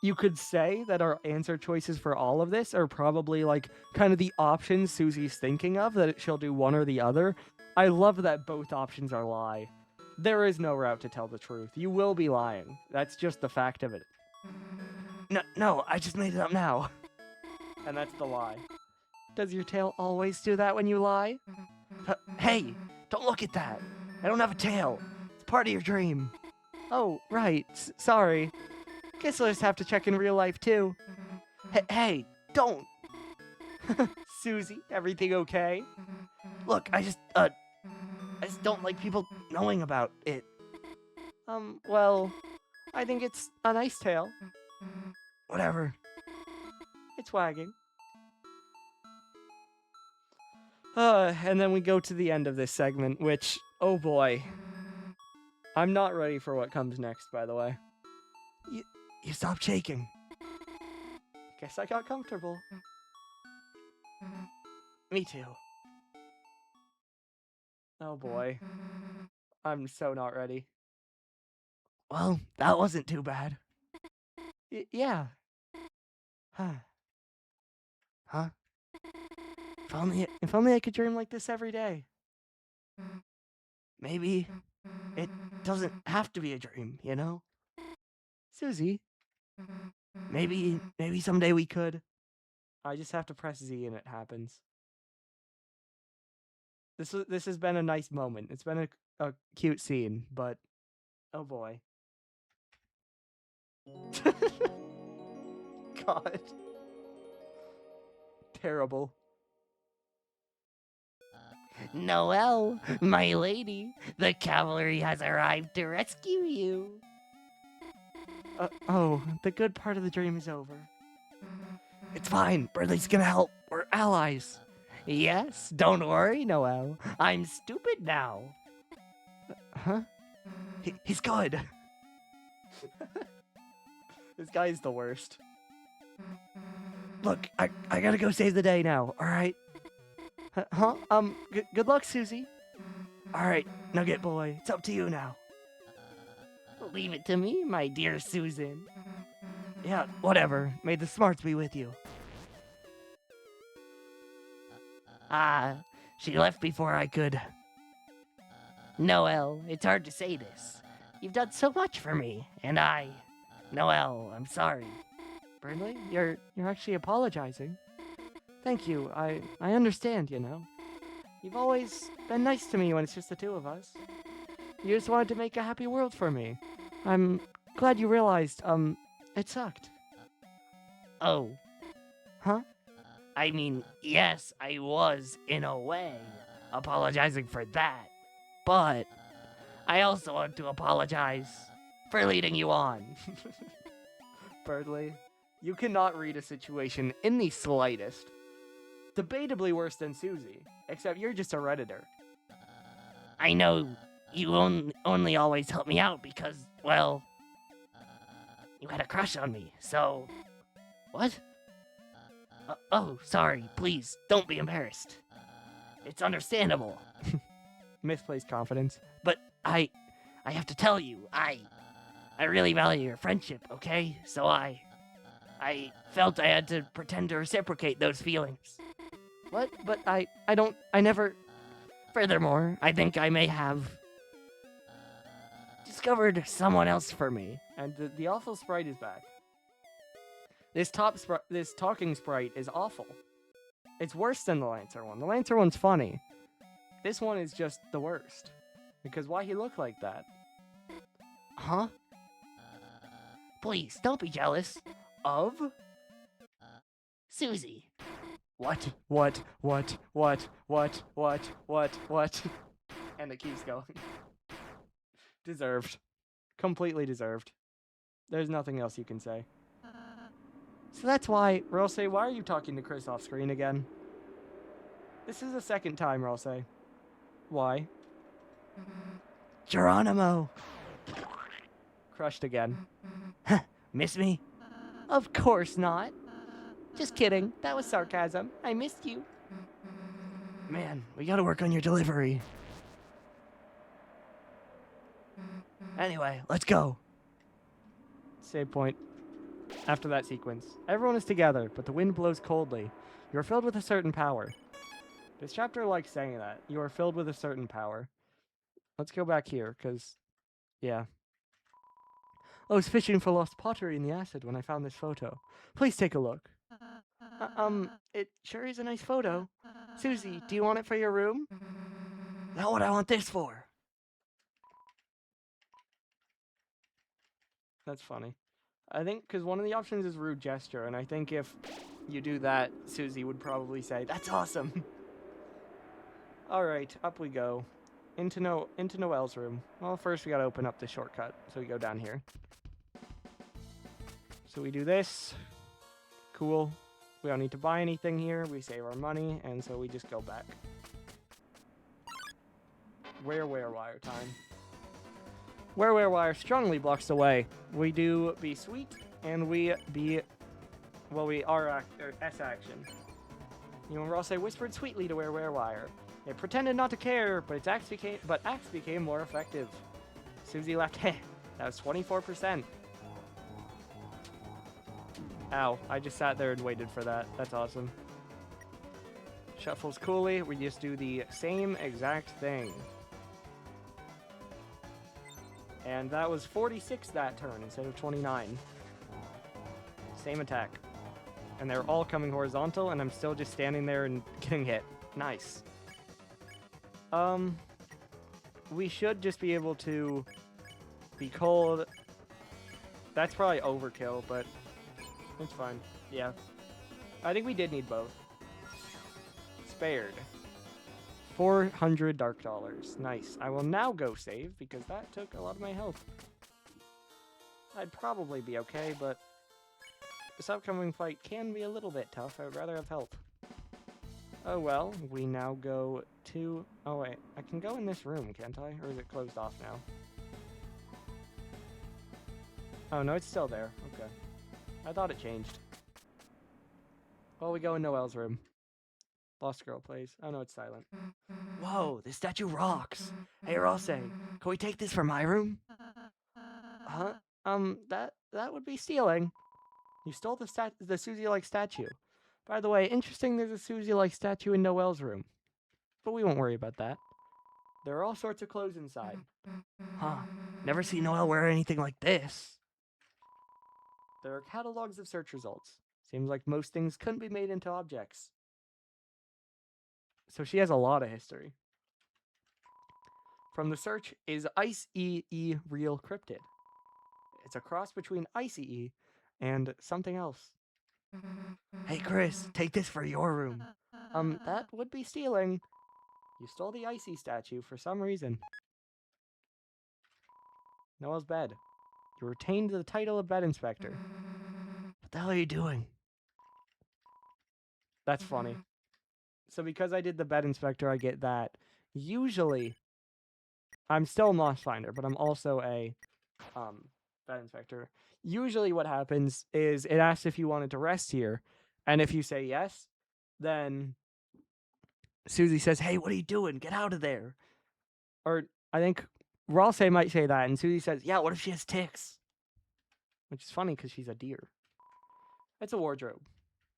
you could say that our answer choices for all of this are probably like kind of the options Susie's thinking of, that she'll do one or the other. I love that both options are lie. There is no route to tell the truth. You will be lying. That's just the fact of it. No, I just made it up now. And that's the lie. Does your tail always do that when you lie? Hey, don't look at that. I don't have a tail. It's part of your dream. Oh, right. Sorry. Guess I'll just have to check in real life, too. Hey, don't. Susie, everything okay? Look, I just don't like people knowing about it. Well, I think it's a nice tail. Whatever. It's wagging. And then we go to the end of this segment, which, oh boy. I'm not ready for what comes next, by the way. You stopped shaking. Guess I got comfortable. Me too. Oh boy. I'm so not ready. Well, that wasn't too bad. Yeah. Huh. Huh? If only I could dream like this every day. Maybe it doesn't have to be a dream, you know? Susie, Maybe someday we could. I just have to press Z and it happens. This has been a nice moment. It's been a cute scene, but oh boy. God. Terrible. Noelle, my lady, the cavalry has arrived to rescue you. Oh, the good part of the dream is over. It's fine. Bradley's gonna help. We're allies. Yes, don't worry, Noelle. I'm stupid now. Huh? He's good. This guy is the worst. Look, I gotta go save the day now, alright? Huh? Good luck, Susie. Alright, Nugget Boy, it's up to you now. Leave it to me, my dear Susan. Yeah, whatever. May the smarts be with you. She left before I could. Noelle, it's hard to say this. You've done so much for me, and Noelle, I'm sorry. Burnley, you're actually apologizing. Thank you. I understand, you know. You've always been nice to me when it's just the two of us. You just wanted to make a happy world for me. I'm glad you realized, it sucked. Oh. Huh? I mean, yes, I was, in a way, apologizing for that. But I also want to apologize for leading you on. Burnley, you cannot read a situation in the slightest. Debatably worse than Susie, except you're just a Redditor. I know you only always help me out because, well, you had a crush on me, so... What? Oh, sorry, please, don't be embarrassed. It's understandable. Misplaced confidence. But I have to tell you, I really value your friendship, okay? So I felt I had to pretend to reciprocate those feelings. What? But I never... Furthermore, I think I may have discovered someone else for me. And the awful sprite is back. This talking sprite is awful. It's worse than the Lancer one. The Lancer one's funny. This one is just the worst. Because why he look like that? Huh? Please, don't be jealous. Of? Susie. What? And it keeps going. Deserved. Completely deserved. There's nothing else you can say. So that's why, Rose, why are you talking to Chris off screen again? This is the second time, Rose. Why? Geronimo. Crushed again. Miss me? Of course not. Just kidding. That was sarcasm. I missed you. Man, we gotta work on your delivery. Anyway, let's go. Save point. After that sequence, everyone is together, but the wind blows coldly. You are filled with a certain power. This chapter likes saying that. You are filled with a certain power. Let's go back here, because, yeah. I was fishing for lost pottery in the acid when I found this photo. Please take a look. It sure is a nice photo. Susie, do you want it for your room? Not what I want this for. That's funny. I think, because one of the options is rude gesture, and I think if you do that, Susie would probably say, that's awesome. Alright, up we go. Into Noelle's room. Well, first we gotta open up the shortcut, so we go down here. So we do this. Cool. We don't need to buy anything here. We save our money, and so we just go back. Where wire time. Where wire strongly blocks the way. We do be sweet, and we be... Well, we are S action. You know, we're all say whispered sweetly to where wire. It pretended not to care, but axe became more effective. Susie laughed. Heh. That was 24%. Ow, I just sat there and waited for that. That's awesome. Shuffles coolly. We just do the same exact thing. And that was 46 that turn instead of 29. Same attack. And they're all coming horizontal, and I'm still just standing there and getting hit. Nice. We should just be able to be cold. That's probably overkill, but it's fine. Yeah. I think we did need both. Spared. 400 dark dollars. Nice. I will now go save, because that took a lot of my health. I'd probably be okay, but this upcoming fight can be a little bit tough. I would rather have health. Oh well, we now go to... Oh wait, I can go in this room, can't I? Or is it closed off now? Oh no, it's still there. Okay. I thought it changed. Well, we go in Noelle's room. Lost Girl plays. Oh no, it's silent. Whoa, this statue rocks. Hey, Rose, can we take this for my room? Huh? That would be stealing. You stole the Susie-like statue. By the way, interesting there's a Susie-like statue in Noelle's room. But we won't worry about that. There are all sorts of clothes inside. Huh. Never seen Noelle wear anything like this. There are catalogs of search results. Seems like most things couldn't be made into objects. So she has a lot of history. From the search is Ice-E real cryptid. It's a cross between Ice-E and something else. Hey, Chris, take this for your room. That would be stealing. You stole the Icy statue for some reason. Noelle's bed. You retained the title of bed inspector. What the hell are you doing? That's funny. So because I did the bed inspector, I get that. Usually, I'm still a moss finder, but I'm also a bed inspector. Usually what happens is it asks if you wanted to rest here, and if you say yes, then Susie says, hey, what are you doing? Get out of there. Or I think Ross might say that, and Susie says, yeah, what if she has ticks? Which is funny because she's a deer. It's a wardrobe.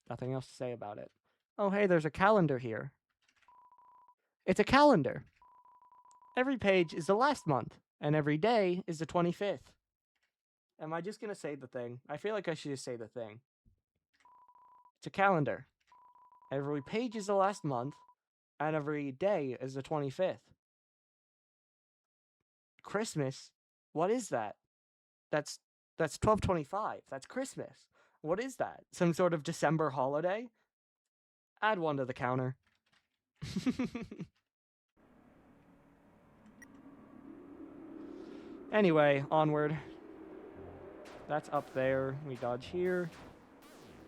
Nothing else to say about it. Oh, hey, there's a calendar here. It's a calendar. Every page is the last month, and every day is the 25th. Am I just going to say the thing? I feel like I should just say the thing. It's a calendar. Every page is the last month, and every day is the 25th. Christmas? What is that? That's 12/25. That's Christmas. What is that? Some sort of December holiday? Add one to the counter. Anyway, onward. That's up there. We dodge here.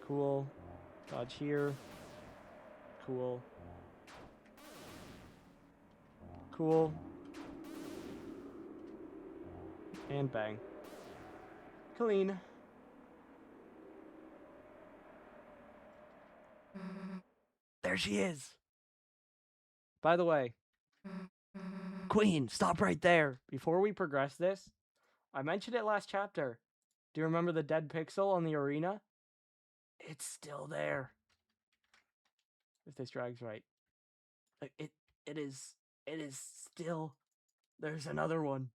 Cool. Dodge here. Cool. Cool. And bang. Clean. There she is. By the way, Queen, stop right there. before we progress this, I mentioned it last chapter. Do you remember the dead pixel on the arena? It's still there. If this drag's right. It is still. There's another one.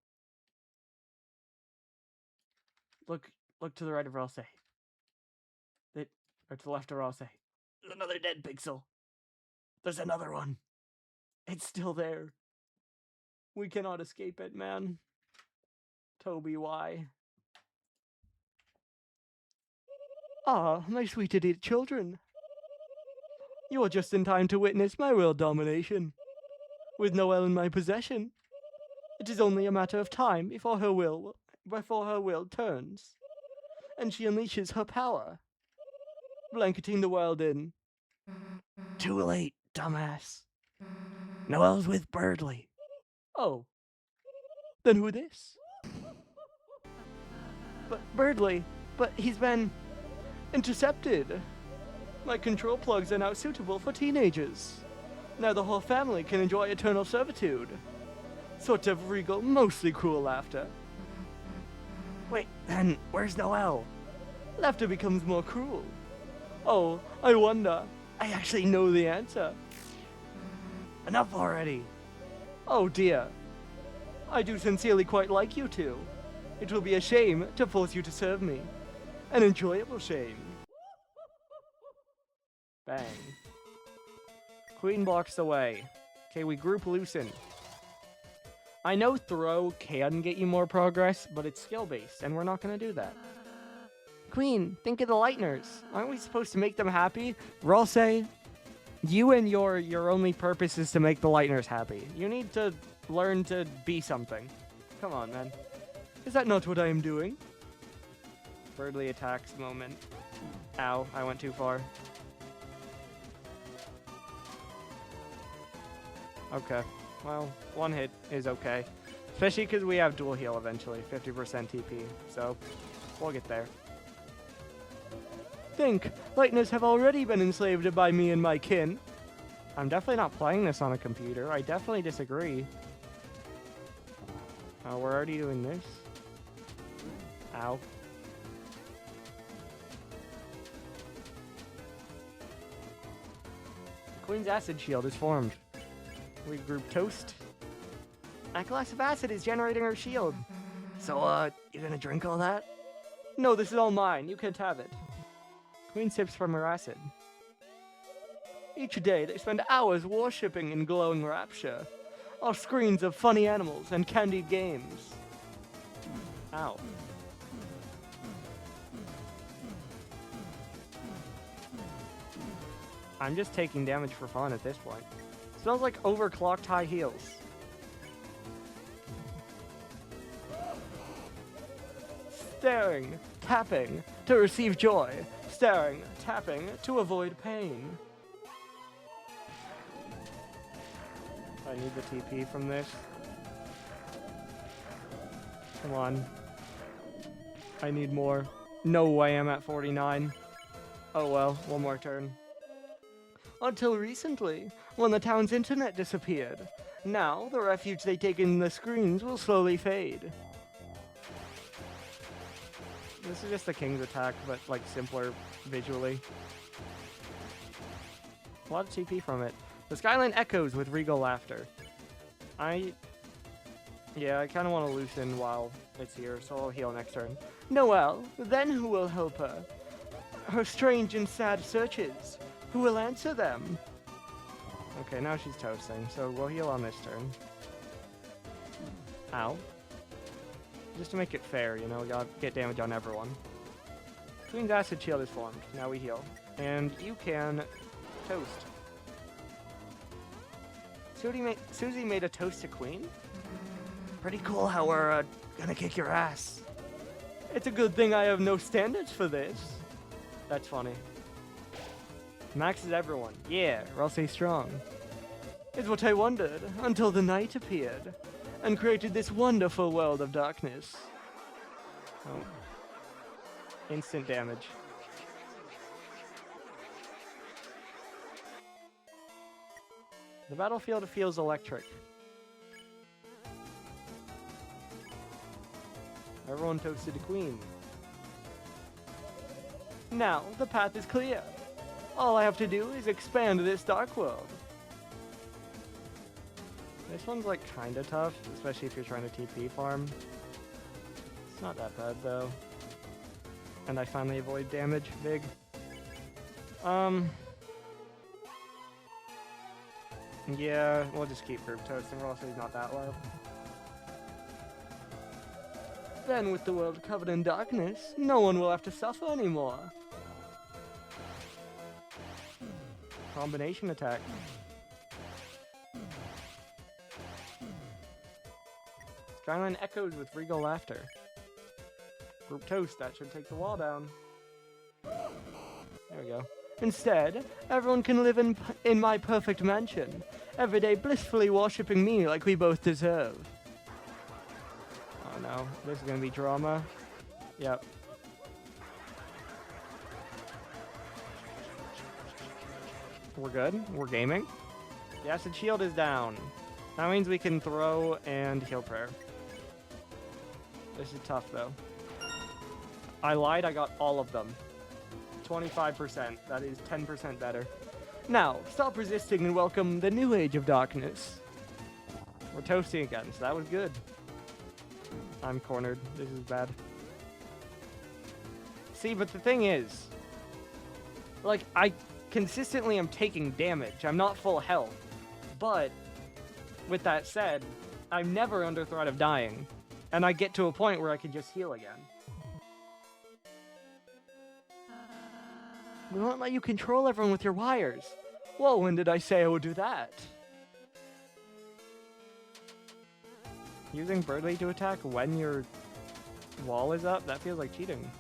Look to the right of Ralsei. Or to the left of Ralsei. There's another dead pixel. There's another one. It's still there. We cannot escape it, man. Toby, why? Ah, my sweet idiot children. You are just in time to witness my world domination. With Noelle in my possession, it is only a matter of time before her will turns. and she unleashes her power, blanketing the world in. Too late, dumbass. Noelle's with Birdley. Oh. Then who this? But Birdley, he's been intercepted. My control plugs are now suitable for teenagers. Now the whole family can enjoy eternal servitude. Sort of regal, mostly cruel laughter. Wait, then where's Noelle? Laughter becomes more cruel. Oh, I wonder. I actually know the answer. Enough already. Oh dear. I do sincerely quite like you two. It will be a shame to force you to serve me. An enjoyable shame. Bang. Queen blocks the way. Okay, we group loosen. I know throw can get you more progress, but it's skill-based, and we're not going to do that. Queen, think of the Lightners. Aren't we supposed to make them happy? Ralsei, you and your only purpose is to make the Lightners happy. You need to learn to be something. Come on, man. Is that not what I am doing? Birdley attacks moment. Ow, I went too far. Okay, well, one hit is okay. Especially because we have dual heal eventually, 50% TP, so we'll get there. Think, Lightners have already been enslaved by me and my kin. I'm definitely not playing this on a computer. I definitely disagree. Oh, we're already doing this. Ow. Queen's acid shield is formed. We group toast. A glass of acid is generating her shield. So, you gonna drink all that? No, this is all mine. You can't have it. Queen sips from her acid. Each day they spend hours worshipping in glowing rapture. All screens of funny animals and candied games. Ow. I'm just taking damage for fun at this point. Smells like overclocked high heels. Staring, tapping to receive joy. Staring, tapping to avoid pain. I need the TP from this. Come on. I need more. No way I'm at 49. Oh well, one more turn. Until recently, when the town's internet disappeared. Now, the refuge they take in the screens will slowly fade. This is just the king's attack, but like simpler visually. A lot of TP from it. The skyline echoes with regal laughter. Yeah, I kind of want to loosen while it's here, so I'll heal next turn. Noelle, then who will help her? Her strange and sad searches. Who will answer them? Okay, now she's toasting, so we'll heal on this turn. Ow. Just to make it fair, you know, we gotta get damage on everyone. Queen's acid shield is formed. Now we heal. And you can toast. Susie made a toast to Queen? Pretty cool how we're gonna kick your ass. It's a good thing I have no standards for this. That's funny. Max is everyone. Yeah, or else he's strong. Is what I wondered until the night appeared and created this wonderful world of darkness. Oh. Instant damage. The battlefield feels electric. Everyone toasted to Queen. Now, the path is clear. All I have to do is expand this dark world. This one's like kinda tough, especially if you're trying to TP farm. It's not that bad though. And I finally avoid damage, big. Yeah, we'll just keep group toasting, also he's not that low. Then with the world covered in darkness, no one will have to suffer anymore. Combination attack. Skyline echoes with regal laughter. Group toast, that should take the wall down. There we go. Instead, everyone can live in my perfect mansion, every day blissfully worshipping me like we both deserve. Oh no, this is gonna be drama. Yep. We're good. We're gaming. The acid shield is down. That means we can throw and heal prayer. This is tough though. I lied, I got all of them. 25%. That is 10% better. Now, stop resisting and welcome the new age of darkness. We're toasting again, so that was good. I'm cornered. This is bad. See, but the thing is, like, I consistently am taking damage. I'm not full health. But, with that said, I'm never under threat of dying. And I get to a point where I can just heal again. We won't let you control everyone with your wires. Well, when did I say I would do that? Using Birdly to attack when your wall is up? That feels like cheating.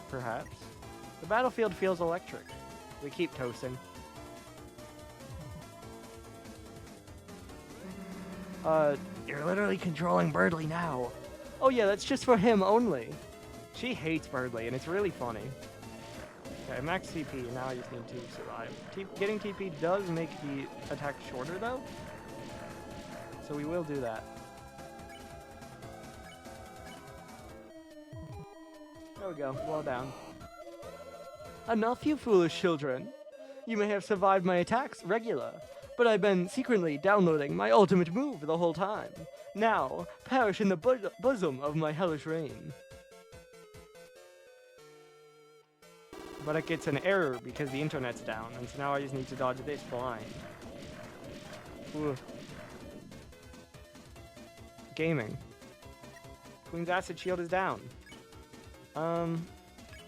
Perhaps. The battlefield feels electric. We keep toasting. You're literally controlling Birdly now. Oh yeah, that's just for him only. She hates Birdly, and it's really funny. Okay, max TP, now I just need to survive. Getting TP does make the attack shorter, though. So we will do that. There we go, well down. Enough, you foolish children. You may have survived my attacks regular, but I've been secretly downloading my ultimate move the whole time. Now, perish in the bosom of my hellish reign. But it gets an error because the internet's down, and so now I just need to dodge this blind. Ooh. Gaming. Queen's acid shield is down.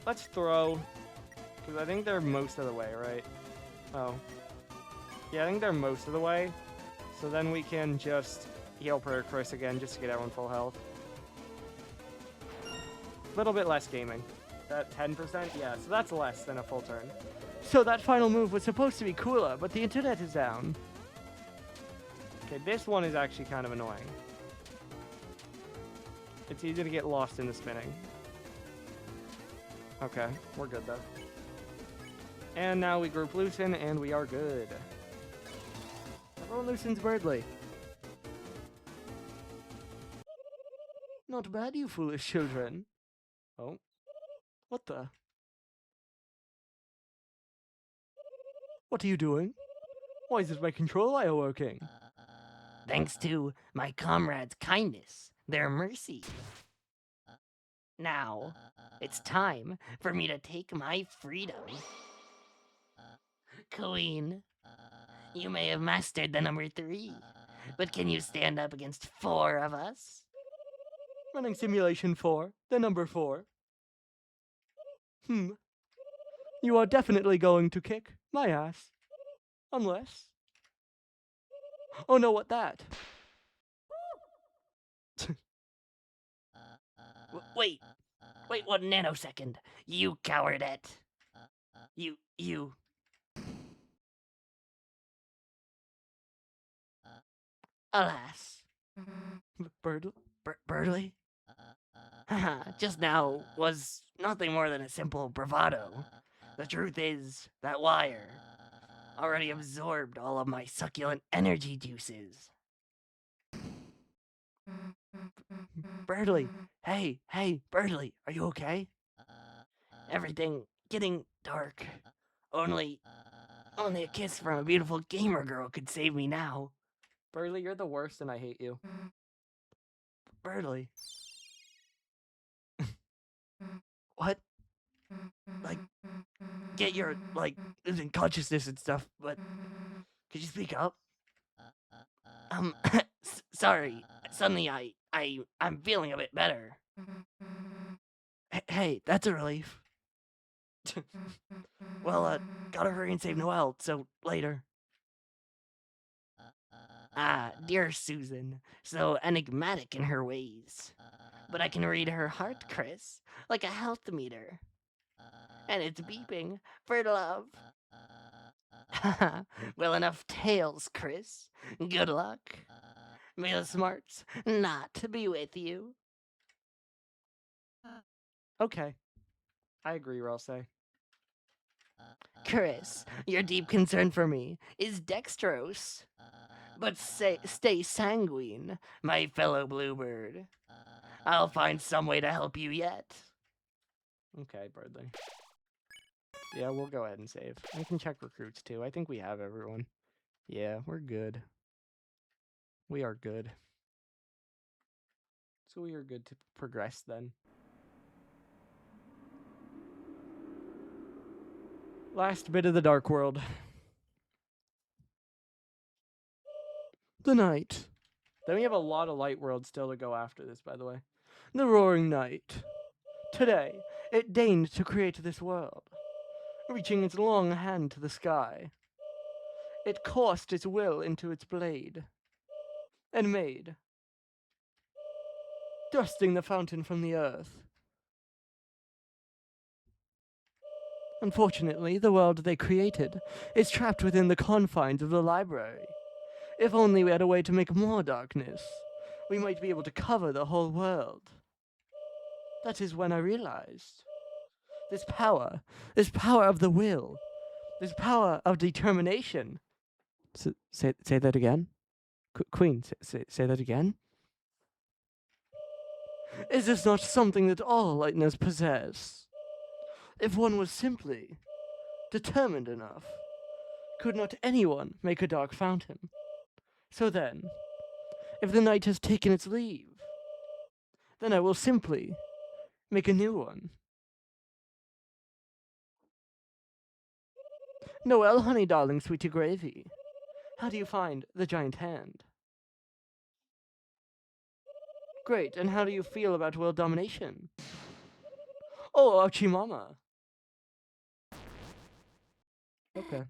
Let's throw, because I think they're most of the way, right? Oh. Yeah, I think they're most of the way. So then we can just heal Prayer Chris again, just to get everyone full health. A little bit less gaming. That 10%? Yeah, so that's less than a full turn. So that final move was supposed to be cooler, but the internet is down. Okay, this one is actually kind of annoying. It's easy to get lost in the spinning. Okay, we're good though. And now we group loosen, and we are good. Everyone loosens Birdly. Not bad, you foolish children. Oh. What the? What are you doing? Why is my control wire working? Thanks to my comrades' kindness, their mercy. Now, it's time for me to take my freedom. Queen, you may have mastered the number 3, but can you stand up against 4 of us? Running simulation 4, the number 4. You are definitely going to kick my ass. Unless... Oh no, what that? Wait 1 nanosecond. You cowardette. You. Alas. Birdly? Just now was nothing more than a simple bravado. The truth is, that wire already absorbed all of my succulent energy juices. Birdly, hey, Birdly, are you okay? Everything getting dark. Only a kiss from a beautiful gamer girl could save me now. Birdly, you're the worst and I hate you. Birdly. What? Like, get your, losing consciousness and stuff, but could you speak up? Sorry. Suddenly I'm feeling a bit better. Hey, that's a relief. Well, gotta hurry and save Noelle, so later. Dear Susan, so enigmatic in her ways. But I can read her heart, Chris, like a health meter. And it's beeping for love. Well, enough tales, Chris. Good luck. May the smarts not be with you. Okay. I agree, Ralsei. Chris, your deep concern for me is dextrose. But stay sanguine, my fellow bluebird. I'll find some way to help you yet. Okay, Birdly. Yeah, we'll go ahead and save. I can check recruits too. I think we have everyone. Yeah, we're good. We are good. So we are good to progress then. Last bit of the Dark World. The night. Then we have a lot of Light World still to go after this, by the way. The Roaring Night. Today, it deigned to create this world, reaching its long hand to the sky. It coursed its will into its blade, and made, thrusting the fountain from the earth. Unfortunately, the world they created is trapped within the confines of the library. If only we had a way to make more darkness, we might be able to cover the whole world. That is when I realized this power of the will, this power of determination. Say that again? Queen, say that again? Is this not something that all lightners possess? If one was simply determined enough, could not anyone make a dark fountain? So then, if the night has taken its leave, then I will simply make a new one. Noel, honey darling, sweetie gravy. How do you find the giant hand? Great, and how do you feel about world domination? Oh, ouchie mama. Okay.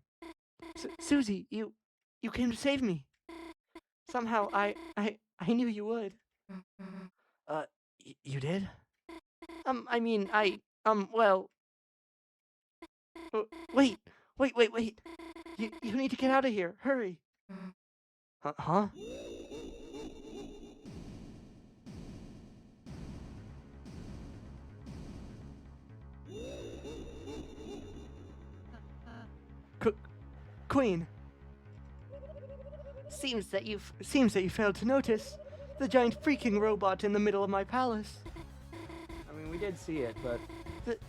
Susie, you came to save me. Somehow I knew you would. You did? I mean, well... Wait. You need to get out of here. Hurry. Huh? Queen. Seems that you failed to notice the giant freaking robot in the middle of my palace. I mean, we did see it, but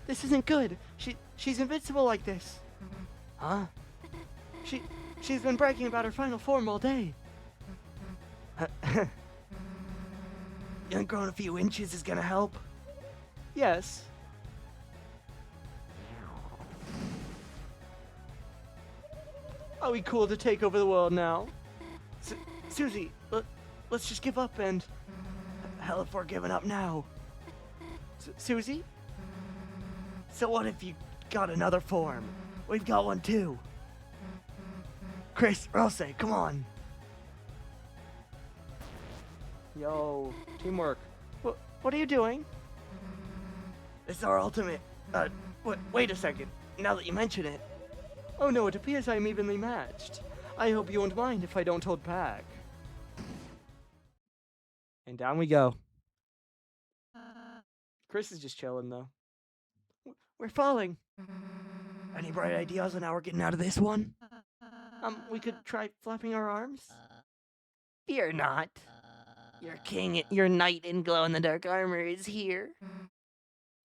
this isn't good. She's invincible like this. Huh? She's been bragging about her final form all day. You think growing a few inches is gonna help? Yes. Are we cool to take over the world now? Susie, let's just give up and... Hell if we're giving up now. Susie? So what if you got another form? We've got one too. Chris, Ralsei, come on. Yo, teamwork. What are you doing? It's our ultimate... wait a second. Now that you mention it. Oh no, it appears I'm evenly matched. I hope you won't mind if I don't hold back. And down we go. Chris is just chilling though. We're falling. Any bright ideas on how we're getting out of this one? We could try flapping our arms? Fear not. Your knight in glow-in-the-dark armor is here.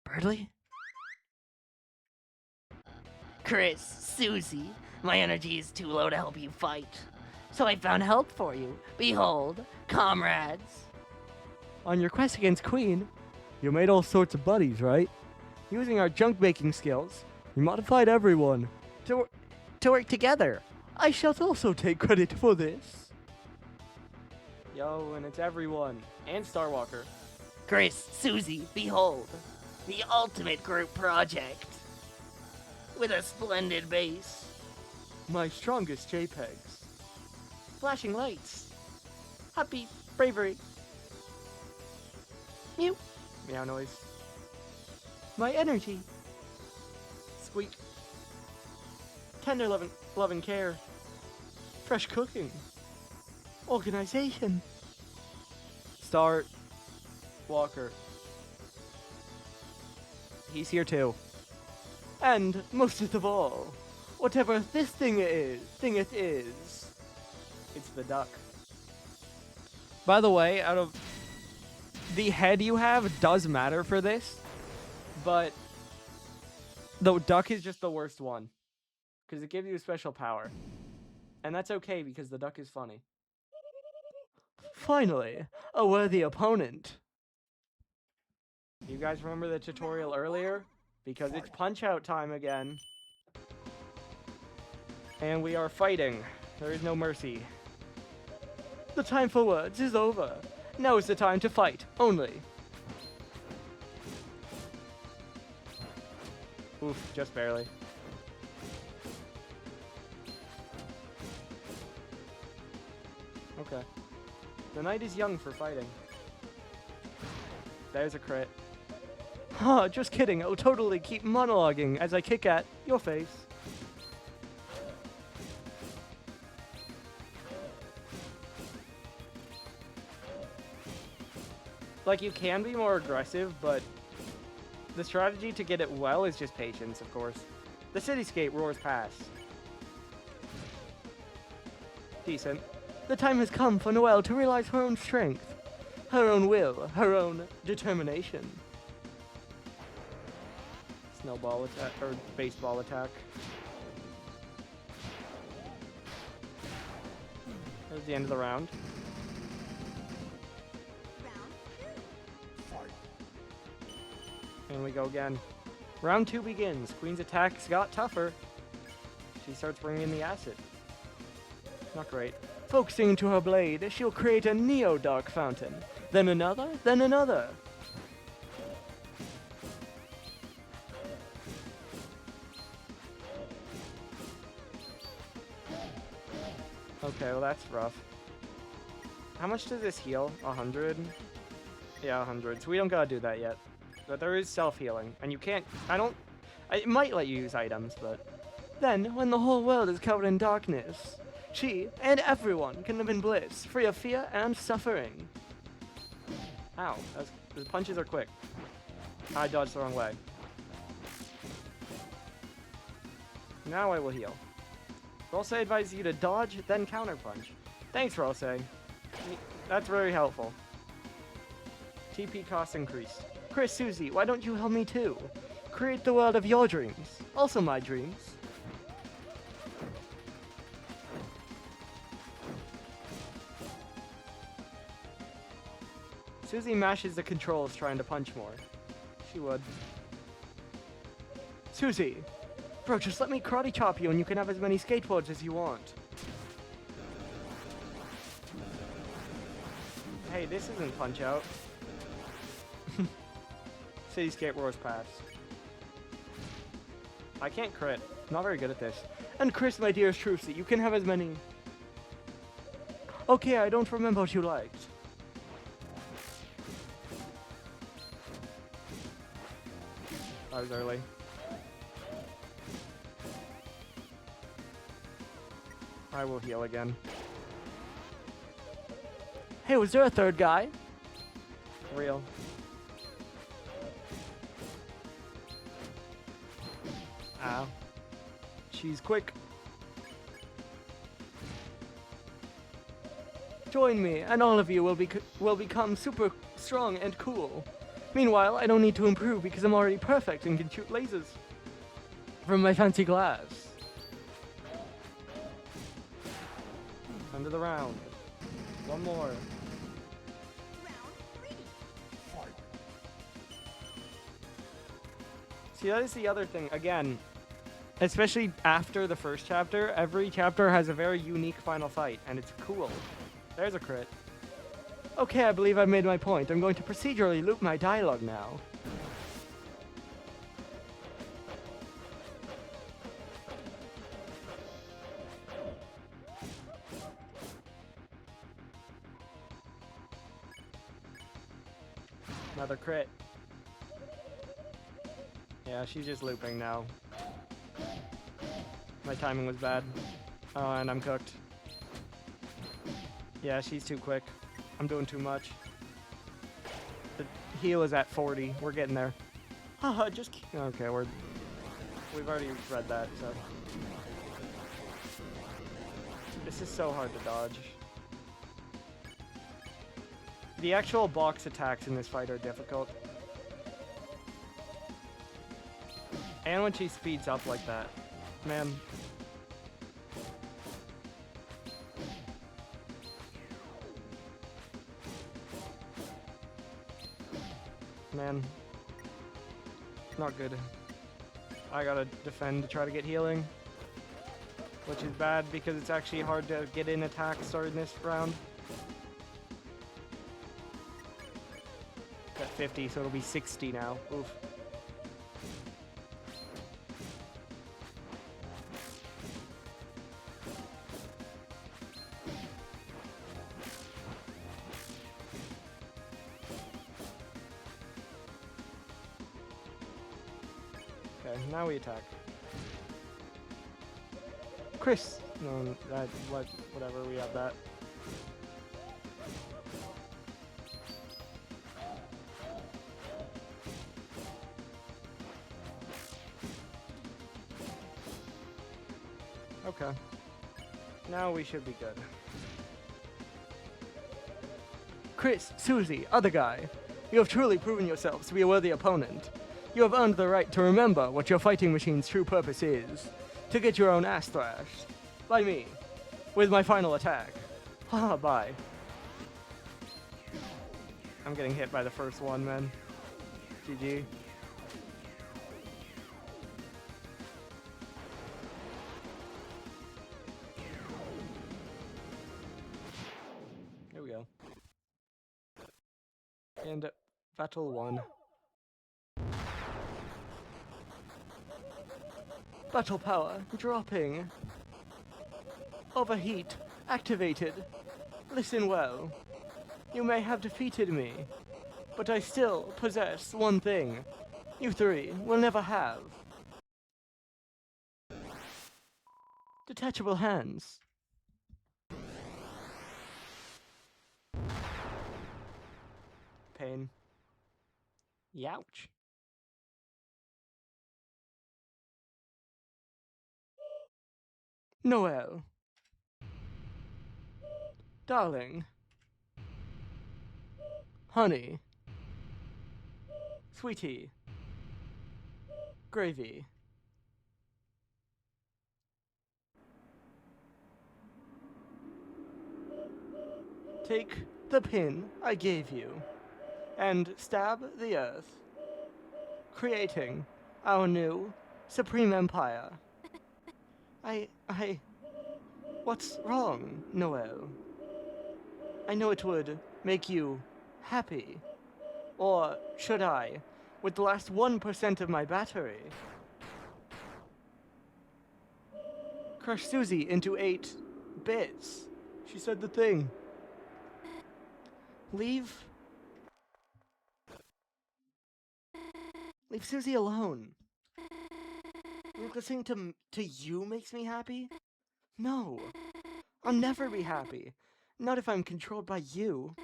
Birdly? Chris, Susie, my energy is too low to help you fight. So I found help for you. Behold, comrades. On your quest against Queen, you made all sorts of buddies, right? Using our junk making skills, we modified everyone to work together. I shall also take credit for this. Yo, and it's everyone. And Starwalker. Chris, Susie, behold, the ultimate group project. With a splendid base. My strongest JPEGs. Flashing lights. Happy bravery. Meow noise. My energy. Squeak. Tender loving care. Fresh cooking. Organization. Start. Walker. He's here too. And, most of all, whatever this thing it is, it's the duck. By the way, out of the head you have does matter for this, but the duck is just the worst one, because it gives you a special power. And that's okay, because the duck is funny. Finally, a worthy opponent. You guys remember the tutorial earlier? Because it's punch-out time again. And we are fighting. There is no mercy. The time for words is over. Now is the time to fight, only. Oof, just barely. Okay. The night is young for fighting. There's a crit. Huh, just kidding. I'll totally keep monologuing as I kick at your face. Like, you can be more aggressive, but the strategy to get it well is just patience, of course. The cityscape roars past. Decent. The time has come for Noelle to realize her own strength, her own will, her own determination. Snowball attack, or baseball attack. There's the end of the round. And we go again. Round 2 begins. Queen's attacks got tougher. She starts bringing in the acid. Not great. Focusing into her blade, she'll create a Neo-Dark Fountain. Then another, then another. Okay, well that's rough. How much does this heal? 100? Yeah, 100. So we don't gotta do that yet. But there is self-healing, and you can't... it might let you use items, but... Then, when the whole world is covered in darkness, she and everyone can live in bliss, free of fear and suffering. Ow, the punches are quick. I dodged the wrong way. Now I will heal. Rose advises you to dodge, then counterpunch. Thanks, Rose. That's very helpful. TP cost increased. Chris, Susie, why don't you help me too? Create the world of your dreams. Also my dreams. Susie mashes the controls trying to punch more. She would. Susie! Bro, just let me karate chop you and you can have as many skateboards as you want. Hey, this isn't Punch-Out. Cityscape roars past. I can't crit. I'm not very good at this. And Chris, my dearest Truce, you can have as many... Okay, I don't remember what you liked. I was early. I will heal again. Hey, was there a third guy? Real. Ow. She's quick. Join me, and all of you will become super strong and cool. Meanwhile, I don't need to improve because I'm already perfect and can shoot lasers from my fancy glass. End of the round. One more. See, that is the other thing. Again, especially after the first chapter, every chapter has a very unique final fight, and it's cool. There's a crit. Okay, I believe I've made my point. I'm going to procedurally loop my dialogue now. Another crit. Yeah, she's just looping now. My timing was bad. Oh, and I'm cooked. Yeah, she's too quick. I'm doing too much. The heal is at 40. We're getting there. Haha, just... Okay, we've already read that, so... This is so hard to dodge. The actual box attacks in this fight are difficult. And when she speeds up like that. Man. Man. Not good. I gotta defend to try to get healing. Which is bad because it's actually hard to get in attacks starting this round. At 50, so it'll be 60 now. Oof. Okay, now we attack. Chris! No, whatever, we have that. Okay. Now we should be good. Chris, Susie, other guy. You have truly proven yourselves to be a worthy opponent. You have earned the right to remember what your fighting machine's true purpose is. To get your own ass thrashed. By me. With my final attack. Haha, bye. I'm getting hit by the first one, man. GG. Here we go. And battle 1. Battle power dropping. Overheat activated. Listen well. You may have defeated me, but I still possess one thing you three will never have. Detachable hands. Pain. Youch. Noel. Darling. Honey. Sweetie. Gravy. Take the pin I gave you and stab the earth, creating our new supreme empire. What's wrong, Noel? I know it would make you happy. Or should I, with the last 1% of my battery, crush Susie into 8 bits? She said the thing. Leave Susie alone. Listening to you makes me happy? No. I'll never be happy. Not if I'm controlled by you.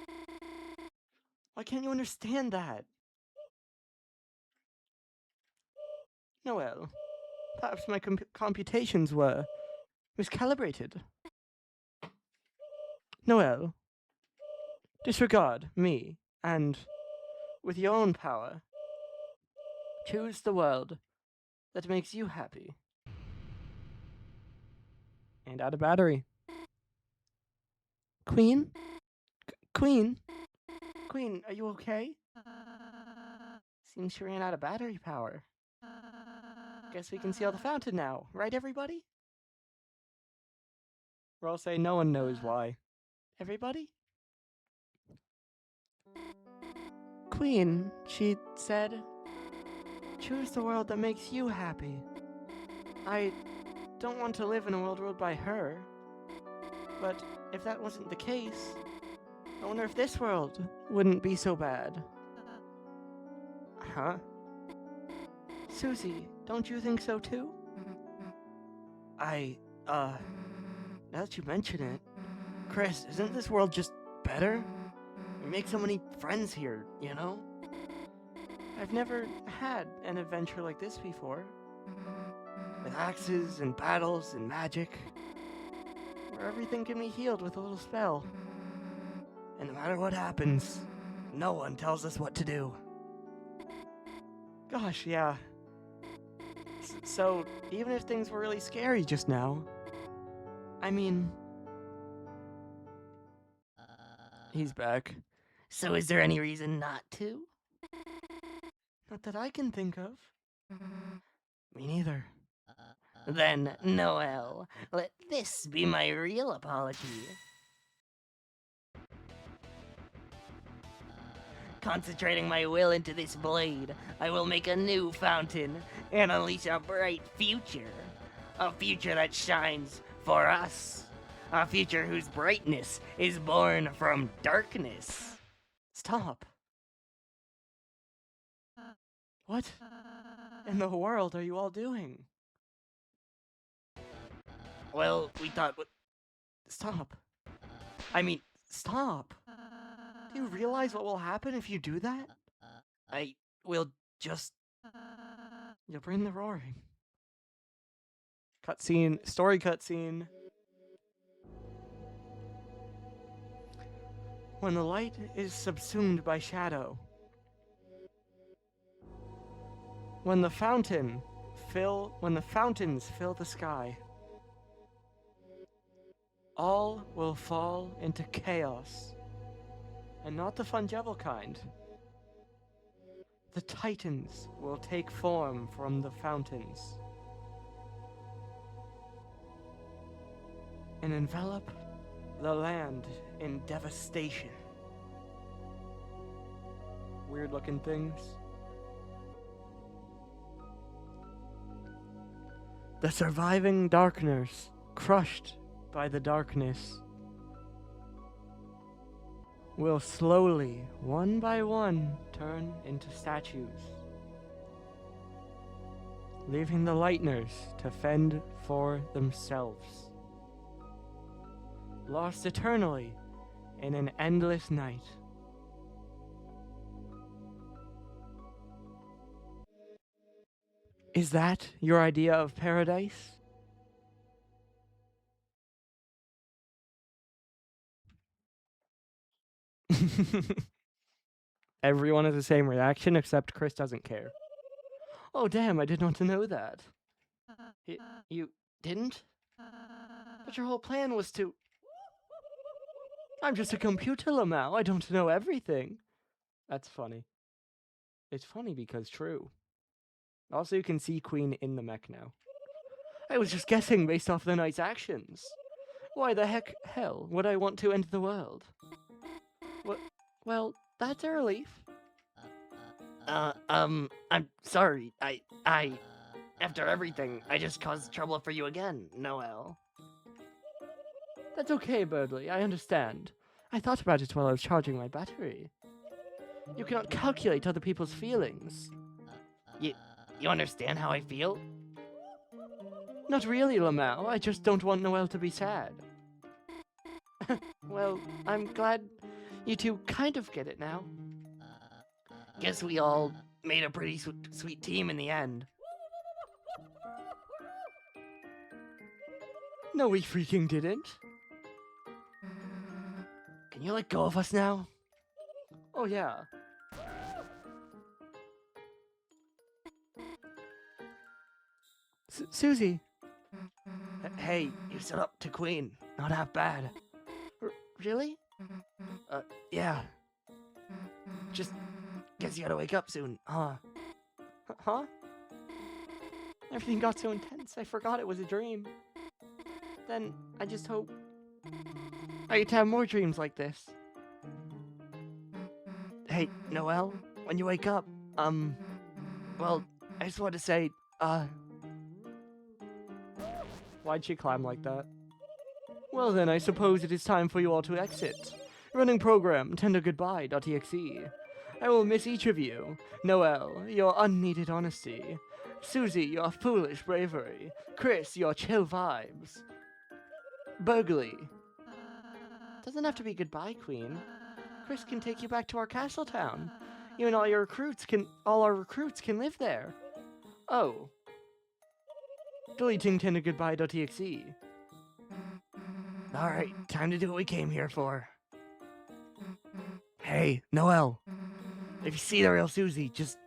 Why can't you understand that? Noel, perhaps my computations were miscalibrated. Noel, disregard me, and, with your own power, choose the world that makes you happy. And out of battery. Queen? Queen? Queen, are you okay? Seems she ran out of battery power. Guess we can seal the fountain now, right everybody? Or I'll say no one knows why. Everybody? Queen, she said, choose the world that makes you happy. I don't want to live in a world ruled by her. But if that wasn't the case, I wonder if this world wouldn't be so bad. Huh? Susie, don't you think so too? Now that you mention it, Chris, isn't this world just better? We make so many friends here, you know? I've never had an adventure like this before. With axes and battles and magic. Where everything can be healed with a little spell. And no matter what happens, no one tells us what to do. Gosh, yeah. So, even if things were really scary just now, I mean... He's back. So is there any reason not to? Not that I can think of. Me neither. Then, Noel, let this be my real apology. Concentrating my will into this blade, I will make a new fountain and unleash a bright future. A future that shines for us. A future whose brightness is born from darkness. Stop. What in the world are you all doing? Well, we thought... Stop. I mean, stop. Do you realize what will happen if you do that? I will just... You'll bring the roaring. Cutscene, story cutscene. When the light is subsumed by shadow. When the fountains fill the sky. All will fall into chaos. And not the fungible kind. The titans will take form from the fountains. And envelop the land in devastation. Weird looking things. The surviving darkners, crushed by the darkness, will slowly, one by one, turn into statues, leaving the Lightners to fend for themselves, lost eternally in an endless night. Is that your idea of paradise? Everyone has the same reaction, except Chris doesn't care. Oh damn, I didn't want to know that. You didn't? But your whole plan was to... I'm just a computer, Lamau. I don't know everything. That's funny. It's funny because true. Also, you can see Queen in the mech now. I was just guessing based off the knight's actions. Why the hell would I want to end the world? Well, that's a relief. I'm sorry. After everything, I just caused trouble for you again, Noel. That's okay, Birdley, I understand. I thought about it while I was charging my battery. You cannot calculate other people's feelings. You understand how I feel? Not really, Lamau. I just don't want Noel to be sad. Well, I'm glad you two kind of get it now. Guess we all made a pretty sweet team in the end. No, we freaking didn't. Can you let go of us now? Oh, yeah. Susie. Hey, you stood up to Queen. Not half bad. Really? Yeah. Just guess you gotta wake up soon, huh? Huh? Everything got so intense, I forgot it was a dream. Then, I just hope I get to have more dreams like this. Hey, Noel, when you wake up, well, I just wanted to say, Why'd she climb like that? Well then, I suppose it is time for you all to exit. Running program, tendergoodbye.exe. I will miss each of you. Noel, your unneeded honesty. Susie, your foolish bravery. Chris, your chill vibes. Burgley. Doesn't have to be goodbye, Queen. Chris can take you back to our castle town. You and all our recruits can live there. Oh. Deleting tindergoodbye.exe. Alright, time to do what we came here for. Hey, Noelle. If you see the real Susie, just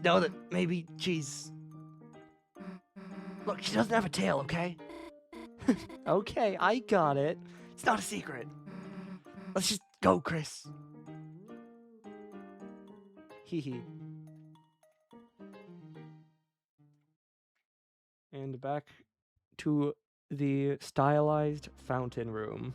know that maybe she's... Look, she doesn't have a tail, okay? Okay, I got it. It's not a secret. Let's just go, Chris. Hee. And back to the stylized fountain room.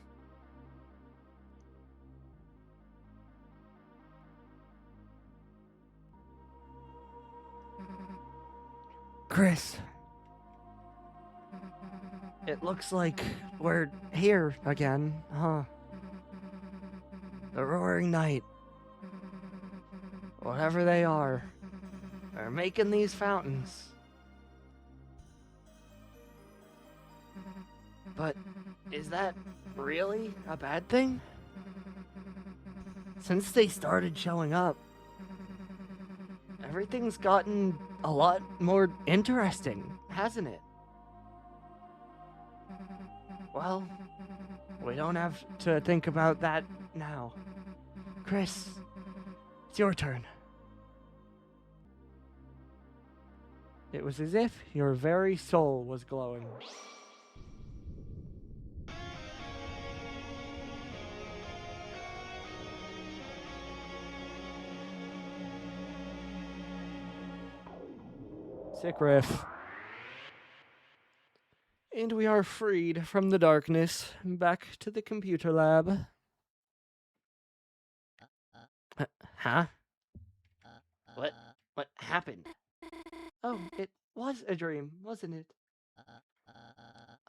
Chris. It looks like we're here again, huh? The roaring night. Whatever they are, they're making these fountains. But is that really a bad thing? Since they started showing up, everything's gotten a lot more interesting, hasn't it? Well, we don't have to think about that now. Chris, it's your turn. It was as if your very soul was glowing. Sick riff. And we are freed from the darkness, back to the computer lab. Huh? What happened? Oh, it was a dream, wasn't it?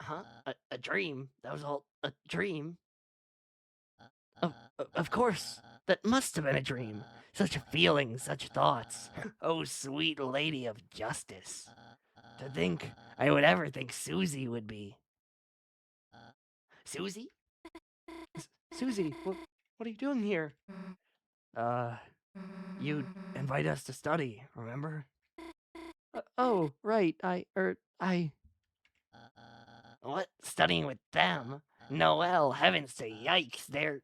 Huh? A dream? That was all a dream? Of course. That must have been a dream. Such feelings, such thoughts. Oh, sweet lady of justice. To think I would ever think Susie would be. Susie? Susie, what are you doing here? You invite us to study, remember? Oh, right, I... What? Studying with them? Noelle, heavens to yikes, they're...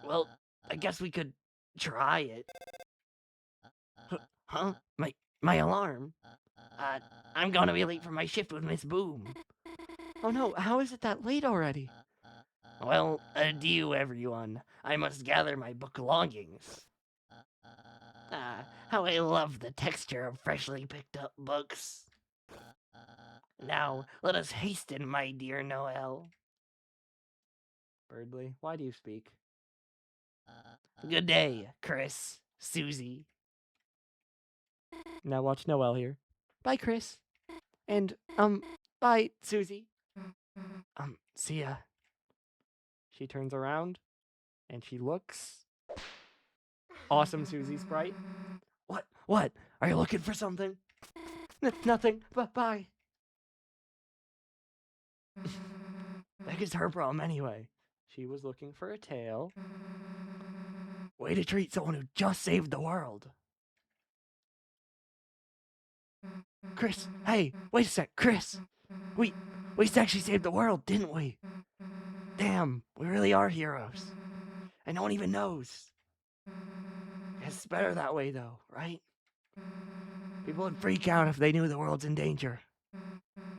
Well, I guess we could try it. Huh? My alarm? I'm gonna be late for my shift with Miss Boom. Oh no, how is it that late already? Well, adieu, everyone. I must gather my book belongings. How I love the texture of freshly picked up books. Now, let us hasten, my dear Noelle. Birdley, why do you speak? Good day, Chris, Susie. Now watch Noelle here. Bye, Chris. And, bye, Susie. See ya. She turns around, and she looks... Awesome, Susie Sprite. What? Are you looking for something? Nothing, but bye. That is her problem anyway. She was looking for a tail. Way to treat someone who just saved the world. Chris, hey, wait a sec, Chris. We actually saved the world, didn't we? Damn, we really are heroes. And no one even knows. It's better that way though, right? People would freak out if they knew the world's in danger.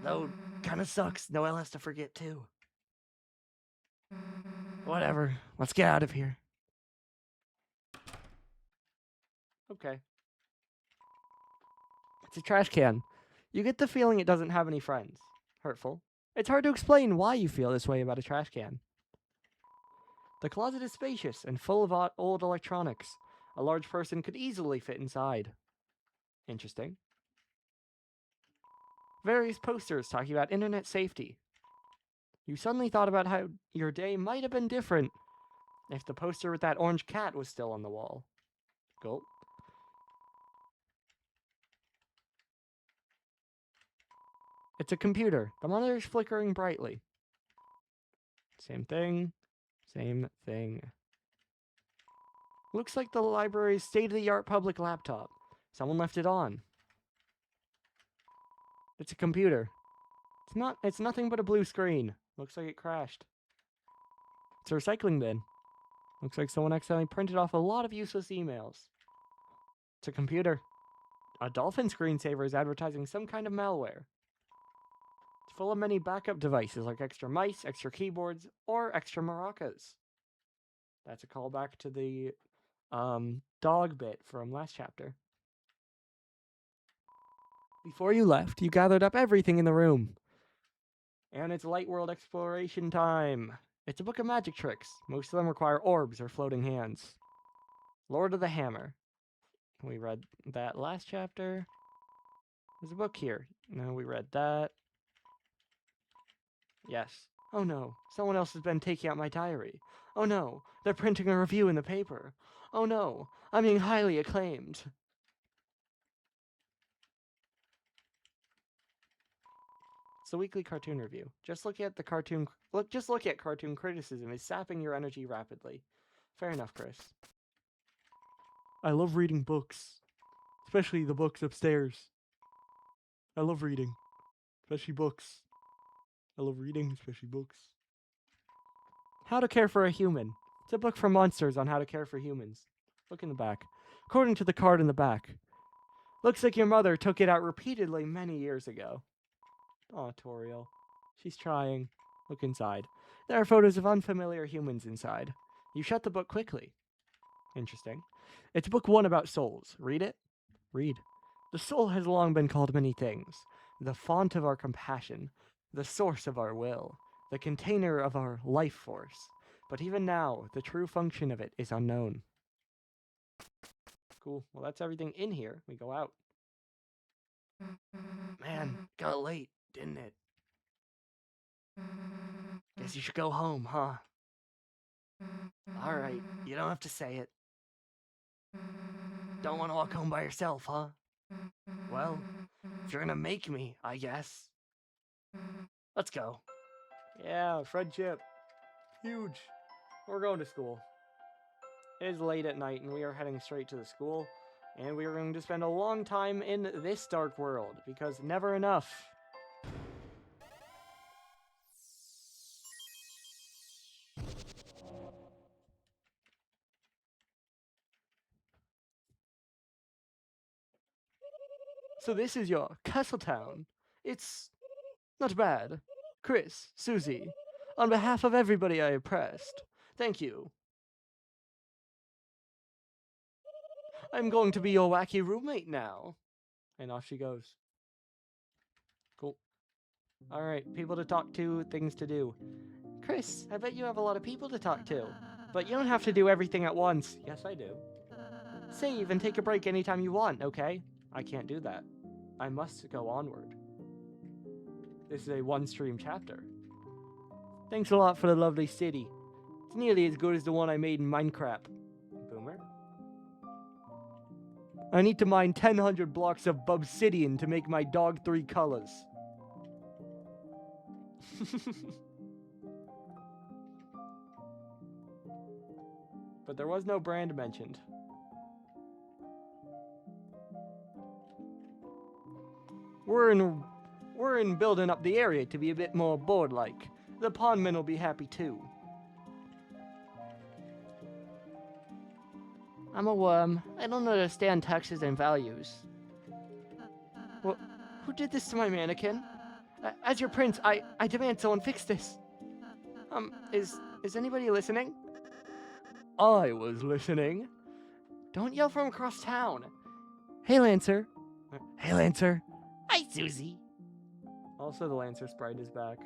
Though, kinda sucks, Noelle has to forget too. Whatever, let's get out of here. Okay. It's a trash can. You get the feeling it doesn't have any friends. Hurtful. It's hard to explain why you feel this way about a trash can. The closet is spacious and full of old electronics. A large person could easily fit inside. Interesting. Various posters talking about internet safety. You suddenly thought about how your day might have been different if the poster with that orange cat was still on the wall. Gulp. It's a computer. The monitor is flickering brightly. Same thing. Same thing. Looks like the library's state-of-the-art public laptop. Someone left it on. It's a computer. It's nothing but a blue screen. Looks like it crashed. It's a recycling bin. Looks like someone accidentally printed off a lot of useless emails. It's a computer. A dolphin screensaver is advertising some kind of malware. It's full of many backup devices like extra mice, extra keyboards, or extra maracas. That's a callback to the dog bit from last chapter. Before you left, you gathered up everything in the room. And it's light world exploration time. It's a book of magic tricks. Most of them require orbs or floating hands. Lord of the Hammer. We read that last chapter. There's a book here. No, we read that. Yes. Oh no, someone else has been taking out my diary. Oh no, they're printing a review in the paper. Oh no, I'm being highly acclaimed. It's the weekly cartoon review. Just look at cartoon criticism is sapping your energy rapidly. Fair enough, Chris. I love reading books, especially the books upstairs. I love reading, especially books. I love reading, especially books. How to Care for a Human. It's a book for monsters on how to care for humans. Look in the back. According to the card in the back. Looks like your mother took it out repeatedly many years ago. Aw, Toriel. She's trying. Look inside. There are photos of unfamiliar humans inside. You shut the book quickly. Interesting. It's book 1 about souls. Read it? Read. The soul has long been called many things. The font of our compassion. The source of our will. The container of our life force. But even now, the true function of it is unknown. Cool. Well, that's everything in here. We go out. Man, got late, didn't it? Guess you should go home, huh? Alright, you don't have to say it. Don't want to walk home by yourself, huh? Well, if you're gonna make me, I guess. Let's go. Yeah, friendship. Huge. We're going to school. It is late at night and we are heading straight to the school. And we are going to spend a long time in this dark world, because never enough. So this is your Castletown. It's not bad. Chris, Susie, on behalf of everybody I oppressed, thank you. I'm going to be your wacky roommate now. And off she goes. Cool. Alright, people to talk to, things to do. Chris, I bet you have a lot of people to talk to. But you don't have to do everything at once. Yes, I do. Save and take a break anytime you want, okay? I can't do that. I must go onward. This is a one-stream chapter. Thanks a lot for the lovely city. It's nearly as good as the one I made in Minecraft. Boomer? I need to mine 1,000 blocks of obsidian to make my dog 3 colors. But there was no brand mentioned. We're in building up the area to be a bit more board-like. The pondmen will be happy too. I'm a worm. I don't understand taxes and values. Well, who did this to my mannequin? As your prince, I demand someone fix this. Is anybody listening? I was listening. Don't yell from across town. Hey, Lancer. Hey, Lancer. Hi, Susie. Also, the Lancer sprite is back.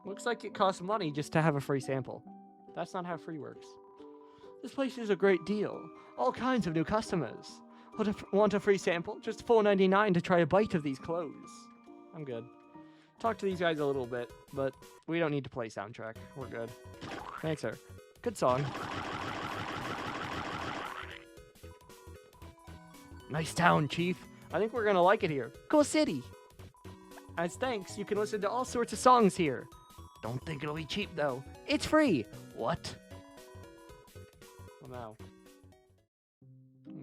Looks like it costs money just to have a free sample. That's not how free works. This place is a great deal. All kinds of new customers. Want a free sample? Just $4.99 to try a bite of these clothes. I'm good. Talk to these guys a little bit, but we don't need to play soundtrack. We're good. Thanks, sir. Good song. Nice town, Chief. I think we're gonna like it here. Cool city. As thanks, you can listen to all sorts of songs here. Don't think it'll be cheap though. It's free. What? Well, now.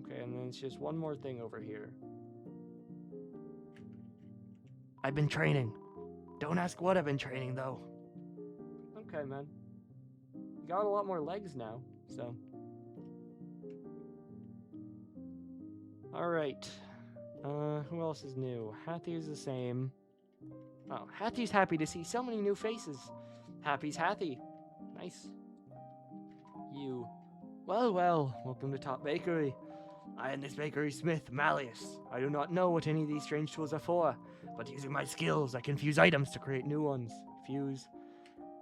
Okay, and then it's just one more thing over here. I've been training. Don't ask what I've been training, though. Okay, man. You got a lot more legs now, so. Alright. Who else is new? Hathy is the same. Oh, Hathy's happy to see so many new faces. Happy's Hathy. Nice. You. Well, well, welcome to Top Bakery. I am this bakery smith, Malleus. I do not know what any of these strange tools are for, but using my skills, I can fuse items to create new ones. Fuse.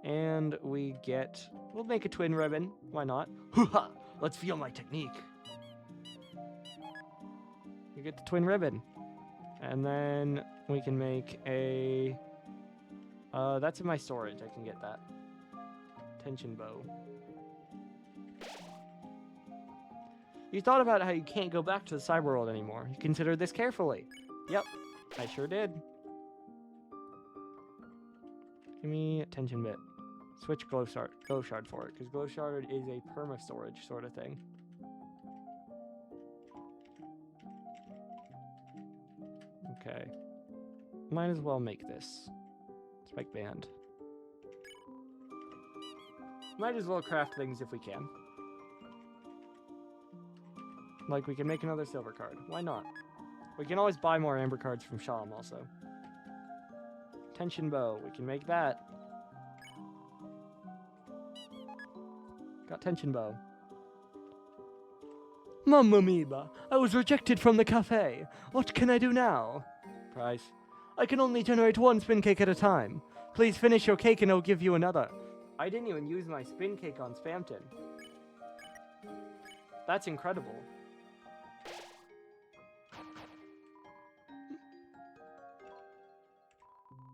And we get... We'll make a twin ribbon. Why not? Hoo-ha! Let's feel my technique. You get the twin ribbon. And then we can make a... that's in my storage. I can get that. Tension bow. You thought about how you can't go back to the cyber world anymore. You considered this carefully. Yep, I sure did. Give me a tension bit. Switch glow shard for it, because glow shard is a perma storage sort of thing. Okay. Might as well make this. Spike band. Might as well craft things if we can. Like, we can make another silver card. Why not? We can always buy more amber cards from Sham also. Tension bow. We can make that. Got tension bow. Mamma mia! I was rejected from the cafe. What can I do now? Price. I can only generate one spin cake at a time. Please finish your cake and I'll give you another. I didn't even use my spin cake on Spamton. That's incredible.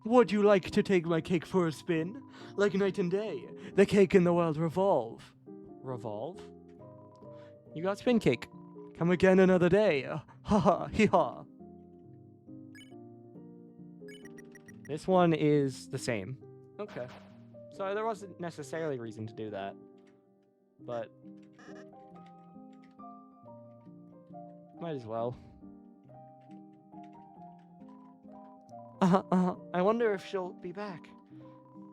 Would you like to take my cake for a spin? Like night and day, the cake and the world revolve. Revolve? You got spin cake. Come again another day. Ha ha, hee ha. This one is the same. Okay. So there wasn't necessarily reason to do that. But... might as well. I wonder if she'll be back.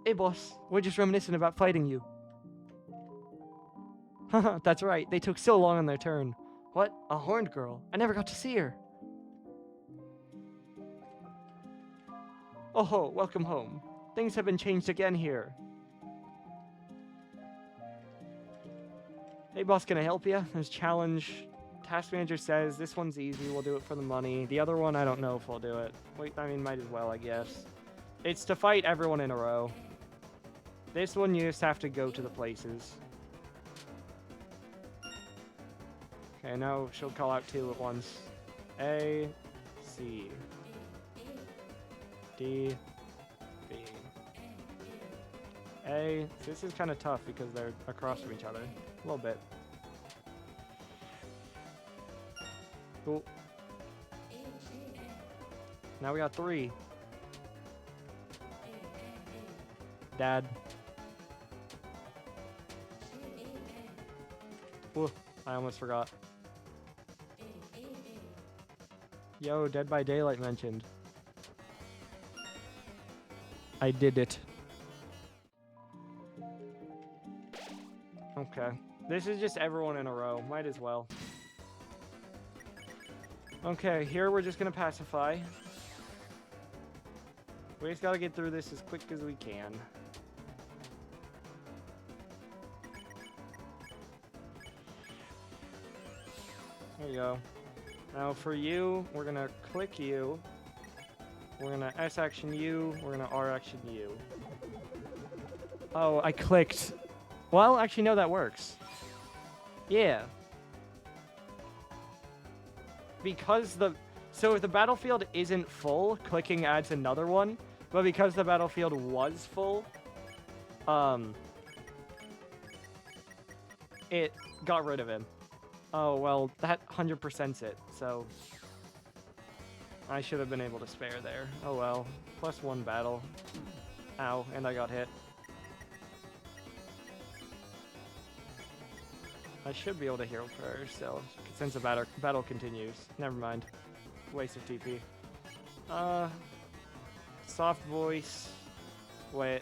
Hey boss, we're just reminiscing about fighting you. Haha, that's right, they took so long on their turn. What? A horned girl? I never got to see her. Oh ho, welcome home. Things have been changed again here. Hey boss, can I help you? There's challenge. Task manager says this one's easy, we'll do it for the money. The other one, I don't know if we'll do it. Wait, I mean, might as well, I guess. It's to fight everyone in a row. This one, you just have to go to the places. Okay, now she'll call out two at once. A, C, D, B. A. This is kind of tough because they're across from each other. A little bit. Cool. Now we got three. Dad. Whoa, I almost forgot. Yo, Dead by Daylight mentioned. I did it. Okay. This is just everyone in a row. Might as well. Okay, here we're just gonna pacify. We just gotta get through this as quick as we can. There you go. Now for you, we're gonna click you. We're gonna S action you. We're gonna R action you. Oh, I clicked. Well, actually, no, that works. Yeah. Because so if the battlefield isn't full, clicking adds another one. But because the battlefield was full, it got rid of him. Oh, well, that 100%'s it, so... I should have been able to spare there. Oh well. +1 battle. Ow, and I got hit. I should be able to heal prayer still, since the battle continues. Never mind. Waste of TP. Soft voice. Wait.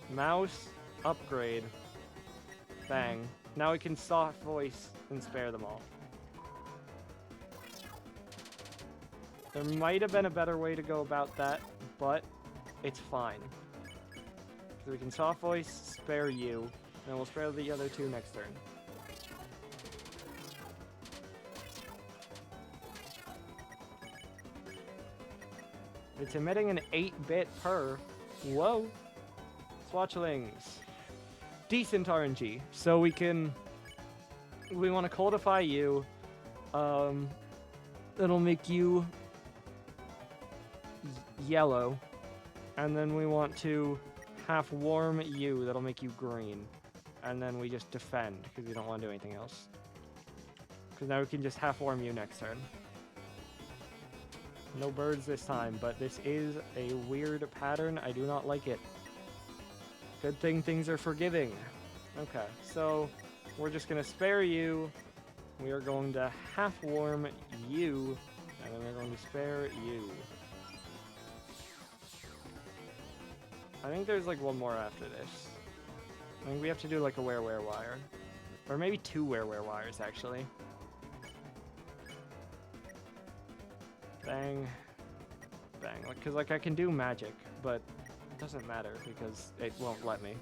Mouse. Upgrade. Bang. Now we can soft voice and spare them all. There might have been a better way to go about that, but it's fine. So we can soft voice, spare you, and then we'll spare the other two next turn. It's emitting an 8-bit per. Whoa. Swatchlings. Decent RNG. So we want to codify you. It'll make you yellow. And then we want to half warm you. That'll make you green. And then we just defend because we don't want to do anything else. Because now we can just half warm you next turn. No birds this time, but this is a weird pattern. I do not like it. Good thing things are forgiving. Okay, so we're just going to spare you. We are going to half warm you. And then we're going to spare you. I think there's like one more after this. I think we have to do like a wire wire. Or maybe 2 wire wires actually. Bang. Bang. Because like I can do magic, but it doesn't matter because it won't let me.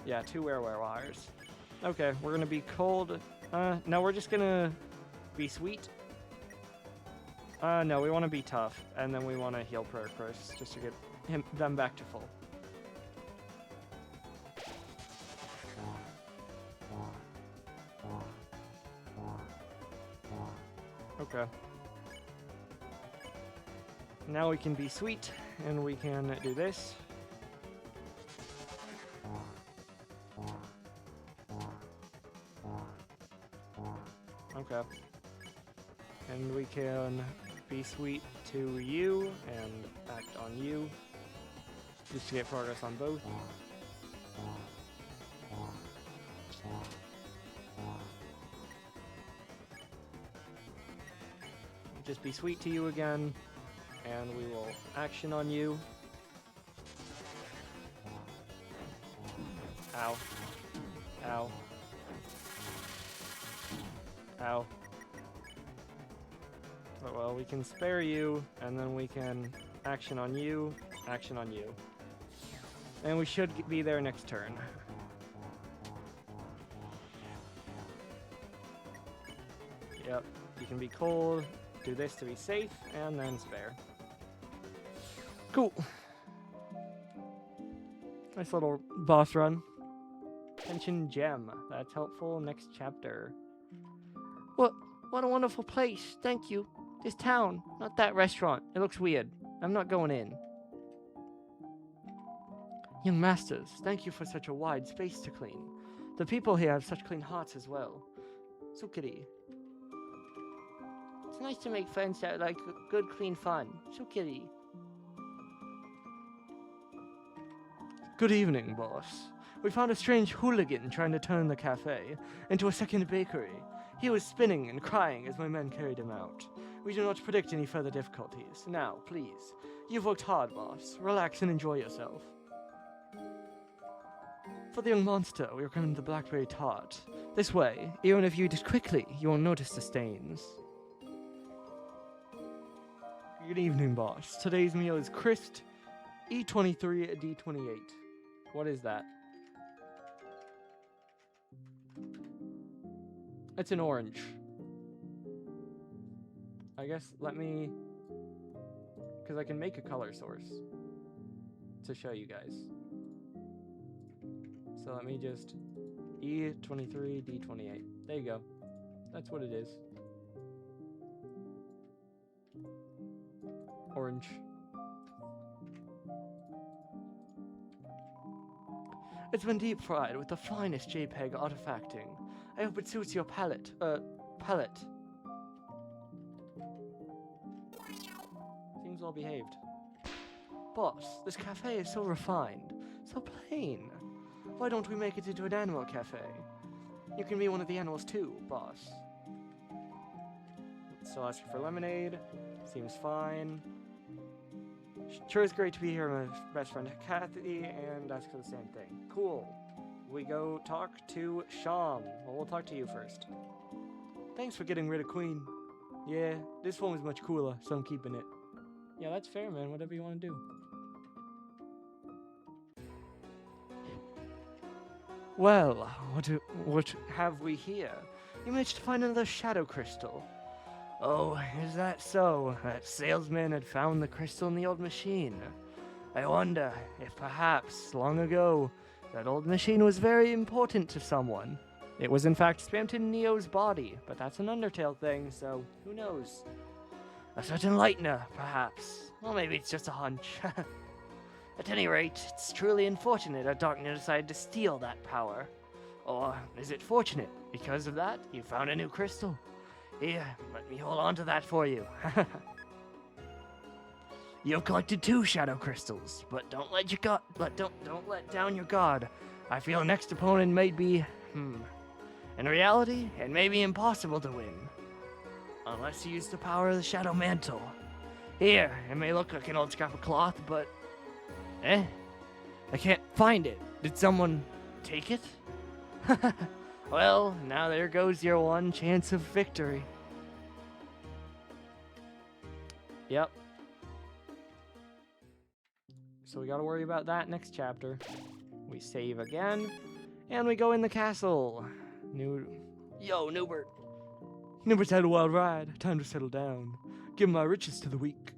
Yeah, 2 wire wires. Okay, we're gonna be cold. No, we're just gonna be sweet. No, we want to be tough, and then we want to heal prayer first, just to get them back to full. Okay. Now we can be sweet, and we can do this. Okay. And we can be sweet to you, and act on you, just to get progress on both. Just be sweet to you again, and we will action on you. Ow. Ow. Ow. But well, we can spare you, and then we can action on you, action on you. And we should be there next turn. Yep, you can be cold, do this to be safe, and then spare. Cool. Nice little boss run. Pension gem. That's helpful. Next chapter. What a wonderful place. Thank you. This town, not that restaurant. It looks weird. I'm not going in. Young masters, thank you for such a wide space to clean. The people here have such clean hearts as well. So kitty. It's nice to make friends that like good, clean fun. So kitty. Good evening, boss. We found a strange hooligan trying to turn the cafe into a second bakery. He was spinning and crying as my men carried him out. We do not predict any further difficulties. Now, please. You've worked hard, boss. Relax and enjoy yourself. For the young monster, we recommend the blackberry tart. This way, even if you eat it quickly, you won't notice the stains. Good evening, boss. Today's meal is crisped E23 D28. What is that? It's an orange. I guess let me... because I can make a color source to show you guys. So let me just... E23 D28. There you go. That's what it is. Orange. It's been deep fried with the finest JPEG artifacting. I hope it suits your palate. seems well behaved. Boss, this cafe is so refined, so plain. Why don't we make it into an animal cafe? You can be one of the animals too, boss. Still asking for lemonade. Seems fine. Sure is great to be here with my best friend Kathy, and ask for the same thing. Cool. We go talk to Sham. Well, we'll talk to you first. Thanks for getting rid of Queen. Yeah, this one was much cooler, so I'm keeping it. Yeah, that's fair, man. Whatever you want to do. Well, what have we here? You managed to find another shadow crystal. Oh, is that so? That salesman had found the crystal in the old machine. I wonder if perhaps, long ago, that old machine was very important to someone. It was in fact spammed in Neo's body, but that's an Undertale thing, so who knows? A certain lightener, perhaps. Well, maybe it's just a hunch. At any rate, it's truly unfortunate that Darkner decided to steal that power. Or is it fortunate? Because of that, you found a new crystal. Here, let me hold on to that for you. You've collected 2 shadow crystals, but don't let let down your guard. I feel next opponent may be, In reality, it may be impossible to win. Unless you use the power of the Shadow Mantle. Here, it may look like an old scrap of cloth, but... I can't find it. Did someone take it? Well, now there goes your one chance of victory. Yep. So we gotta worry about that next chapter. We save again, and we go in the castle. Yo, Newbert. Newbert's had a wild ride. Time to settle down. Give my riches to the weak.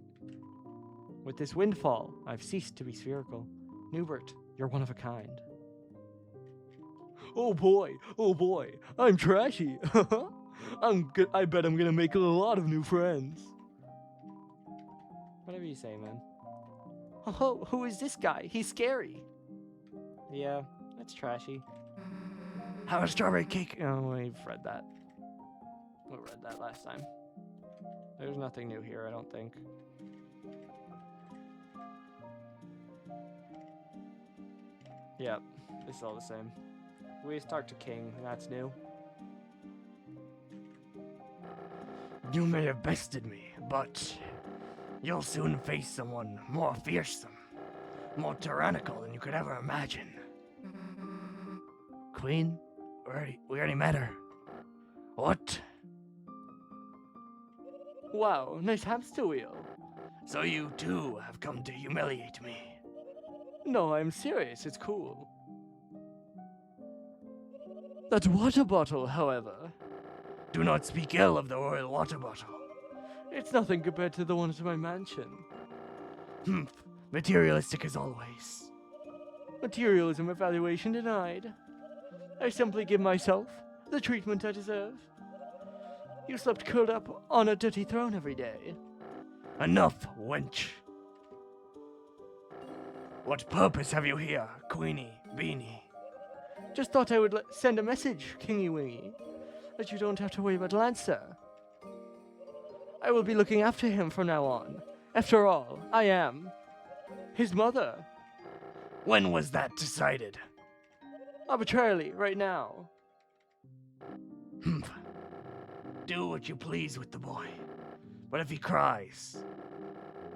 With this windfall, I've ceased to be spherical. Newbert, you're one of a kind. Oh boy, I'm trashy. I bet I'm gonna make a lot of new friends. Whatever you say, man. Oh, who is this guy? He's scary. Yeah, that's trashy. How a strawberry cake? Oh, we've read that. We read that last time. There's nothing new here, I don't think. Yep, it's all the same. We just talked to King, that's new. You may have bested me, but you'll soon face someone more fearsome, more tyrannical than you could ever imagine. Queen? We already met her. What? Wow, nice hamster wheel. So you too have come to humiliate me. No, I'm serious, it's cool. That water bottle, however. Do not speak ill of the royal water bottle. It's nothing compared to the one at my mansion. Materialistic as always. Materialism evaluation denied. I simply give myself the treatment I deserve. You slept curled up on a dirty throne every day. Enough, wench. What purpose have you here, Queenie Beanie? Just thought I would send a message, Kingy Wingy, that you don't have to worry about Lancer. I will be looking after him from now on. After all, I am his mother. When was that decided? Arbitrarily, right now. Do what you please with the boy. But if he cries,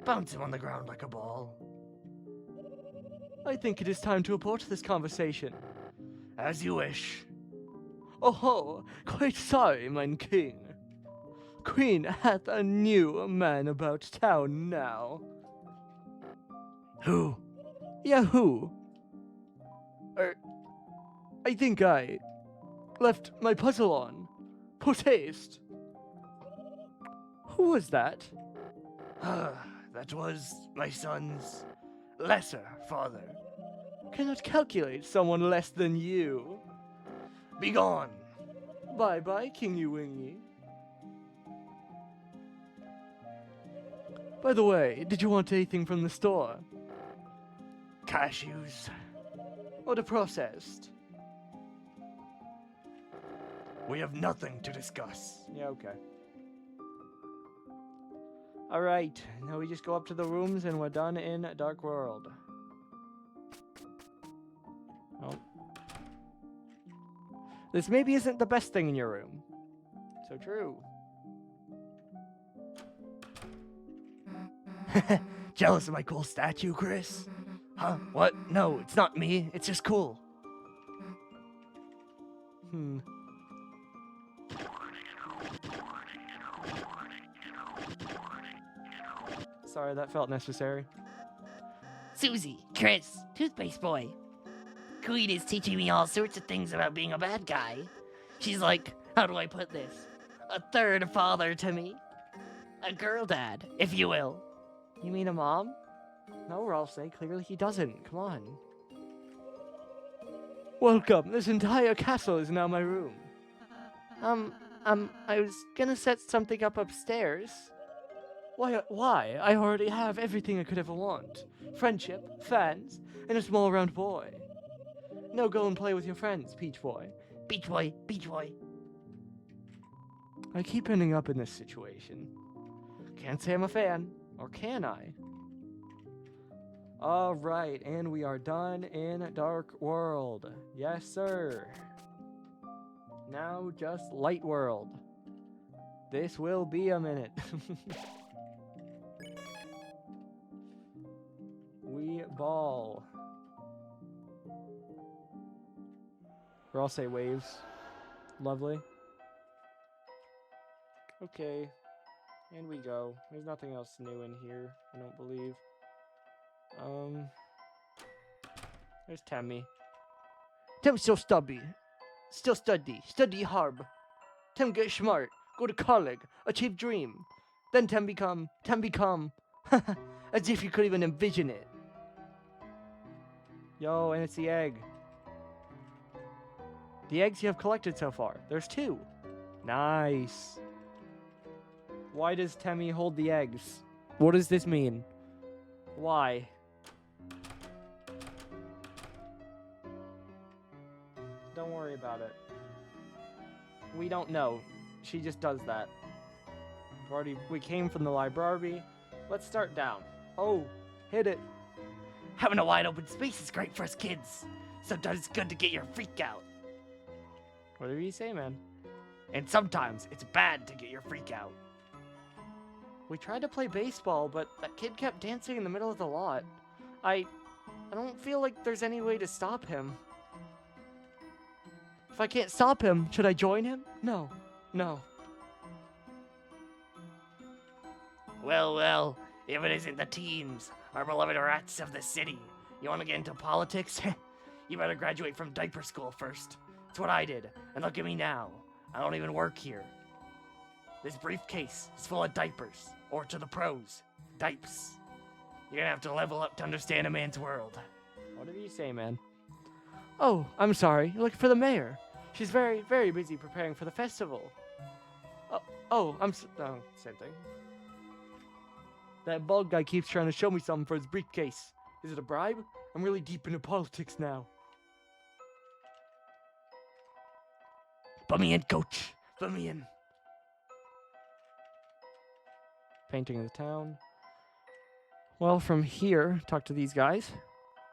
bounce him on the ground like a ball. I think it is time to abort this conversation. As you wish. Oh ho, quite sorry, mine king. Queen hath a new man about town now. Who? Yeah, who? I think I left my puzzle on. Post haste. Who was that? That was my son's lesser father. Cannot calculate someone less than you. Begone. Bye-bye, Kingy Wingy. By the way, did you want anything from the store? Cashews. Or the processed? We have nothing to discuss. Yeah, okay. Alright, now we just go up to the rooms and we're done in Dark World. Oh. This maybe isn't the best thing in your room. So true. Jealous of my cool statue, Chris? Huh? What? No, it's not me. It's just cool. Sorry, that felt necessary. Susie, Chris, toothpaste boy. Queen is teaching me all sorts of things about being a bad guy. She's like, how do I put this? A third father to me. A girl dad, if you will. You mean a mom? No, Ralsei, clearly he doesn't. Come on. Welcome. This entire castle is now my room. I was gonna set something up upstairs. Why? I already have everything I could ever want. Friendship, fans, and a small round boy. No, go and play with your friends, Peach Boy. Beach boy, beach boy. I keep ending up in this situation. Can't say I'm a fan, or can I? Alright, and we are done in Dark World. Yes, sir. Now just Light World. This will be a minute. We ball. Or I'll say waves. Lovely. Okay. And we go. There's nothing else new in here, I don't believe. There's Tammy. Tim still stubby. Still study hard. Tim get smart, go to college, achieve dream. Then Tim become, as if you could even envision it. Yo, and it's the egg. The eggs you have collected so far. There's 2. Nice. Why does Temmie hold the eggs? What does this mean? Why? Don't worry about it. We don't know. She just does that. We came from the library. Let's start down. Oh, hit it. Having a wide open space is great for us kids. Sometimes it's good to get your freak out. Whatever you say, man. And sometimes it's bad to get your freak out. We tried to play baseball, but that kid kept dancing in the middle of the lot. I don't feel like there's any way to stop him. If I can't stop him, should I join him? No. Well, if it isn't the teens, our beloved rats of the city. You want to get into politics? You better graduate from diaper school first. It's what I did, and look at me now. I don't even work here. This briefcase is full of diapers, or to the pros, dipes. You're gonna have to level up to understand a man's world. Whatever you say, man. Oh, I'm sorry. You're looking for the mayor. She's very, very busy preparing for the festival. Same thing. That bald guy keeps trying to show me something for his briefcase. Is it a bribe? I'm really deep into politics now. Put me in, coach. Put me in. Painting of the town. Well, from here, talk to these guys.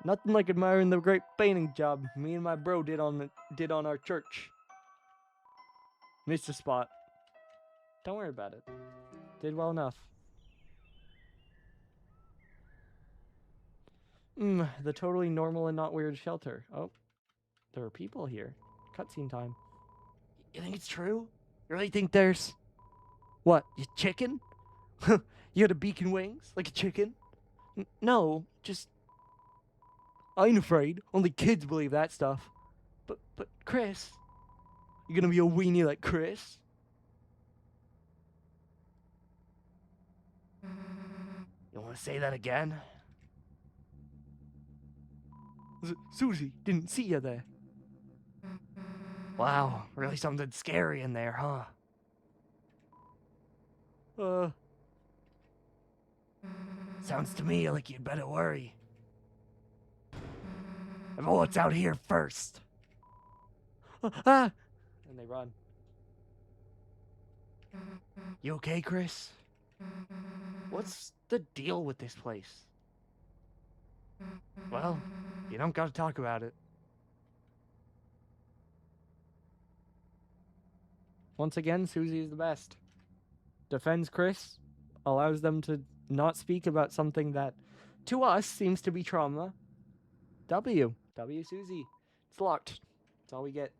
Nothing like admiring the great painting job me and my bro did on our church. Missed a spot. Don't worry about it. Did well enough. The totally normal and not weird shelter. Oh, there are people here. Cutscene time. You think it's true? You really think there's... What, you chicken? You had a beak and wings, like a chicken? No, just... I ain't afraid. Only kids believe that stuff. But Chris... You gonna be a weenie like Chris? You want to say that again? Susie, didn't see you there. Wow, really something scary in there, huh? Sounds to me like you'd better worry about what's out here first. And they run. You okay, Chris? What's the deal with this place? Well, you don't gotta talk about it. Once again, Susie is the best. Defends Chris, allows them to not speak about something that, to us, seems to be trauma. W Susie. It's locked. That's all we get.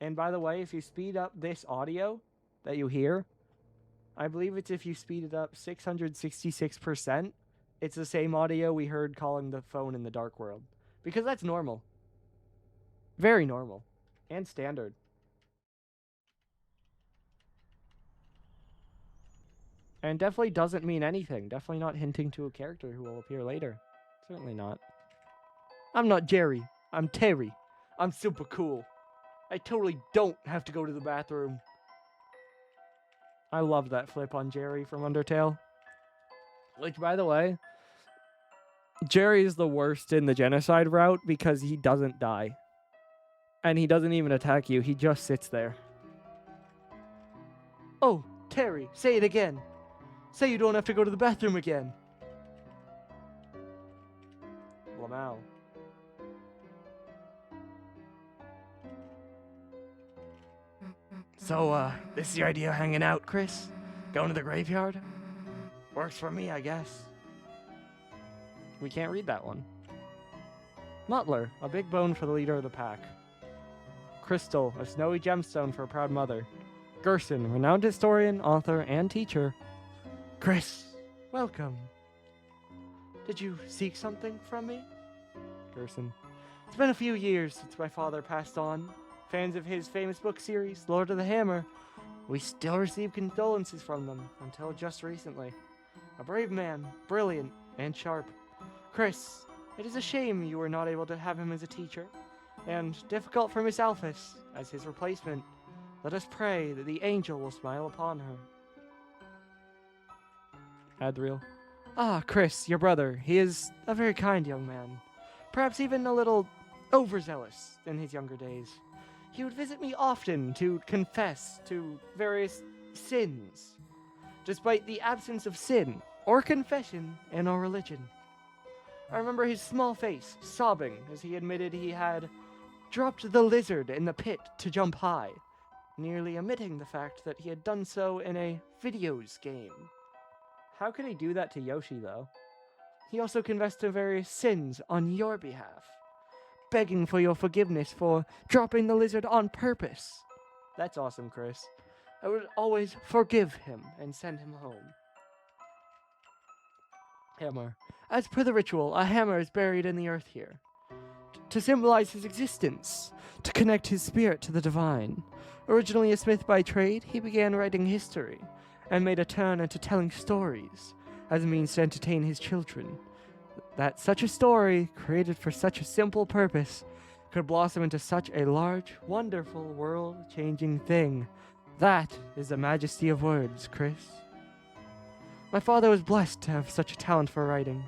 And by the way, if you speed up this audio that you hear, I believe it's if you speed it up 666%, it's the same audio we heard calling the phone in the dark world. Because that's normal. Very normal. And standard. And definitely doesn't mean anything. Definitely not hinting to a character who will appear later. Certainly not. I'm not Jerry. I'm Terry. I'm super cool. I totally don't have to go to the bathroom. I love that flip on Jerry from Undertale. Which, by the way, Jerry is the worst in the genocide route because he doesn't die. And he doesn't even attack you. He just sits there. Oh, Terry, say it again. Say you don't have to go to the bathroom again. Lamau. So, this is your idea of hanging out, Chris? Going to the graveyard? Works for me, I guess. We can't read that one. Mutler, a big bone for the leader of the pack. Crystal, a snowy gemstone for a proud mother. Gerson, renowned historian, author, and teacher. Chris, Welcome. did you seek something from me? Gerson. It's been a few years since my father passed on. Fans of his famous book series, Lord of the Hammer, we still receive condolences from them until just recently. A brave man, brilliant, and sharp. Chris, it is a shame you were not able to have him as a teacher, and difficult for Miss Alphys as his replacement. Let us pray that the angel will smile upon her. Adriel. Ah, Chris, your brother. He is a very kind young man. Perhaps even a little overzealous in his younger days. He would visit me often to confess to various sins, despite the absence of sin or confession in our religion. I remember his small face sobbing as he admitted he had dropped the lizard in the pit to jump high, nearly omitting the fact that he had done so in a videos game. How could he do that to Yoshi, though? He also confessed to various sins on your behalf, begging for your forgiveness for dropping the lizard on purpose. That's awesome, Chris. I would always forgive him and send him home. Hammer. As per the ritual, a hammer is buried in the earth here, to symbolize his existence, to connect his spirit to the divine. Originally a smith by trade, he began writing history, and made a turn into telling stories, as a means to entertain his children. That such a story, created for such a simple purpose, could blossom into such a large, wonderful, world-changing thing. That is the majesty of words, Chris. My father was blessed to have such a talent for writing.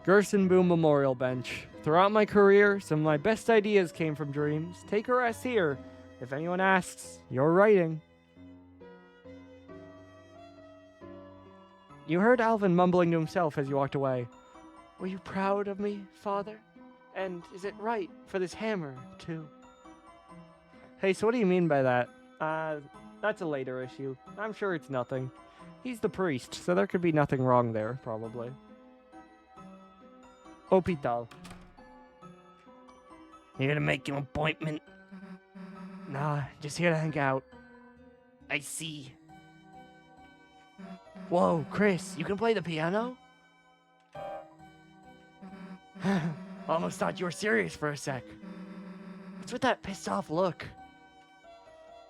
Gerson Boom Memorial Bench. Throughout my career, some of my best ideas came from dreams. Take a rest here. If anyone asks, you're writing. You heard Alvin mumbling to himself as you walked away. Were you proud of me, father? And is it right for this hammer, too? Hey, so what do you mean by that? That's a later issue. I'm sure it's nothing. He's the priest, so there could be nothing wrong there, probably. Hospital. Here to make an appointment? Nah, just here to hang out. I see. Whoa, Chris, you can play the piano? Almost thought you were serious for a sec. What's with that pissed off look?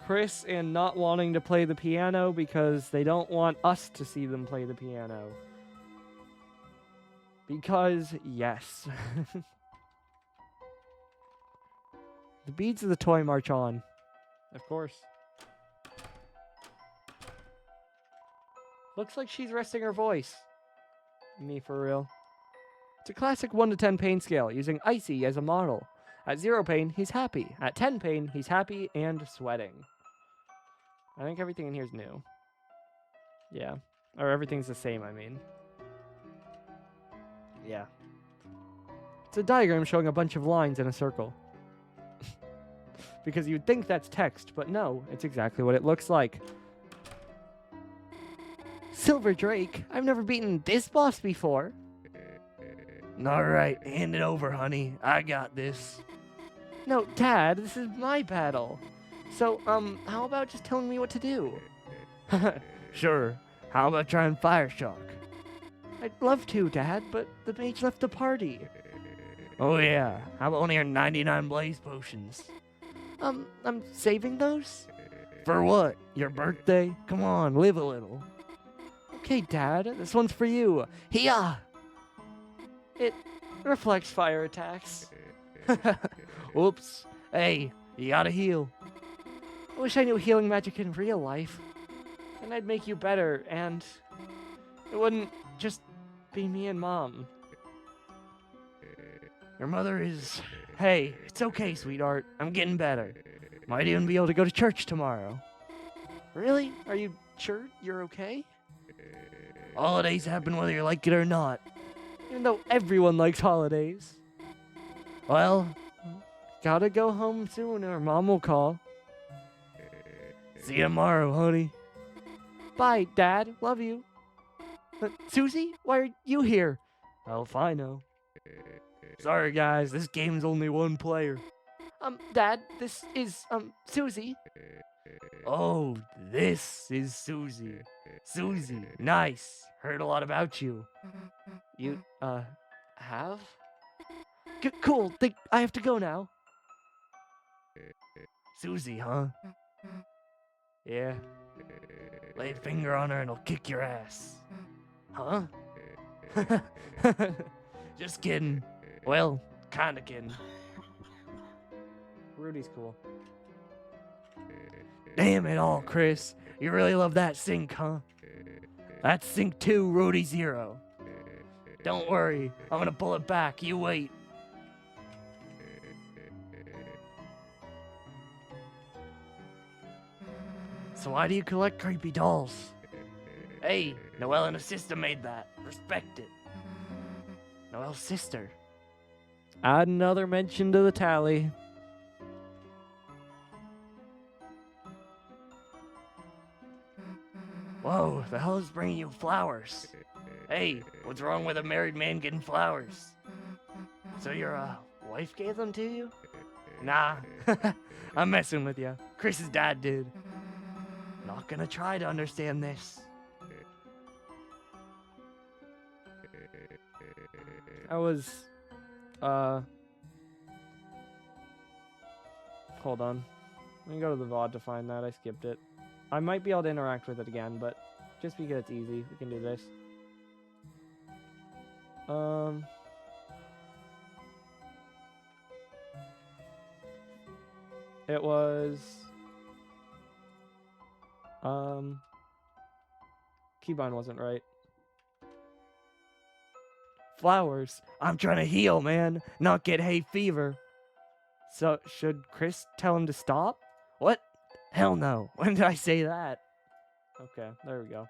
Chris and not wanting to play the piano because they don't want us to see them play the piano. Because, yes. The beads of the toy march on. Of course. Looks like she's resting her voice. Me for real. It's a classic 1 to 10 pain scale, using Icy as a model. At 0 pain, he's happy. At 10 pain, he's happy and sweating. I think everything in here is new. Yeah. Or everything's the same, I mean. Yeah. It's a diagram showing a bunch of lines in a circle. Because you'd think that's text, but no, it's exactly what it looks like. Silver Drake, I've never beaten this boss before. Alright, hand it over, honey. I got this. No, Dad, this is my battle. So, how about just telling me what to do? Sure. How about trying Fire Shock? I'd love to, Dad, but the mage left the party. Oh yeah, how about one of your 99 blaze potions? I'm saving those? For what? Your birthday? Come on, live a little. Okay, Dad, this one's for you. Hiya! It reflects fire attacks. Whoops. Hey, you gotta heal. I wish I knew healing magic in real life. Then I'd make you better, and it wouldn't just be me and Mom. Your mother is... Hey, it's okay, sweetheart. I'm getting better. Might even be able to go to church tomorrow. Really? Are you sure you're okay? Holidays happen whether you like it or not. Even though everyone likes holidays. Well, Gotta go home soon or Mom will call. see you tomorrow, honey. Bye, Dad. Love you. Susie, why are you here? Oh, if I know. Sorry, guys. This game's only one player. Dad, this is, Susie. Oh, this is Susie. Susie, nice. Heard a lot about you. You, have? Cool. Think I have to go now. Susie, huh? Yeah. Lay a finger on her and I'll kick your ass. Huh? Just kidding. Well, kinda kidding. Rudy's cool. Damn it all, Chris. You really love that sync, huh? That's sync 2, Rudy 0. Don't worry, I'm gonna pull it back. You wait. So why do you collect creepy dolls? Hey, Noelle and her sister made that. Respect it. Noelle's sister. Add another mention to the tally. Whoa, the hell is bringing you flowers? Hey, what's wrong with a married man getting flowers? So your wife gave them to you? Nah, I'm messing with you. Chris's dad did. Not gonna try to understand this. I was, hold on. Let me go to the VOD to find that. I skipped it. I might be able to interact with it again, but just because it's easy, we can do this. It was, keybind wasn't right. Flowers. I'm trying to heal, man, not get hay fever. So, should Chris tell him to stop? What? Hell no. When did I say that? Okay, there we go.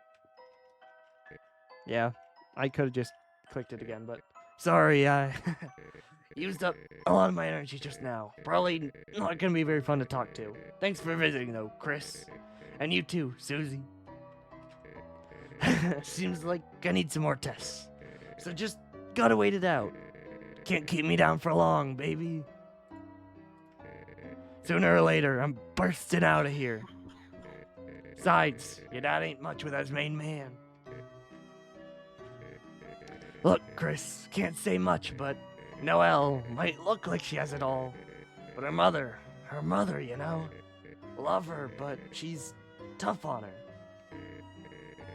Yeah, I could have just clicked it again, but Sorry, I used up a lot of my energy just now. Probably not gonna be very fun to talk to. Thanks for visiting, though, Chris. And you too, Susie. Seems like I need some more tests. So just gotta wait it out. Can't keep me down for long, baby. Sooner or later, I'm bursting out of here. Besides, your dad ain't much with his main man. Look, Chris, can't say much, but Noelle might look like she has it all. But her mother, you know? Love her, but she's tough on her.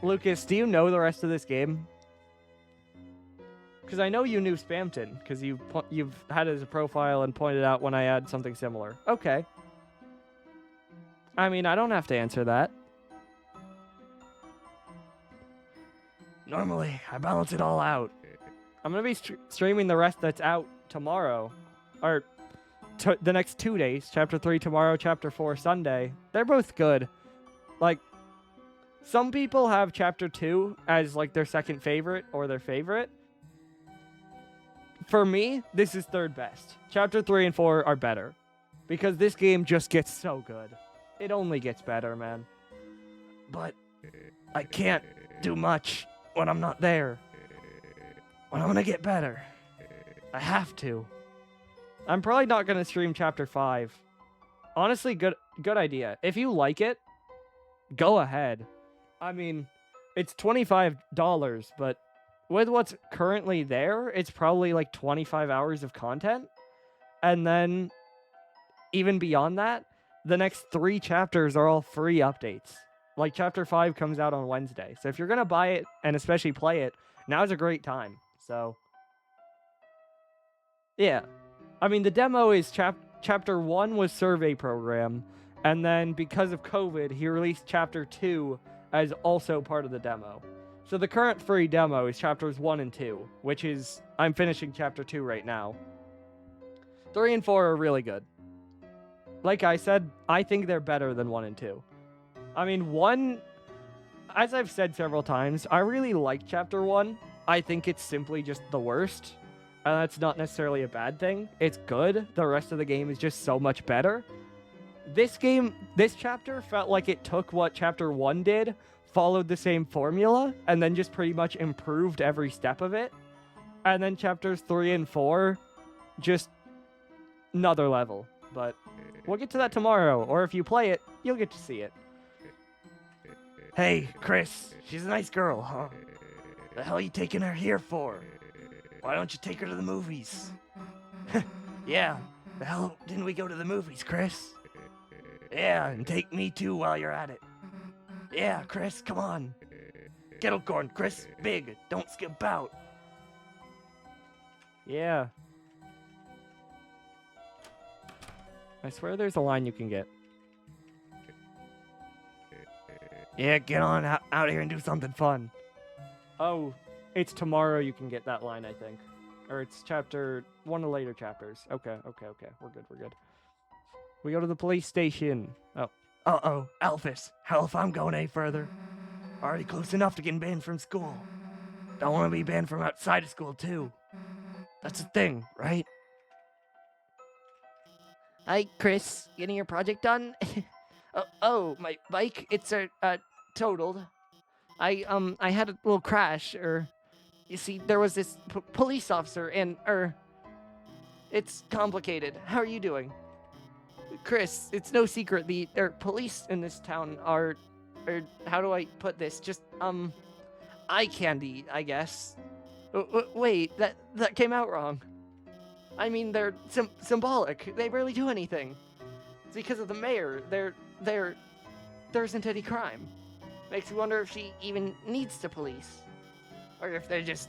Lucas, do you know the rest of this game? Because I know you knew Spamton, because you've had it as a profile and pointed out when I add something similar. Okay. I mean, I don't have to answer that. Normally, I balance it all out. I'm going to be streaming the rest that's out tomorrow. Or the next 2 days. Chapter 3 tomorrow, Chapter 4 Sunday. They're both good. Like, some people have chapter 2 as like their second favorite or their favorite. For me, this is third best. Chapter 3 and 4 are better because this game just gets so good. It only gets better, man. But I can't do much when I'm not there. When I'm gonna get better, I have to. I'm probably not going to stream chapter 5. Honestly, good idea. If you like it, go ahead. I mean, it's $25, but with what's currently there, it's probably like 25 hours of content. And then, even beyond that, the next 3 chapters are all free updates. Like, chapter 5 comes out on Wednesday. So if you're going to buy it, and especially play it, now's a great time. So, yeah. I mean, the demo is chapter 1 was survey program. And then, because of COVID, he released chapter 2 as also part of the demo. So the current free demo is chapters 1 and 2, which is, I'm finishing chapter 2 right now. 3 and 4 are really good. Like I said, I think they're better than 1 and 2. I mean, 1, as I've said several times, I really like chapter 1. I think it's simply just the worst. And that's not necessarily a bad thing. It's good. The rest of the game is just so much better. This chapter felt like it took what chapter 1 did, followed the same formula, and then just pretty much improved every step of it. And then chapters 3 and 4, just another level. But we'll get to that tomorrow, or if you play it, you'll get to see it. Hey, Chris, she's a nice girl, huh? The hell are you taking her here for? Why don't you take her to the movies? Yeah, the hell didn't we go to the movies, Chris? Yeah, and take me too while you're at it. Yeah, Chris, come on. Kettle corn, Chris, big, don't skip out. Yeah. I swear there's a line you can get. Yeah, get on out here and do something fun. Oh, it's tomorrow you can get that line, I think. Or it's one of the later chapters. Okay. We're good. We go to the police station. Oh. Uh-oh, Alphys, hell if I'm going any further. Already close enough to getting banned from school. Don't want to be banned from outside of school, too. That's the thing, right? Hi, Chris. Getting your project done? oh, my bike, it's totaled. I had a little crash, you see, there was this police officer, and, it's complicated. How are you doing? Chris, it's no secret, the police in this town are, how do I put this? Just, eye candy, I guess. Wait, that came out wrong. I mean, they're symbolic. They barely do anything. It's because of the mayor. There isn't any crime. Makes me wonder if she even needs to police. Or if they're just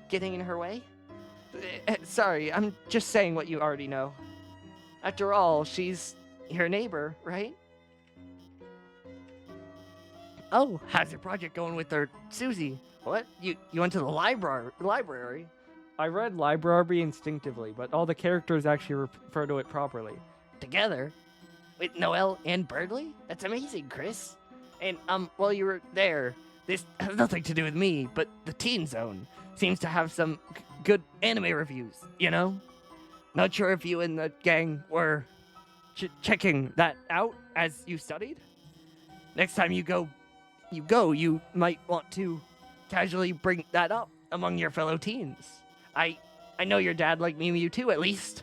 getting in her way. Sorry, I'm just saying what you already know. After all, she's your neighbor, right? Oh, how's your project going with her, Susie? What? You went to the library? I read library instinctively, but all the characters actually refer to it properly. Together? With Noelle and Birdley? That's amazing, Chris. And, while you were there, this has nothing to do with me, but the Teen Zone seems to have some good anime reviews, you know? Not sure if you and the gang were checking that out as you studied? Next time you might want to casually bring that up among your fellow teens. I know your dad liked me and you too, at least.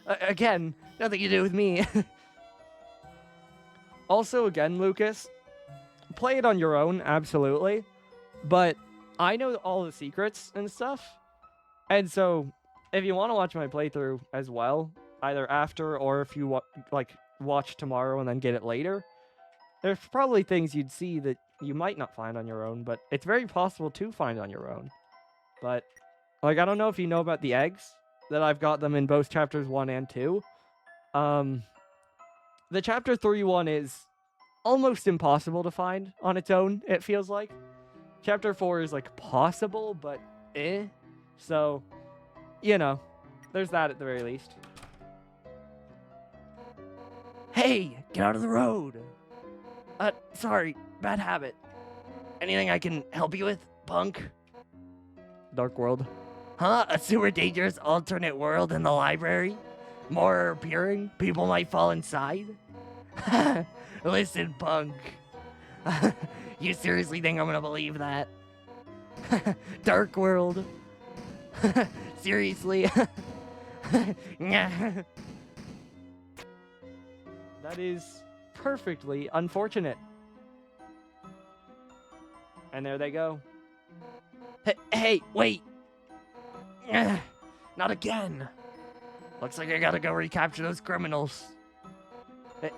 Again, nothing to do with me. Also, again, Lucas, play it on your own, absolutely. But I know all the secrets and stuff. And so, if you want to watch my playthrough as well, either after or if you watch tomorrow and then get it later, there's probably things you'd see that you might not find on your own, but it's very possible to find on your own. But, I don't know if you know about the eggs, that I've got them in both chapters 1 and 2. The chapter 3 one is almost impossible to find on its own, it feels like. Chapter 4 is, possible, but eh. So, there's that at the very least. Hey, get out of the road. Sorry, bad habit. Anything I can help you with, punk? Dark World. Huh? A super dangerous alternate world in the library? More appearing? People might fall inside? Listen, punk. You seriously think I'm gonna believe that? Dark World. Seriously? That is perfectly unfortunate. And there they go. Hey, wait. Not again. Looks like I gotta go recapture those criminals.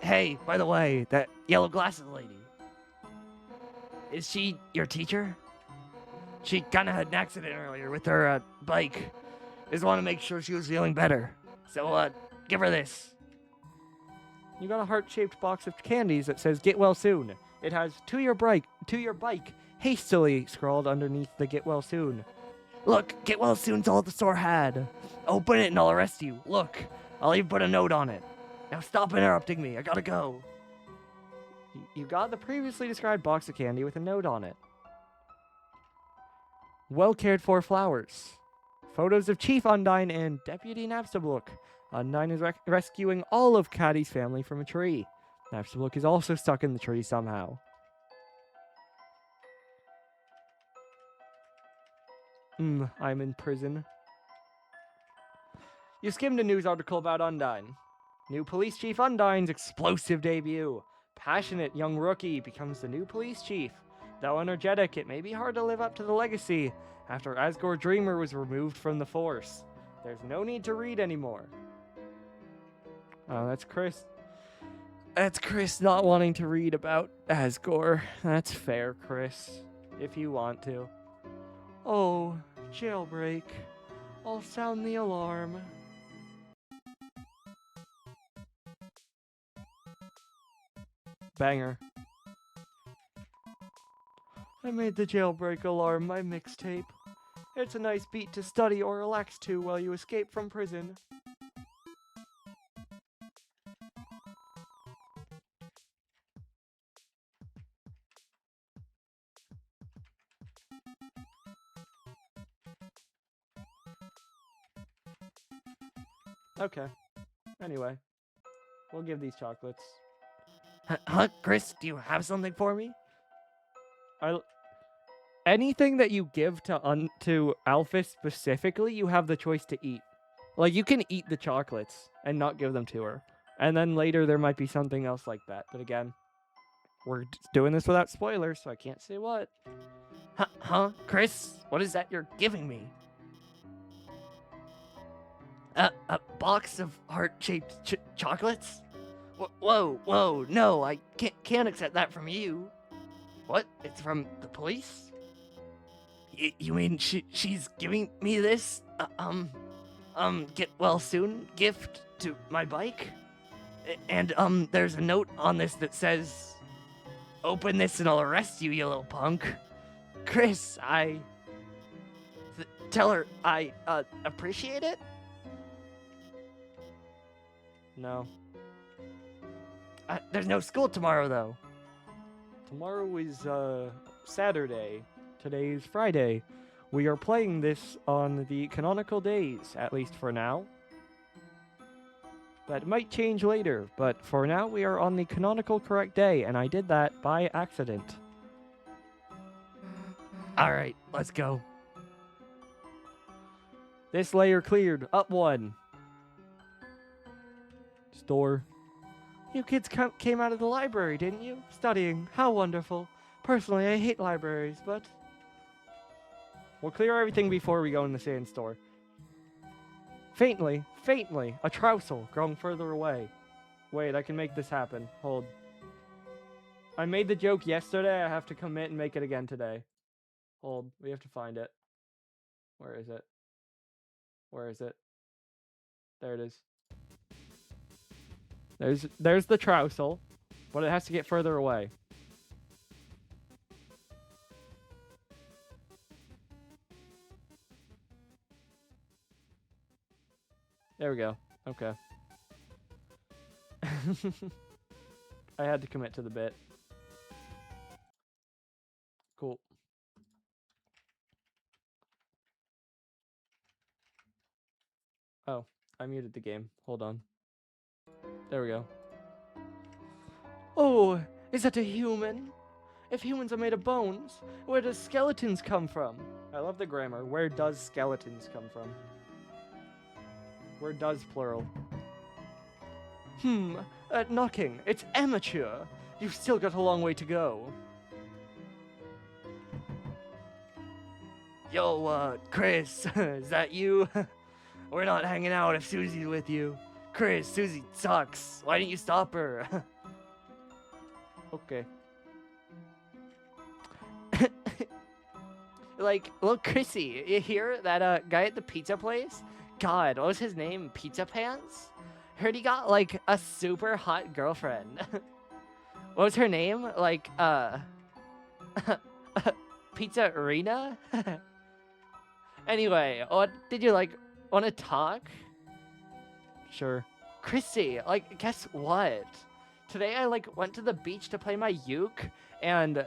Hey, by the way, that yellow glasses lady. Is she your teacher? She kinda had an accident earlier with her bike. Just want to make sure she was feeling better. So, give her this. You got a heart-shaped box of candies that says "Get well soon." It has "To your bike," hastily scrawled underneath the "Get well soon." Look, get well soon's all the store had. Open it and I'll arrest you. Look, I'll even put a note on it. Now stop interrupting me. I gotta go. You got the previously described box of candy with a note on it. Well cared for flowers. Photos of Chief Undyne and Deputy Napstablook. Undyne is rescuing all of Caddy's family from a tree. Napstablook is also stuck in the tree somehow. I'm in prison. You skimmed a news article about Undyne. New police chief Undyne's explosive debut. Passionate young rookie becomes the new police chief. Though energetic, it may be hard to live up to the legacy after Asgore Dreamer was removed from the force. There's no need to read anymore. Oh, that's Chris. That's Chris not wanting to read about Asgore. That's fair, Chris. If you want to. Oh, jailbreak. I'll sound the alarm. Banger. I made the jailbreak alarm my mixtape. It's a nice beat to study or relax to while you escape from prison. Okay. Anyway, we'll give these chocolates. Huh, Chris, do you have something for me? Anything that you give to Alphys specifically, you have the choice to eat. Like, you can eat the chocolates and not give them to her. And then later there might be something else like that. But again, we're doing this without spoilers, so I can't say what. Huh? Chris, what is that you're giving me? A box of heart-shaped chocolates? Whoa, no, I can't accept that from you. What? It's from the police? You mean she's giving me this, get well soon gift to my bike? And, there's a note on this that says, open this and I'll arrest you, you little punk. Chris, tell her I, appreciate it? No. There's no school tomorrow, though. Tomorrow is, Saturday. Today is Friday. We are playing this on the canonical days, at least for now. That might change later, but for now we are on the canonical correct day, and I did that by accident. Alright, let's go. This layer cleared. Up one. Store. You kids came out of the library, didn't you? Studying. How wonderful. Personally, I hate libraries, but... We'll clear everything before we go in the sand store. Faintly, a trousel growing further away. Wait, I can make this happen. Hold. I made the joke yesterday. I have to commit and make it again today. Hold. We have to find it. Where is it? Where is it? There it is. There's the trousel, but it has to get further away. There we go. Okay. I had to commit to the bit. Cool. Oh, I muted the game. Hold on. There we go. Oh, is that a human? If humans are made of bones, where does skeletons come from? I love the grammar. Where does skeletons come from? Where does plural? Knocking. It's amateur. You've still got a long way to go. Yo, Chris, is that you? We're not hanging out if Susie's with you. Chris, Susie sucks. Why didn't you stop her? Okay. Like, look, Chrissy, you hear that guy at the pizza place? God, what was his name? Pizza Pants? Heard he got, like, a super hot girlfriend. What was her name? Like, Pizza Arena? Anyway, what did you, like, want to talk? Sure. Chrissy, like, guess what? Today I, like, went to the beach to play my uke, and,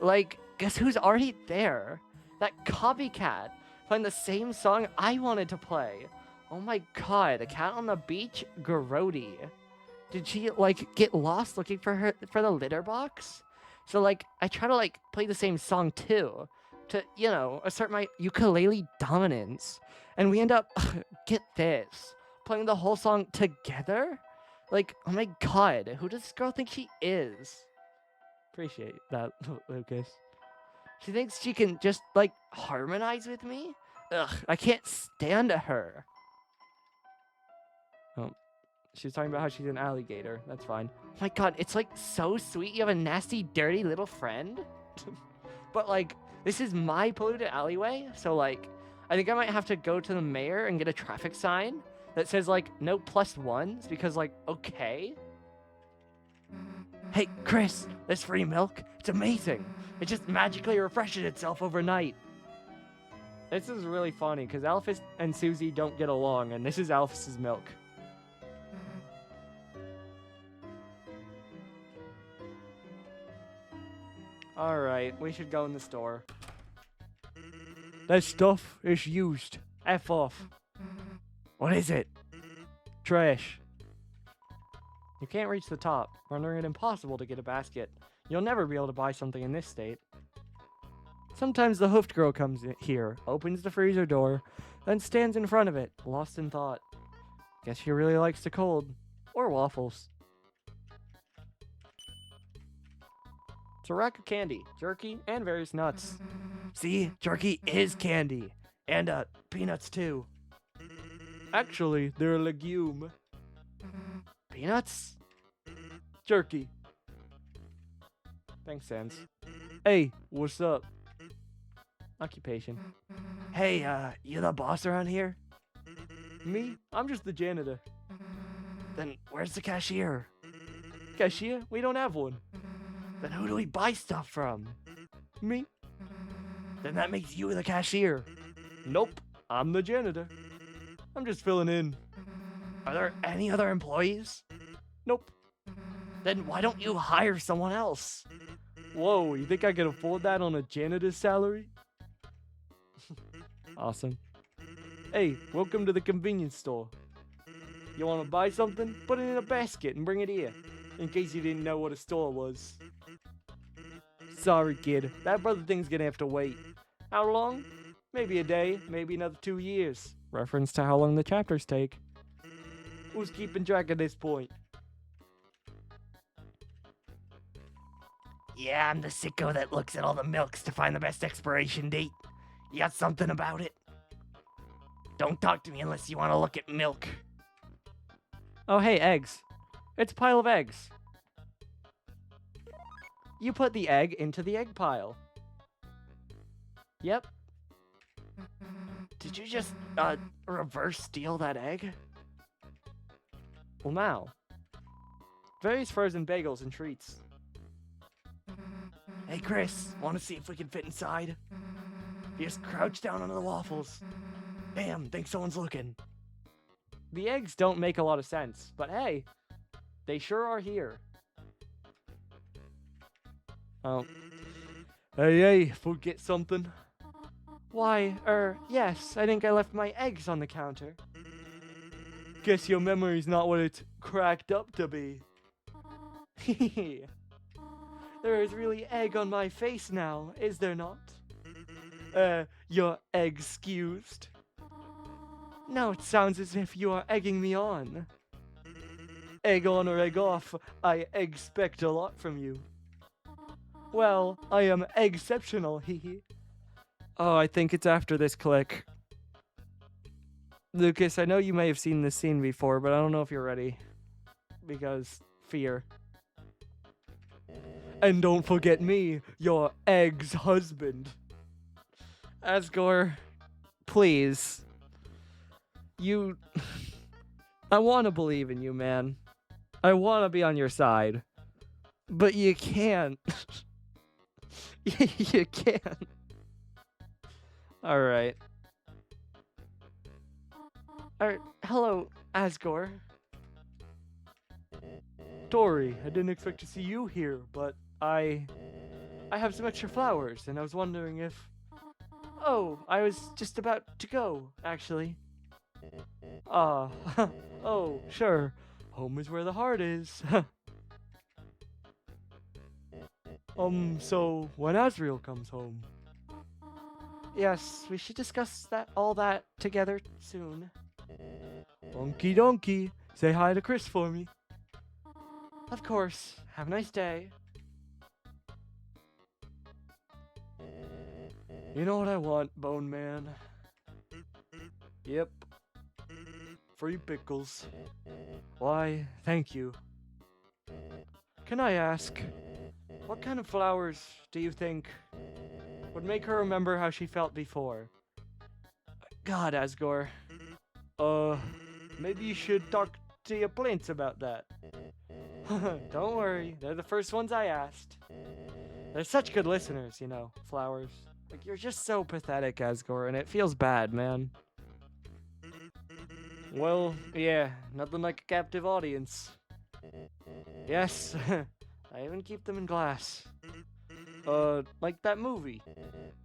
like, guess who's already there? That copycat playing the same song I wanted to play. Oh my god, a cat on the beach? Grody. Did she, like, get lost looking for the litter box? So, like, I try to, like, play the same song too, to, you know, assert my ukulele dominance. And we end up, get this, playing the whole song together? Like, oh my god, who does this girl think she is? Appreciate that, Lucas. She thinks she can just, like, harmonize with me? Ugh, I can't stand her. She's talking about how she's an alligator. That's fine. Oh my god, it's, like, so sweet you have a nasty, dirty little friend. But, like, this is my polluted alleyway, so, like, I think I might have to go to the mayor and get a traffic sign that says, like, no +1s, because, like, okay. Hey, Chris, this free milk, it's amazing. It just magically refreshes itself overnight. This is really funny, because Alphys and Susie don't get along, and this is Alphys's milk. Alright, we should go in the store. That stuff is used. F off. What is it? Trash. You can't reach the top, rendering it impossible to get a basket. You'll never be able to buy something in this state. Sometimes the hoofed girl comes here, opens the freezer door, then stands in front of it, lost in thought. Guess she really likes the cold. Or waffles. It's a rack of candy, jerky, and various nuts. See, jerky is candy. And, peanuts too. Actually, they're a legume. Peanuts? Jerky. Thanks, Sans. Hey, what's up? Occupation. Hey, you the boss around here? Me? I'm just the janitor. Then where's the cashier? Cashier? We don't have one. Then who do we buy stuff from? Me? Then that makes you the cashier. Nope. I'm the janitor. I'm just filling in. Are there any other employees? Nope. Then why don't you hire someone else? Whoa, you think I can afford that on a janitor's salary? Awesome. Hey, welcome to the convenience store. You want to buy something? Put it in a basket and bring it here. In case you didn't know what a store was. Sorry, kid. That brother thing's gonna have to wait. How long? Maybe a day, maybe another 2 years. Reference to how long the chapters take. Who's keeping track at this point? Yeah, I'm the sicko that looks at all the milks to find the best expiration date. You got something about it? Don't talk to me unless you want to look at milk. Oh, hey, eggs. It's a pile of eggs. You put the egg into the egg pile. Yep. Did you just, reverse steal that egg? Well, now. Various frozen bagels and treats. Hey, Chris, want to see if we can fit inside? You just crouch down under the waffles. Damn, think someone's looking. The eggs don't make a lot of sense, but hey, they sure are here. Oh. Hey, forget something? Why, yes, I think I left my eggs on the counter. Guess your memory's not what it's cracked up to be. There is really egg on my face now, is there not? You're egg-scused. Now it sounds as if you are egging me on. Egg on or egg off, I expect a lot from you. Well, I am exceptional, hee. Oh, I think it's after this click. Lucas, I know you may have seen this scene before, but I don't know if you're ready. Because fear. And don't forget me, your egg's husband. Asgore, please. You... I want to believe in you, man. I want to be on your side. But you can't. You can't. Alright. Hello, Asgore. Tori, I didn't expect to see you here, but I have some extra flowers, and I was wondering if... Oh, I was just about to go, actually. Oh, sure. Home is where the heart is. So when Asriel comes home. Yes, we should discuss all that together soon. Okie donkey. Say hi to Chris for me. Of course. Have a nice day. You know what I want, Bone Man? Yep. Free pickles. Why, thank you. Can I ask, what kind of flowers do you think would make her remember how she felt before? God, Asgore. Maybe you should talk to your plants about that. Don't worry, they're the first ones I asked. They're such good listeners, you know, flowers. Like, you're just so pathetic, Asgore, and it feels bad, man. Well, yeah, nothing like a captive audience. Yes, I even keep them in glass. Like that movie.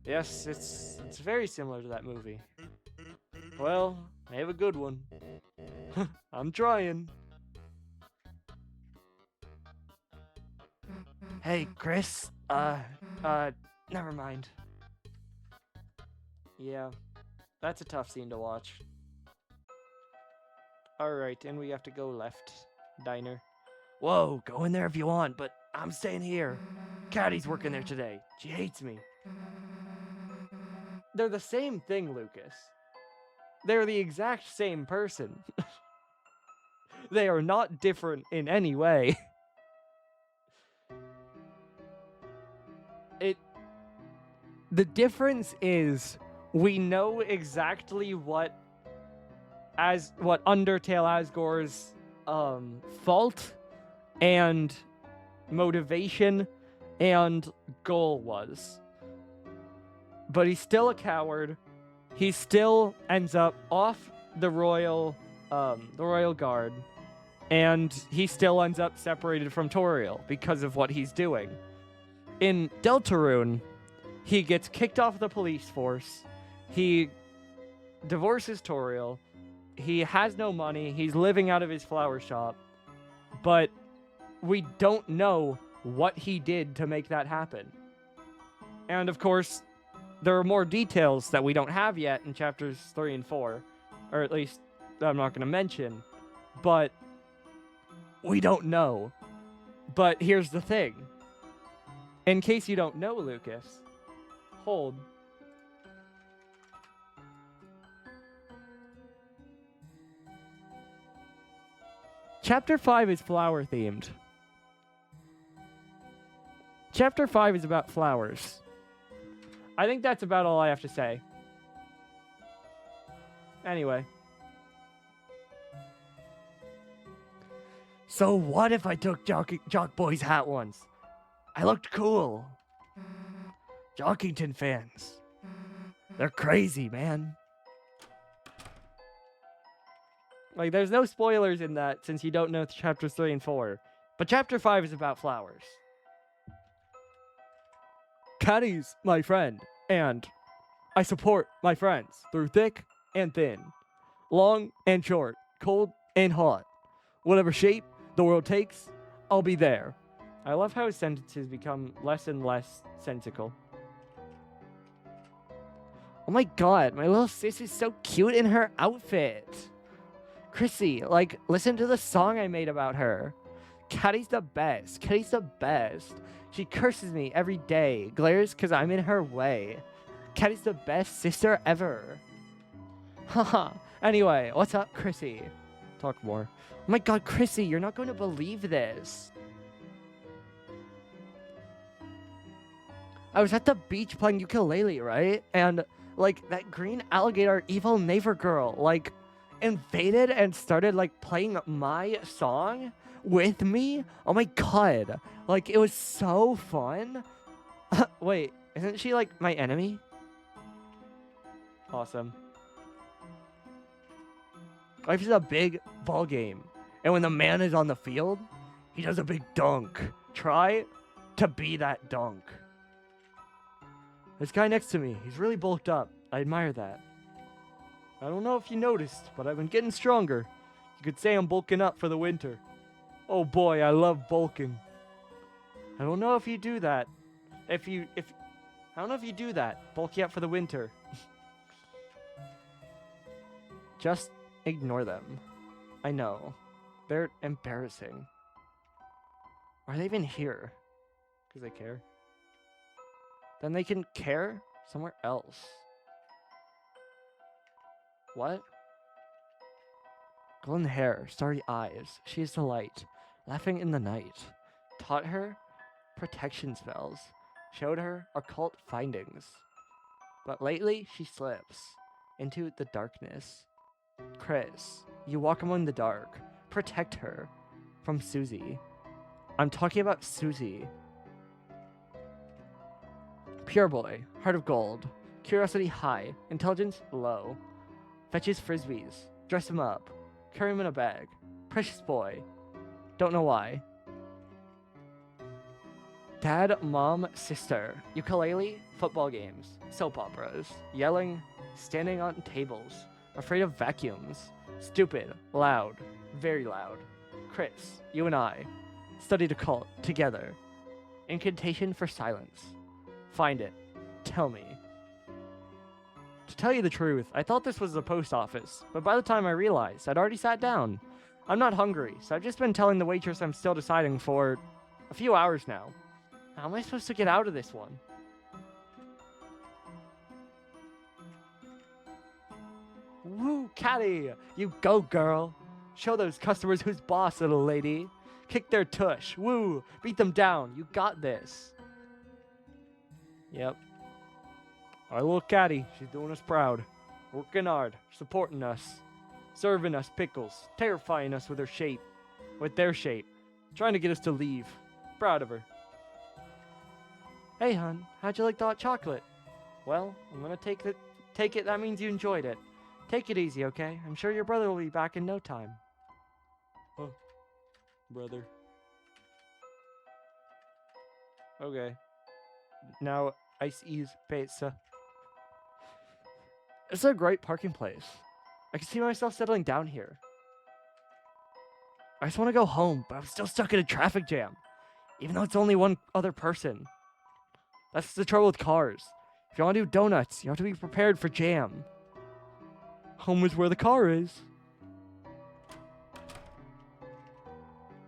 Yes, it's very similar to that movie. Well, I have a good one. I'm trying. Hey, Chris, never mind. Yeah, that's a tough scene to watch. Alright, and we have to go left. Diner. Whoa, go in there if you want, but I'm staying here. Caddy's working there today. She hates me. They're the same thing, Lucas. They're the exact same person. They are not different in any way. The difference is we know exactly what Undertale Asgore's fault and motivation and goal was. But he's still a coward. He still ends up off the royal guard, and he still ends up separated from Toriel because of what he's doing. In Deltarune, he gets kicked off the police force. He divorces Toriel. He has no money. He's living out of his flower shop. But we don't know what he did to make that happen. And of course, there are more details that we don't have yet in chapters 3 and 4. Or at least, I'm not going to mention. But we don't know. But here's the thing. In case you don't know, Lucas, hold. Chapter 5 is flower themed. Chapter 5 is about flowers. I think that's about all I have to say. Anyway. So what if I took Jock Boy's hat once? I looked cool. Jockington fans. They're crazy, man. Like, there's no spoilers in that since you don't know chapters 3 and 4. But chapter 5 is about flowers. Caddy's my friend, and I support my friends through thick and thin, long and short, cold and hot. Whatever shape the world takes, I'll be there. I love how his sentences become less and less sensical. Oh my god, my little sis is so cute in her outfit. Chrissy, like, listen to the song I made about her. Caddy's the best. Caddy's the best. She curses me every day, glares because I'm in her way. Caddy's the best sister ever. Haha. Anyway, what's up, Chrissy? Talk more. Oh my god, Chrissy, you're not going to believe this. I was at the beach playing ukulele, right? And, like, that green alligator evil neighbor girl, like, invaded and started, like, playing my song with me. Oh my god. Like, it was so fun. Wait, isn't she, like, my enemy? Awesome. Life is a big ball game. And when the man is on the field, he does a big dunk. Try to be that dunk. This guy next to me, he's really bulked up. I admire that. I don't know if you noticed, but I've been getting stronger. You could say I'm bulking up for the winter. Oh boy, I love bulking. I don't know if you do that. I don't know if you do that. Bulking up for the winter. Just ignore them. I know. They're embarrassing. Are they even here? Because they care. Then they can care somewhere else. What? Golden hair, starry eyes, she is the light, laughing in the night. Taught her protection spells, showed her occult findings. But lately she slips into the darkness. Chris, you walk among the dark. Protect her from Susie. I'm talking about Susie. Pure boy, heart of gold, curiosity high, intelligence low. Fetches frisbees, dress him up, carry him in a bag. Precious boy. Don't know why. Dad, mom, sister, ukulele, football games, soap operas, yelling, standing on tables, afraid of vacuums, stupid, loud, very loud. Chris, you and I, studied occult together. Incantation for silence. Find it. Tell me. To tell you the truth, I thought this was the post office, but by the time I realized, I'd already sat down. I'm not hungry, so I've just been telling the waitress I'm still deciding for a few hours now. How am I supposed to get out of this one? Woo, Caddy! You go, girl! Show those customers who's boss, little lady. Kick their tush. Woo! Beat them down. You got this. Yep. Our little Caddy, she's doing us proud. Working hard, supporting us, serving us pickles, terrifying us with her shape, with their shape, trying to get us to leave. Proud of her. Hey, hun, how'd you like the hot chocolate? Well, I'm gonna take it. That means you enjoyed it. Take it easy, okay? I'm sure your brother will be back in no time. Oh, brother. Okay. Now, ice ease pizza. It's a great parking place. I can see myself settling down here. I just want to go home, but I'm still stuck in a traffic jam. Even though it's only one other person. That's the trouble with cars. If you want to do donuts, you have to be prepared for jam. Home is where the car is.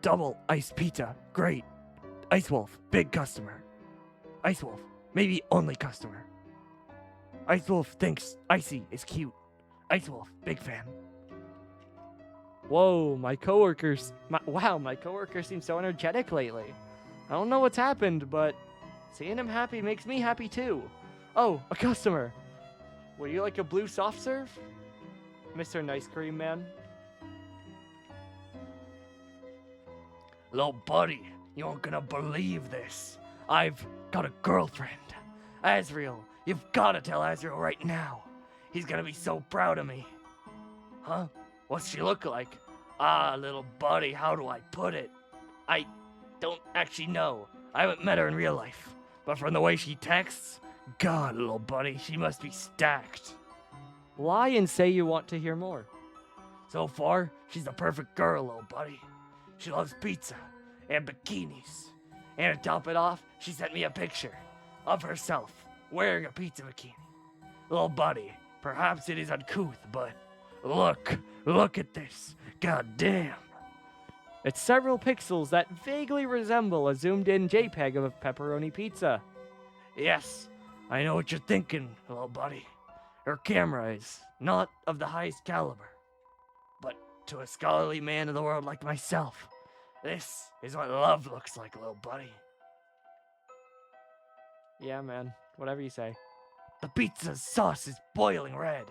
Double ice pizza. Great. Ice Wolf, big customer. Ice Wolf, maybe only customer. Ice Wolf thinks Icy is cute. Ice Wolf, big fan. Whoa, my coworker seems so energetic lately. I don't know what's happened, but seeing him happy makes me happy too. Oh, a customer. Would you like a blue soft serve? Mr. Nice Cream Man. Little buddy, you aren't gonna believe this. I've got a girlfriend. Azrael, you've gotta tell Azrael right now. He's gonna be so proud of me. Huh? What's she look like? Ah, little buddy, how do I put it? I don't actually know. I haven't met her in real life. But from the way she texts, God, little buddy, she must be stacked. Lie and say you want to hear more. So far, she's the perfect girl, little buddy. She loves pizza and bikinis. And to top it off, she sent me a picture of herself wearing a pizza bikini. Little buddy, perhaps it is uncouth, but look at this. God damn. It's several pixels that vaguely resemble a zoomed-in JPEG of a pepperoni pizza. Yes, I know what you're thinking, little buddy. Her camera is not of the highest caliber. But to a scholarly man of the world like myself, this is what love looks like, little buddy. Yeah, man. Whatever you say. The pizza sauce is boiling red,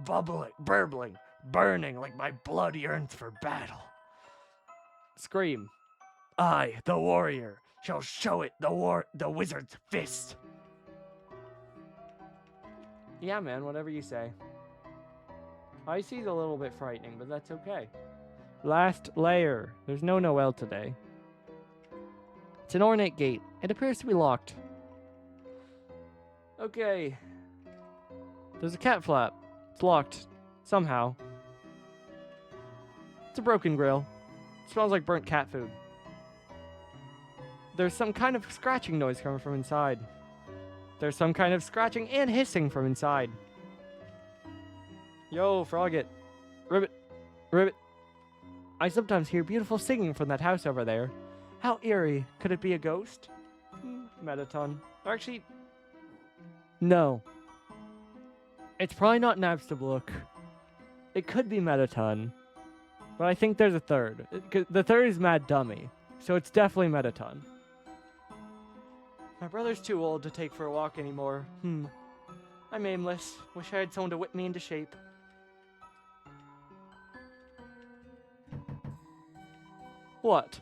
bubbling, burbling, burning like my blood yearns for battle. Scream. I, the warrior, shall show it the wizard's fist. Yeah, man. Whatever you say. Icy's a little bit frightening, but that's okay. Last layer. There's no Noel today. It's an ornate gate. It appears to be locked. Okay. There's a cat flap. It's locked. Somehow. It's a broken grill. It smells like burnt cat food. There's some kind of scratching noise coming from inside. There's some kind of scratching and hissing from inside. Yo, Frogget. Ribbit. Ribbit. I sometimes hear beautiful singing from that house over there. How eerie. Could it be a ghost? Metaton. Or actually... No. It's probably not Nabstablook. It could be Metaton. But I think there's a third. The third is Mad Dummy. So it's definitely Metaton. My brother's too old to take for a walk anymore. I'm aimless. Wish I had someone to whip me into shape. What?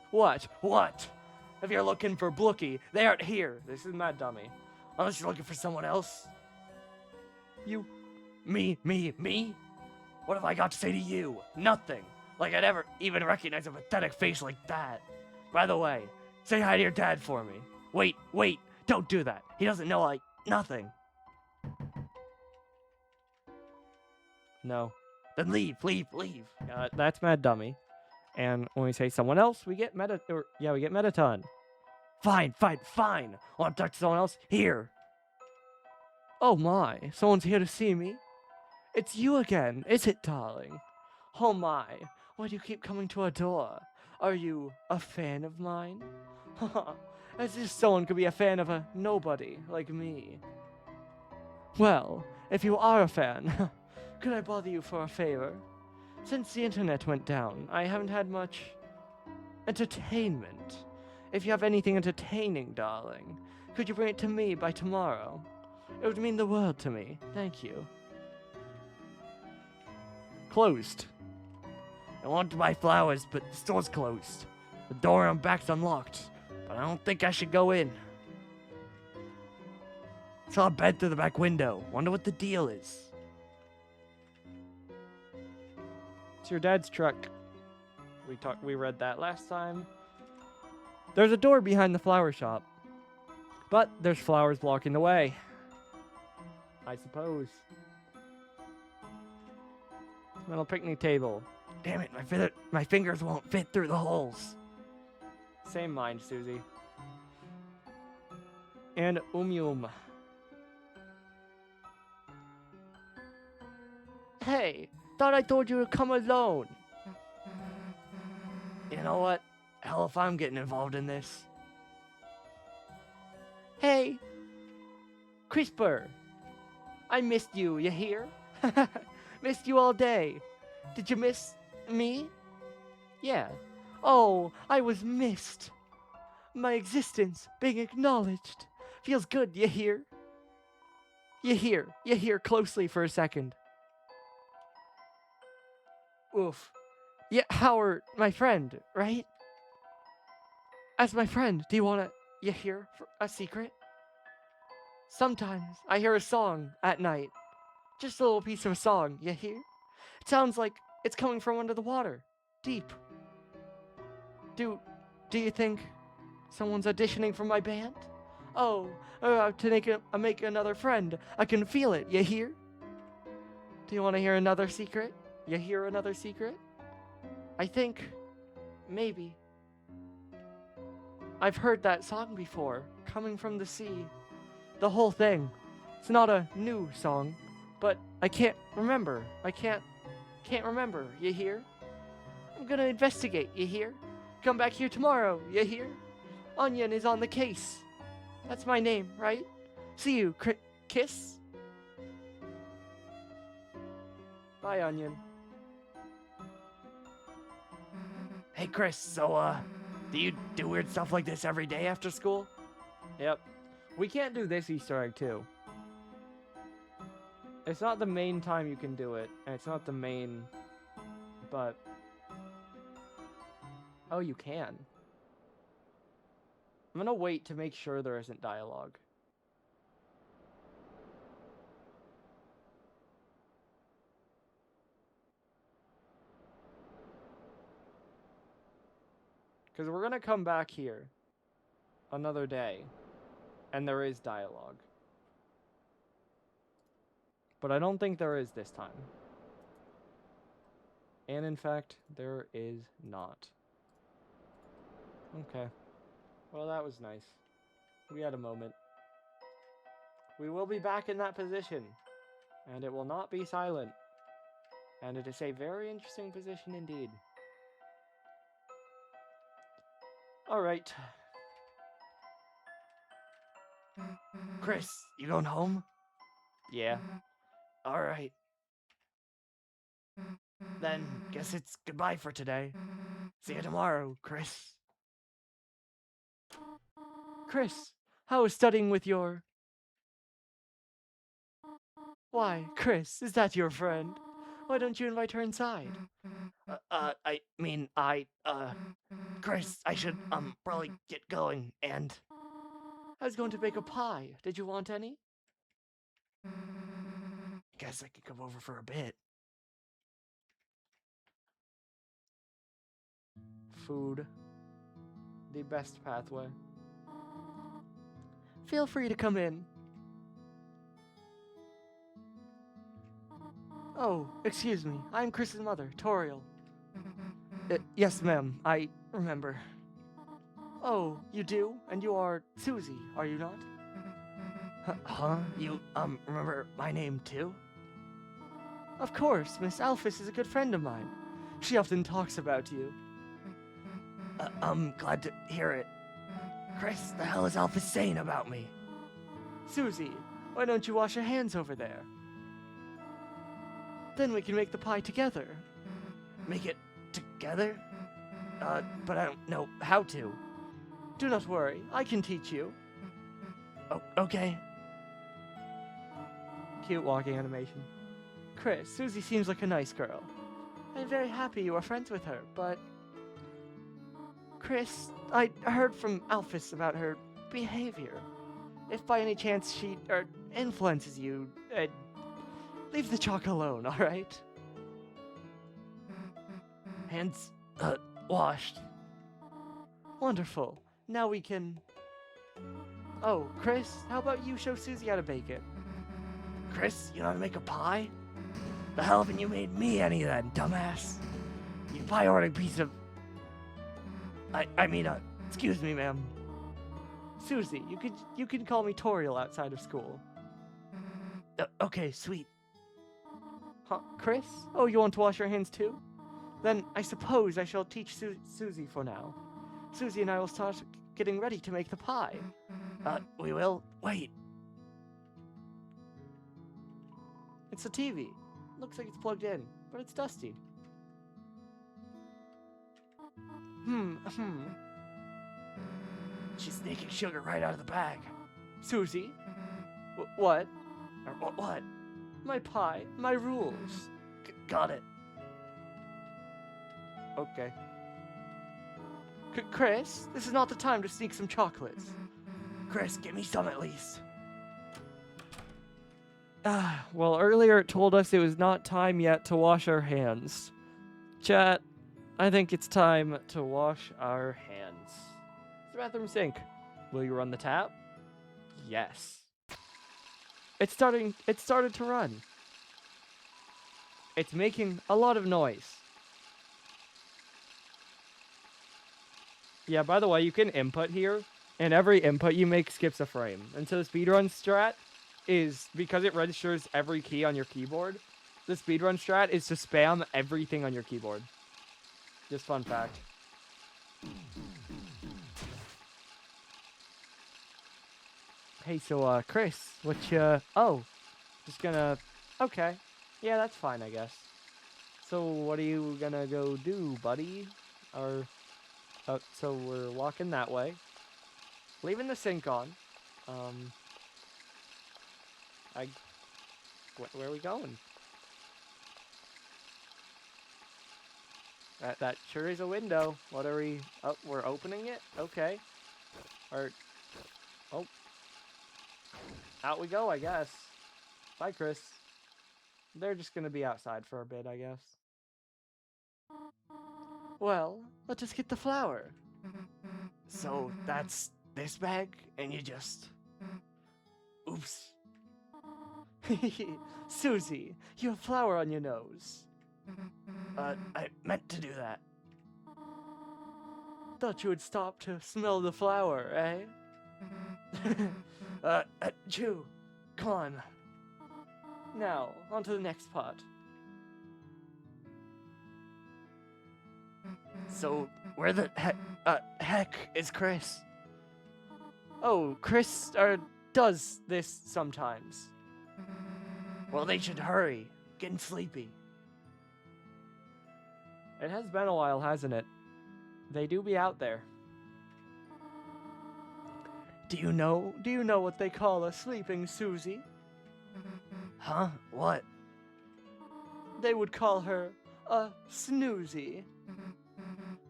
If you're looking for Blookie, they aren't here. This is Mad Dummy. Unless you're looking for someone else. You. Me? What have I got to say to you? Nothing. Like I'd ever even recognize a pathetic face like that. By the way, say hi to your dad for me. Wait, don't do that. He doesn't know, nothing. No. Then leave. That's Mad Dummy. And when we say someone else, we get we get Metaton. Fine. Want to talk to someone else? Here. Oh my, someone's here to see me? It's you again, is it, darling? Oh my, why do you keep coming to our door? Are you a fan of mine? As if someone could be a fan of a nobody like me. Well, if you are a fan, could I bother you for a favor? Since the internet went down, I haven't had much entertainment. If you have anything entertaining, darling, could you bring it to me by tomorrow? It would mean the world to me. Thank you. Closed. I want to buy flowers, but the store's closed. The door on back's unlocked, but I don't think I should go in. Saw a bed through the back window. Wonder what the deal is. It's your dad's truck. We read that last time. There's a door behind the flower shop, but there's flowers blocking the way. I suppose. Metal picnic table. Damn it, my fingers won't fit through the holes. Same mind, Susie. And Yum. Hey, thought I told you to come alone. You know what? Hell if I'm getting involved in this. Hey, Crisper. I missed you, you hear? Missed you all day. Did you miss me? Yeah. Oh, I was missed. My existence being acknowledged. Feels good, you hear? You hear closely for a second. Oof. Yeah, Howard, my friend, right? As my friend, do you wanna, you hear, for a secret? Sometimes I hear a song at night. Just a little piece of a song, you hear? It sounds like it's coming from under the water. Deep. Do you think someone's auditioning for my band? Oh, to make another friend. I can feel it, you hear? Do you want to hear another secret? You hear another secret? I think, maybe. I've heard that song before, coming from the sea. The whole thing. It's not a new song, but I can't remember. I can't remember, you hear? I'm gonna investigate, you hear? Come back here tomorrow, you hear? Onion is on the case. That's my name, right? See you, Kiss. Bye, Onion. Hey, Chris, so, do you do weird stuff like this every day after school? Yep. We can't do this Easter egg, too. It's not the main time you can do it, and it's not the main... But... Oh, you can. I'm gonna wait to make sure there isn't dialogue. Because we're gonna come back here another day, and there is dialogue. But I don't think there is this time. And in fact, there is not. Okay. Well, that was nice. We had a moment. We will be back in that position. And it will not be silent. And it is a very interesting position indeed. Alright. Chris, you going home? Yeah. Alright. Then, guess it's goodbye for today. See you tomorrow, Chris. Chris, how is studying with your... Why, Chris, is that your friend? Why don't you invite her inside? Chris, I should, probably get going, and... I was going to bake a pie. Did you want any? Guess I could come over for a bit. Food. The best pathway. Feel free to come in. Oh, excuse me. I'm Chris's mother, Toriel. Yes, ma'am. I remember. Oh, you do? And you are Susie, are you not? Huh? You, remember my name too? Of course, Miss Alphys is a good friend of mine. She often talks about you. I'm glad to hear it. Chris, the hell is Alphys saying about me? Susie, why don't you wash your hands over there? Then we can make the pie together. Make it together? But I don't know how to. Do not worry, I can teach you. Oh, okay. Cute walking animation. Chris, Susie seems like a nice girl. I'm very happy you are friends with her, but... Chris, I heard from Alphys about her behavior. If by any chance she influences you, leave the chalk alone, alright? Hands, washed. Wonderful. Now we can... Oh, Chris, how about you show Susie how to bake it? Chris, you know how to make a pie? The hell haven't you made me any of that, dumbass? You pie-ordering piece of... excuse me, ma'am. Susie, you can call me Toriel outside of school. Okay, sweet. Huh, Chris? Oh, you want to wash your hands too? Then I suppose I shall teach Susie for now. Susie and I will start getting ready to make the pie. We will? Wait. It's a TV. Looks like it's plugged in, but it's dusty. She's sneaking sugar right out of the bag. Susie? What? What? My pie. My rules. Got it. Okay. Chris, this is not the time to sneak some chocolates. Chris, give me some at least. Well, earlier it told us it was not time yet to wash our hands. Chat, I think it's time to wash our hands. It's the bathroom sink. Will you run the tap? Yes. It started to run. It's making a lot of noise. Yeah, by the way, you can input here, and every input you make skips a frame. And so the speedrun strat is, because it registers every key on your keyboard, the speedrun strat is to spam everything on your keyboard. Just fun fact. Hey, so, Chris, what you... Oh, just gonna... Okay. Yeah, that's fine, I guess. So, what are you gonna go do, buddy? Or... so we're walking that way. Leaving the sink on. Where are we going? That sure is a window. What are we... Oh, we're opening it? Okay. Or... Oh. Out we go, I guess. Bye, Chris. They're just gonna be outside for a bit, I guess. Well, let's just get the flour. So that's this bag, and you just... Oops. Susie, you have flour on your nose. I meant to do that. Thought you would stop to smell the flour, eh? Chew. Come on. Now, on to the next pot. So, where the heck is Chris? Oh, Chris, does this sometimes. Well, they should hurry. Getting sleepy. It has been a while, hasn't it? They do be out there. Do you know what they call a sleeping Susie? Huh? What? They would call her a snoozy.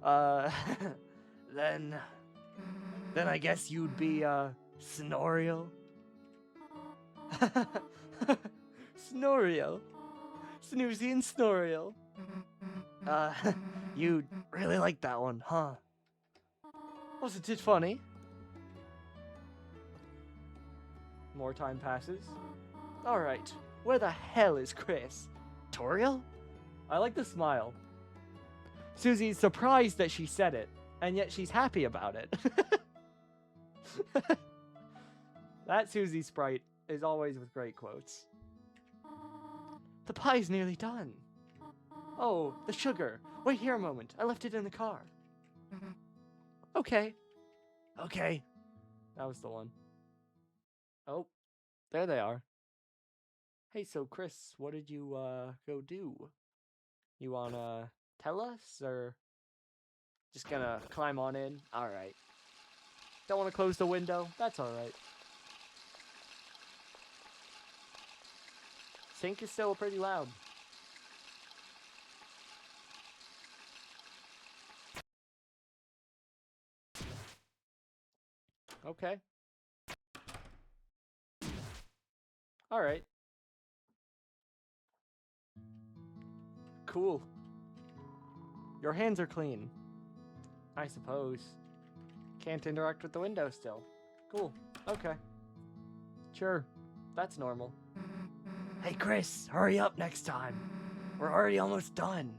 Then I guess you'd be, Snorial? Snorial. Snoozy and Snorial. You really like that one, huh? Wasn't it funny? More time passes. Alright, where the hell is Chris? Toriel? I like the smile. Susie's surprised that she said it, and yet she's happy about it. That Susie sprite is always with great quotes. The pie's nearly done. Oh, the sugar. Wait here a moment. I left it in the car. Okay. Okay. That was the one. Oh, there they are. Hey, so Chris, what did you, go do? You wanna tell us, or just gonna climb on in? Alright. Don't wanna close the window? That's alright. Sink is still pretty loud. Okay. Alright. Cool. Your hands are clean. I suppose. Can't interact with the window still. Cool. Okay. Sure. That's normal. Hey, Chris, hurry up next time. We're already almost done.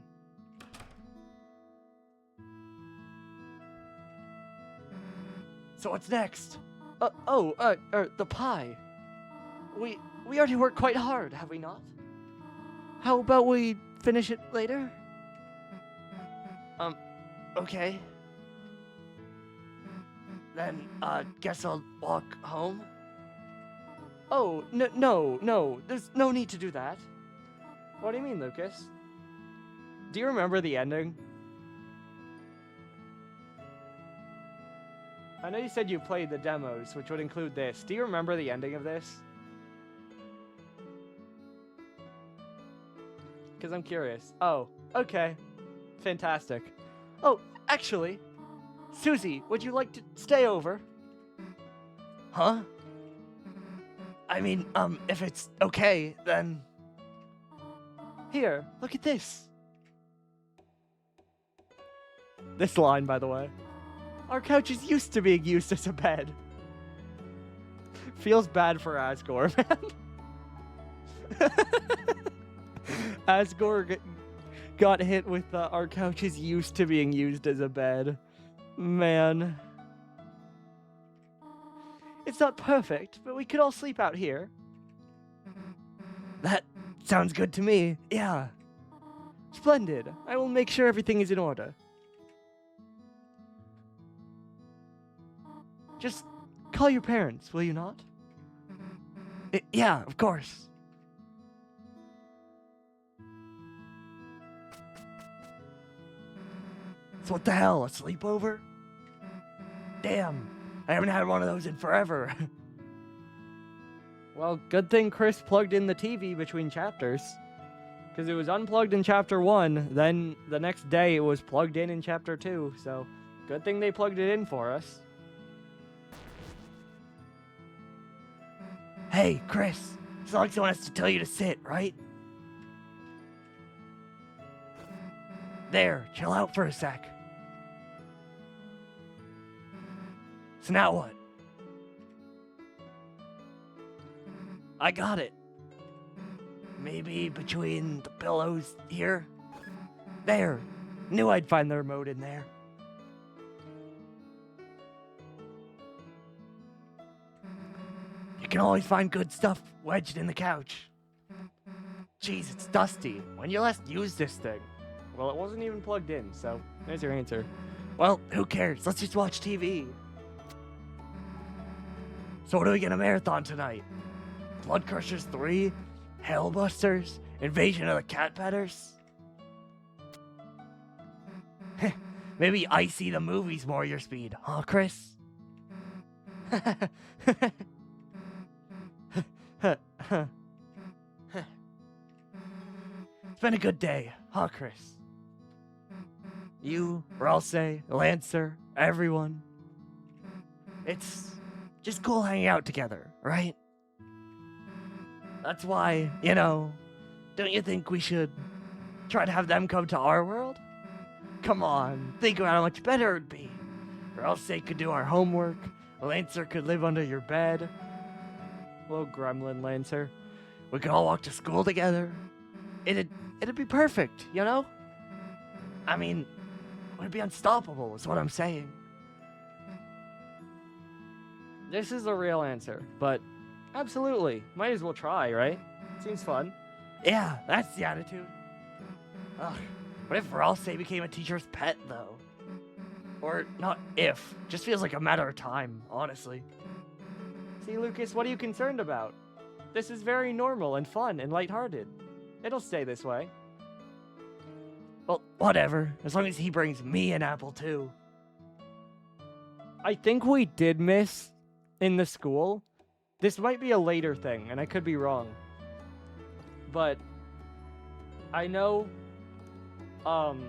So what's next? The pie. We already worked quite hard, have we not? How about we finish it later? Okay. Then, guess I'll walk home? Oh, no, there's no need to do that. What do you mean, Lucas? Do you remember the ending? I know you said you played the demos, which would include this. Do you remember the ending of this? Because I'm curious. Oh, okay. Fantastic. Oh, actually, Susie, would you like to stay over? Huh? I mean, if it's okay, then... Here, look at this. This line, by the way. Our couch is used to being used as a bed. Feels bad for Asgore, man. Asgore got hit with our couch is used to being used as a bed. Man. It's not perfect, but we could all sleep out here. That sounds good to me. Yeah. Splendid. I will make sure everything is in order. Just call your parents, will you not? Yeah, of course. So what the hell, a sleepover? Damn, I haven't had one of those in forever. Well, good thing Chris plugged in the TV between chapters. Because it was unplugged in chapter 1, then the next day it was plugged in chapter 2, so good thing they plugged it in for us. Hey, Chris, it's not like someone has to tell you to sit, right? There, chill out for a sec. So now what? I got it. Maybe between the pillows here? There. Knew I'd find the remote in there. You can always find good stuff wedged in the couch. Jeez, it's dusty. When you last used this thing? Well, it wasn't even plugged in, so there's your answer. Well, who cares? Let's just watch TV. So what are we gonna marathon tonight? Blood Crushers 3? Hellbusters? Invasion of the Cat Petters? Maybe Icy the movie's more your speed, huh, Chris? It's been a good day, huh, Chris? You, Ralsei, Lancer, everyone. It's just cool hanging out together, right? That's why, don't you think we should try to have them come to our world? Come on, think about how much better it'd be. Ralsei could do our homework, Lancer could live under your bed. Little gremlin Lancer. We could all walk to school together. It'd be perfect, I mean, we'd be unstoppable, is what I'm saying. This is the real answer, but absolutely. Might as well try, right? Seems fun. Yeah, that's the attitude. Ugh, what if Ralsei became a teacher's pet, though? Or not if, just feels like a matter of time, honestly. See, Lucas, what are you concerned about? This is very normal and fun and lighthearted. It'll stay this way. Well, whatever, as long as he brings me an apple, too. I think we did miss in the school. This might be a later thing, and I could be wrong. But I know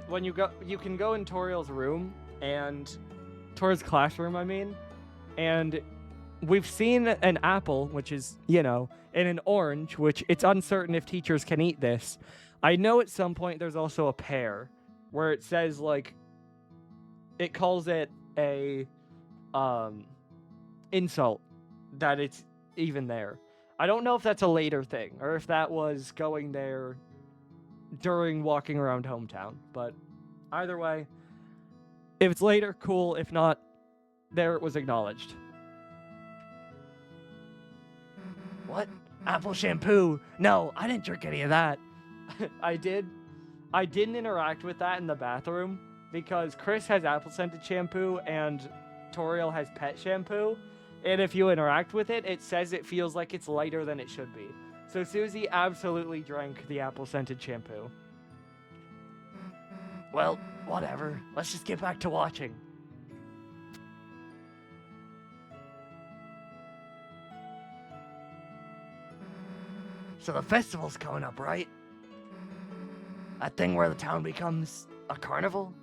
when you can go in Toriel's room and Toriel's classroom, and we've seen an apple, which is, and an orange, which it's uncertain if teachers can eat this. I know at some point there's also a pear where it says, like, it calls it a insult that it's even there. I don't know if that's a later thing or if that was going there during walking around hometown, but either way, if it's later, cool. If not, there it was acknowledged. What? Apple shampoo? No, I didn't drink any of that. I did. I didn't interact with that in the bathroom because Chris has apple-scented shampoo and Toriel has pet shampoo. And if you interact with it, it says it feels like it's lighter than it should be. So Susie absolutely drank the apple-scented shampoo. Well, whatever. Let's just get back to watching. So the festival's coming up, right? That thing where the town becomes a carnival?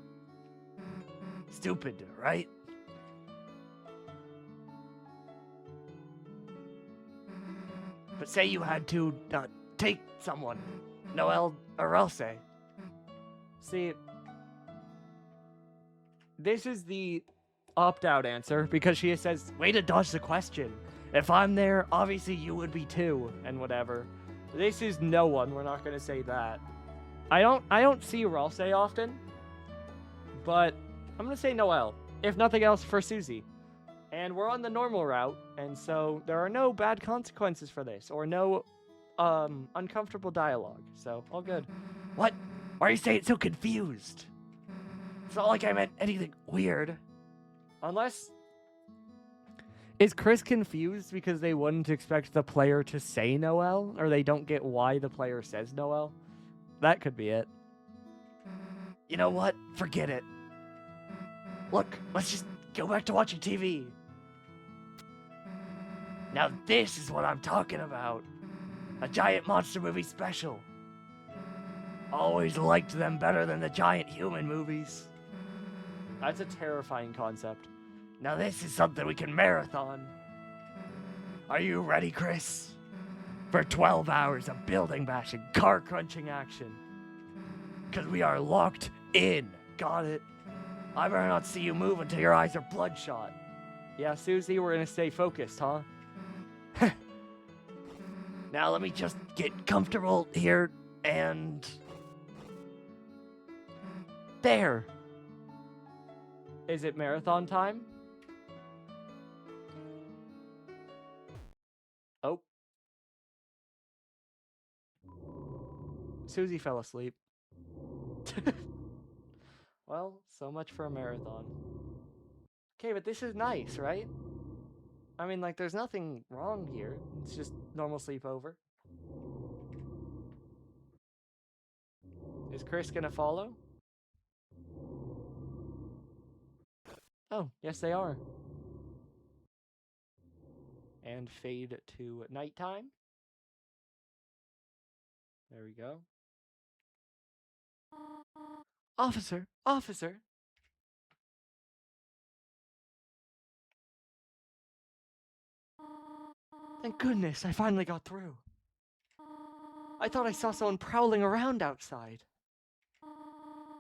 Stupid, right? But say you had to take someone, Noelle or Ralsei. See, this is the opt-out answer because she says, way to dodge the question. If I'm there, obviously you would be too, and whatever. This is no one. We're not going to say that. I don't see Rosse often, but I'm gonna say Noelle. If nothing else, for Susie. And we're on the normal route, and so there are no bad consequences for this, or no uncomfortable dialogue. So all good. What? Why are you saying so confused? It's not like I meant anything weird. Unless is Chris confused because they wouldn't expect the player to say Noelle, or they don't get why the player says Noelle? That could be it. You know what? Forget it. Look, let's just go back to watching TV. Now this is what I'm talking about. A giant monster movie special. Always liked them better than the giant human movies. That's a terrifying concept. Now this is something we can marathon. Are you ready, Chris? For 12 hours of building bashing, car crunching action. Cause we are locked in. Got it? I better not see you move until your eyes are bloodshot. Yeah, Susie, we're gonna stay focused, huh? Now let me just get comfortable here and... There. Is it marathon time? Oh. Susie fell asleep. Well, so much for a marathon. Okay, but this is nice, right? I mean, like, there's nothing wrong here. It's just normal sleepover. Is Chris gonna follow? Oh, yes they are. And fade to nighttime. There we go. Officer! Officer! Thank goodness, I finally got through. I thought I saw someone prowling around outside.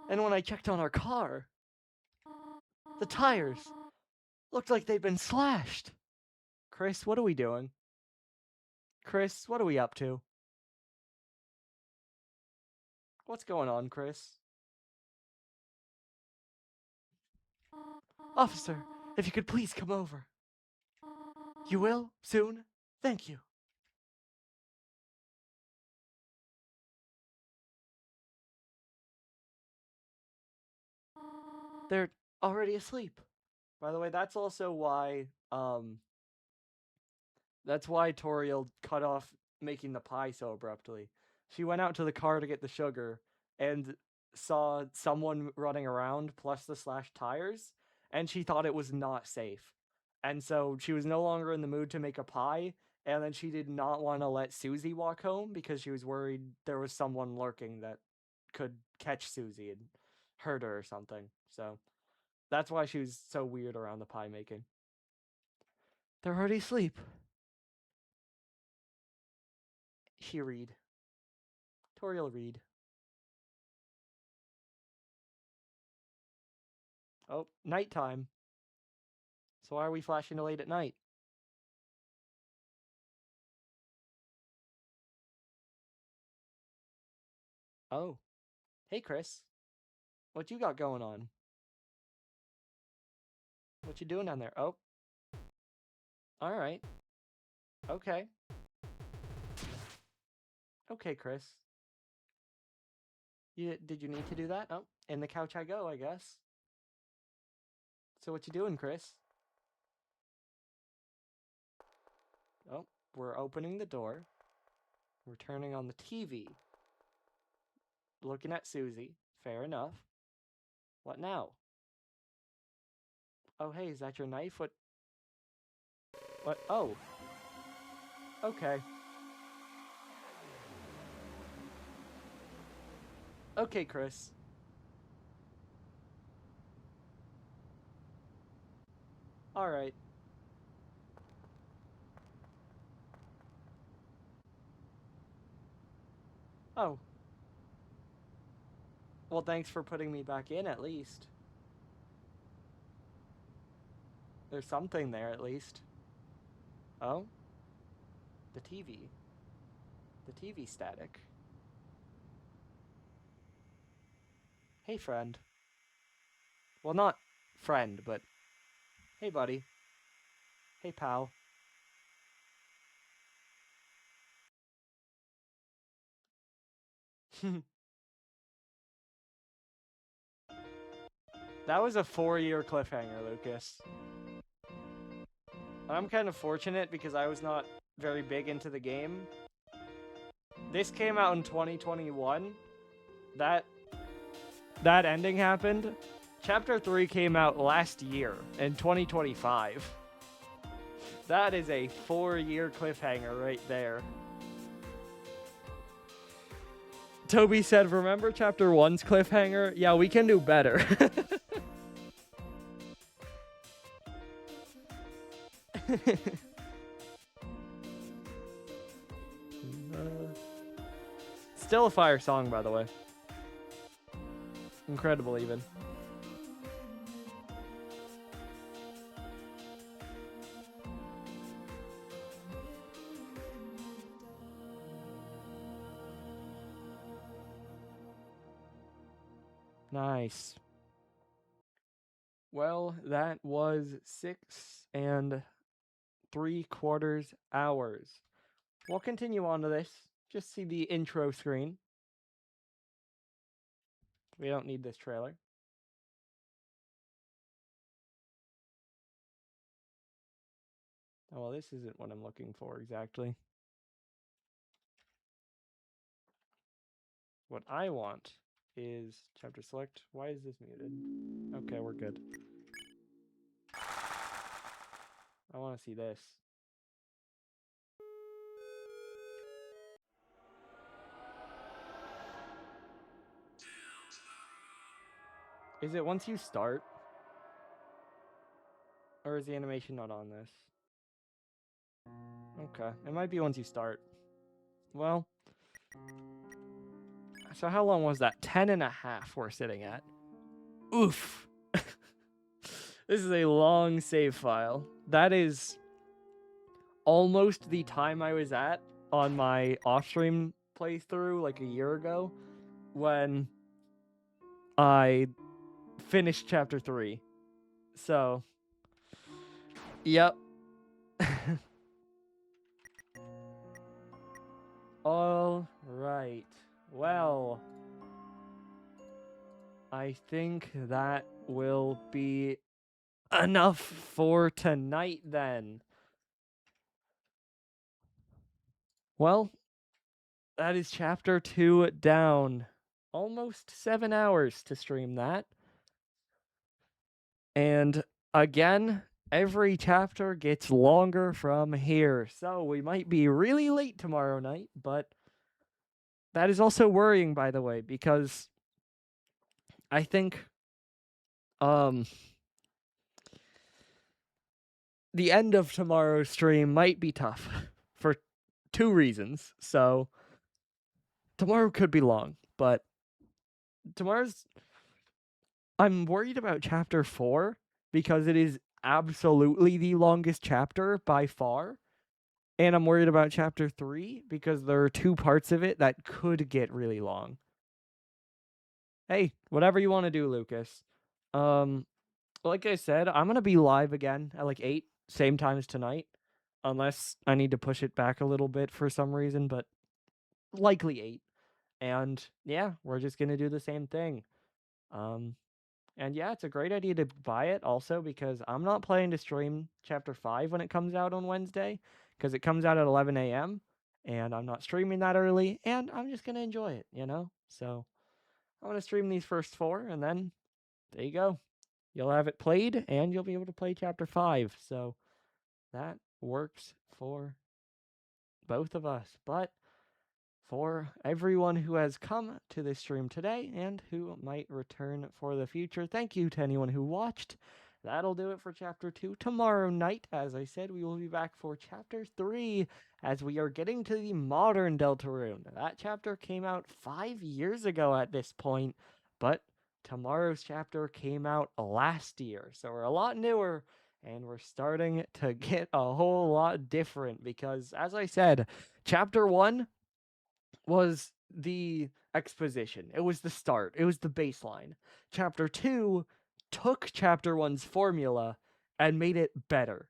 And when I checked on our car, the tires looked like they'd been slashed. Chris, what are we doing? Chris, what are we up to? What's going on, Chris? Officer, if you could please come over. You will? Soon? Thank you. They're already asleep. By the way, that's also why, that's why Toriel cut off making the pie so abruptly. She went out to the car to get the sugar and saw someone running around plus the slashed tires, and she thought it was not safe. And so she was no longer in the mood to make a pie, and then she did not want to let Susie walk home because she was worried there was someone lurking that could catch Susie and hurt her or something. So that's why she was so weird around the pie making. They're already asleep. She read. Toriel read. Oh, nighttime. So why are we flashing to late at night? Oh. Hey, Chris. What you got going on? What you doing down there? Oh. Alright. Okay. Okay, Chris. Did you need to do that? Oh, in the couch I go, I guess. So what you doing, Chris? Oh, we're opening the door. We're turning on the TV. Looking at Susie. Fair enough. What now? Oh, hey, is that your knife? What? Oh. Okay. Okay, Chris. Alright. Oh. Well, thanks for putting me back in, at least. There's something there, at least. Oh? The TV. The TV static. Hey, friend. Well, not friend, but hey, buddy. Hey, pal. That was a 4-year cliffhanger, Lucas. I'm kind of fortunate because I was not very big into the game. This came out in 2021. That ending happened. Chapter 3 came out last year in 2025. That is a 4-year cliffhanger right there. Toby said, remember chapter 1's cliffhanger? Yeah, we can do better. Still a fire song, by the way. Incredible, even. Nice. Well, that was 6 3/4 hours. We'll continue on to this. Just see the intro screen. We don't need this trailer. Oh, well, this isn't what I'm looking for exactly. What I want is chapter select. Why is this muted? Okay, we're good. I want to see this. Is it once you start? Or is the animation not on this? Okay, it might be once you start. Well, so how long was that? 10.5 we're sitting at. Oof. This is a long save file. That is almost the time I was at on my off-stream playthrough like a year ago when I finished chapter 3. So, yep. All right. Well, I think that will be enough for tonight then. Well, that is chapter 2 down. Almost 7 hours to stream that. And again, every chapter gets longer from here. So we might be really late tomorrow night, but that is also worrying, by the way, because I think the end of tomorrow's stream might be tough for 2 reasons. So tomorrow could be long, but I'm worried about chapter 4 because it is absolutely the longest chapter by far. And I'm worried about chapter 3 because there are 2 parts of it that could get really long. Hey, whatever you want to do, Lucas. Like I said, I'm going to be live again at like 8, same time as tonight. Unless I need to push it back a little bit for some reason, but likely 8. And yeah, we're just going to do the same thing. And yeah, it's a great idea to buy it also because I'm not planning to stream chapter 5 when it comes out on Wednesday because it comes out at 11 a.m. and I'm not streaming that early and I'm just going to enjoy it, you know? So I'm going to stream these first 4 and then there you go. You'll have it played and you'll be able to play chapter 5. So that works for both of us. But for everyone who has come to this stream today and who might return for the future, thank you to anyone who watched. That'll do it for chapter 2. Tomorrow night, as I said, we will be back for chapter 3 as we are getting to the modern Deltarune. That chapter came out 5 years ago at this point, but tomorrow's chapter came out last year. So we're a lot newer and we're starting to get a whole lot different because, as I said, chapter 1 was the exposition. It was the start. It was the baseline. Chapter 2 took Chapter 1's formula and made it better.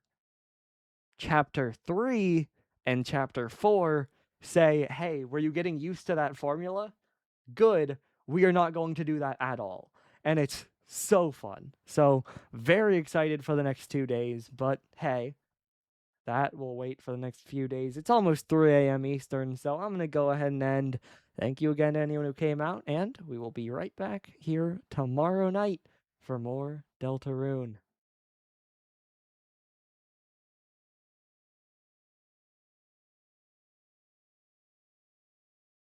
Chapter 3 and Chapter 4 say, hey, were you getting used to that formula? Good. We are not going to do that at all. And it's so fun. So, very excited for the next 2 days, but hey, that will wait for the next few days. It's almost 3 a.m. Eastern, so I'm going to go ahead and end. Thank you again to anyone who came out, and we will be right back here tomorrow night for more Deltarune.